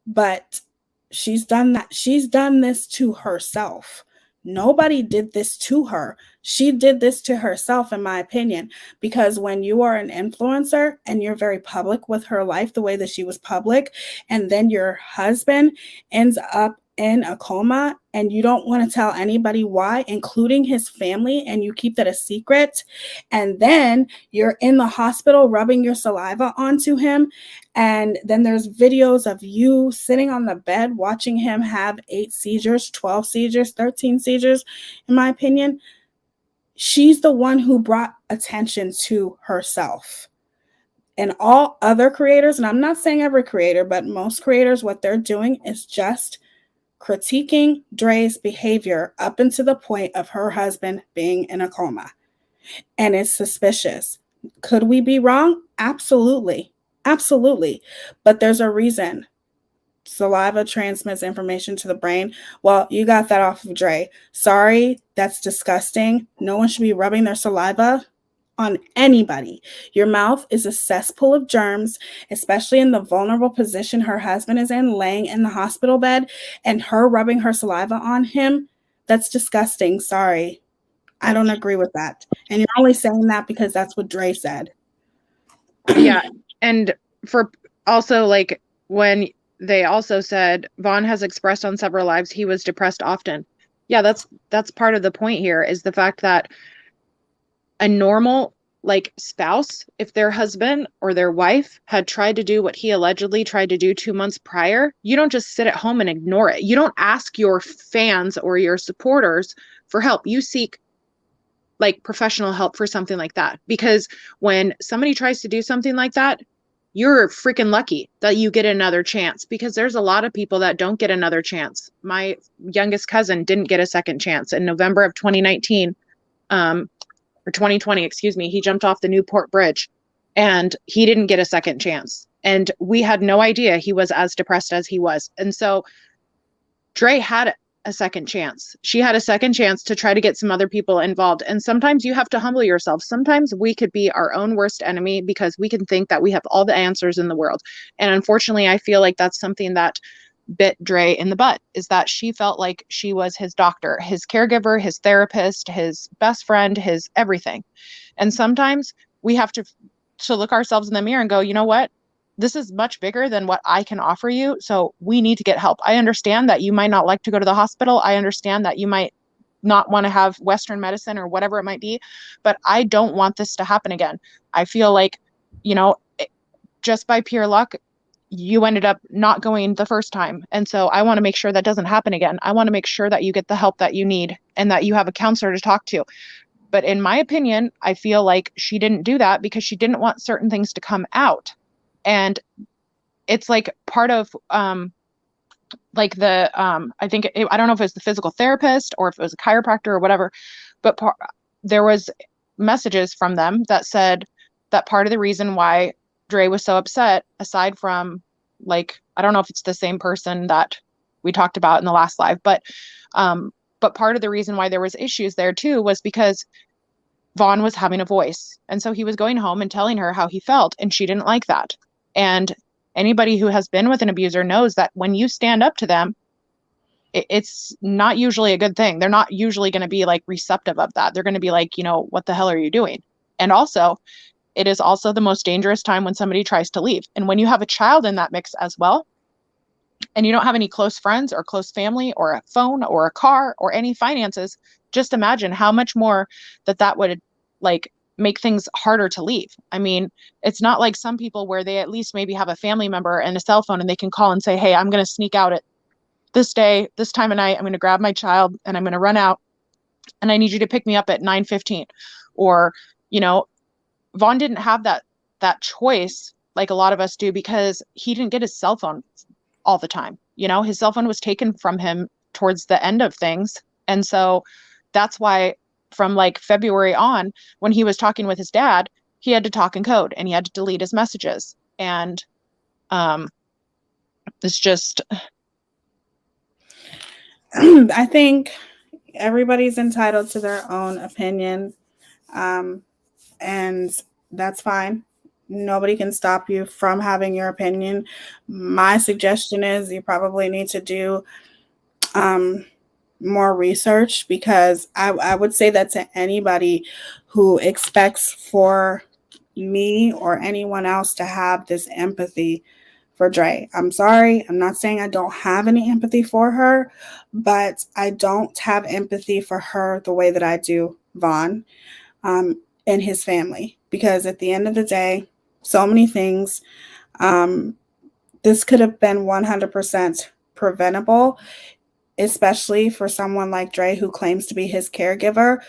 Speaker 2: But she's done that. She's done this to herself. Nobody did this to her. She did this to herself, in my opinion, because when you are an influencer and you're very public with her life, the way that she was public, and then your husband ends up in a coma and you don't want to tell anybody why, including his family, and you keep that a secret, and then you're in the hospital rubbing your saliva onto him, and then there's videos of you sitting on the bed watching him have 8 seizures, 12 seizures, 13 seizures, in my opinion, she's the one who brought attention to herself. And all other creators, and I'm not saying every creator, but most creators, what they're doing is just critiquing Dre's behavior up until the point of her husband being in a coma. And it's suspicious. Could we be wrong? Absolutely. Absolutely. But there's a reason. Saliva transmits information to the brain. Well, you got that off of Dre. Sorry, that's disgusting. No one should be rubbing their saliva on anybody. Your mouth is a cesspool of germs, especially in the vulnerable position her husband is in, laying in the hospital bed, and her rubbing her saliva on him. That's disgusting. Sorry. I don't agree with that. And you're only saying that because that's what Dre said.
Speaker 11: Yeah. And for also, like, when they also said Vaughn has expressed on several lives he was depressed often. Yeah, that's part of the point here, is the fact that a normal, like, spouse, if their husband or their wife had tried to do what he allegedly tried to do 2 months prior, you don't just sit at home and ignore it. You don't ask your fans or your supporters for help. You seek, like, professional help for something like that. Because when somebody tries to do something like that, you're freaking lucky that you get another chance, because there's a lot of people that don't get another chance. My youngest cousin didn't get a second chance in November of 2019, or 2020, excuse me. He jumped off the Newport Bridge and he didn't get a second chance. And we had no idea he was as depressed as he was. And so Dre had a second chance. She had a second chance to try to get some other people involved. And sometimes you have to humble yourself. Sometimes we could be our own worst enemy because we can think that we have all the answers in the world. And unfortunately, I feel like that's something that bit Dre in the butt, is that she felt like she was his doctor, his caregiver, his therapist, his best friend, his everything. And sometimes we have to look ourselves in the mirror and go, you know what? This is much bigger than what I can offer you. So we need to get help. I understand that you might not like to go to the hospital. I understand that you might not want to have Western medicine or whatever it might be, but I don't want this to happen again. I feel like, just by pure luck, you ended up not going the first time. And so I want to make sure that doesn't happen again. I want to make sure that you get the help that you need and that you have a counselor to talk to. But in my opinion, I feel like she didn't do that because she didn't want certain things to come out. And it's like part of, I think, I don't know if it was the physical therapist or if it was a chiropractor or whatever, but there was messages from them that said that part of the reason why Dre was so upset, aside from, like, I don't know if it's the same person that we talked about in the last live, but part of the reason why there was issues there too was because Vaughn was having a voice. And so he was going home and telling her how he felt, and she didn't like that. And anybody who has been with an abuser knows that when you stand up to them, it's not usually a good thing. They're not usually going to be, like, receptive of that. They're going to be like, what the hell are you doing? And also, it is also the most dangerous time when somebody tries to leave. And when you have a child in that mix as well, and you don't have any close friends or close family or a phone or a car or any finances, just imagine how much more that would, like, make things harder to leave. I mean, it's not like some people where they at least maybe have a family member and a cell phone and they can call and say, hey, I'm going to sneak out at this day, this time of night. I'm going to grab my child and I'm going to run out and I need you to pick me up at 9:15. Or, Vaughn didn't have that choice like a lot of us do, because he didn't get his cell phone all the time. His cell phone was taken from him towards the end of things. And so that's why from, like, February on, when he was talking with his dad, he had to talk in code and he had to delete his messages. And it's just,
Speaker 2: I think everybody's entitled to their own opinion. And that's fine. Nobody can stop you from having your opinion. My suggestion is you probably need to do more research, because I would say that to anybody who expects for me or anyone else to have this empathy for Dre. I'm sorry. I'm not saying I don't have any empathy for her, but I don't have empathy for her the way that I do Vaughn and his family. Because at the end of the day, so many things, this could have been 100% preventable, especially for someone like Dre who claims to be his caregiver.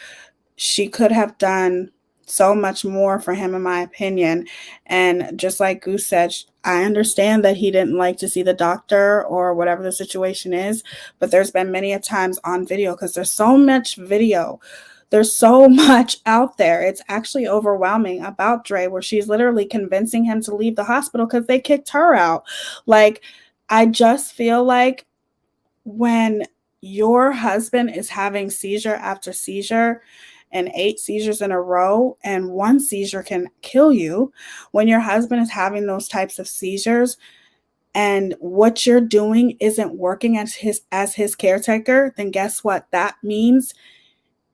Speaker 2: She could have done so much more for him, in my opinion. And just like Goose said, I understand that he didn't like to see the doctor or whatever the situation is, but there's been many a times on video, because there's so much video. There's so much out there. It's actually overwhelming about Dre, where she's literally convincing him to leave the hospital because they kicked her out. Like, I just feel like when your husband is having seizure after seizure and 8 seizures in a row, and 1 seizure can kill you, when your husband is having those types of seizures and what you're doing isn't working as his caretaker, then guess what? That means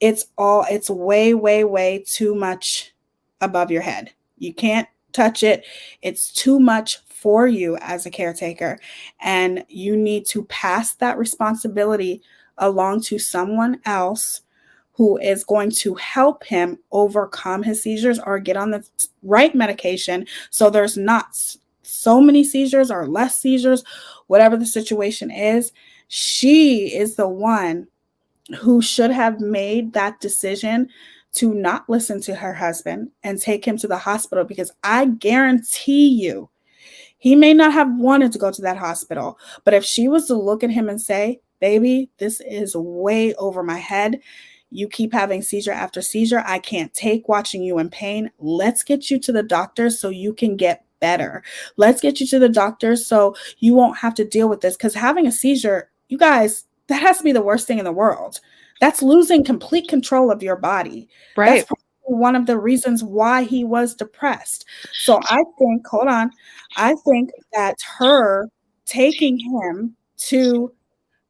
Speaker 2: it's way too much above your head. You can't touch it. It's too much for you as a caretaker, and you need to pass that responsibility along to someone else who is going to help him overcome his seizures or get on the right medication, so there's not so many seizures or less seizures, whatever the situation is. She is the one who should have made that decision to not listen to her husband and take him to the hospital, because I guarantee you, he may not have wanted to go to that hospital, but if she was to look at him and say, baby, this is way over my head. You keep having seizure after seizure. I can't take watching you in pain. Let's get you to the doctor so you can get better. Let's get you to the doctor so you won't have to deal with this. Because having a seizure, you guys, that has to be the worst thing in the world. That's losing complete control of your body.
Speaker 11: Right.
Speaker 2: That's probably one of the reasons why he was depressed. So I think, hold on, I think that her taking him to,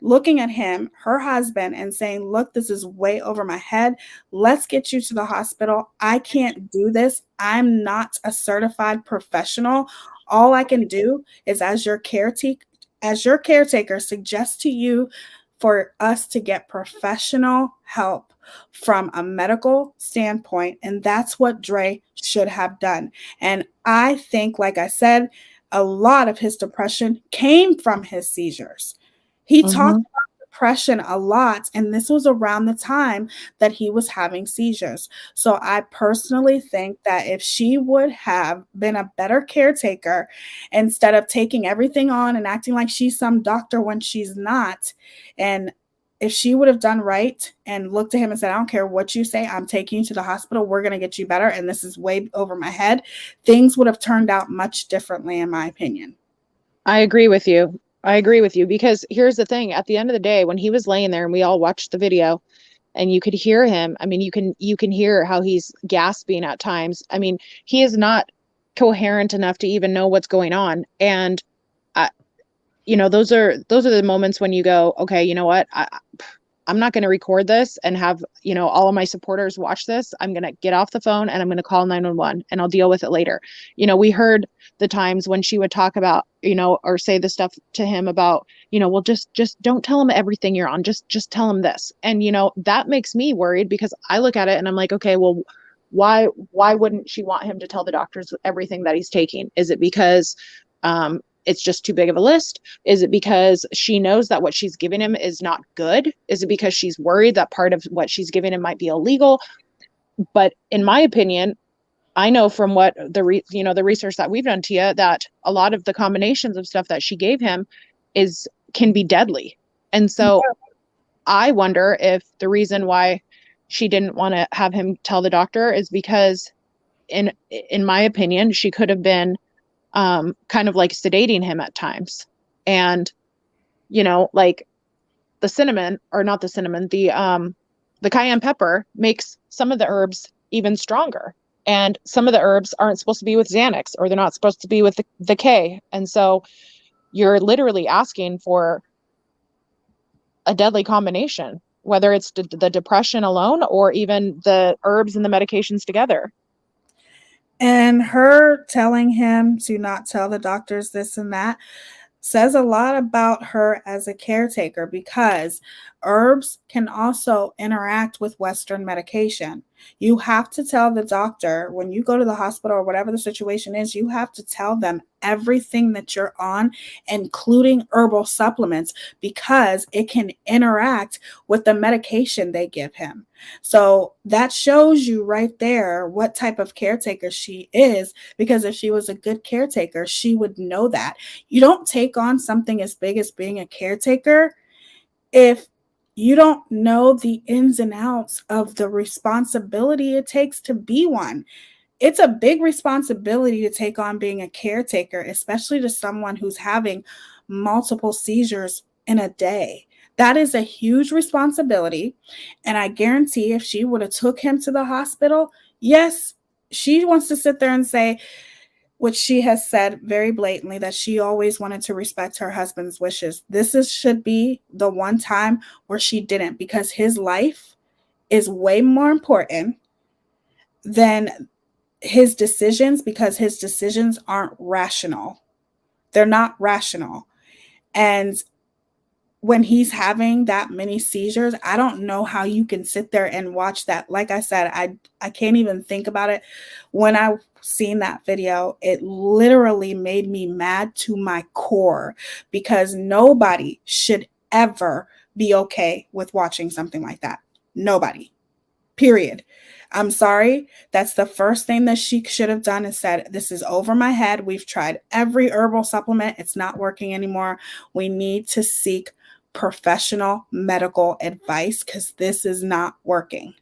Speaker 2: looking at him, her husband, and saying, look, this is way over my head. Let's get you to the hospital. I can't do this. I'm not a certified professional. All I can do is, as your caretaker, suggest to you for us to get professional help from a medical standpoint. And that's what Dre should have done. And I think, like I said, a lot of his depression came from his seizures. He talked about depression a lot, and this was around the time that he was having seizures. So I personally think that if she would have been a better caretaker, instead of taking everything on and acting like she's some doctor when she's not, and if she would have done right and looked at him and said, I don't care what you say, I'm taking you to the hospital, we're going to get you better, and this is way over my head, things would have turned out much differently, in my opinion.
Speaker 11: I agree with you. I agree with you, because here's the thing. At the end of the day, when he was laying there and we all watched the video and you could hear him, I mean, you can hear how he's gasping at times. I mean, he is not coherent enough to even know what's going on. And those are the moments when you go, okay, you know what? I'm not going to record this and have, all of my supporters watch this. I'm going to get off the phone and I'm going to call 911 and I'll deal with it later. We heard the times when she would talk about, or say the stuff to him about, well, just don't tell him everything you're on. Just tell him this. And, that makes me worried, because I look at it and I'm like, okay, well, why wouldn't she want him to tell the doctors everything that he's taking? Is it because, it's just too big of a list? Is it because she knows that what she's giving him is not good? Is it because she's worried that part of what she's giving him might be illegal? But in my opinion, I know from what the research that we've done, Teaya, that a lot of the combinations of stuff that she gave him can be deadly. And so I wonder if the reason why she didn't want to have him tell the doctor is because, in my opinion, she could have been kind of like sedating him at times. And, like the cinnamon, or not the cinnamon, the cayenne pepper makes some of the herbs even stronger. And some of the herbs aren't supposed to be with Xanax, or they're not supposed to be with the K. And so you're literally asking for a deadly combination, whether it's the depression alone or even the herbs and the medications together.
Speaker 2: And her telling him to not tell the doctors this and that says a lot about her as a caretaker, because herbs can also interact with Western medication. You have to tell the doctor when you go to the hospital or whatever the situation is, you have to tell them everything that you're on, including herbal supplements, because it can interact with the medication they give him. So that shows you right there what type of caretaker she is, because if she was a good caretaker, she would know that. You don't take on something as big as being a caretaker if you don't know the ins and outs of the responsibility it takes to be one. It's a big responsibility to take on being a caretaker, especially to someone who's having multiple seizures in a day. That is a huge responsibility. And I guarantee if she would have took him to the hospital, yes, she wants to sit there and say, which she has said very blatantly, that she always wanted to respect her husband's wishes. Should be the one time where she didn't, because his life is way more important than his decisions, because his decisions aren't rational. They're not rational. And when he's having that many seizures, I don't know how you can sit there and watch that. Like I said, I can't even think about it. When I seen that video, it literally made me mad to my core, because nobody should ever be okay with watching something like that. Nobody. Period. I'm sorry. That's the first thing that she should have done, is said, this is over my head. We've tried every herbal supplement. It's not working anymore. We need to seek professional medical advice, because this is not working.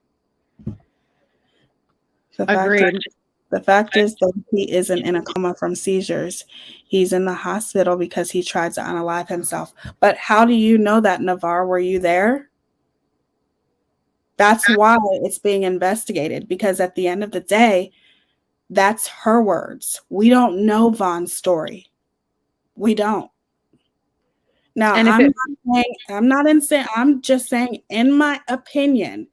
Speaker 11: Agreed.
Speaker 2: The fact is that he isn't in a coma from seizures. He's in the hospital because he tried to unalive himself. But how do you know that, Navarre? Were you there? That's why it's being investigated, because at the end of the day, that's her words. We don't know Vaughn's story. We don't. Now, I'm just saying, in my opinion,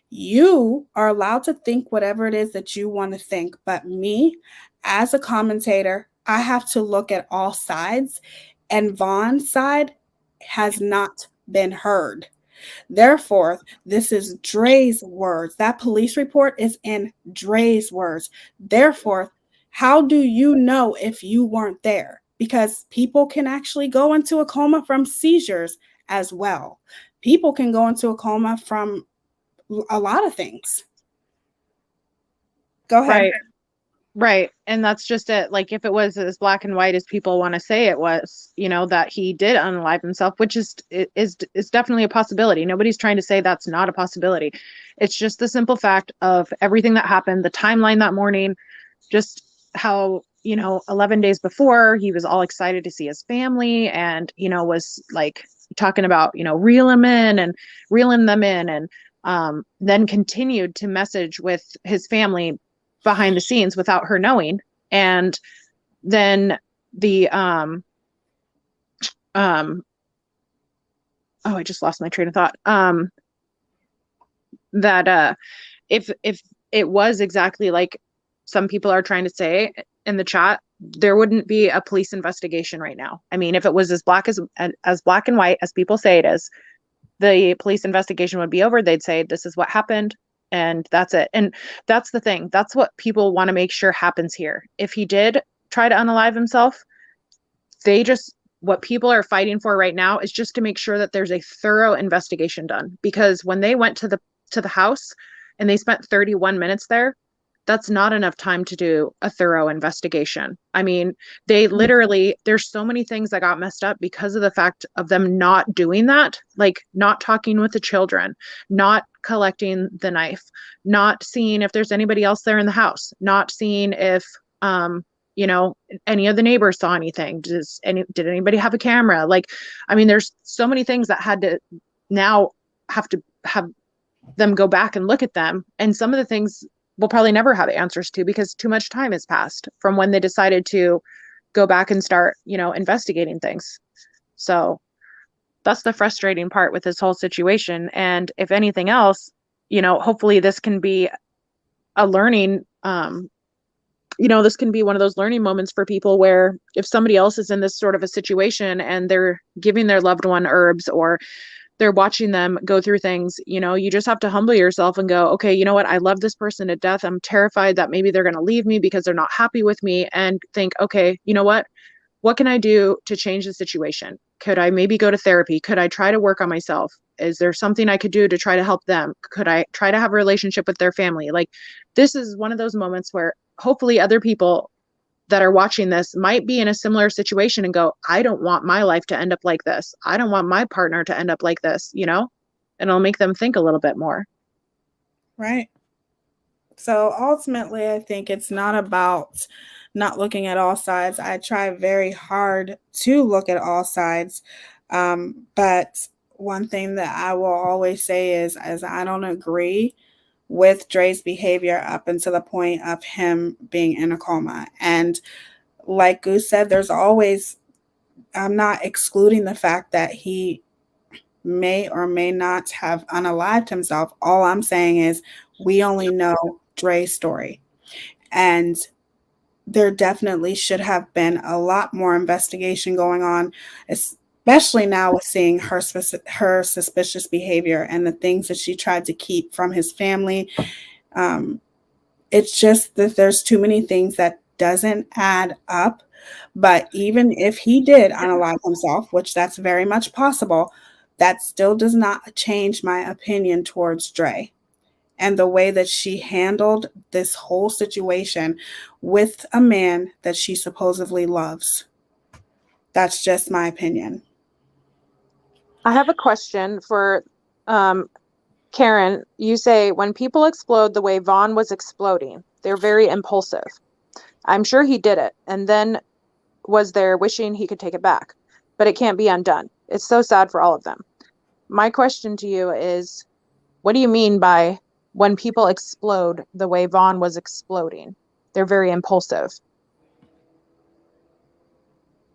Speaker 2: you are allowed to think whatever it is that you want to think. But me, as a commentator, I have to look at all sides, and Vaughn's side has not been heard. Therefore, this is Dre's words. That police report is in Dre's words. Therefore, how do you know if you weren't there? Because people can actually go into a coma from seizures as well. People can go into a coma from a lot of things. Go ahead.
Speaker 11: Right. And that's just it. Like, if it was as black and white as people want to say it was, that he did unalive himself, which is definitely a possibility. Nobody's trying to say that's not a possibility. It's just the simple fact of everything that happened, the timeline that morning, just how, 11 days before, he was all excited to see his family, and, was like talking about, reeling them in, and then continued to message with his family behind the scenes without her knowing. And then the I just lost my train of thought. That if it was exactly like some people are trying to say in the chat, there wouldn't be a police investigation right now. I mean, if it was as black and white as people say it is, the police investigation would be over. They'd say, this is what happened, and that's it. And that's the thing. That's what people want to make sure happens here. If he did try to unalive himself, what people are fighting for right now is just to make sure that there's a thorough investigation done. Because when they went to the house and they spent 31 minutes there, that's not enough time to do a thorough investigation. I mean, they literally, there's so many things that got messed up because of the fact of them not doing that, like not talking with the children, not collecting the knife, not seeing if there's anybody else there in the house, not seeing if, any of the neighbors saw anything. Did anybody have a camera? Like, I mean, there's so many things that had to now have to have them go back and look at them. And some of the things we'll probably never have answers to, because too much time has passed from when they decided to go back and start, investigating things. So that's the frustrating part with this whole situation. And if anything else, hopefully this can be a learning, this can be one of those learning moments for people where if somebody else is in this sort of a situation and they're giving their loved one herbs or they're watching them go through things, you know, you just have to humble yourself and go, okay, you know what? I love this person to death. I'm terrified that maybe they're going to leave me because they're not happy with me, and think, okay, you know what? What can I do to change the situation? Could I maybe go to therapy? Could I try to work on myself? Is there something I could do to try to help them? Could I try to have a relationship with their family? Like, this is one of those moments where hopefully other people that are watching this might be in a similar situation and go, I don't want my life to end up like this. I don't want my partner to end up like this, you know? And it'll make them think a little bit more.
Speaker 2: Right. So ultimately, I think it's not about not looking at all sides. I try very hard to look at all sides. But one thing that I will always say is I don't agree with Dre's behavior up until the point of him being in a coma. And like Goose said, there's always, I'm not excluding the fact that he may or may not have unalived himself. All I'm saying is we only know Dre's story. And there definitely should have been a lot more investigation going on, especially now with seeing her suspicious behavior and the things that she tried to keep from his family. It's just that there's too many things that doesn't add up. But even if he did unalive himself, which that's very much possible, that still does not change my opinion towards Dre and the way that she handled this whole situation with a man that she supposedly loves. That's just my opinion.
Speaker 11: I have a question for Karen. You say when people explode the way Vaughn was exploding, they're very impulsive. I'm sure he did it and then was there wishing he could take it back, but it can't be undone. It's so sad for all of them. My question to you is, what do you mean by when people explode the way Vaughn was exploding? They're very impulsive.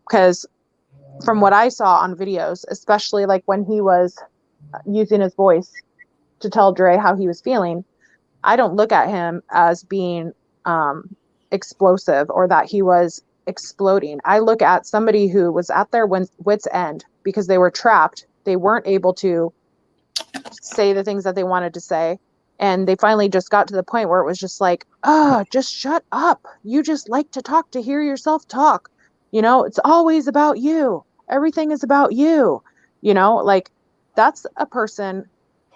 Speaker 11: Because from what I saw on videos, especially like when he was using his voice to tell Dre how he was feeling, I don't look at him as being explosive or that he was exploding. I look at somebody who was at their wit's end because they were trapped. They weren't able to say the things that they wanted to say. And they finally just got to the point where it was just like, oh, just shut up. You just like to talk to hear yourself talk. You know, it's always about you. Everything is about you. You know, like that's a person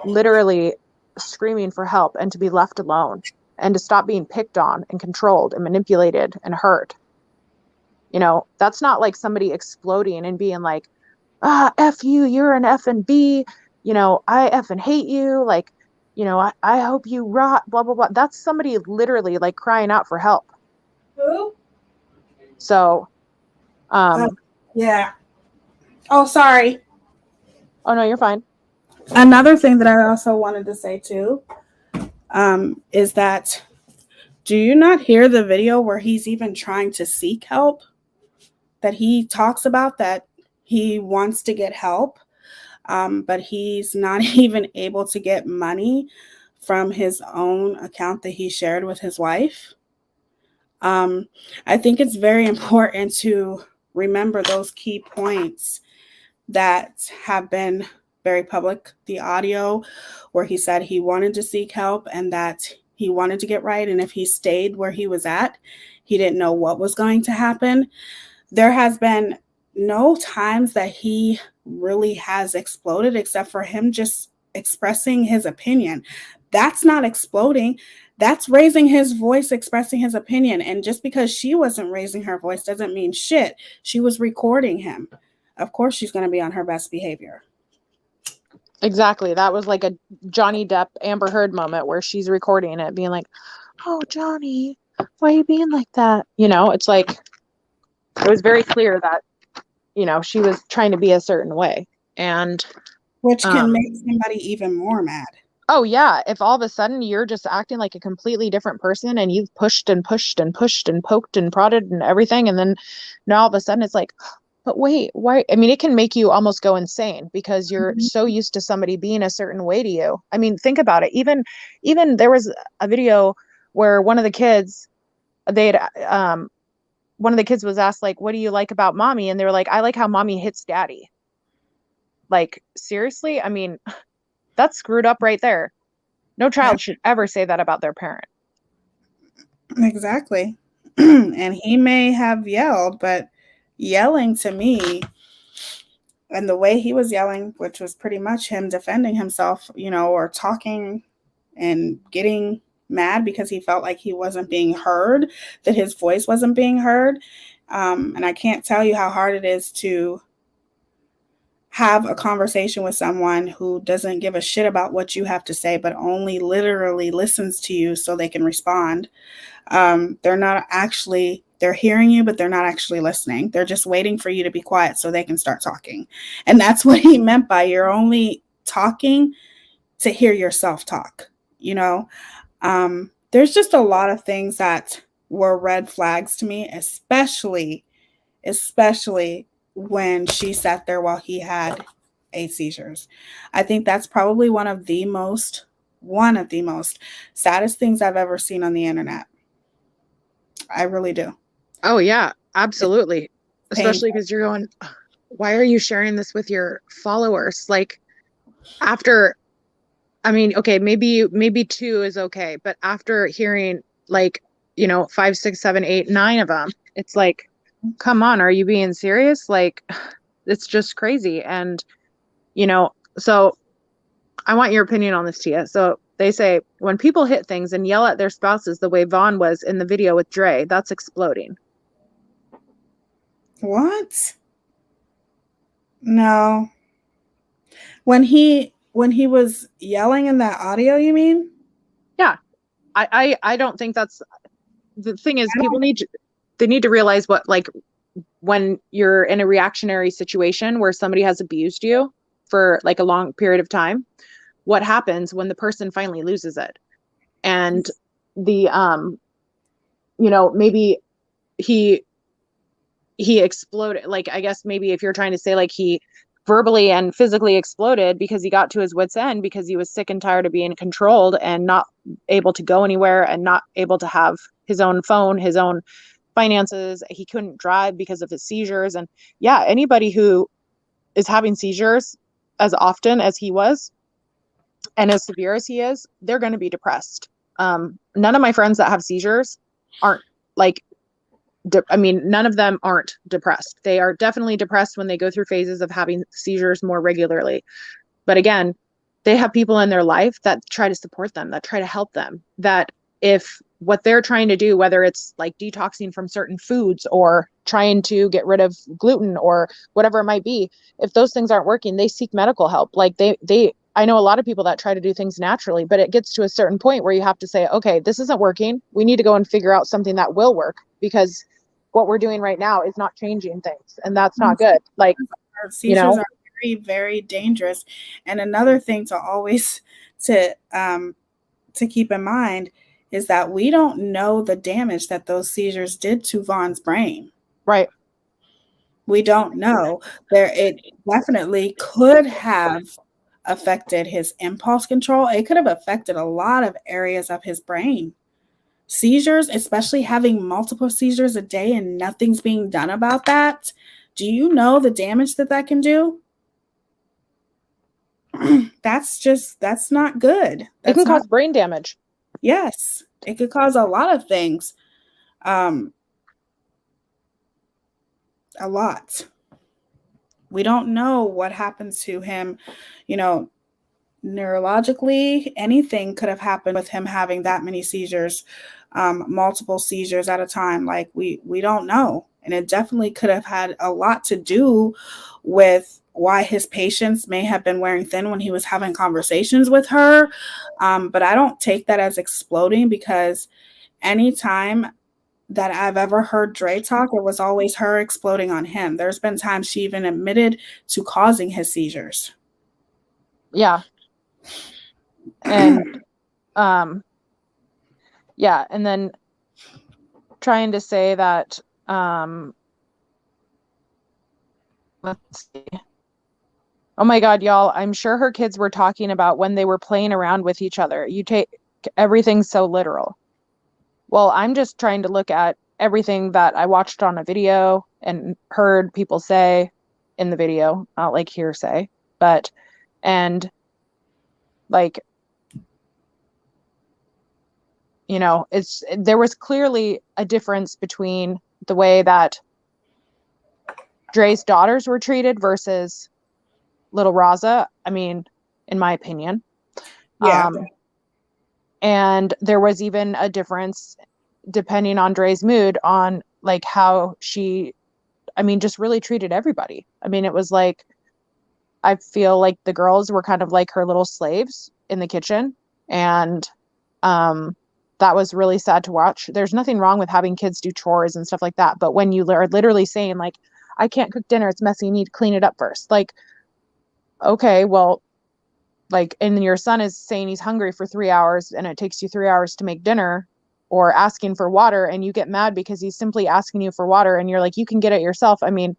Speaker 11: literally screaming for help and to be left alone and to stop being picked on and controlled and manipulated and hurt. You know, that's not like somebody exploding and being like, F you, you're an F and B, you know, I effing hate you. Like, you know, I hope you rot, blah, blah, blah. That's somebody literally like crying out for help.
Speaker 2: Who?
Speaker 11: So,
Speaker 2: yeah. Oh, sorry.
Speaker 11: Oh, no, you're fine.
Speaker 2: Another thing that I also wanted to say too, is that do you not hear the video where he's even trying to seek help? That he talks about that he wants to get help, but he's not even able to get money from his own account that he shared with his wife. I think it's very important to remember those key points that have been very public. The audio where he said he wanted to seek help and that he wanted to get right. And if he stayed where he was at, he didn't know what was going to happen. There has been no times that he really has exploded except for him just expressing his opinion. That's not exploding. That's raising his voice, expressing his opinion. And just because she wasn't raising her voice doesn't mean shit. She was recording him. Of course, she's going to be on her best behavior.
Speaker 11: Exactly. That was like a Johnny Depp Amber Heard moment where she's recording it being like, oh, Johnny, why are you being like that? You know, it's like, it was very clear that, you know, she was trying to be a certain way. And
Speaker 2: which can make somebody even more mad.
Speaker 11: Oh, yeah. If all of a sudden you're just acting like a completely different person and you've pushed and pushed and pushed and poked and prodded and everything. And then now all of a sudden it's like, but wait, why? I mean, it can make you almost go insane because you're so used to somebody being a certain way to you. I mean, think about it. Even there was a video where one of the kids, one of the kids was asked, like, what do you like about mommy? And they were like, I like how mommy hits daddy. Like, seriously? I mean, that's screwed up right there. No child should ever say that about their parent.
Speaker 2: Exactly. And he may have yelled, but yelling to me, and the way he was yelling, which was pretty much him defending himself, you know, or talking and getting mad because he felt like he wasn't being heard, that his voice wasn't being heard. And I can't tell you how hard it is to have a conversation with someone who doesn't give a shit about what you have to say, but only literally listens to you so they can respond. They're not actually, they're hearing you, but they're not actually listening. They're just waiting for you to be quiet so they can start talking. And that's what he meant by you're only talking to hear yourself talk, you know? There's just a lot of things that were red flags to me, especially when she sat there while he had 8 seizures. I think that's probably one of the most saddest things I've ever seen on the internet. I really do.
Speaker 11: Oh yeah, absolutely. Especially because you're going, why are you sharing this with your followers? Like, after, I mean, okay, maybe 2 is okay, but after hearing, like, you know, 5, 6, 7, 8, 9 of them, it's like, come on, are you being serious? Like, it's just crazy. And, you know, so I want your opinion on this, Teaya. So they say when people hit things and yell at their spouses the way Vaughn was in the video with Dre, that's exploding.
Speaker 2: What? No. When he was yelling in that audio, you mean?
Speaker 11: Yeah. I don't think that's the thing. Is people need to realize what, like, when you're in a reactionary situation where somebody has abused you for like a long period of time, what happens when the person finally loses it. And the you know, maybe he exploded. Like, I guess maybe if you're trying to say, like, he verbally and physically exploded because he got to his wit's end because he was sick and tired of being controlled and not able to go anywhere and not able to have his own phone, his own finances. He couldn't drive because of his seizures. And yeah, anybody who is having seizures as often as he was and as severe as he is, they're going to be depressed. None of my friends that have seizures aren't like, I mean, none of them aren't depressed. They are definitely depressed when they go through phases of having seizures more regularly. But again, they have people in their life that try to support them, that try to help them, that if what they're trying to do, whether it's like detoxing from certain foods or trying to get rid of gluten or whatever it might be, if those things aren't working, they seek medical help. Like I know a lot of people that try to do things naturally, but it gets to a certain point where you have to say, okay, this isn't working. We need to go and figure out something that will work, because what we're doing right now is not changing things, and that's not good. Like,
Speaker 2: seizures are very, very dangerous. And another thing to always to keep in mind is that we don't know the damage that those seizures did to Vaughn's brain.
Speaker 11: Right.
Speaker 2: We don't know. It definitely could have affected his impulse control. It could have affected a lot of areas of his brain. Seizures, especially having multiple seizures a day and nothing's being done about that. Do you know the damage that can do? That's not good.
Speaker 11: It can cause brain damage.
Speaker 2: Yes, it could cause a lot of things. A lot. We don't know what happens to him, you know, neurologically. Anything could have happened with him having that many seizures, multiple seizures at a time. Like, we don't know. And it definitely could have had a lot to do with why his patience may have been wearing thin when he was having conversations with her. But I don't take that as exploding, because anytime that I've ever heard Dre talk, it was always her exploding on him. There's been times she even admitted to causing his seizures.
Speaker 11: Yeah. And yeah, and then trying to say that let's see. Oh my God, y'all, I'm sure her kids were talking about when they were playing around with each other. You take everything so literal. Well, I'm just trying to look at everything that I watched on a video and heard people say in the video, not like hearsay. But, and like, you know, there was clearly a difference between the way that Dre's daughters were treated versus little Raza. I mean, in my opinion.
Speaker 2: Yeah.
Speaker 11: And there was even a difference depending on Dre's mood on like how she, I mean, just really treated everybody. I mean, it was like, I feel like the girls were kind of like her little slaves in the kitchen. And that was really sad to watch. There's nothing wrong with having kids do chores and stuff like that. But when you are literally saying like, I can't cook dinner, it's messy, you need to clean it up first. Like, okay, well, like, and your son is saying he's hungry for 3 hours and it takes you 3 hours to make dinner, or asking for water and you get mad because he's simply asking you for water and you're like, you can get it yourself. I mean,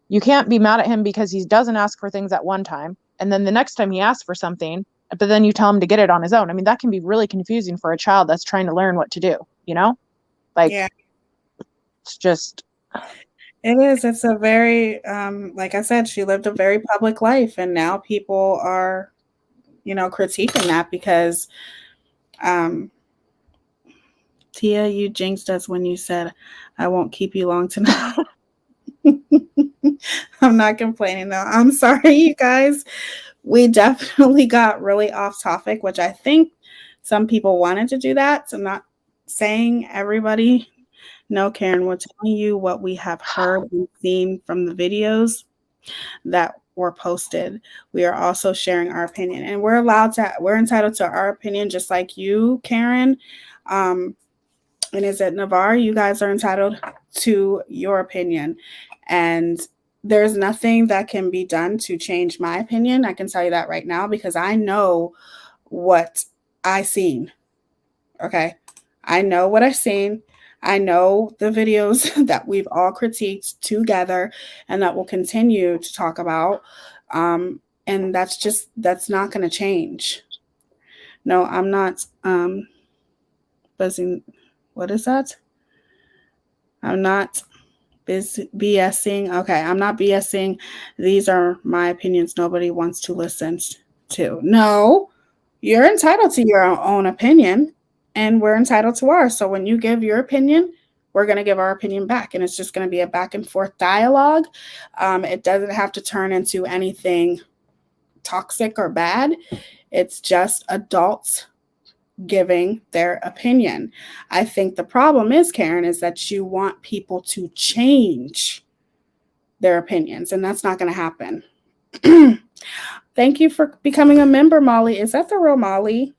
Speaker 11: you can't be mad at him because he doesn't ask for things at one time. And then the next time he asks for something, but then you tell him to get it on his own. I mean, that can be really confusing for a child that's trying to learn what to do, you know? Like,
Speaker 2: Yeah.
Speaker 11: It's just.
Speaker 2: It is. It's a very, like I said, she lived a very public life, and now people are, you know, critiquing that because, Tia, you jinxed us when you said, I won't keep you long tonight. I'm not complaining though. I'm sorry, you guys. We definitely got really off topic, which I think some people wanted to do that. So I'm not saying everybody. No, Karen, we're telling you what we have heard and seen from the videos that were posted. We are also sharing our opinion, and we're entitled to our opinion just like you, Karen. And is it Navarre? You guys are entitled to your opinion. And there's nothing that can be done to change my opinion. I can tell you that right now because I know what I seen. Okay. I know what I've seen. I know the videos that we've all critiqued together and that we'll continue to talk about. And that's not going to change. No, I'm not buzzing. What is that? I'm not BSing. Okay, I'm not BSing. These are my opinions nobody wants to listen to. No, you're entitled to your own opinion, and we're entitled to ours. So when you give your opinion, we're going to give our opinion back, and it's just going to be a back and forth dialogue. It doesn't have to turn into anything toxic or bad. It's just adults giving their opinion. I think the problem is, Karen, is that you want people to change their opinions, and that's not going to happen. Thank you for becoming a member, Molly. Is that the real Molly?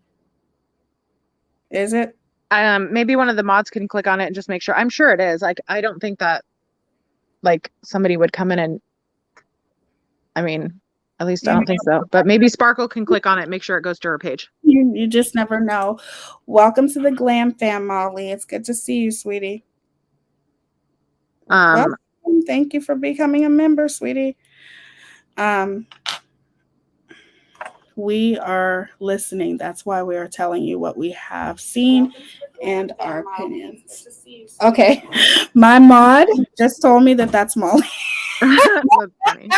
Speaker 2: Is it?
Speaker 11: Maybe one of the mods can click on it and just make sure. I'm sure it is. Like, I don't think that like somebody would come in and, I mean, at least I don't think so. But maybe Sparkle can click on it, make sure it goes to her page.
Speaker 2: You just never know. Welcome to the Glam Fam, Molly. It's good to see you, sweetie. Welcome. Thank you for becoming a member, sweetie. We are listening. That's why we are telling you what we have seen and our opinions. Okay. My mod just told me that that's Molly.
Speaker 11: That's funny.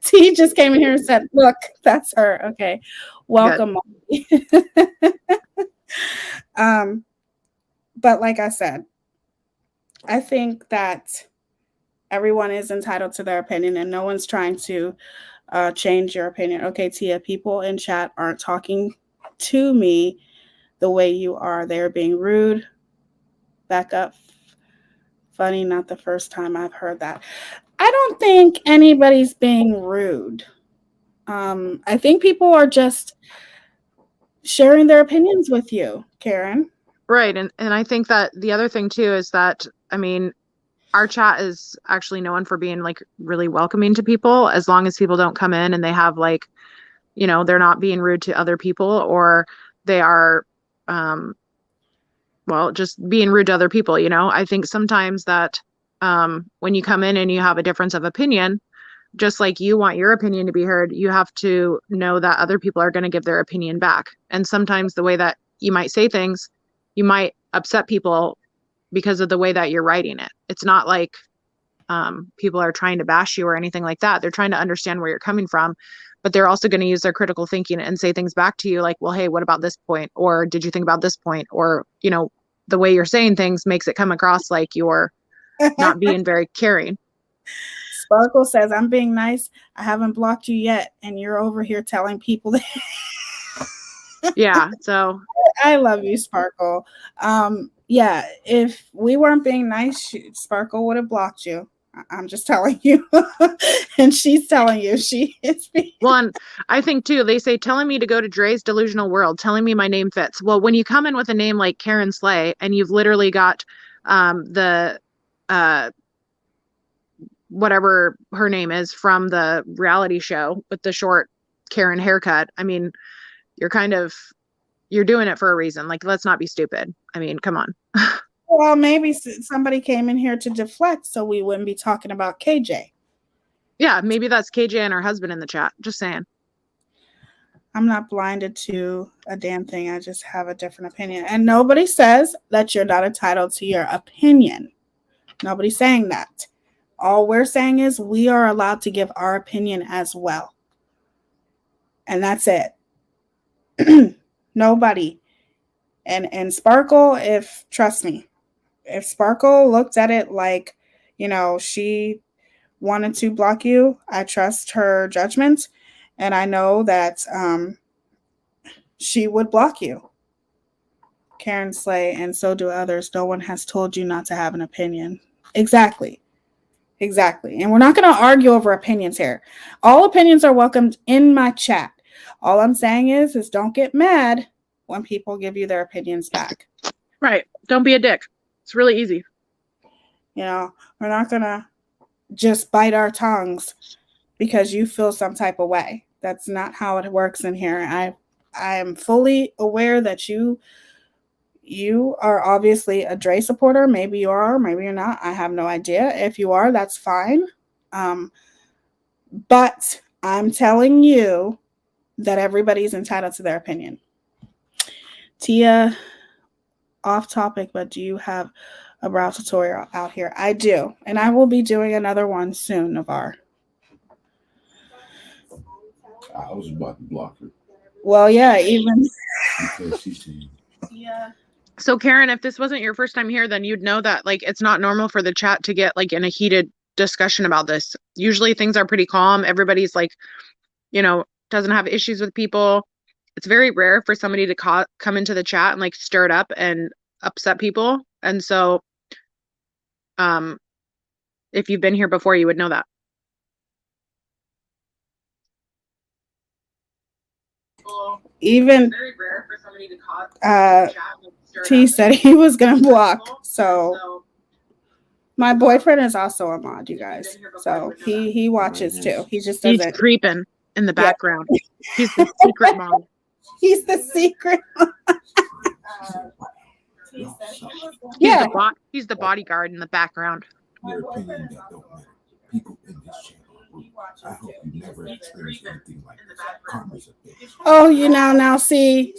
Speaker 2: T just came in here and said, look, that's her. Okay. Welcome, Molly. But like I said, I think that everyone is entitled to their opinion and no one's trying to change your opinion. Okay, Tia, people in chat aren't talking to me the way you are. They're being rude. Back up. Funny, not the first time I've heard that. I don't think anybody's being rude. I think people are just sharing their opinions with you, Karen.
Speaker 11: Right. And I think that the other thing too is that, I mean, our chat is actually known for being like really welcoming to people, as long as people don't come in and they have like, you know, they're not being rude to other people, or they are, well, just being rude to other people. You know, I think sometimes that when you come in and you have a difference of opinion, just like you want your opinion to be heard, you have to know that other people are going to give their opinion back. And sometimes the way that you might say things, you might upset people because of the way that you're writing it. It's not like people are trying to bash you or anything like that. They're trying to understand where you're coming from. but they're also going to use their critical thinking and say things back to you like, well, hey, what about this point? Or did you think about this point? Or, you know, the way you're saying things makes it come across like you're not being very caring.
Speaker 2: Sparkle says, I'm being nice. I haven't blocked you yet. And you're over here telling people that.
Speaker 11: Yeah. So
Speaker 2: I love you, Sparkle. Yeah, if we weren't being nice, Sparkle would have blocked you. I'm just telling you. And she's telling you she is being.
Speaker 11: Well, I think too, they say telling me to go to Dre's delusional world, telling me my name fits. Well, when you come in with a name like Karen Slay and you've literally got the whatever her name is from the reality show with the short Karen haircut, I mean, you're doing it for a reason. Like, let's not be stupid. I mean, come on.
Speaker 2: Well, maybe somebody came in here to deflect so we wouldn't be talking about KJ.
Speaker 11: Yeah, maybe that's KJ and her husband in the chat. Just saying.
Speaker 2: I'm not blinded to a damn thing. I just have a different opinion. And nobody says that you're not entitled to your opinion. Nobody's saying that. All we're saying is we are allowed to give our opinion as well. And that's it. Nobody. And Sparkle, trust me, if Sparkle looked at it like, you know, she wanted to block you, I trust her judgment. And I know that she would block you. Karen Slay, and so do others. No one has told you not to have an opinion. Exactly. And we're not going to argue over opinions here. All opinions are welcomed in my chat. All I'm saying is don't get mad when people give you their opinions back.
Speaker 11: Right. Don't be a dick. It's really easy.
Speaker 2: You know, we're not going to just bite our tongues because you feel some type of way. That's not how it works in here. I am fully aware that you are obviously a Dre supporter. Maybe you are, maybe you're not. I have no idea. If you are, that's fine. But I'm telling you that everybody's entitled to their opinion. Teaya, off topic, but do you have a brow tutorial out here? I do. And I will be doing another one soon, Navar.
Speaker 14: I was about to block her.
Speaker 2: Well, yeah, even.
Speaker 11: Yeah. So Karen, if this wasn't your first time here, then you'd know that like it's not normal for the chat to get like in a heated discussion about this. Usually things are pretty calm. Everybody's like, you know, doesn't have issues with people. It's very rare for somebody to come into the chat and like stir it up and upset people. And so if you've been here before, you would know that.
Speaker 2: Even T said he was gonna block. So my boyfriend is also a mod, you guys. So he watches too. He just doesn't.
Speaker 11: He's creeping in the background. Yeah. He's the secret mod.
Speaker 2: He's the secret.
Speaker 11: He's the bodyguard in the background.
Speaker 14: Their opinion that don't matter. People in this channel. I hope you never experience anything like this. Karma's a bitch.
Speaker 2: Oh, you now see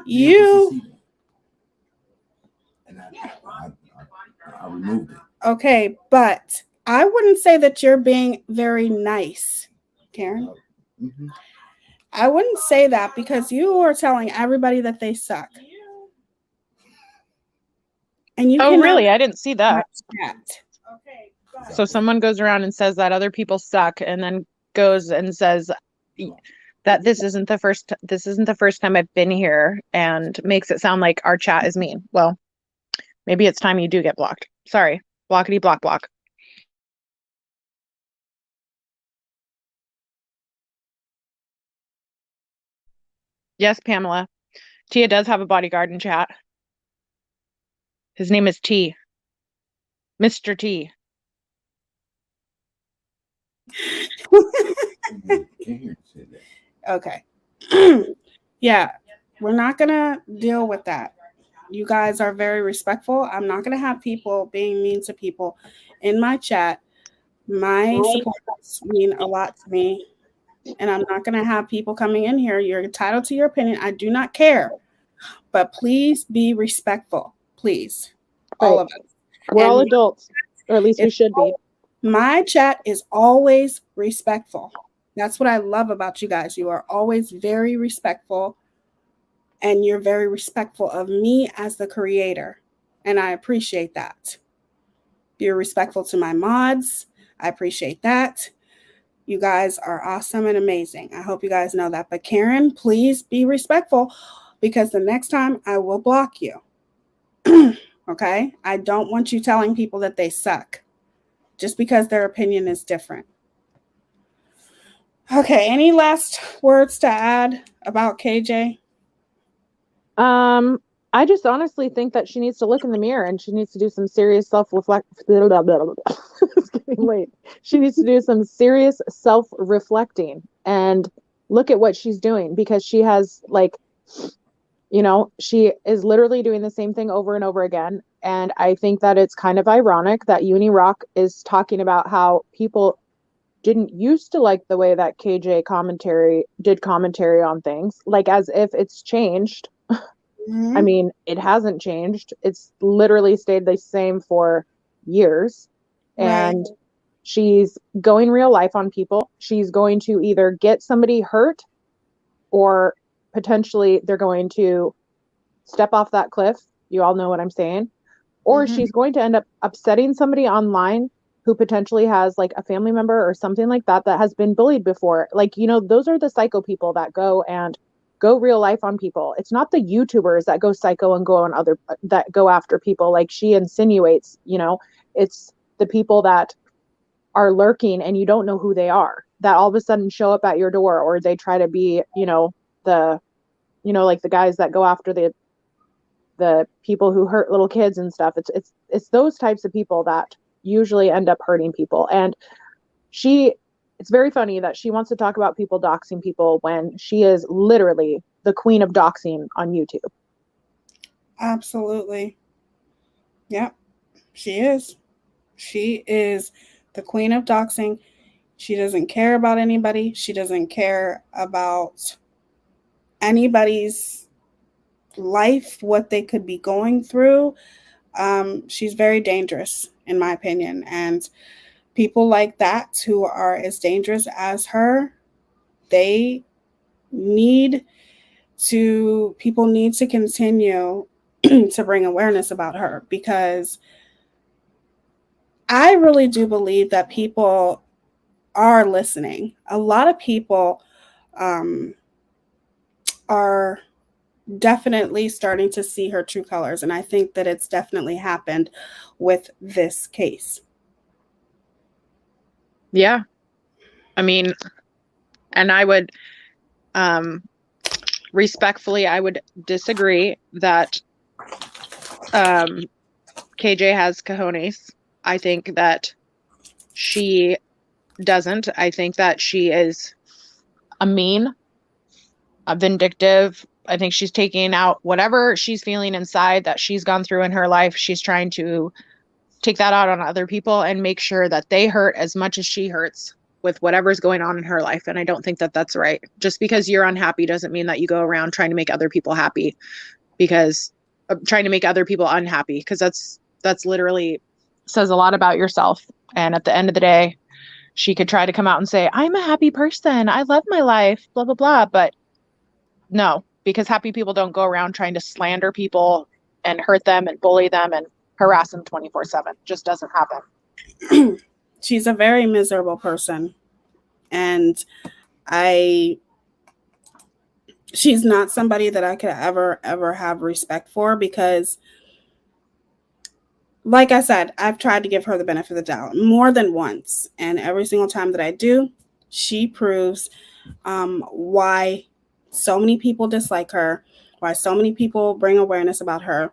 Speaker 2: you.
Speaker 14: And I removed it.
Speaker 2: Okay, but I wouldn't say that you're being very nice, Karen.
Speaker 14: Mm-hmm.
Speaker 2: I wouldn't say that because you are telling everybody that they suck. And you
Speaker 11: really? I didn't see that.
Speaker 2: Okay.
Speaker 11: So someone goes around and says that other people suck, and then goes and says that this isn't the first time I've been here, and makes it sound like our chat is mean. Well, maybe it's time you do get blocked. Sorry. Blockity block block. Yes, Pamela. Teaya does have a bodyguard in chat. His name is T. Mr. T.
Speaker 2: Okay. Yeah, we're not gonna deal with that. You guys are very respectful. I'm not gonna have people being mean to people in my chat. My supporters mean a lot to me, and I'm not gonna have people coming in here. You're entitled to your opinion. I do not care, but please be respectful, please, all of us.
Speaker 11: We're all adults, or at least we should be.
Speaker 2: My chat is always respectful. That's what I love about you guys. You are always very respectful, and you're very respectful of me as the creator. And I appreciate that. You're respectful to my mods. I appreciate that. You guys are awesome and amazing. I hope you guys know that. But Karen, please be respectful, because the next time I will block you. Okay? I don't want you telling people that they suck just because their opinion is different. Okay, any last words to add about KJ?
Speaker 11: I just honestly think that she needs to look in the mirror and she needs to do some serious self-reflect. It's getting late. She needs to do some serious self-reflecting and look at what she's doing, because she has, like, she is literally doing the same thing over and over again. And I think that it's kind of ironic that Uni Rock is talking about how people didn't used to like the way that KJ did commentary on things, like as if it's changed. I mean, it hasn't changed. It's literally stayed the same for years. And she's going real life on people. She's going to either get somebody hurt, or potentially they're going to step off that cliff. You all know what I'm saying. Or she's going to end up upsetting somebody online who potentially has, like, a family member or something like that that has been bullied before. Like, those are the psycho people that go real life on people. It's not the YouTubers that go psycho and that go after people like she insinuates. It's the people that are lurking and you don't know who they are, that all of a sudden show up at your door, or they try to be, like the guys that go after the people who hurt little kids and stuff. It's those types of people that usually end up hurting people. And it's very funny that she wants to talk about people doxing people when she is literally the queen of doxing on YouTube.
Speaker 2: Absolutely. Yep, she is. She is the queen of doxing. She doesn't care about anybody. She doesn't care about anybody's life, what they could be going through. She's very dangerous, in my opinion. And people like that, who are as dangerous as her, people need to continue to bring awareness about her, because I really do believe that people are listening. A lot of people are definitely starting to see her true colors, and I think that it's definitely happened with this case.
Speaker 11: Yeah. I mean, and I would respectfully, I would disagree that KJ has cojones. I think that she doesn't. I think that she is a vindictive. I think she's taking out whatever she's feeling inside that she's gone through in her life. She's trying to take that out on other people and make sure that they hurt as much as she hurts with whatever's going on in her life. And I don't think that that's right. Just because you're unhappy doesn't mean that you go around trying to make other people happy, because trying to make other people unhappy, because that's literally says a lot about yourself. And at the end of the day, she could try to come out and say, I'm a happy person, I love my life, blah, blah, blah. But no, because happy people don't go around trying to slander people and hurt them and bully them and harass them 24/7. Just doesn't happen.
Speaker 2: She's a very miserable person. And she's not somebody that I could ever have respect for, because, like I said, I've tried to give her the benefit of the doubt more than once. And every single time that I do, she proves why so many people dislike her, why so many people bring awareness about her,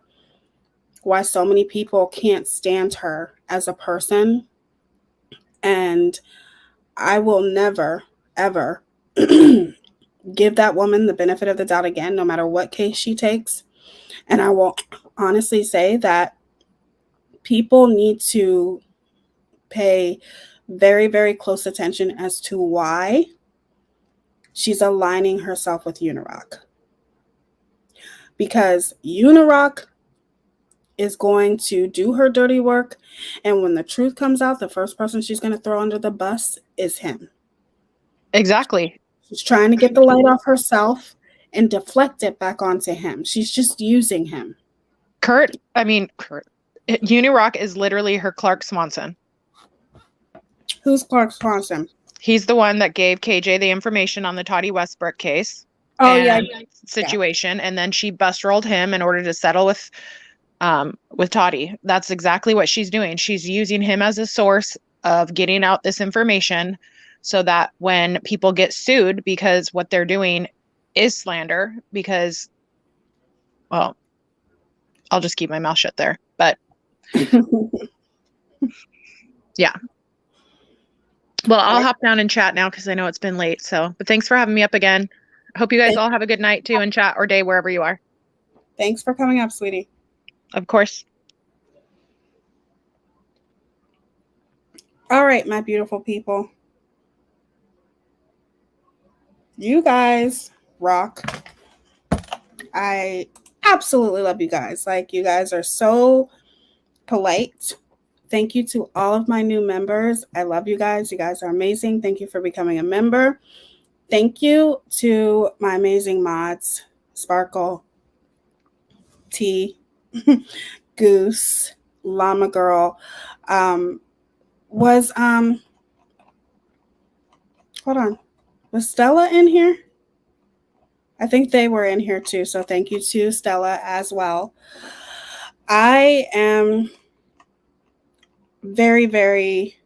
Speaker 2: why so many people can't stand her as a person. And I will never, ever give that woman the benefit of the doubt again, no matter what case she takes. And I will honestly say that people need to pay very, very close attention as to why she's aligning herself with Unirock. Because Unirock is going to do her dirty work, and when the truth comes out, the first person she's going to throw under the bus is him.
Speaker 11: Exactly.
Speaker 2: She's trying to get the light off herself and deflect it back onto him. She's just using him.
Speaker 11: Kurt, Unirock is literally her Clark Swanson.
Speaker 2: Who's Clark Swanson?
Speaker 11: He's the one that gave KJ the information on the Toddy Westbrook case.
Speaker 2: Oh, yeah.
Speaker 11: Situation. Yeah. And then she bust rolled him in order to settle with Toddy. That's exactly what she's doing. She's using him as a source of getting out this information so that when people get sued, because what they're doing is slander, because, well, I'll just keep my mouth shut there. But yeah. Well, I'll hop down and chat now because I know it's been late. But thanks for having me up again. I hope you guys all have a good night too and chat or day wherever you are.
Speaker 2: Thanks for coming up, sweetie.
Speaker 11: Of course.
Speaker 2: All right, my beautiful people. You guys rock. I absolutely love you guys. Like, you guys are so polite. Thank you to all of my new members. I love you guys. You guys are amazing. Thank you for becoming a member. Thank you to my amazing mods, Sparkle, T, Goose, Llama Girl. Hold on. Was Stella in here? I think they were in here too. So thank you to Stella as well. I am very, very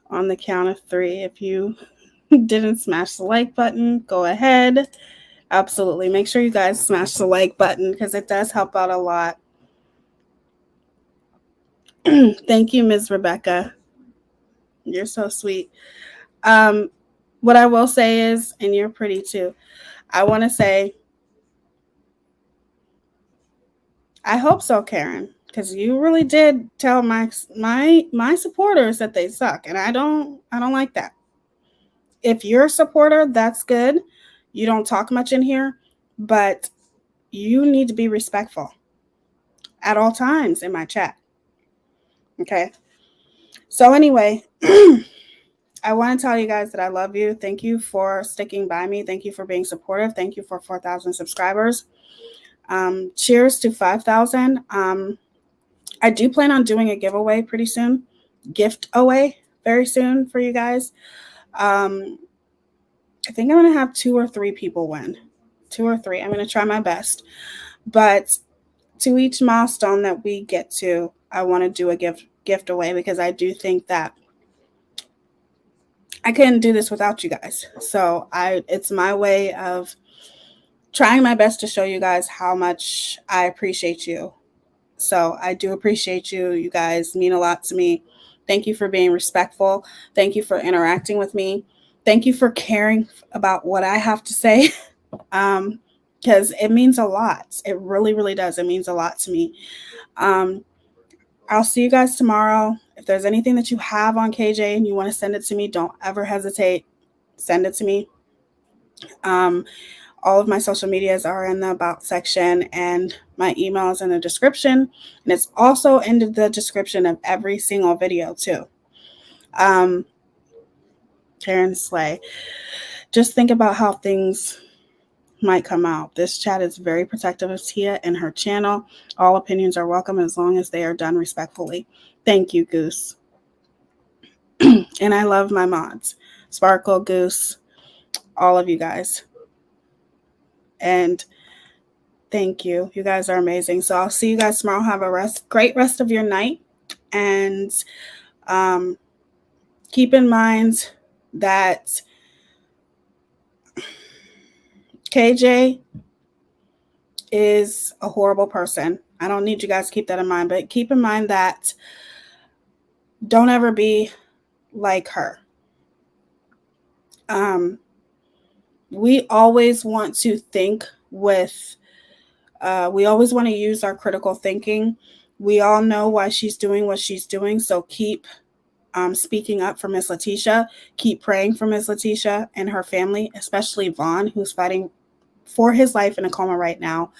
Speaker 2: on the count of 3. If you didn't smash the like button, go ahead. Absolutely. Make sure you guys smash the like button because it does help out a lot. Thank you, Ms. Rebecca. You're so sweet. What I will say is, and you're pretty too, I want to say, I hope so, Karen, because you really did tell my supporters that they suck, and I don't like that. If you're a supporter, that's good. You don't talk much in here, but you need to be respectful at all times in my chat. Okay. So anyway, I want to tell you guys that I love you. Thank you for sticking by me. Thank you for being supportive. Thank you for 4,000 subscribers. Cheers to 5,000. I do plan on doing a giveaway pretty soon. Gift away very soon for you guys. I think I'm going to have 2 or 3 people win. 2 or 3. I'm going to try my best. But to each milestone that we get to, I want to do a gift away because I do think that I couldn't do this without you guys. So it's my way of trying my best to show you guys how much I appreciate you. So I do appreciate you. You guys mean a lot to me. Thank you for being respectful. Thank you for interacting with me. Thank you for caring about what I have to say. Because it means a lot. It really, really does. It means a lot to me. I'll see you guys tomorrow. If there's anything that you have on KJ and you want to send it to me, don't ever hesitate. Send it to me. All of my social medias are in the About section, and my email is in the description. And it's also in the description of every single video, too. Karen Slay. Just think about how things might come out. This chat is very protective of Teaya and her channel. All opinions are welcome as long as they are done respectfully. Thank you, Goose. And I love my mods. Sparkle, Goose, all of you guys. And thank you. You guys are amazing. So I'll see you guys tomorrow. Have a great rest of your night. And keep in mind that KJ is a horrible person. I don't need you guys to keep that in mind, but keep in mind that don't ever be like her. We always want to think with, we always want to use our critical thinking. We all know why she's doing what she's doing. So keep speaking up for Miss Letitia. Keep praying for Miss Letitia and her family, especially Vaughn, who's fighting for his life in a coma right now.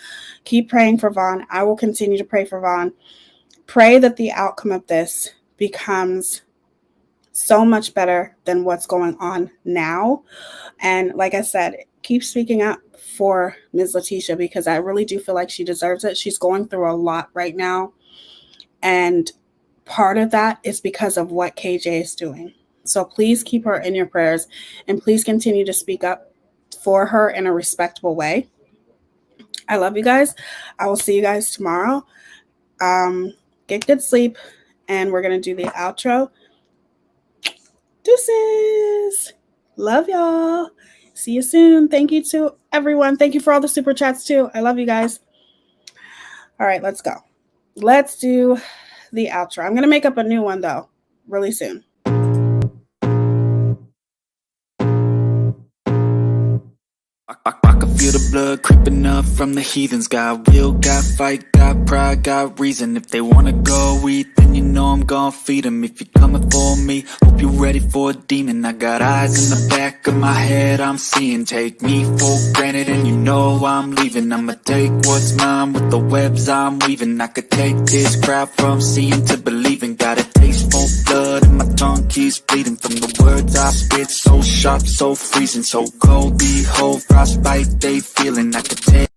Speaker 2: Keep praying for Vaughn. I will continue to pray for Vaughn. Pray that the outcome of this becomes so much better than what's going on now. And like I said, keep speaking up for Ms. Letitia, because I really do feel like she deserves it. She's going through a lot right now. And part of that is because of what KJ is doing. So please keep her in your prayers, and please continue to speak up for her in a respectable way. I love you guys. I will see you guys tomorrow. Get good sleep, and we're going to do the outro. Deuces. Love y'all. See you soon. Thank you to everyone. Thank you for all the super chats too. I love you guys. All right, let's go. Let's do the outro. I'm going to make up a new one though, really soon.
Speaker 1: I can feel the blood creeping up from the heathens. Got will, got fight, got pride, got reason. If they wanna go eat, then you know I'm gonna feed them. If you're coming for me, hope you're ready for a demon. I got eyes in the back of my head, I'm seeing. Take me for granted and you know I'm leaving. I'ma take what's mine with the webs I'm weaving. I could take this crowd from seeing to believing. Got a taste for blood and my tongue keeps bleeding from the words I spit. So sharp, so freezing, so cold, behold, frostbite they feeling. I could take